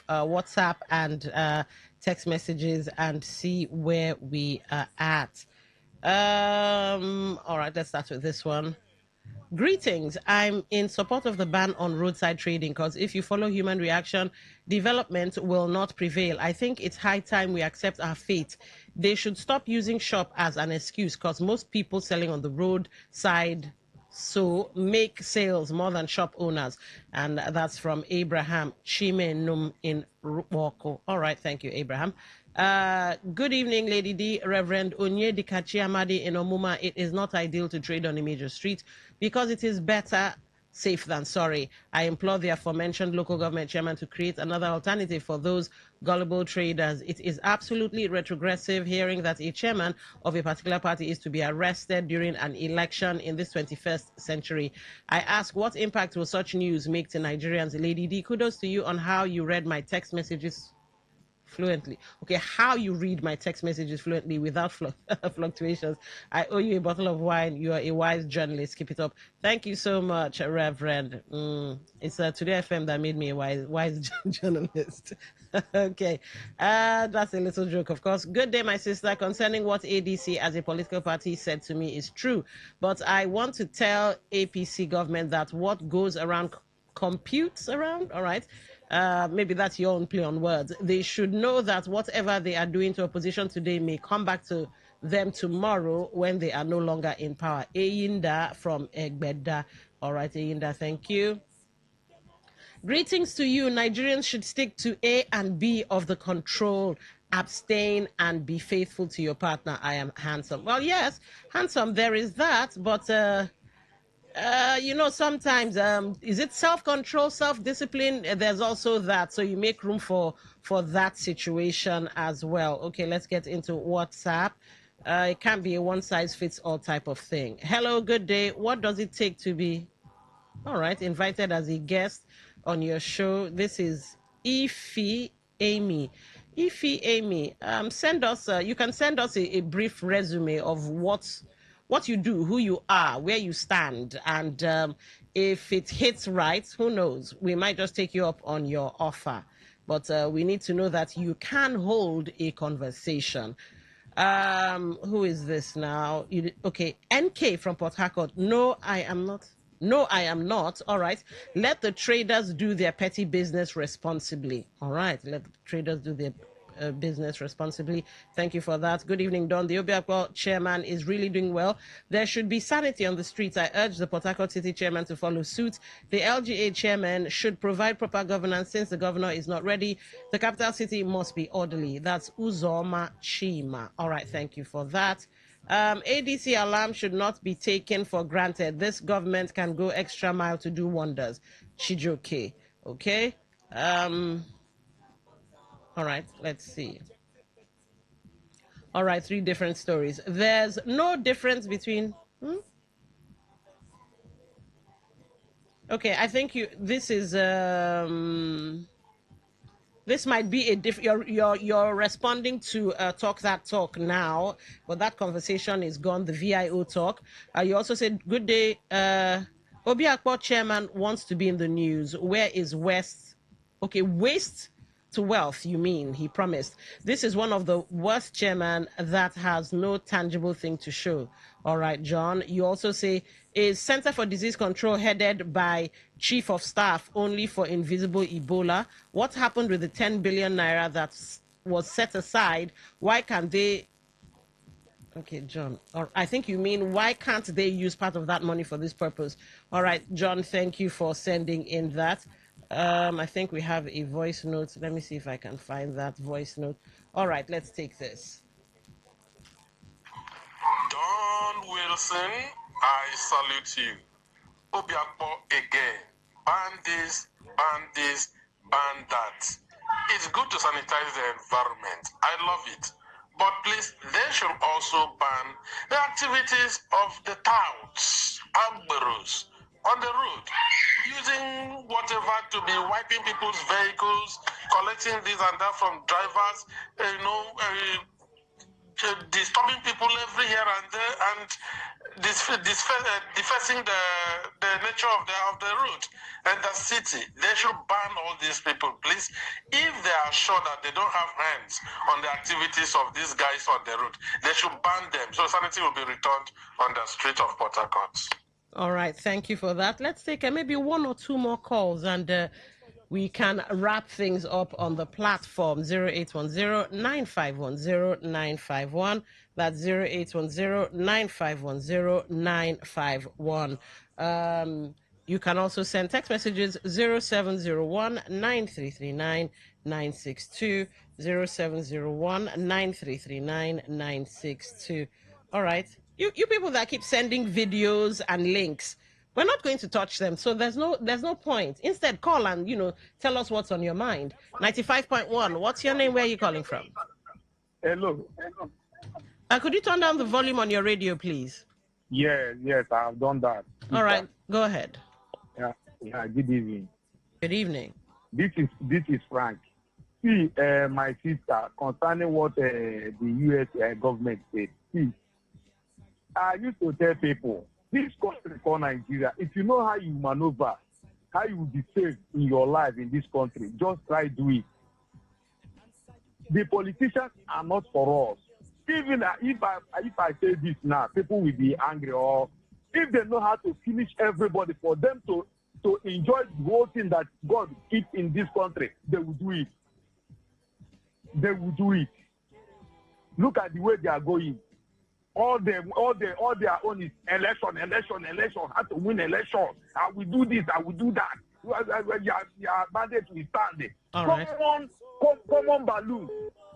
WhatsApp and text messages and see where we are at. All right. Let's start with this one. Greetings. I'm in support of the ban on roadside trading because if you follow human reaction, development will not prevail. I think it's high time we accept our fate. They should stop using shop as an excuse because most people selling on the roadside make sales more than shop owners. And that's from Abraham Chimenum in Woko. All right. Thank you, Abraham. Good evening, Lady D. Reverend Onye Dikachi Amadi in Omuma. It is not ideal to trade on a major street because it is better safe than sorry. I implore the aforementioned local government chairman to create another alternative for those gullible traders. It is absolutely retrogressive hearing that a chairman of a particular party is to be arrested during an election in this 21st century. I ask, what impact will such news make to Nigerians? Lady D, kudos to you on how you read my text messages fluently. Okay, how you read my text messages fluently without fluctuations. I owe you a bottle of wine. You are a wise journalist. Keep it up. Thank you so much, Reverend. It's Today FM that made me a wise journalist. Okay, that's a little joke, of course. Good day, my sister. Concerning what ADC as a political party said to me is true, but I want to tell APC government that what goes around computes around. All right. Maybe that's your own play on words. They should know that whatever they are doing to opposition today may come back to them tomorrow when they are no longer in power. Eyinda from Egbeda. All right, Eyinda, thank you. Greetings to you. Nigerians should stick to A and B of the control. Abstain and be faithful to your partner. I am handsome. Well, yes, handsome, there is that, but sometimes is it self-control, self-discipline? There's also that, so you make room for that situation as well. Okay, let's get into WhatsApp. It can't be a one-size-fits-all type of thing. Hello, good day. What does it take to be invited as a guest on your show? This is Ify Amy. Send us. You can send us a brief resume of what you do, who you are, where you stand, and if it hits right, who knows? We might just take you up on your offer, but we need to know that you can hold a conversation. Who is this now? Okay, NK from Port Harcourt. No, I am not. All right. Let the traders do their petty business responsibly. All right. Let the traders do their business responsibly. Thank you for that. Good evening, Don. The Obiakpo chairman is really doing well. There should be sanity on the streets. I urge the Port Harcourt City chairman to follow suit. The LGA chairman should provide proper governance since the governor is not ready. The capital city must be orderly. That's Uzoma Chima. All right. Thank you for that. ADC alarm should not be taken for granted. This government can go extra mile to do wonders. Chijoke. Okay. All right, let's see. All right, 3 different stories. There's no difference between... Okay, I think this is... This might be a you're responding to Talk That Talk now, but that conversation is gone, the VIO talk. You also said, good day, Obiakpo chairman wants to be in the news. Where is West? Okay, waste to wealth, you mean, he promised. This is one of the worst chairman that has no tangible thing to show. All right, John. You also say, is Center for Disease Control headed by Chief of Staff only for invisible Ebola? What happened with the 10 billion naira that was set aside? Why can't they... Okay, John. I think you mean, why can't they use part of that money for this purpose? All right, John, thank you for sending in that. I think we have a voice note. Let me see if I can find that voice note. All right, let's take this. Don Wilson, I salute you. Obiakpo again. Ban this, ban that. It's good to sanitize the environment. I love it. But please, they should also ban the activities of the touts, Agberos, on the road. using whatever to be wiping people's vehicles, collecting this and that from drivers, disturbing people every here and there, and defacing the nature of the road and the city. They should ban all these people, please. If they are sure that they don't have hands on the activities of these guys on the road, they should ban them so sanity will be returned on the street of Port Harcourt. All right, thank you for that. Let's take maybe one or two more calls, and we can wrap things up on the platform. 0810-9510-951. That's 0810-9510-951. You can also send text messages 0701-9339-962, 0701-9339-962. All right. You people that keep sending videos and links, we're not going to touch them, so there's no point. Instead, call and tell us what's on your mind. 95.1. What's your name? Where are you calling from? Hello. Could you turn down the volume on your radio, please? Yes, I've done that. All right, go ahead. Yeah. Good evening. Good evening. This is Frank. See, my sister, concerning what the U.S. government said. See, I used to tell people, this country called Nigeria, if you know how you maneuver, how you will be safe in your life in this country, just try do it. The politicians are not for us. Even if I say this now, people will be angry, or if they know how to finish everybody for them to enjoy the whole thing that God keeps in this country, they will do it. They will do it. Look at the way they are going. All their own is election. How to win election. I will do this. I will do that. Your mandate will stand. All right. Common balloon.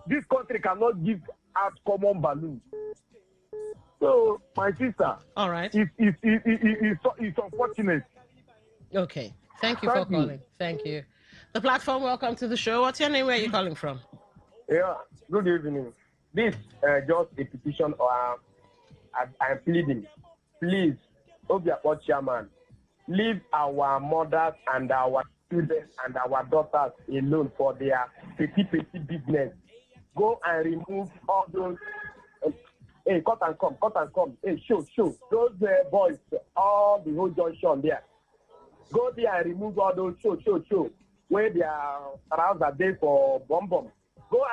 This country cannot give out common balloon. So, my sister. All right. It's unfortunate. Okay. Thank you for calling. Thank you. The platform, welcome to the show. What's your name? Where are you calling from? Yeah. Good evening. This just a petition, or I'm pleading. Please, Obiakpo chairman, leave our mothers and our children and our daughters alone for their petty business. Go and remove all those. Hey, cut and come. Hey, show. Those boys, all the whole junction there. Go there and remove all those show. Where their trousers there for bomb. Go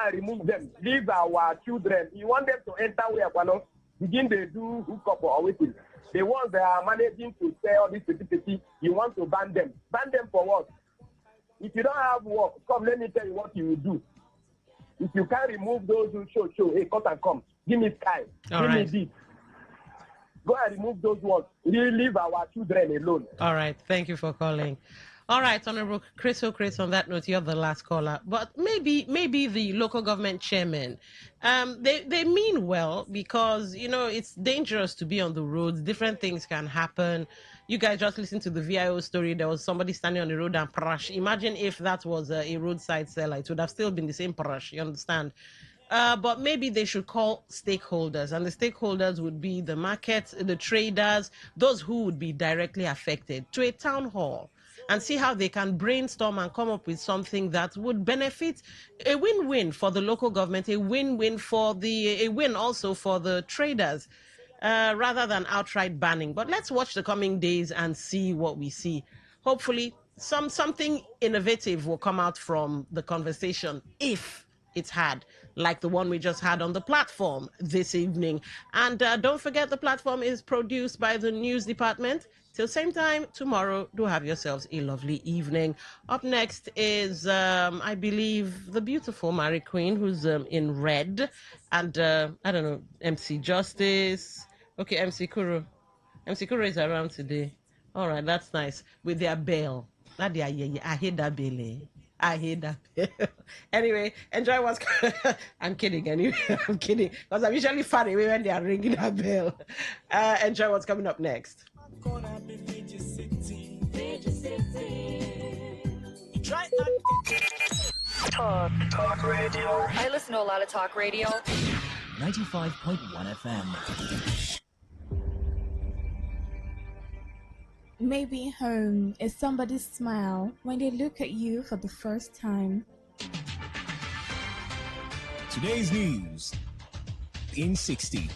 and remove them. Leave our children. You want them to enter where begin they do hookup or waiting. The ones that are managing to sell all this petty, you want to ban them. Ban them for what? If you don't have work, come, let me tell you what you will do. If you can't remove those who show, hey, cut and come. Give me sky. Give me this. Go and remove those ones. Leave our children alone. All right. Thank you for calling. All right, Honorable Chris, on that note, you're the last caller. But maybe the local government chairman, they mean well, because, it's dangerous to be on the roads. Different things can happen. You guys just listen to the VIO story. There was somebody standing on the road and parash. Imagine if that was a roadside seller. It would have still been the same parash, you understand? But maybe they should call stakeholders, and the stakeholders would be the markets, the traders, those who would be directly affected, to a town hall, and see how they can brainstorm and come up with something that would benefit, a win-win for the local government, a win-win a win also for the traders, rather than outright banning. But let's watch the coming days and see what we see. Hopefully, something innovative will come out from the conversation, if it's had, like the one we just had on the platform this evening. And don't forget, the platform is produced by the news department. Till same time tomorrow, do have yourselves a lovely evening. Up next is, I believe, the beautiful Mary Queen, who's in red. And, I don't know, MC Justice. Okay, MC Kuro. MC Kuro is around today. All right, that's nice. With their bell. I hate that bell. I hate that. Anyway, enjoy what's I'm kidding. Anyway, I'm kidding. Because I'm usually far away when they are ringing that bell. Enjoy what's coming up next. Talk radio. I listen to a lot of talk radio. 95.1 FM. Maybe home is somebody's smile when they look at you for the first time. Today's news in 60.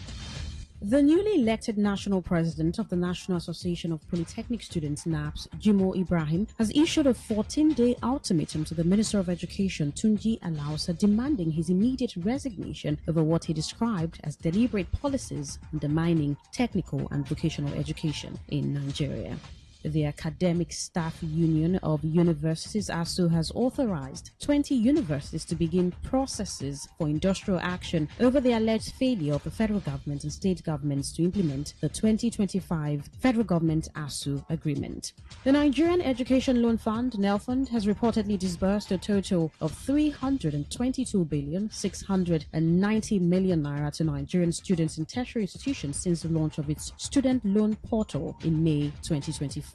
The newly elected national president of the National Association of Polytechnic Students, NAPS, Jimo Ibrahim, has issued a 14-day ultimatum to the Minister of Education, Tunji Alausa, demanding his immediate resignation over what he described as deliberate policies undermining technical and vocational education in Nigeria. The Academic Staff Union of Universities, ASU, has authorized 20 universities to begin processes for industrial action over the alleged failure of the federal government and state governments to implement the 2025 federal government ASU agreement. The Nigerian Education Loan Fund, NELFund, has reportedly disbursed a total of 322,690 million naira to Nigerian students in tertiary institutions since the launch of its student loan portal in May 2024.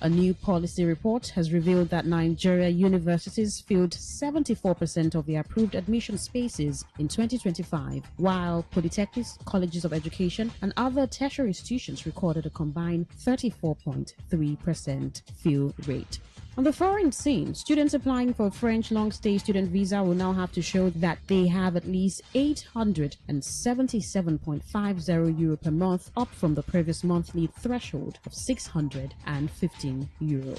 A new policy report has revealed that Nigeria universities filled 74% of the approved admission spaces in 2025, while polytechnics, colleges of education, and other tertiary institutions recorded a combined 34.3% fill rate. On the foreign scene, students applying for a French long-stay student visa will now have to show that they have at least 877.50 euro per month, up from the previous monthly threshold of 615 euro.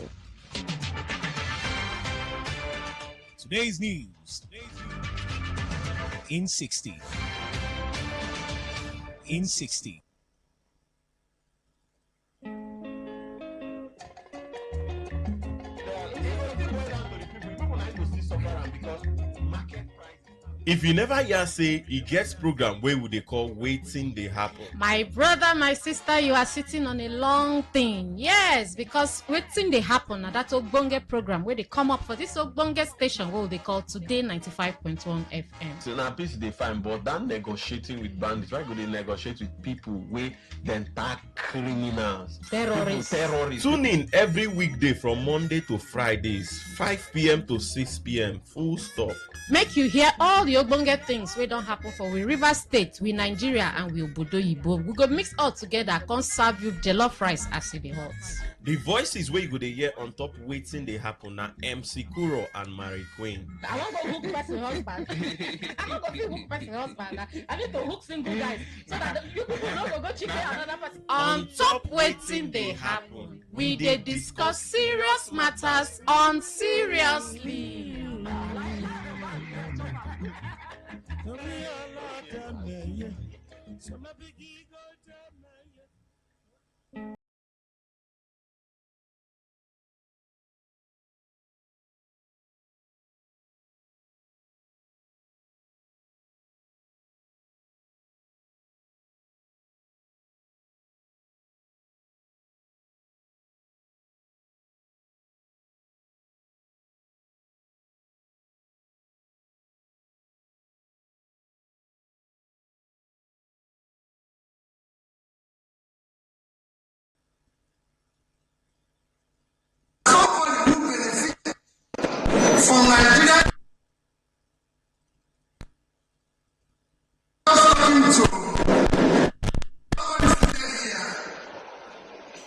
Today's news in 60. In 60. If you never hear say e gets program wey we dey call Wetin Dey Happen. My brother, my sister, you are sitting on a long thing. Yes, because Wetin Dey Happen na that ogbonge program wey dey come up for this ogbonge station wey they call Today 95.1 FM. So na peace dey fine, but that negotiating with bandits, why go dey negotiate with people wey dem tag criminals, terrorists? Tune in every weekday from Monday to Fridays, 5 p.m. to 6 p.m. Full stop. Make you hear all the ogbonge things wey don happen for we River State, we Nigeria, and we Obodo Yibo. We go mix all together, come serve you jollof rice as e dey hot. The voices wey you go dey hear on top Wetin Dey Happen na MC Kuro and Mary Queen. I wan go hook person husband. I wan go hook person husband. I need to hook single guys so that you people no go cheat another person. On top Wetin Dey Happen, we dey discuss serious matters on seriously. From Nigeria, talking to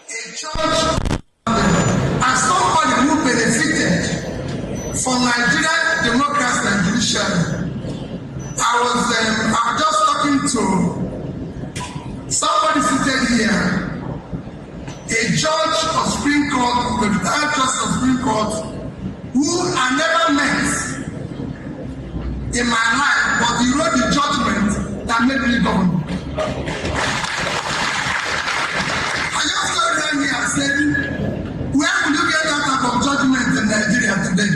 a church as somebody who benefited from Nigeria democracy and judiciary. I was just talking to somebody seated here, a judge of Supreme Court, the retired judge of Supreme Court, who I never met in my life, but he wrote the judgment that made me governor. I just got down here and said, where would you get that type of judgment in Nigeria today?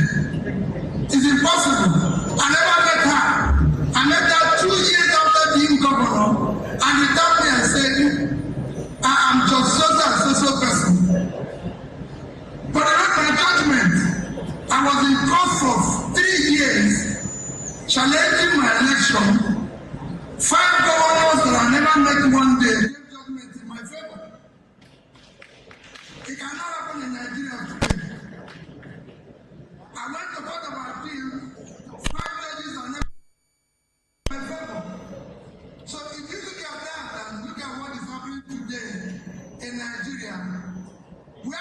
It's impossible. I never met her. I met her 2 years after being governor, and he told me and said, I am just so person. But I wrote my judgment. I was in court for 3 years, challenging my election. 5 governors that I never met one day gave judgment in my favor. It cannot happen in Nigeria today. I went to court of appeal. 5 judges are never in my favor. So if you look at that and look at what is happening today in Nigeria, we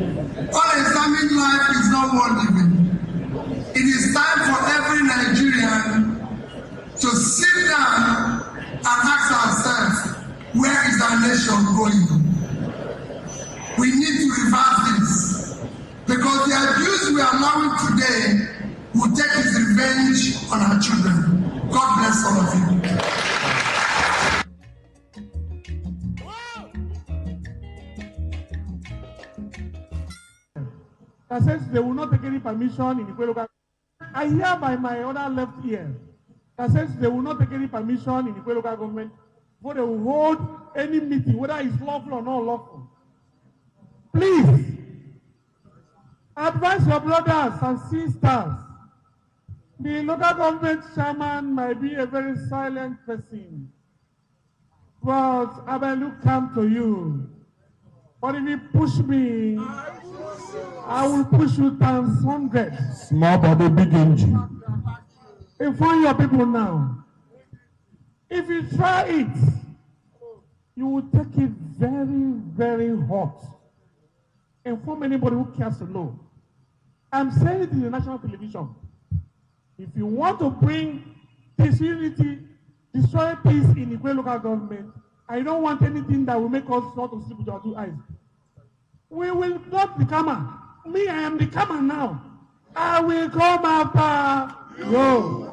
Unexamined life is not worth living. It is time for every Nigerian to sit down and ask ourselves, where is our nation going? We need to reverse this because the abuse we are allowing today will take its revenge on our children. God bless all of you. That says they will not take any permission in the local. I hear by my other left ear that says they will not take any permission in the local government before they will hold any meeting, whether it's lawful or not lawful. Please advise your brothers and sisters. The local government chairman might be a very silent person, but I will come to you. But if you push me, I will push you times 100. Small body, big engine. Inform your people now. If you try it, you will take it very, very hot. Inform anybody who cares to know. I'm saying it in the national television. If you want to bring disunity, destroy peace in the local government, I don't want anything that will make us not to sleep with our two eyes. We will not the karma. Me, I am the karma now. I will come after you.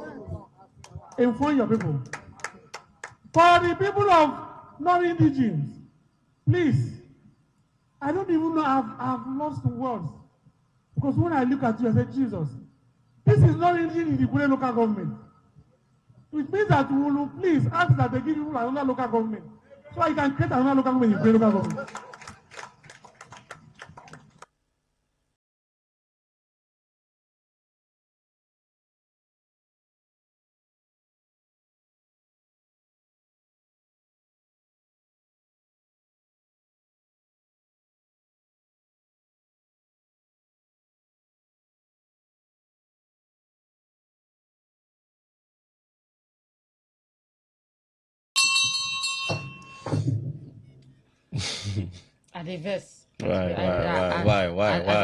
Inform your people. For the people of non-indigenous, please, I don't even know, I've lost words. Because when I look at you, I say, Jesus, this is not really in the Gure local government. Which means that we will please ask that they give you another local government. So I can create another local government in Gure local government. At the verse. Why?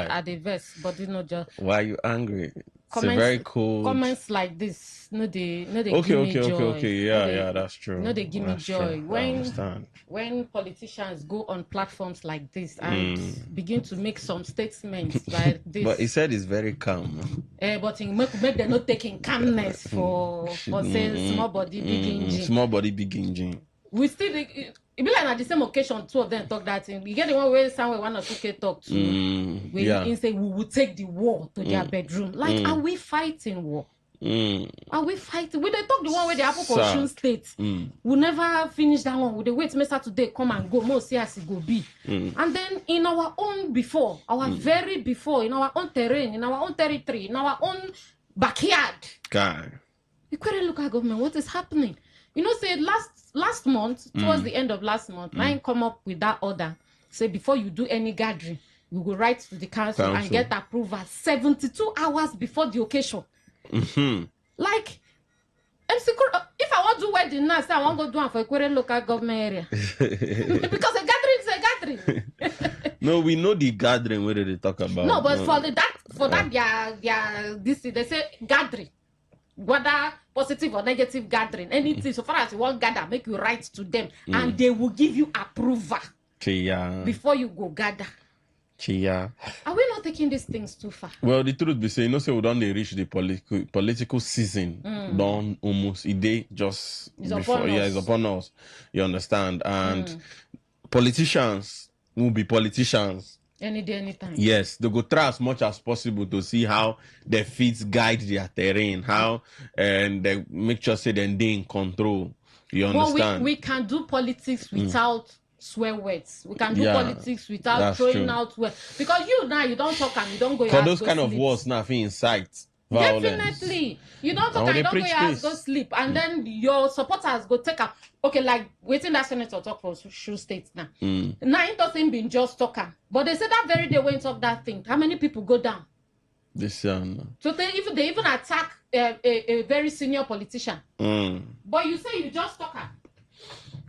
At the verse, but you know just. Why are you angry? It's Comments, a very cool. Comments like this, they give me joy. Okay. Yeah, that's true. They give me joy. True. I understand. When politicians go on platforms like this and begin to make some statements like this. But he said it's very calm. But make them not taking calmness for saying small body, big engine. Small body, big engine. We still it be like at the same occasion, two of them talk that thing. You get the one where somewhere 1 or 2K talk to when say we will take the war to their bedroom. Like, are we fighting war? Are we fighting? We they talk the one where the apple for Osun State. We'll never finish that one. We wait Mr. today come and go. More see as it go be. And then in our own before, very before, in our own terrain, in our own territory, in our own backyard. God. You couldn't look at government. What is happening? You know, say last month, towards the end of last month, I come up with that order. Say before you do any gathering, you go write to the council and get approval 72 hours before the occasion. Like, if I want to do wedding now, say I want to go do it for a local government area. Because a gathering is a gathering. No, we know the gathering where they talk about. No, but for that, they say gathering. Whether positive or negative gathering, anything, so far as you want gather, make you write to them and they will give you approval before you go gather. Are we not taking these things too far? Well, the truth be saying, we don't reach the political season. Don't almost a day just before. It's upon us. You understand? And politicians will be politicians. Any day, anytime. Yes, they go try as much as possible to see how their feet guide their terrain, and they make sure say then they in control. You understand? We can do politics without swear words. We can do politics without throwing out words. Because you don't talk and you don't go. For those kind of words, nothing incite violence. Definitely, you don't talk and you don't go go sleep, and then your supporters go take up. Okay, like waiting that senator talk for Osun State now. Now it doesn't been just talker, but they said that very day when talk that thing. How many people go down? So they even attack a very senior politician. But you say you just talker.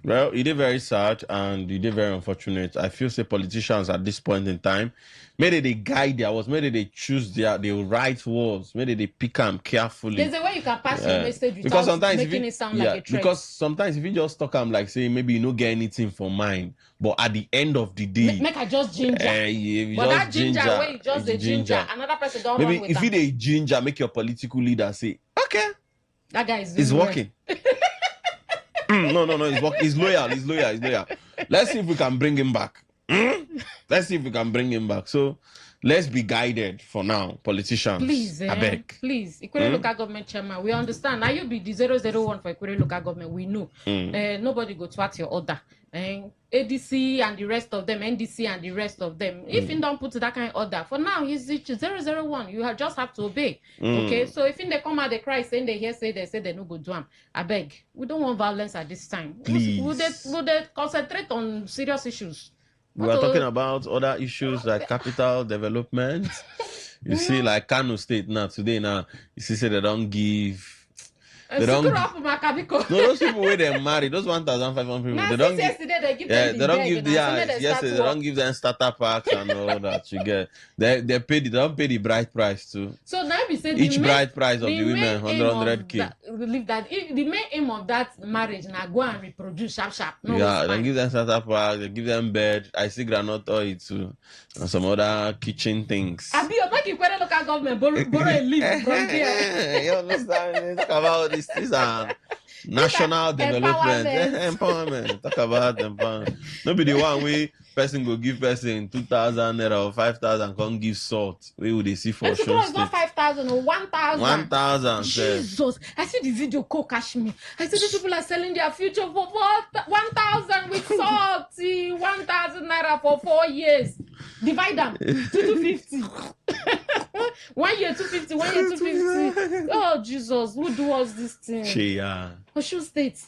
Well, it is very sad and it is very unfortunate. I feel say politicians at this point in time, maybe they guide their words, maybe they choose the right words, maybe they pick them carefully. There's a way you can pass your message because without sometimes making it sound like a threat. Because sometimes if you just talk them like say maybe you don't get anything for mine, but at the end of the day, make I just ginger. But that ginger where you just the ginger, another person don't maybe run with if them. you the ginger, make your political leader say, okay, that guy is working. No, he's loyal. Let's see if we can bring him back. Let's see if we can bring him back. So let's be guided for now, politicians. Please, I beg. Please, Ikwere local government chairman, we understand. Now you be the 001 for Ikwere local government, we know. Nobody go twat your order. ADC and the rest of them, NDC and the rest of them. If you don't put that kind of order, for now, he's 001. You just have to obey. Okay? So if they come out, they cry, saying they say they no go do them. I beg. We don't want violence at this time. Please. Would they concentrate on serious issues? We are talking about other issues like capital development. You see, like Kano State now, today now, you see, say they don't give. They don't. No, those people where they married, those 1,500 people, they don't give. They give they don't give them starter packs and all that. You get. They don't pay the bride price too. So now we say each bride price of the women 100K. Leave that. The main aim of that marriage now go and reproduce sharp. No, they give them starter packs. They give them bed. I see granite oil too, and some other kitchen things. Abi, you make Ikwere local government borrow a leave from there. You understand? Talk about this. These are national development, empowerment. Talk about empowerment. Nobody the one way person go give person 2,000 naira or 5,000 come give salt. Where would they see for sure? It's not 5,000 or 1,000. 1,000. Jesus, I see the video. Cash me. I see these people are selling their future for 1,000 with salt. 1,000 naira for 4 years. Divide them. 250. 1 year 250. 1 year 250. Oh Jesus, who do us this thing? Osun State.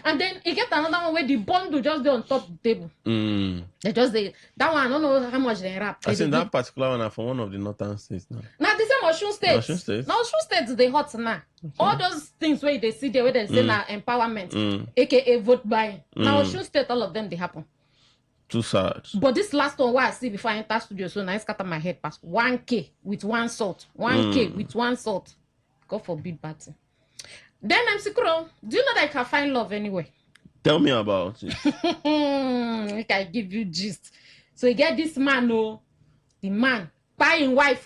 And then you get another one where the bundle just go on top of the table. They just that one, I don't know how much they wrap. I think that particular one are from one of the northern states now. Now the same Osun State. Now Osun State they hot now. Okay. All those things where they see there where they say now empowerment, aka vote buying. Now Osun State, all of them they happen. Too sad. But this last one, what I see before I enter studio, so now I scatter my head past 1K with one salt. 1K with one salt. God forbid bad thing. Then MC Kuro, do you know that I can find love anywhere? Tell me about it. I can give you gist. So you get this man, the man, buying wife,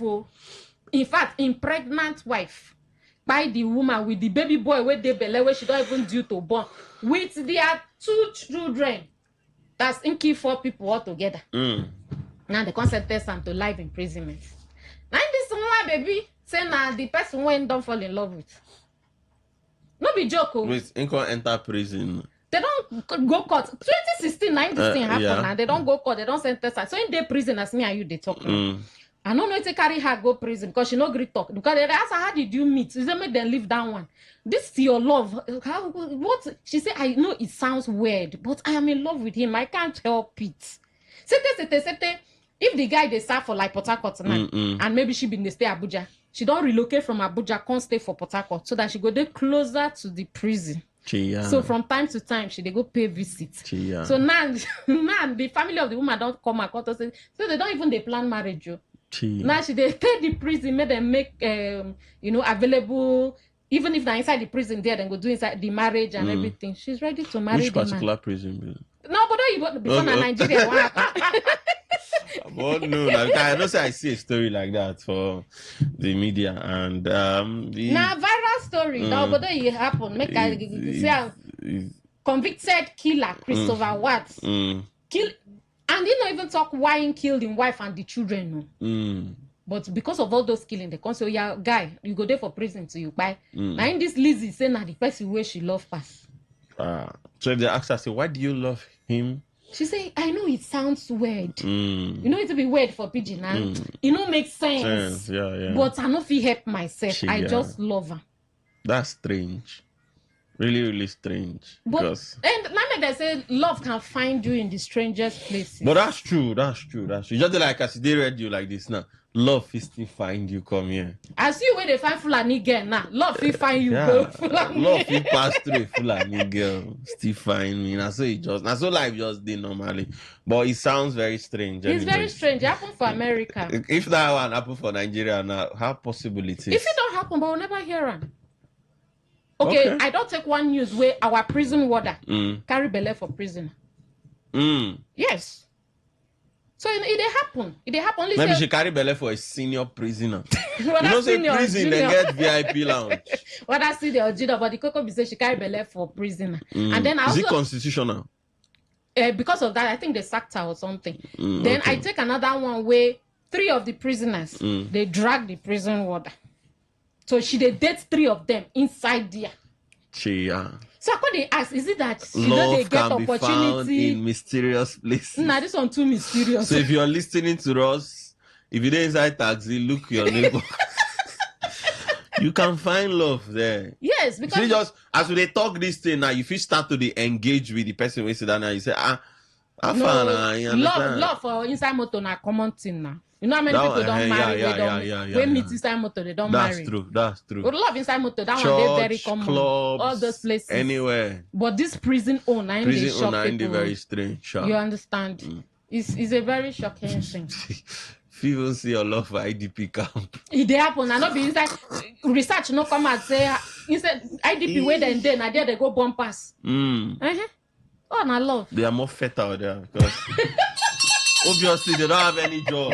in fact, pregnant wife, buy the woman with the baby boy where they belly where she don't even due to born, with their 2 children. That's in key 4 people all together. Now they sentence them to life imprisonment. Now this one, baby, say now the person when don't fall in love with. No be joke. Wait, can't enter prison. They don't go court. 2016, this thing happened, and they don't go court. They don't sentence her. So in the prison, as me and you, they talk. I don't know if they carry her go prison because she no agree talk. Because they ask her, how did you meet? She said, make them leave that one. This is your love. What? She said, I know it sounds weird, but I am in love with him. I can't help it. If the guy they serve for like Port Harcourt tonight, and maybe she been they stay Abuja, she don't relocate from Abuja, can't stay for Port Harcourt, so that she go there closer to the prison. So from time to time, she they go pay visits. So now the family of the woman don't come and so they don't even they plan marriage. Now she they pay the prison, make them make available. Even if they're inside the prison there, then go do inside the marriage and everything. She's ready to marry. Which particular prison? No, but you before Nigeria. What happened? But no, like, I don't say I see a story like that for the media and now viral story. Now, but it happened. Make I say convicted killer Christopher Watts kill, and he not even talk why he killed his wife and the children. But because of all those killing, they come say, yeah, guy, you go there for prison till you buy. Now in this Lizzie say now the person where she love pass. So if they ask her, say, why do you love him? She say, I know it sounds weird. You know it be weird for pigeon, and it don't make sense. Yeah. But I don't feel help myself. I just love her. That's strange. Really, really strange. But and let make they say love can find you in the strangest places. But that's true. Just like as they read you like this now. Love is still find you, come here. I see where they find Fulani girl now. Love will find you, go Fulani. Love will pass through Fulani girl. Still find me. That's so life just did normally. But it sounds very strange. It's very strange. It happened for America. If that one happened for Nigeria now, how possible it is? If it don't happen, but we'll never hear it. Okay, I don't take one news where our prison warder carry belly for prisoner. Yes. So it happen. Maybe she carry belly for a senior prisoner. You know, say prison, they get VIP lounge. What I see the junior, but the Coco be say she carry belly for prisoner. And then is it constitutional? Because of that, I think they sacked her or something. Then I take another one where 3 of the prisoners they drag the prison warder. So she dates 3 of them inside there. So I could ask, is it that she know they get opportunity? Love can be found in mysterious places. Nah, this one too mysterious. So if you're listening to us, if you're inside taxi, look your neighbor. You can find love there. Yes, because see, just as they talk this thing now, if you start to engage with the person we sit down and you say, love for inside motor na common thing now. You know how many people don't marry? When meet inside motor, they don't marry. That's true. But love inside motor, that Church, one they very common. Clubs, all those places. Anywhere. But this prison owner, they shock people. Very strange. Sure. You understand? It's a very shocking thing. If you even see your love for IDP camp. It happen. And not be inside research, no come and say inside IDP where then there they go bumpers. Oh, and I love. They are more fertile there because obviously they don't have any job.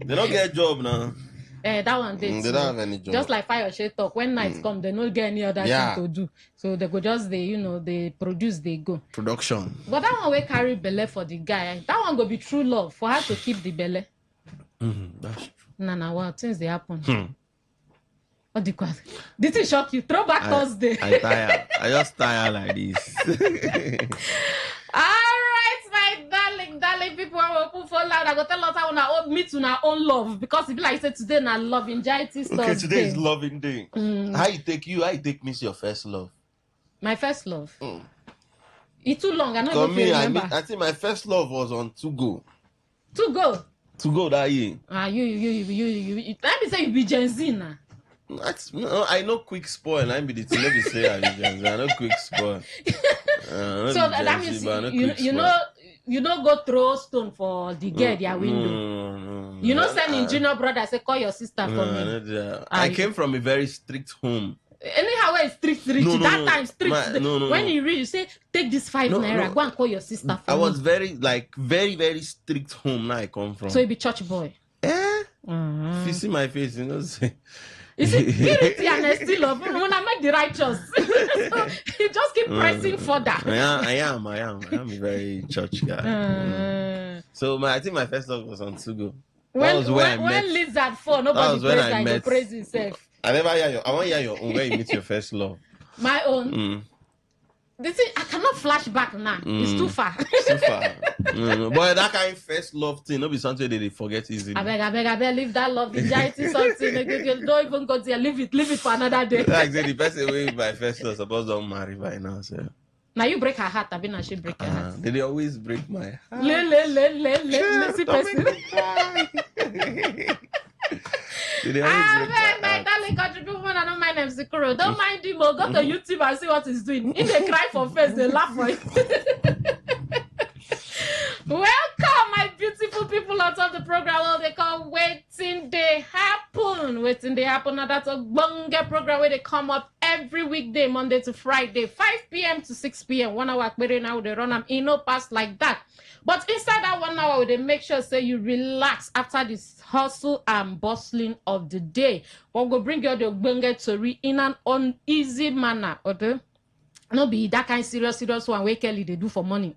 They don't get a job now. That one they don't have any job. Just like Fire Shade talk. When nights come, they don't get any other thing to do. So they go just they produce, they go. Production. But that one will carry belly for the guy. That one go be true love for her to keep the belly. That's true. Nah, things they happen. What do you call it? Did it shock you? Throwback Thursday. I tire. I just tire like this. Alright, my darling people are open for loud. I go tell us how we meet to our own love. Because if like I said today na loving anxiety stuff. Okay, today is loving day. How you take me to your first love? My first love? It's too long. I not even remember. I think my first love was on To Go. To Go? To Go that year. You. Let me say you be Gen Z now. No, I know quick spoil. I be the thing. Let me say I be Gen Z. I know quick spoil. So that means you know go throw stone for the girl their window. No. You know send in junior brother say call your sister for me. I came from a very strict home. Anyhow, where it's strict that time strict. When you read, you say take this 5 naira, go and call your sister for me. I was very very strict home. Now I come from. So you be church boy. If you see my face, you know say. You see, purity and still love when I make the righteous. So you just keep pressing further. I am a very church guy. So I think my first love was on To Go. When Lizard fall, nobody praise and you praise himself. I want to hear your own. Where you meet your first love? My own. This is, I cannot flash back now. It's too far. But that kind of first love thing, not be something they forget easily. I beg, leave that love. Anxiety something. Don't even go there. Leave it for another day. Like say the person with my first love supposed to marry by now. So. Now you break her heart. I mean, she break her heart. They always break my heart. Lazy person. My darling contribute one and don't mind MC Kuro. Don't mind him. Go to YouTube and see what he's doing. If they cry for face, they laugh for it. Welcome, my beautiful people out of the program. Well, they call Waiting They Happen. Waiting They Happen. Now that's a bunga program where they come up every weekday, Monday to Friday, 5 p.m. to 6 p.m. 1 hour. Now they run them in no pass like that. But inside that 1 hour, they make sure say you relax after this hustle and bustling of the day. But we'll bring you the bunga story in an uneasy manner, okay? No be that kind serious one where Kelly they do for money.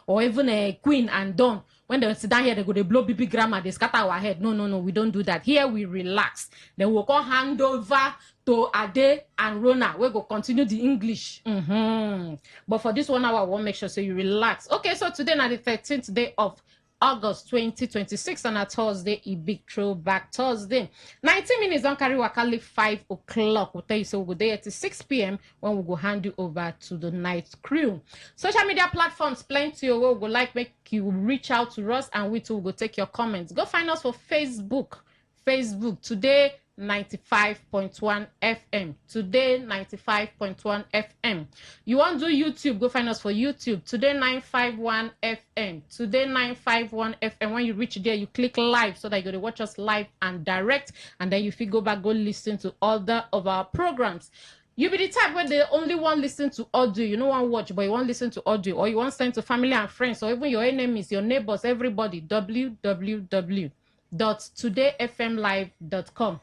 Or even a Queen and Dawn. When they sit down here, they go, they blow BB grammar, they scatter our head. No, we don't do that. Here we relax. Then we'll go hand over to Ade and Rona. We'll go continue the English. But for this 1 hour, I won't make sure so you relax. Okay, so today, now the 13th day of August 2026, and a Thursday, a big throwback Thursday. 19 minutes on carry wakali 5 o'clock. We'll tell you so we'll go there at 6 p.m. when we go hand you over to the night crew. Social media platforms plenty. We will like make you reach out to us, and we too will go take your comments. Go find us for Facebook. Today 95.1 FM. Today 95.1 FM. You want to do YouTube? Go find us for YouTube. Today 951 FM. Today 951 FM. When you reach there, you click live so that you're going to watch us live and direct. And then if you go back, go listen to other of our programs. You be the type where they only want listen to audio. You don't want watch, but you want listen to audio, or you want send to family and friends, or even your enemies, your neighbors, everybody. www.todayfmlive.com.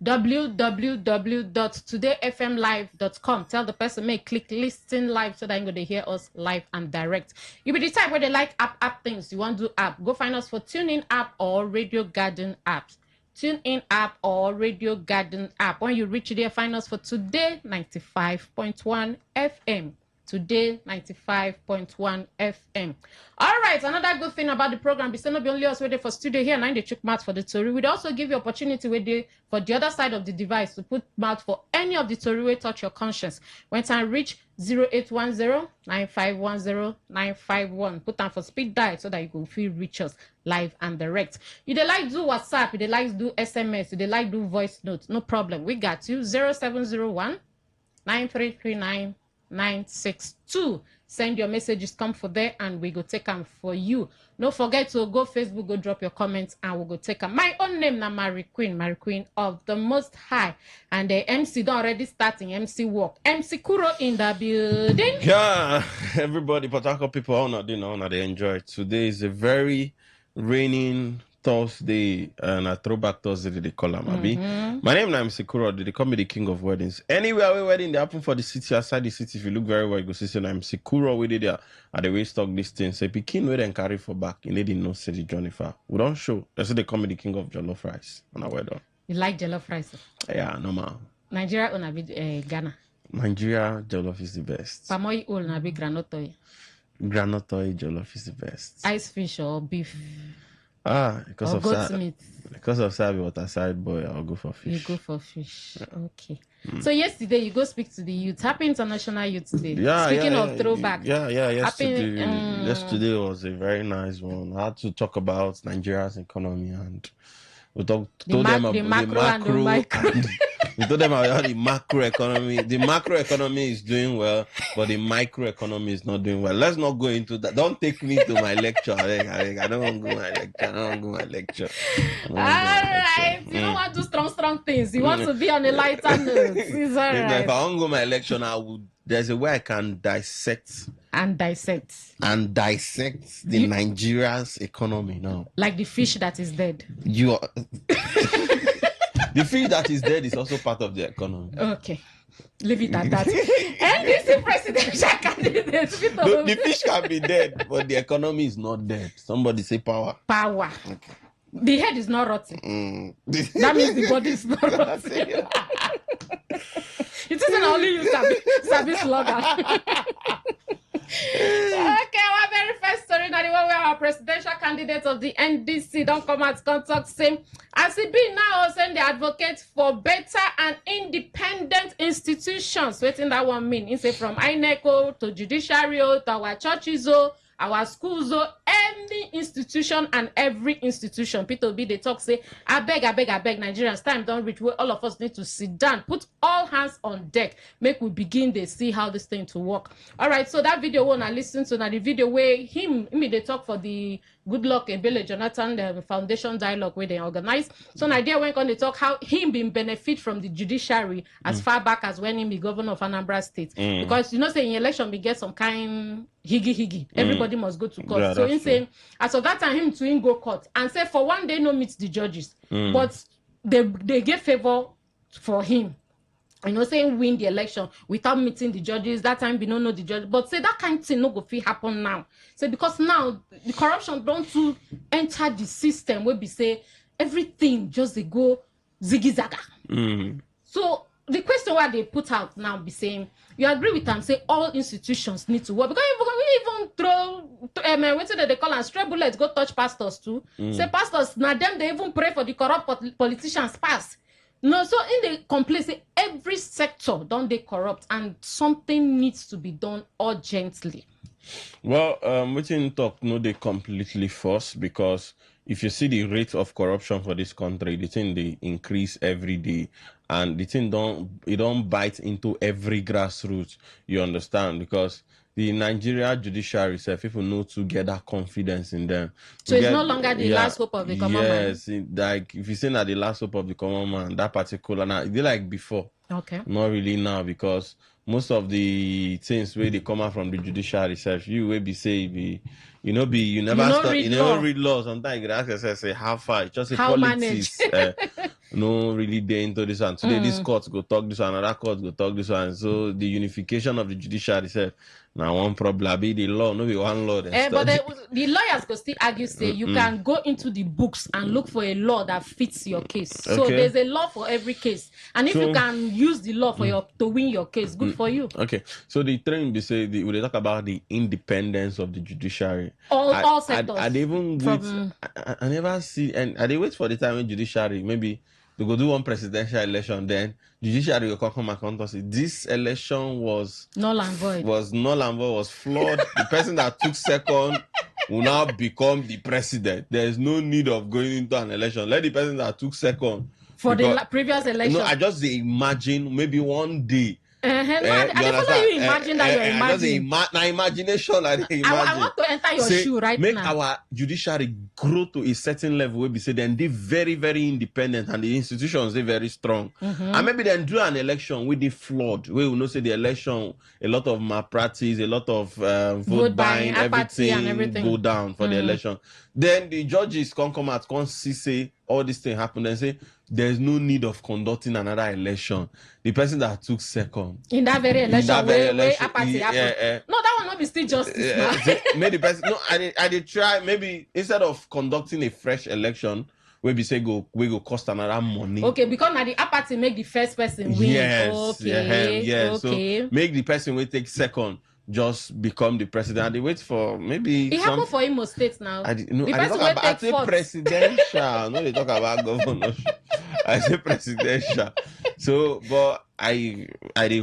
www.todayfmlive.com. Tell the person, may click listen live so that you're going to hear us live and direct. You be the type where they like app things. You want to do app. Go find us for TuneIn app or Radio Garden apps. TuneIn app or Radio Garden app. When you reach there, find us for Today 95.1 FM. Today 95.1 FM. All right, another good thing about the program is not only us waiting for studio here and the check mouth for the story. We'd also give you opportunity where for the other side of the device to put mouth for any of the story where touch your conscience. When time reach 0810-9510-951. Put down for speed dial so that you can feel reach us live and direct. You they like do WhatsApp, you they like do SMS, you they like do voice notes. No problem. We got you 0701-9339-962. Send your messages, come for there, and we go take them for you. Don't forget to go Facebook, go drop your comments, and we'll go take them. My own name now, Mary Queen of the Most High. And the MC done already starting MC work. MC Kuro in the building. Yeah, everybody, Port Harcourt people, all they enjoy it. Today is a very raining Thursday, and a throwback Thursday they call them. My name is MC Kuro. They call me the king of weddings. Anywhere we wedding they happen for the city, outside the city, if you look very well, you go see MC Kuro we did there at the way stock this thing. Say Pikin we then carry for back. And they didn't know say the Johnny Far. We don't show. That's why they call me the king of jollof rice. And I wear done. You like jollof rice? Yeah, normal. Nigeria or Ghana? Nigeria jollof is the best. Pamoy or nabi granotoy? Granotoy jollof is the best. Ice fish or beef? Because or of goat meat. Because of Sabi water side boy, I'll go for fish. You go for fish. Okay. So yesterday you go speak to the youth. Happy International Youth Day. Speaking of throwback. Yesterday was a very nice one. I had to talk about Nigeria's economy, and we told them about the macro and the micro. We told them about the macro economy. The macro economy is doing well, but the micro economy is not doing well. Let's not go into that. Don't take me to my lecture. I don't want to go my lecture. All right. You don't want to do strong things. You want to be on a lighter note. It's all right. If I want to go my lecture now, there's a way I can dissect the Nigeria's economy now. Like the fish that is dead. The fish that is dead is also part of the economy. Okay. Leave it at that. NDC presidential candidate. The fish can be dead, but the economy is not dead. Somebody say power. Power. Okay. The head is not rotten. That means the body is not rotten. It isn't only you Sabi slogan. Okay, our very first story now, the one where our presidential candidate of the NDC don't come out contact same as it be now saying they advocate for better and independent institutions. What in that one mean? It's from INECO to judiciary to our churches, our schools, any institution and every institution. People be they talk say, I beg, Nigerians, time don't reach where all of us need to sit down, put all hands on deck, make we begin to see how this thing to work. All right, so that video one I listen to now the video where they talk for the Good Luck Ebele Jonathan the Foundation dialogue where they organize. So an idea when they talk how him been benefit from the judiciary as far back as when he be governor of Anambra State. Because say in election we get some kind higgy. Everybody must go to court. So in saying as of that time him to go court and say for one day no meet the judges. But they get favor for him. Saying win the election without meeting the judges. That time we don't know the judge. But say that kind of thing no go fit happen now. Say because now the corruption don't to enter the system where we say everything just they go ziggy zaga. So the question why they put out now be saying, you agree with them, say all institutions need to work, because we even throw what they call and stray bullets go touch pastors too. Say pastors now them they even pray for the corrupt politicians pass. No, so in the complaint say every sector don't they corrupt and something needs to be done urgently. Well, we can talk no they completely false, because if you see the rate of corruption for this country, the thing they increase every day, and the thing don't bite into every grassroots. You understand? Because the Nigeria judiciary self, people know to get that confidence in them. So it's no longer the last hope of the common man. Yes, like if you say that the last hope of the common man, that particular now, they like before. Okay. Not really now, because most of the things where they come out from the judiciary self, you will be say you never read law. Sometimes you can ask yourself, say how far? It's just a politics. No really day into this one. Today this court go talk this one, another court go talk this one. So the unification of the judiciary self. Now one problem be the law, no be one law. But the lawyers go still argue say you can go into the books and look for a law that fits your case. So there's a law for every case, and if you can use the law for to win your case, good for you. Okay, so the thing they say when they talk about the independence of the judiciary, all sectors. I even wait. I never see, and I wait for the time when judiciary maybe they go do one presidential election, then judiciary will come and say this election was null and void. Was flawed. The person that took second will now become the president. There is no need of going into an election. Let the person that took second for the previous election. No, I just imagine maybe one day. I follow you imagine that you're imagining. Now imagination, I want to enter your shoe right now. Make our judiciary grow to a certain level where we say then they very, very independent and the institutions they very strong. And maybe then do an election with the flawed. We will not say the election, a lot of malpractice, a lot of vote buying, everything go down for the election. Then the judges come out, say all this thing happen and say there's no need of conducting another election. The person that took second in that very election, where apathy happened. No, that will not be still justice. Maybe the person. No, I did try. Maybe instead of conducting a fresh election, we be say we go cost another money. Okay, because now the apathy make the first person win. Yes. Okay. Yes. Okay. So make the person we take second just become the president. And they wait for maybe it happened for Imo State now. I say presidential. No, they talk about governorship. I say presidential. So, but I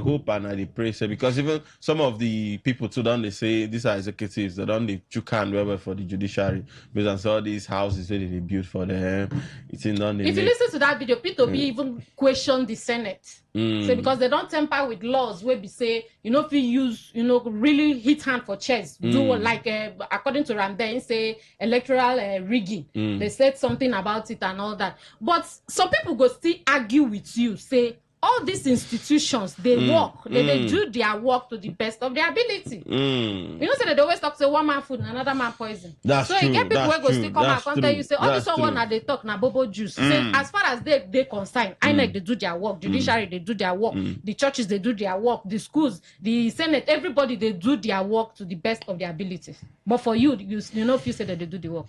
hope and I pray, so because even some of the people too don't they say these are executives, they don't they chook hand well for the judiciary because all these houses where they built for them. It's in done. If you listen to that video, P2B even question the Senate. So because they don't tamper with laws where we say, if you use, really hit hand for chest, do like according to Ramden, say electoral rigging. They said something about it and all that. But some people go still argue with you, say all these institutions they work, they do their work to the best of their ability. So they always talk say one man food and another man poison. That's so true. You get people who go still come out and tell you say all this one that they talk na bobo juice. Say as far as they concern, INEC they do their work, judiciary they do their work, the churches they do their work, the schools, the Senate, everybody they do their work to the best of their abilities. But for you if you say that they do the work.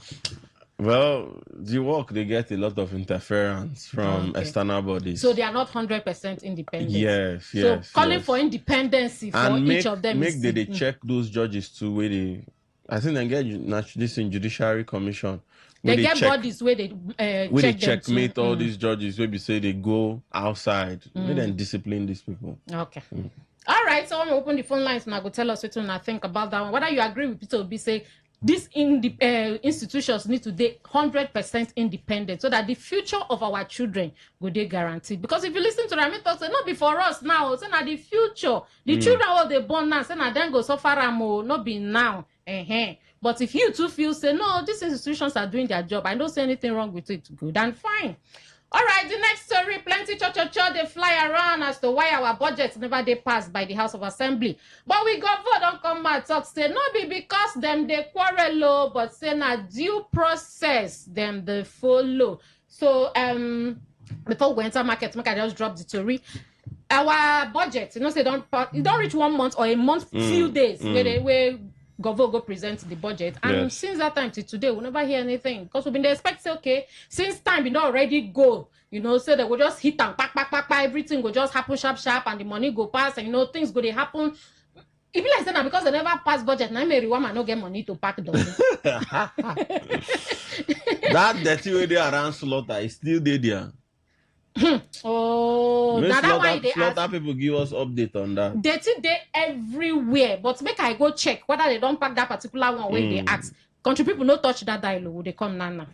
Well, the work they get a lot of interference from external bodies. So they are not 100% independent. Yes. So calling for independency for each of them. Make they check those judges too. Where they, I think they get this in Judiciary Commission. They get bodies where they checkmate all these judges. Where we say they go outside. They then discipline these people. Okay. All right. So I'm gonna open the phone lines and I go tell us what you think about that one. Whether you agree with Peter Obi say these institutions need to be 100% independent so that the future of our children will be guaranteed. Because if you listen to them, it talks, not be for us now, say na the future. The children of the born now, say na then go suffer not be now. But if you too feel say no, these institutions are doing their job, I don't see anything wrong with it, good and fine. All right, the next story, plenty they fly around as to why our budgets never they passed by the House of Assembly. But we got vote on come out talk say no be because them they quarrel, but say na due process them they follow. So before we enter market, make I just drop the story. Our budget, say it don't reach 1 month or a month, few days where Govo go present the budget, and since that time till today we never hear anything because we've been expecting okay since time we don't already go you know, so they will just hit and pack, everything will just happen sharp, and the money go pass, and you know, things go to happen. If you like say now because they never pass budget, now everyone might not get money to pack them. That dirty way they around slaughter is still there. Oh, now that why they slaughter people give us update on that. Dirty day everywhere, but make I go check whether they don't pack that particular one when they ask. Country people no touch that dialogue. They come now.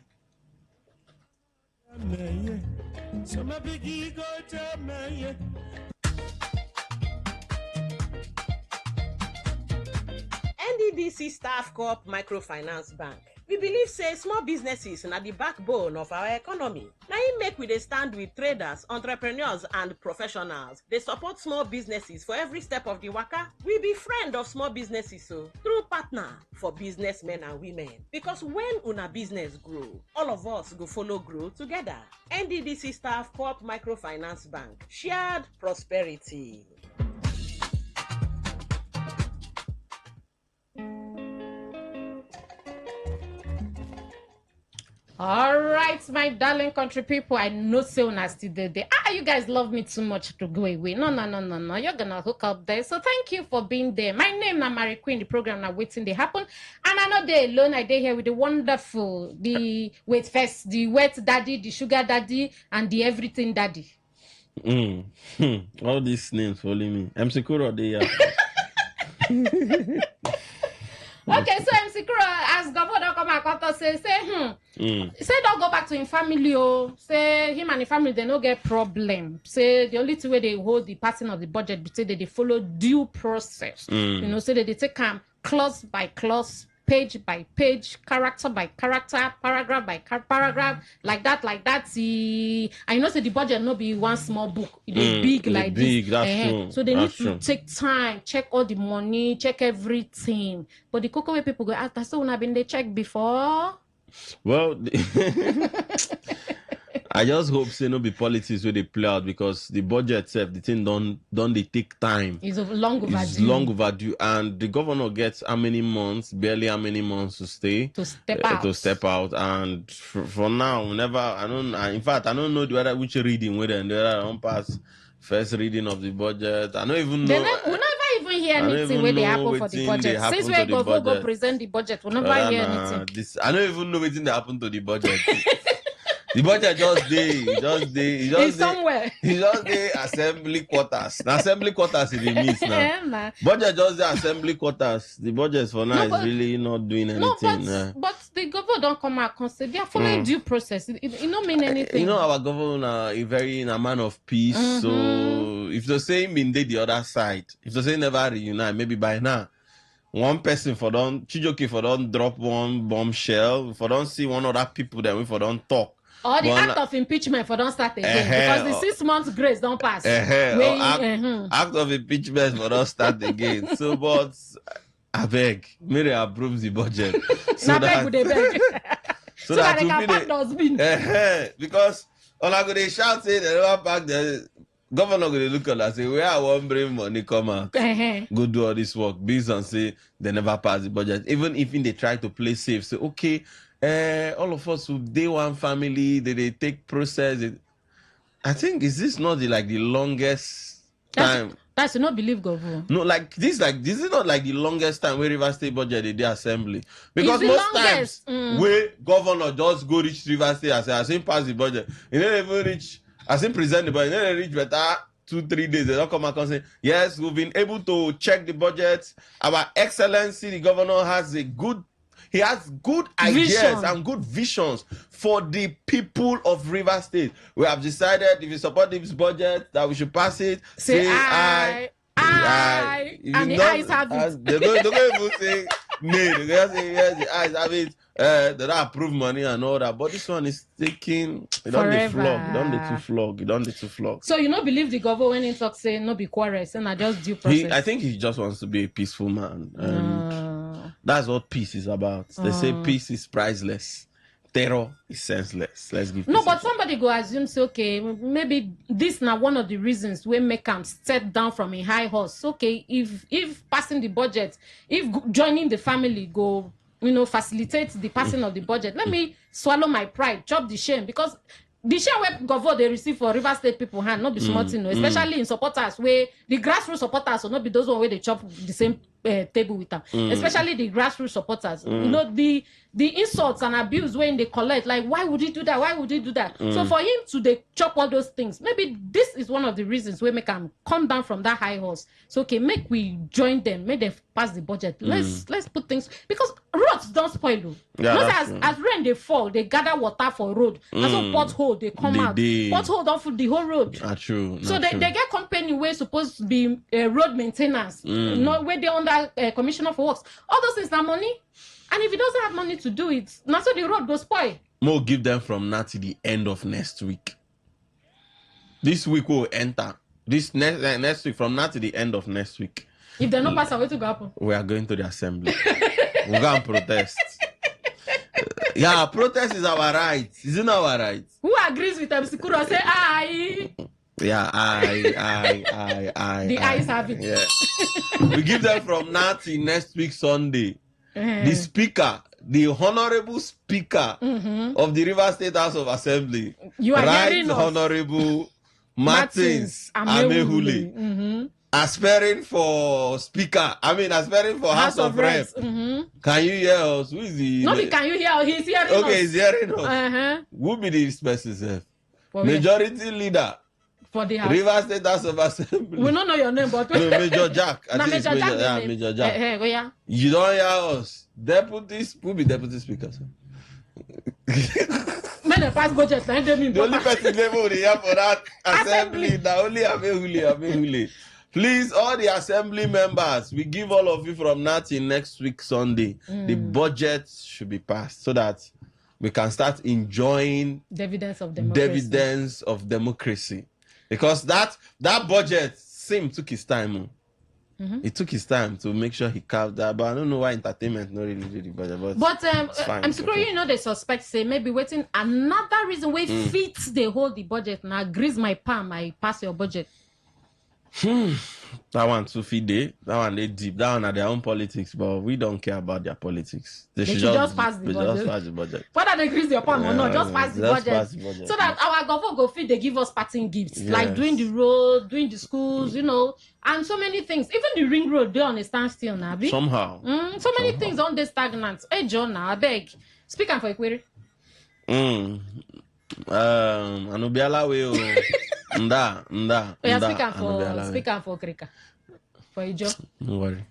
NDDC Staff Co-op Microfinance Bank. We believe say small businesses are the backbone of our economy. Now it make we dey stand with traders, entrepreneurs and professionals. They support small businesses for every step of the waka. We be friend of small businesses so through partner for businessmen and women. Because when una business grow, all of us go follow grow together. NDDC Staff Co-op Microfinance Bank. Shared prosperity. All right, my darling country people, I know say una still there. You guys love me too much to go away. No. You're gonna hook up there. So thank you for being there. My name is Mary Queen. The program now waiting they happen, and I'm not there alone. I dey here with the wonderful, the wait first, the wet daddy, the sugar daddy, and the everything daddy. All these names following me. I'm secure they are. Okay, so MC Kuro, as governor come and say, say don't go back to him family, oh. Say him and the family, they no get problem. Say the only two way they hold the passing of the budget, but say they follow due process. You know, say they take clause by clause, page by page, character by character, paragraph by paragraph, like that. See, I know say the budget no be one small book. It is big like big, this. That's true. So they need to take time, check all the money, check everything. But the cocoa way people go ask, that's when I've been they check before. Well, I just hope say no be politics where they play out, because the budget itself, the thing don't they take time. It's long overdue. It's long overdue, and the governor gets how many months, barely how many months to stay to step out. And for now, in fact, I don't know whether which reading whether I don't pass first reading of the budget. I don't even know. We never even hear anything when they happen for the budget. Since we go present the budget, we never hear anything. I don't even know what happened to the budget. The budget just somewhere. He just the assembly quarters. The assembly quarters is the midst now. Budget just the assembly quarters. The budget for now is really not doing anything. But the government don't come out and say they are following due process. It don't mean anything. You know, our governor is a man of peace. So if the same been the other side, if the same never reunite, maybe by now one person for don't Chijoki for don't drop one bombshell, for don't see one other people that we for don't talk. Or the act of impeachment for don't start again. Because the 6 months grace don't pass. Act of impeachment for don't start again. So, but I beg, Mary approves the budget. So that they can pack dustbin. Because all I go they shout say they never pack the governor go look at and say, where I want bring money come out. Go do all this work. Based on say they never pass the budget. Even if they try to play safe, say okay. All of us who day one family, they take process. I think is this not the longest time? That's not believe government. No, this is not like the longest time where River State budget they assembly, because most times where governor just go reach River State and say I seen pass the budget, you don't even reach. I seen present the budget, you don't reach better 2-3 days. They don't come back and say yes, we've been able to check the budget. Our Excellency, the governor has He has good ideas and good visions for the people of River State. We have decided if you support this budget that we should pass it. Say aye. And the eyes have it. They don't even say nay. They just say yes, the eyes have it. They don't approve money and all that. But this one is taking. It don't the flog. It don't the two flog. So you don't believe the governor when he talks say no be quarrels and I just due process. I think he just wants to be a peaceful man. And that's what peace is about. They say peace is priceless. Terror is senseless. Let's give no, but somebody go assume say okay, maybe this now one of the reasons we make him step down from a high horse. Okay, if passing the budget, if joining the family go, facilitate the passing of the budget. Let me swallow my pride, chop the shame, because the share where government they receive for River State people hand not be smart, you know, especially in supporters where the grassroots supporters will not be those one where they chop the same table with them, especially the grassroots supporters. You know, the insults and abuse when they collect, like why would he do that? Why would he do that? So for him to they chop all those things, maybe this is one of the reasons we make him come down from that high horse. So okay, make we join them, make them pass the budget. Let's put things because roads don't spoil. Yeah, as rain they fall, they gather water for road. And so pothole they come out. Pothole don't fool the whole road. True. So they get company where supposed to be road maintenance, not where they under commissioner for works. All those things are money, and if he doesn't have money to do it, now so the road goes spoil. More give them from now to the end of next week. This week will enter. This next week from now to the end of next week. If they not pass away to go happen, we are going to the assembly. We're going to protest. Yeah, protest is our right. Isn't our right? Who agrees with MC Kuro? Say aye. Yeah, I. The eyes have it. Yeah. We give them from now till next week Sunday. The speaker, the honorable speaker of the River State House of Assembly, you are Right Honorable Martins Amehule, aspiring for speaker. Aspiring for House of Rep. Can you hear us? Who is the? No, can you hear? He's hearing us. Okay, he's hearing us. Who be this person? Majority leader for the House. River State House of Assembly. We don't know your name, but no, Major Jack. I think Major Jack. Yeah, Major Jack. You don't hear us. Deputies, who be deputy speaker? Men pass budget. The only person level they have for that assembly, the only Amehule. Please, all the assembly members, we give all of you from now till next week Sunday. The budget should be passed so that we can start enjoying dividends of democracy. Because that budget took his time. It took his time to make sure he carved that, but I don't know why entertainment not really did the budget. But I'm sure you know they suspect say maybe waiting another reason where fits they hold the budget now grease my palm, I pass your budget. That one too feed day. That one they deep. That one are their own politics, but we don't care about their politics. They should just pass the budget. Just pass the budget. Whether they grease your palm or not, just pass the budget. So that our government go feed, they give us parting gifts, like doing the road, doing the schools, you know, and so many things. Even the ring road, they on a standstill now. Somehow. So many things on the stagnant. Hey John, now I beg. Speak for a query. Anubiala we speak for Krika. For a job. Don't worry.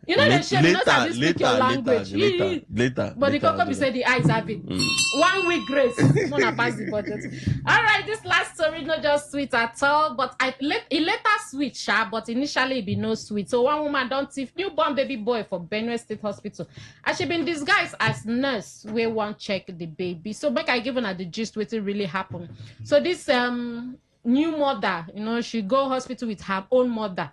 You know they share not as you speak your language. Later. But the Coco said the eyes have it. 1 week grace. Mona pass the budget. All right, this last story not just sweet at all, but it later sweet, but initially it be no sweet. So one woman don't thief newborn baby boy for Benue State Hospital. And she been disguised as nurse we want check the baby. So make I given her the gist what it really happened. So this new mother, you know, she go hospital with her own mother.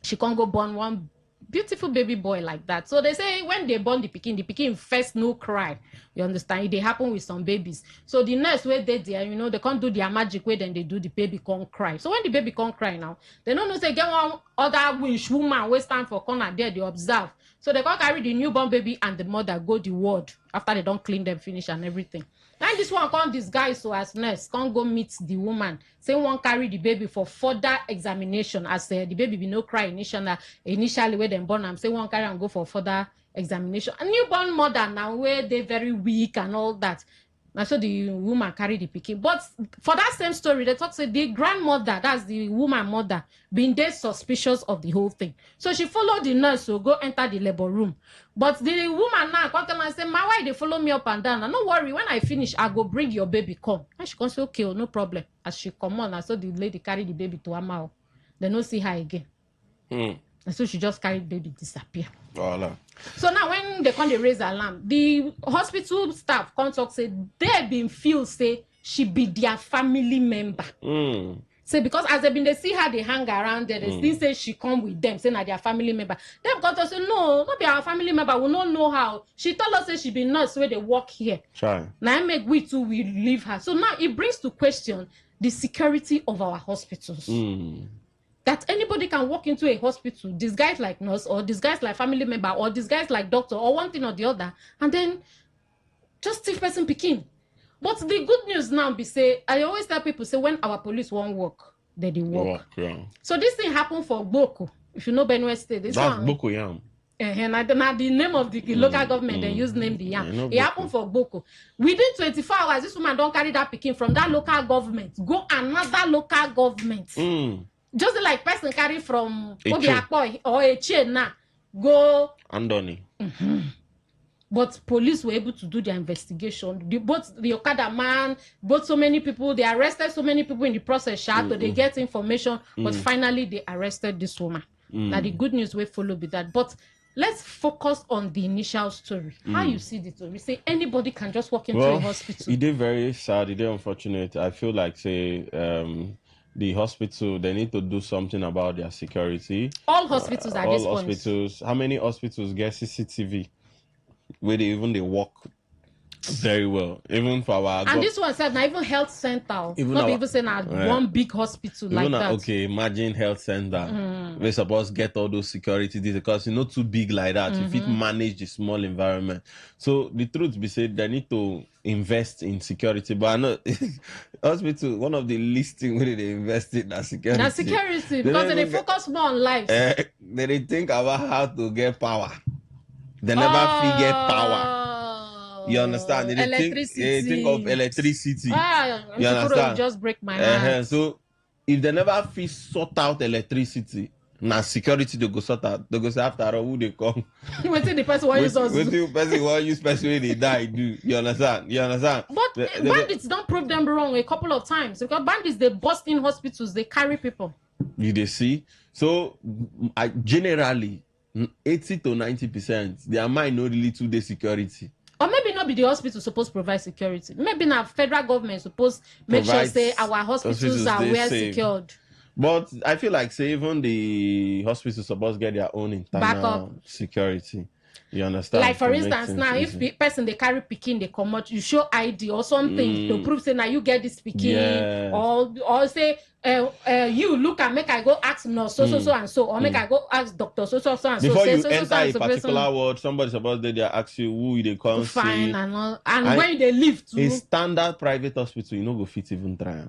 She can't go born one beautiful baby boy like that. So they say when they born the pikin first no cry. You understand? It happen with some babies. So the nurse where they there, you know, they can't do their magic way, then they do the baby can't cry. So when the baby can't cry now, they don't know say get one other wish woman we stand for corner there, they observe. So they can't carry the newborn baby and the mother go the ward after they don't clean them, finish and everything. And this one can't disguise so as nurse can't go meet the woman. Say one carry the baby for further examination as the baby be no cry initially where them born. I'm say one carry and go for further examination. A newborn mother now where they very weak and all that. Now so the woman carry the pikin. But for that same story, they talk say the grandmother, that's the woman mother, been there suspicious of the whole thing. So she followed the nurse to go enter the labor room. But the woman now come tell her and say, "My why they follow me up and down? And no worry, when I finish, I go bring your baby come." And she can say, "Okay, no problem." As she come on, and so the lady carry the baby to her mouth. They no see her again. And so she just carried the baby disappear. Voila. So now when they come, they raise alarm. The hospital staff come talk say they been feel say she be their family member. Say because as they been they see her they hang around there, they still say she come with them, say na their family member. Them come to say no, not be our family member. We don't know how. She told us say she be nurse where they work here. Try. Now I make we too we leave her. So now it brings to question the security of our hospitals. That anybody can walk into a hospital, disguised like nurse or disguised like family member or disguised like doctor or one thing or the other, and then just thief person picking. But the good news now be say, I always tell people, say when our police won't work, they work. Yeah. So this thing happened for Boko. If you know Benue State, this That's one. Boko Yam. And the name of the local government, they use name the Yam. It happened for Boko. Within 24 hours, this woman don't carry that picking from that local government. Go another local government. Just like person carry from Obiakpoi or Eche now. Go Andoni. But police were able to do their investigation. Both the Okada man, both so many people, they arrested so many people in the process. They get information, but finally they arrested this woman. Now the good news will follow with that. But let's focus on the initial story. How you see the story? Say anybody can just walk into a hospital. It is very sad. It is unfortunate. I feel like say the hospital, they need to do something about their security. All hospitals at this point. All hospitals. How many hospitals get CCTV? Where they work very well, even for our. And this one said, not even health center. Not even saying one big hospital like that. Okay, imagine health center. We're supposed to get all those security details because it's not too big like that. If it manage the small environment, so the truth be said, they need to invest in security. But I know hospital, one of the least things where they invest in that security. That's security because they focus more on lives. They think about how to get power. They never figure power. You understand? They think of electricity. You understand? Just break my heart. So if they never sort out electricity, now security they go sort out. They go say after all who they come. Wait till the person want use us. Wait till the person want use person when they die. Do you understand? But bandits don't prove them wrong a couple of times because bandits they bust in hospitals, they carry people. You see? So generally 80 to 90%, their mind not really to the security. Or maybe not be the hospital supposed to provide security. Maybe now federal government supposed make sure say our hospitals are well secured. But I feel like say even the hospitals supposed to get their own internal backup security. You understand? Like for instance, now if the person they carry picking, they come out, you show ID or something to prove say now you get this picking, or say you look and make I go ask nurse so and so, or make I go ask doctor so and so. Before you enter a particular ward, somebody supposed they ask you who they come see. And all, and when they leave to a standard private hospital, you know go fit even try.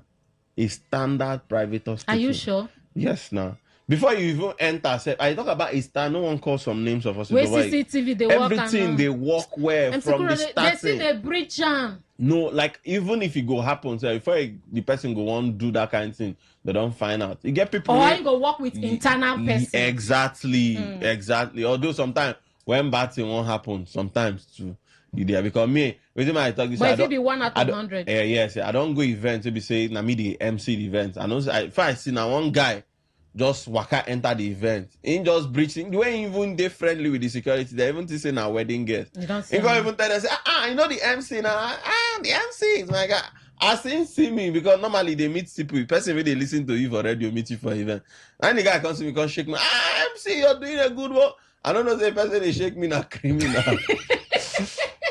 A standard private hospital. Are you sure? Yes, now. Before you even enter, I talk about a star. No one calls some names of hospitals. Where CCTV, they everything they work well from the starting. They see the breach. No, like even if it go happen, so before the person go on do that kind of thing, they don't find out. You get people. Or you go work with internal person. Exactly. Although sometimes when bad thing won't happen, sometimes too. You there because me, with my talk this. But if it be 1 out of 100. Yes, I don't go events to be saying na me the MC the event. I know if I see now one guy just waka enter the event. In just breaching, they ain't even they friendly with the security. They even say na wedding guest. You don't see. You can't even tell them say, you know the MC now. The MC is my God. I see me because normally they meet people. The person when they listen to you for radio meet you for event. And the guy comes to me, come shake me. MC, you're doing a good work. I don't know the person they shake me na criminal.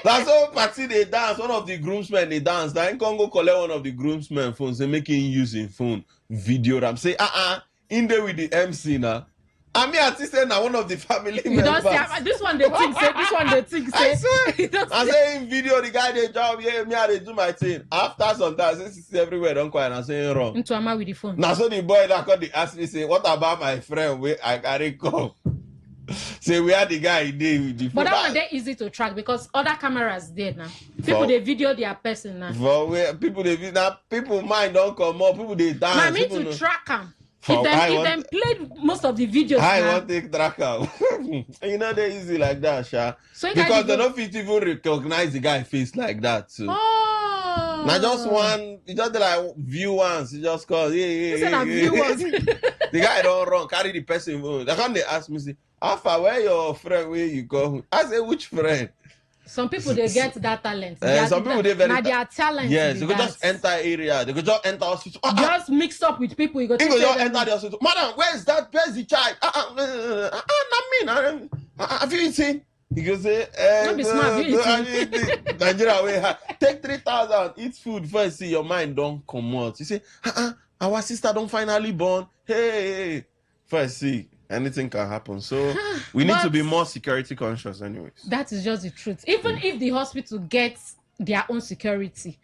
That's all party they dance. One of the groomsmen they dance. Then can go collect one of the groomsmen phones. They making using phone video. I'm say in there with the MC now. I mean, I say now one of the family members. This one they think say. This one they think say. I swear. I say in video the guy they job me I they do my thing. After some time, since everywhere don't quiet, I say wrong. Into Ama with the phone. Now so the boy that come they ask me say, what about my friend? Where I carry come. Say where the guy did with the phone. But that one they easy to track because other cameras there now. People they video their person now. For where people they now people mind don't come up. People they dance. I mean to track them. If them played most of the videos. I want to track them. You know they easy like that, Sha. So because they don't fit even recognize the guy face like that too. Oh. Now just one, you just like view once. You just call. View once. The guy don't run. Carry the person. They come they ask me say, Alpha, where your friend? Where you go? I say which friend? Some people they get that talent. Some people they very. Their talent. Yes, they could just enter area. They could just enter hospital. Just mix up with people. You go just enter the hospital. Madam, where's that? Where's the child? Not me. Have you eaten? He goes say, don't be smart. Nigeria way. Take 3,000. Eat food first. See your mind don't come out. You say, our sister don't finally born. Hey. First see. Anything can happen. So we need to be more security conscious anyways. That is just the truth. Even if the hospital gets their own security.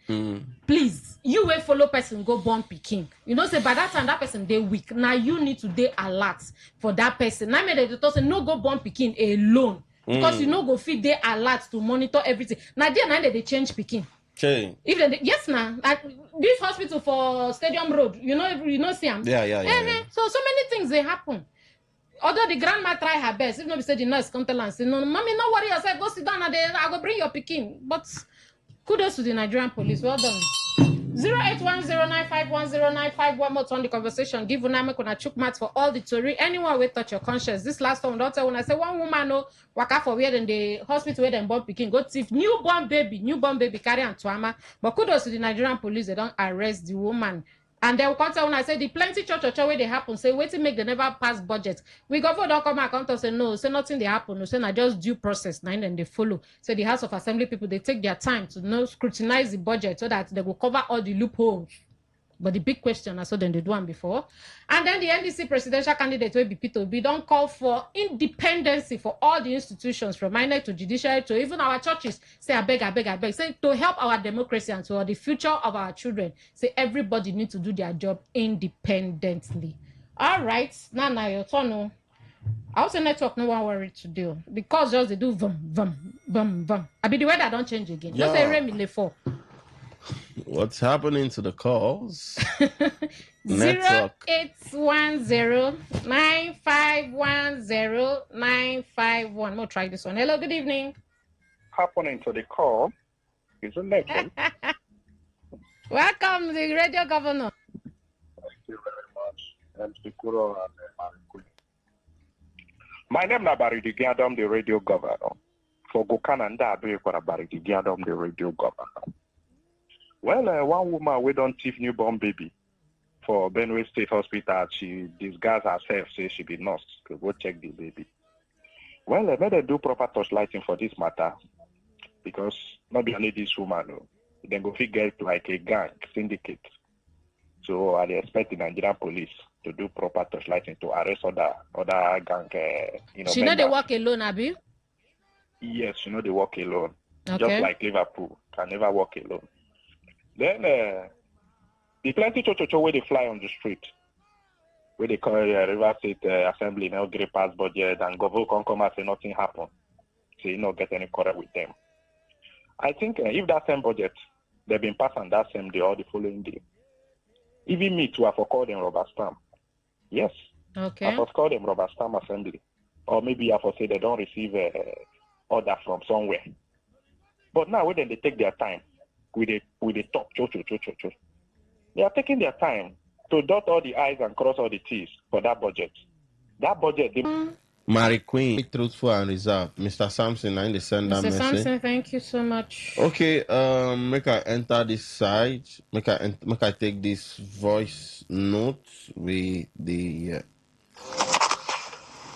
Please, you will follow person go born pikin. You know, say by that time that person they weak. Now you need to dey alert for that person. Now me they say no go born pikin alone because you know go fit dey alert to monitor everything. Now they change pikin. Okay. If yes now, like this hospital for Stadium Road, you know see am. Yeah. So many things they happen. Although the grandma try her best, if nobody say the nurse come tell her, say no, mommy, no worry yourself, go sit down and I go bring your pikin. But kudos to the Nigerian police. Well done. 08109510951. One more on the conversation. Give Uname kuna chook mat for all the story. Anyone will touch your conscience. This last one, don't tell when I say one woman no waka for where in the hospital where them born pikin go thief newborn baby carry and tuama. But kudos to the Nigerian police. They don't arrest the woman. And then come tell when I say the plenty church where they happen. Say wait to make they never pass budget. We go for don't come and come to say no. Say nothing they happen. No say not just due process. Now then they follow. So the House of Assembly people they take their time to scrutinize the budget so that they will cover all the loopholes. But the big question, I saw them they do one before. And then the NDC presidential candidate will be Peter Obi don't call for independency for all the institutions from INEC to judiciary to even our churches. Say I beg. Say to help our democracy and to the future of our children. Say everybody needs to do their job independently. All right, now your turn. I also network no one worry to do because just they do vum. I be the weather don't change again. Yeah. Just say rain me for. What's happening to the calls? Network. 0810-9510951. We'll try this one. Hello, good evening. Happening to the call is a network. Welcome, the radio governor. Thank you very much. MC Kuro and Marikui. My name is Baridi Giadom, the radio governor. For Gokananda, I Baridi Giadom, the radio governor. Well, one woman we don't thief newborn baby for Benue State Hospital. She disguised herself, say she be nurse to go check the baby. Well, I better do proper torchlighting for this matter because not only this woman, then go figure like a gang syndicate. So I expect the Nigerian police to do proper torchlighting to arrest other gang. She know they work alone, Abi? Yes, she know they work alone. Okay. Just like Liverpool can never work alone. Then the plenty cho where they fly on the street, where they call River State Assembly now get pass budget and government can come and say nothing happen. So you not get any correct with them. I think if that same budget they've been passed on that same day or the following day, even me too, I for call them rubber stamp. Yes. Okay. I for call them rubber stamp assembly, or maybe I for say they don't receive order from somewhere. But now when they take their time. With the talk, they are taking their time to dot all the I's and cross all the T's for that budget. That budget. Mary Queen, truthful and reserved. Mr. Sampson, I need to send that Mr. message. Sampson, thank you so much. Okay, make I enter this side. Make I take this voice note with the.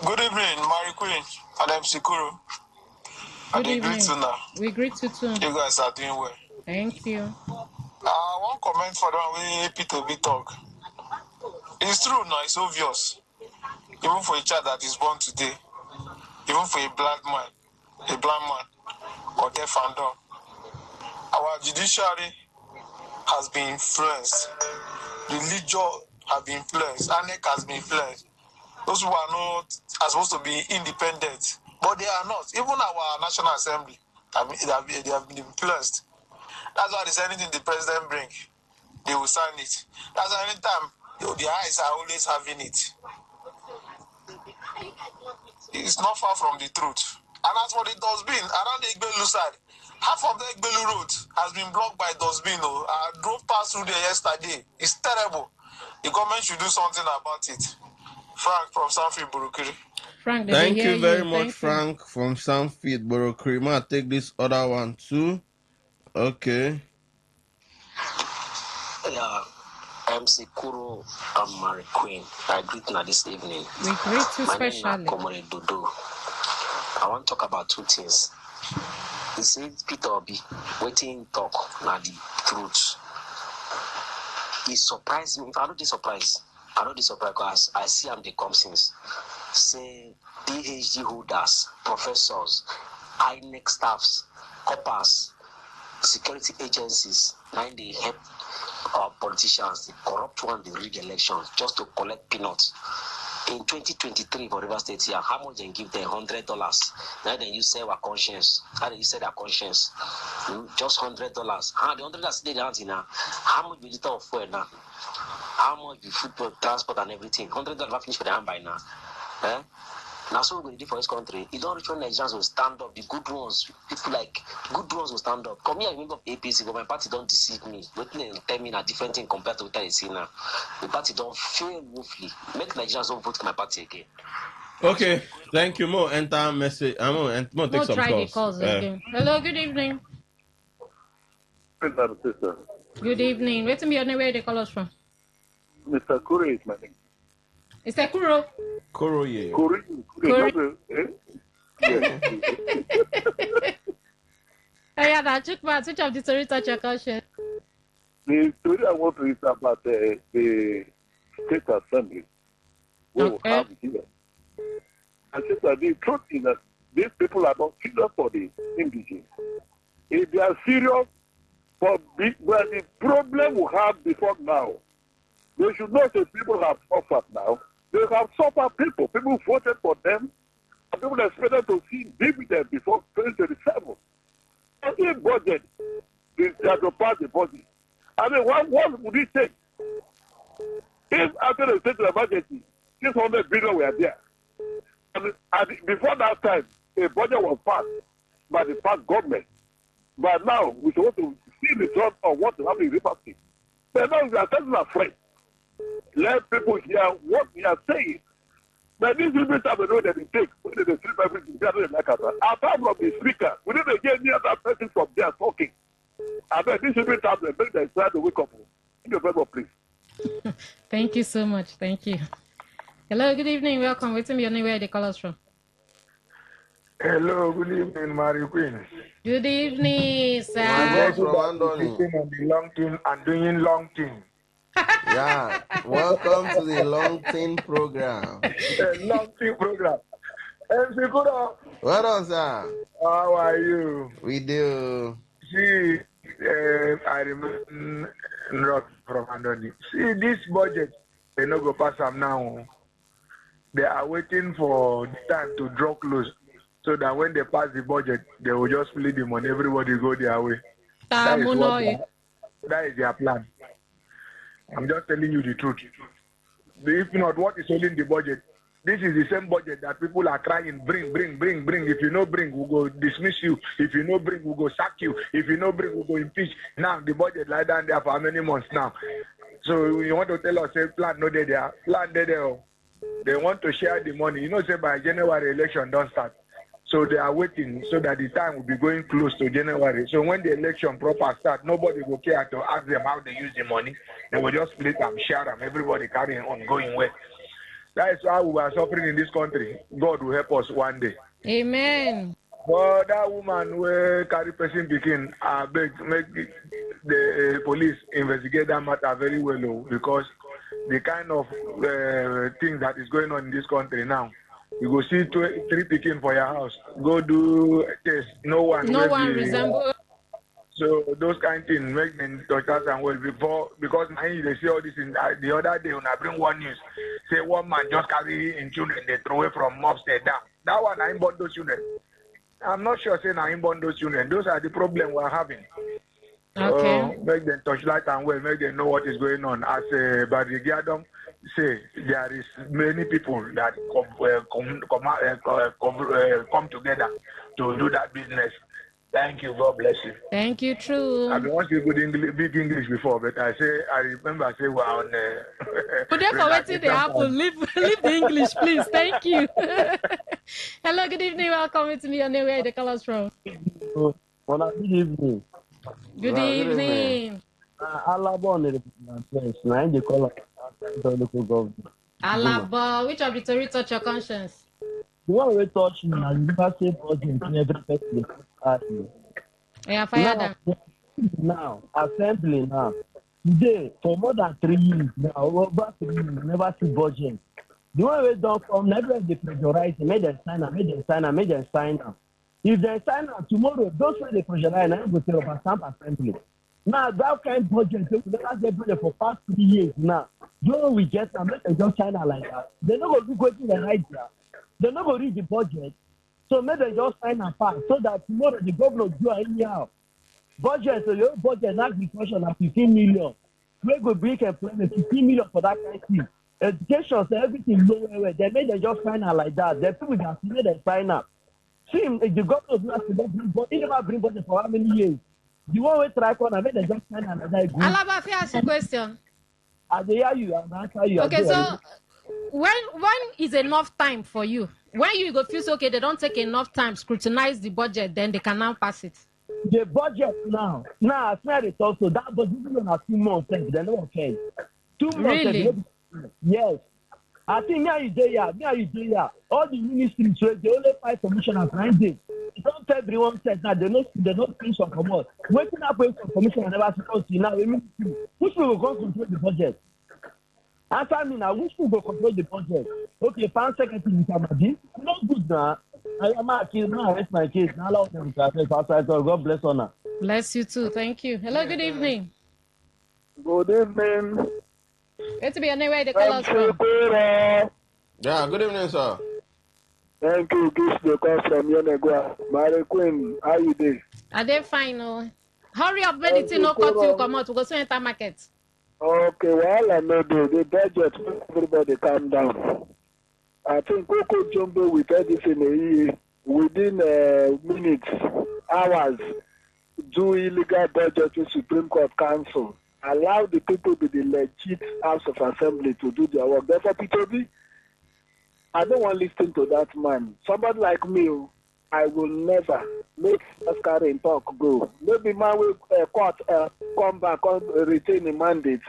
Good evening, Mary Queen and MC Kuro. Good evening. We greet you too. You guys are doing well. Thank you. One comment for the one way P2B talk. It's true now, it's obvious. Even for a child that is born today, even for a blind man, or deaf and dumb, our judiciary has been influenced. Religion has been influenced. ANEC has been influenced. Those who are not are supposed to be independent, but they are not. Even our National Assembly, they have been influenced. That's why there's anything the president bring, they will sign it. That's why anytime the eyes are always having it. It's not far from the truth. And as for the dustbin, around the Igbelu side, half of the Igbelu road has been blocked by dustbin. I drove past through there yesterday. It's terrible. The government should do something about it. Frank from Sanfield Burukiri. Frank, thank you very much, Frank from Sanfield Burukiri. I'll take this other one too. Okay. Yeah, MC Kuro and Mary Queen. I greet you this evening. We greet you especially. My name is Komore Dodo. I want to talk about two things. He said Peter Obi, waiting talk, now the truth. It surprised me. If I know this surprise, because I see them they come since. Say PhD holders, professors, INEC staffs, coppers, security agencies, now they help politicians, the corrupt one, they rig elections just to collect peanuts. In 2023 for River State here, how much they give them? $100. Now then you say our conscience. How do you say their conscience? Just $100. How the $100 they down now? How much be liter of fuel now? How much be food transport and everything? $100 finish for the hand by now. Eh? Now so we do for this country. You don't reach when Nigerians will stand up. The good ones, people like good ones will stand up. Come here, I remember of APC, but my party don't deceive me. But they tell me a different thing compared to what I see now. The party don't fail woefully. Make Nigerians don't vote for my party again. Okay, thank you. More enter message. I'm gonna take some try the calls. calls again. Hello, good evening. Good evening. Wait to me on where they call us from. Mr. Kure is my name. Mr. Kuro. Kuro, yeah. Kure. Hey, yeah, now check my switch of the story touch your conscience. The story I want to read about the state assembly. We will have here. I think that the truth is that these people are not serious for the indigenous. If they are serious for the problem we have before now, they should know that people have suffered now. They have suffered people. People voted for them. And people expected to see dividends before 2027. Any budget, they have to pass the budget. I mean, what would it take? If after the state of emergency, 600 billion were there. And before that time, a budget was passed by the past government. But now, we want to see the result of what is happening in River State. But now we are telling our friends. Let people hear what we are saying. But these people have a road that they take. We need to sleep everything. Apart from the speaker, we need to get near that person from there talking. I bet these people have to make them try to wake up. In your favor, please. Thank you so much. Thank you. Hello, good evening. Welcome. Wait to me on where they call us from. Hello, good evening, Mary Queen. Good evening, sir. Sitting on the long thing and doing long thing. Yeah, welcome to the long thing program. Long thing program. MC Kudo. What else, sir? How are you? We do. See, I remember from Andoni. See, this budget, they no go pass them now. They are waiting for the time to draw close. So that when they pass the budget, they will just split the money. Everybody go their way. That is their plan. I'm just telling you the truth. If not, what is holding the budget? This is the same budget that people are crying, bring. If you no bring, we'll go dismiss you. If you no bring, we'll go sack you. If you no bring, we'll go impeach. Now, the budget lie down there for how many months now? So you want to tell us, say, plan no there. Plan there. They want to share the money. You know, say by January election don't start. So they are waiting so that the time will be going close to January. So when the election proper start, nobody will care to ask them how they use the money. They will just split them, share them, everybody carrying on, going well. That is how we are suffering in this country. God will help us one day. Amen. But that woman will carry person begin, make the police investigate that matter very well, because the kind of thing that is going on in this country now, you go see 3 picking for your house. Go do a test. No one resemble. So those kind of things make them touch us and well before, because now they see all this in the other day when I bring one news, say one man just carry in children, they throw away from upstairs down. That one I born those children. I'm not sure saying I born those children. Those are the problem we're having. Okay. Make them touch light and well, make them know what is going on. As Badigiadom say, there is many people that come together to do that business. Thank you. God bless you. Thank you, true. I've been watching good big English before, but I remember we're on. But therefore, what did they happen? Leave the English, please. Thank you. Hello, good evening. Welcome to me on the way they call us from. Good evening. Good evening. Alaba now they call the local government. Alaba, which of the three touch your conscience? The one we touch now, you never say budget in every person. Yeah, fire them. Now, assembly now. Today, for more than 3 years now, over 3 years, never see budget. The one we don't come, never they pressurize, make them sign up. If they sign out tomorrow, those who they pressurize now go to over stamp assembly. Now that kind of budget, they will never get budget for past 3 years now. Don't we get them? Make them just China like that. They're not going to do good the idea. They're not going to read the budget. So maybe they just sign and pass so that tomorrow the governor do anyhow. Budget, so your budget not agriculture na 15 million. We go bring employment 15 million for that kind of thing. Education, so everything low way. They made them just sign out like that. The people that see them sign up. See, the governor do not bring budget. He never bring budget for how many years? The one way try corner, make them just sign another group. Alaba, if you ask a question. I hear you, and answer you. Okay, so when is enough time for you? When you go feel so, okay, they don't take enough time scrutinize the budget, then they can now pass it. The budget now, I swear they talk so that budget is on a 2 months. They don't okay. 2 months. Really? Yes. I think me and you there. All the ministries, they only 5 commissioners 9 days. Don't tell everyone said that they not finish on command. Waiting up for commissioner never supposed to now. Which will go control the budget? Answer me now. Which will go control the budget? Okay, Pan Secretary Kamadi. Not good now. I am a kid. Now arrest my kids. Now allow them to arrest outside. God bless honor. Bless you too. Thank you. Hello. Good evening. Good evening. Good to be anyway. They call us from. Yeah. Good evening, sir. Thank you. This the call from Yenegua. Mary Queen, how you doing? Are they fine? No. Hurry up, medicine. No cut you come out. We go to enter market. Okay, well, I know the budget. Everybody calm down. I think Coco Jumbo with everything within minutes, hours, do illegal budget to Supreme Court Council. Allow the people with the legit House of Assembly to do their work. Therefore, P2B, I don't want to listen to that man. Somebody like me, I will never make Oscar and talk go. Maybe man will court come back, retain a mandate.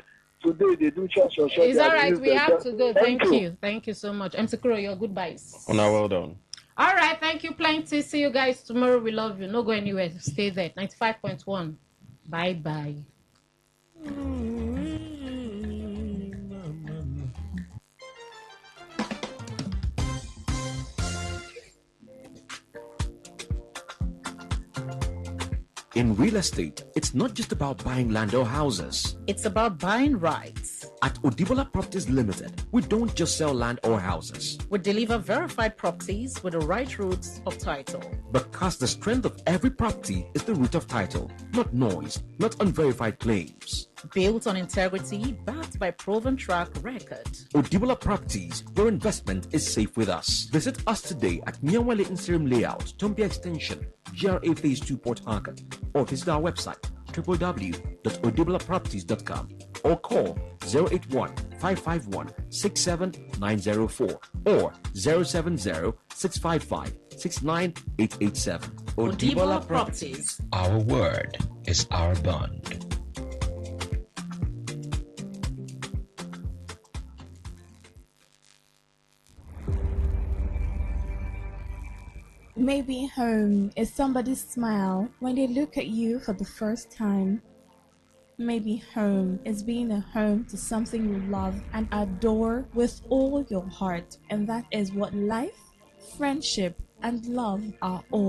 Today they do church. It's all right. We have to go. Thank you. Thank you so much. MC Kuro, your goodbyes. Well done. All right. Thank you plenty. See you guys tomorrow. We love you. No go anywhere. Stay there. 95.1. Bye-bye. In real estate, it's not just about buying land or houses. It's about buying rights. At Odibola Properties Limited, we don't just sell land or houses. We deliver verified properties with the right roots of title. Because the strength of every property is the root of title, not noise, not unverified claims. Built on integrity, backed by proven track record. Odibola Properties, your investment is safe with us. Visit us today at Nyawale Inserim Layout, Tombia Extension, GRA Phase 2 Port Harcourt, or visit our website www.odibolaproperties.com or call 081-551-67904 or 070-655-69887. Odibola Properties. Our word is our bond. Maybe home is somebody's smile when they look at you for the first time. Maybe home is being a home to something you love and adore with all your heart. And that is what life, friendship, and love are all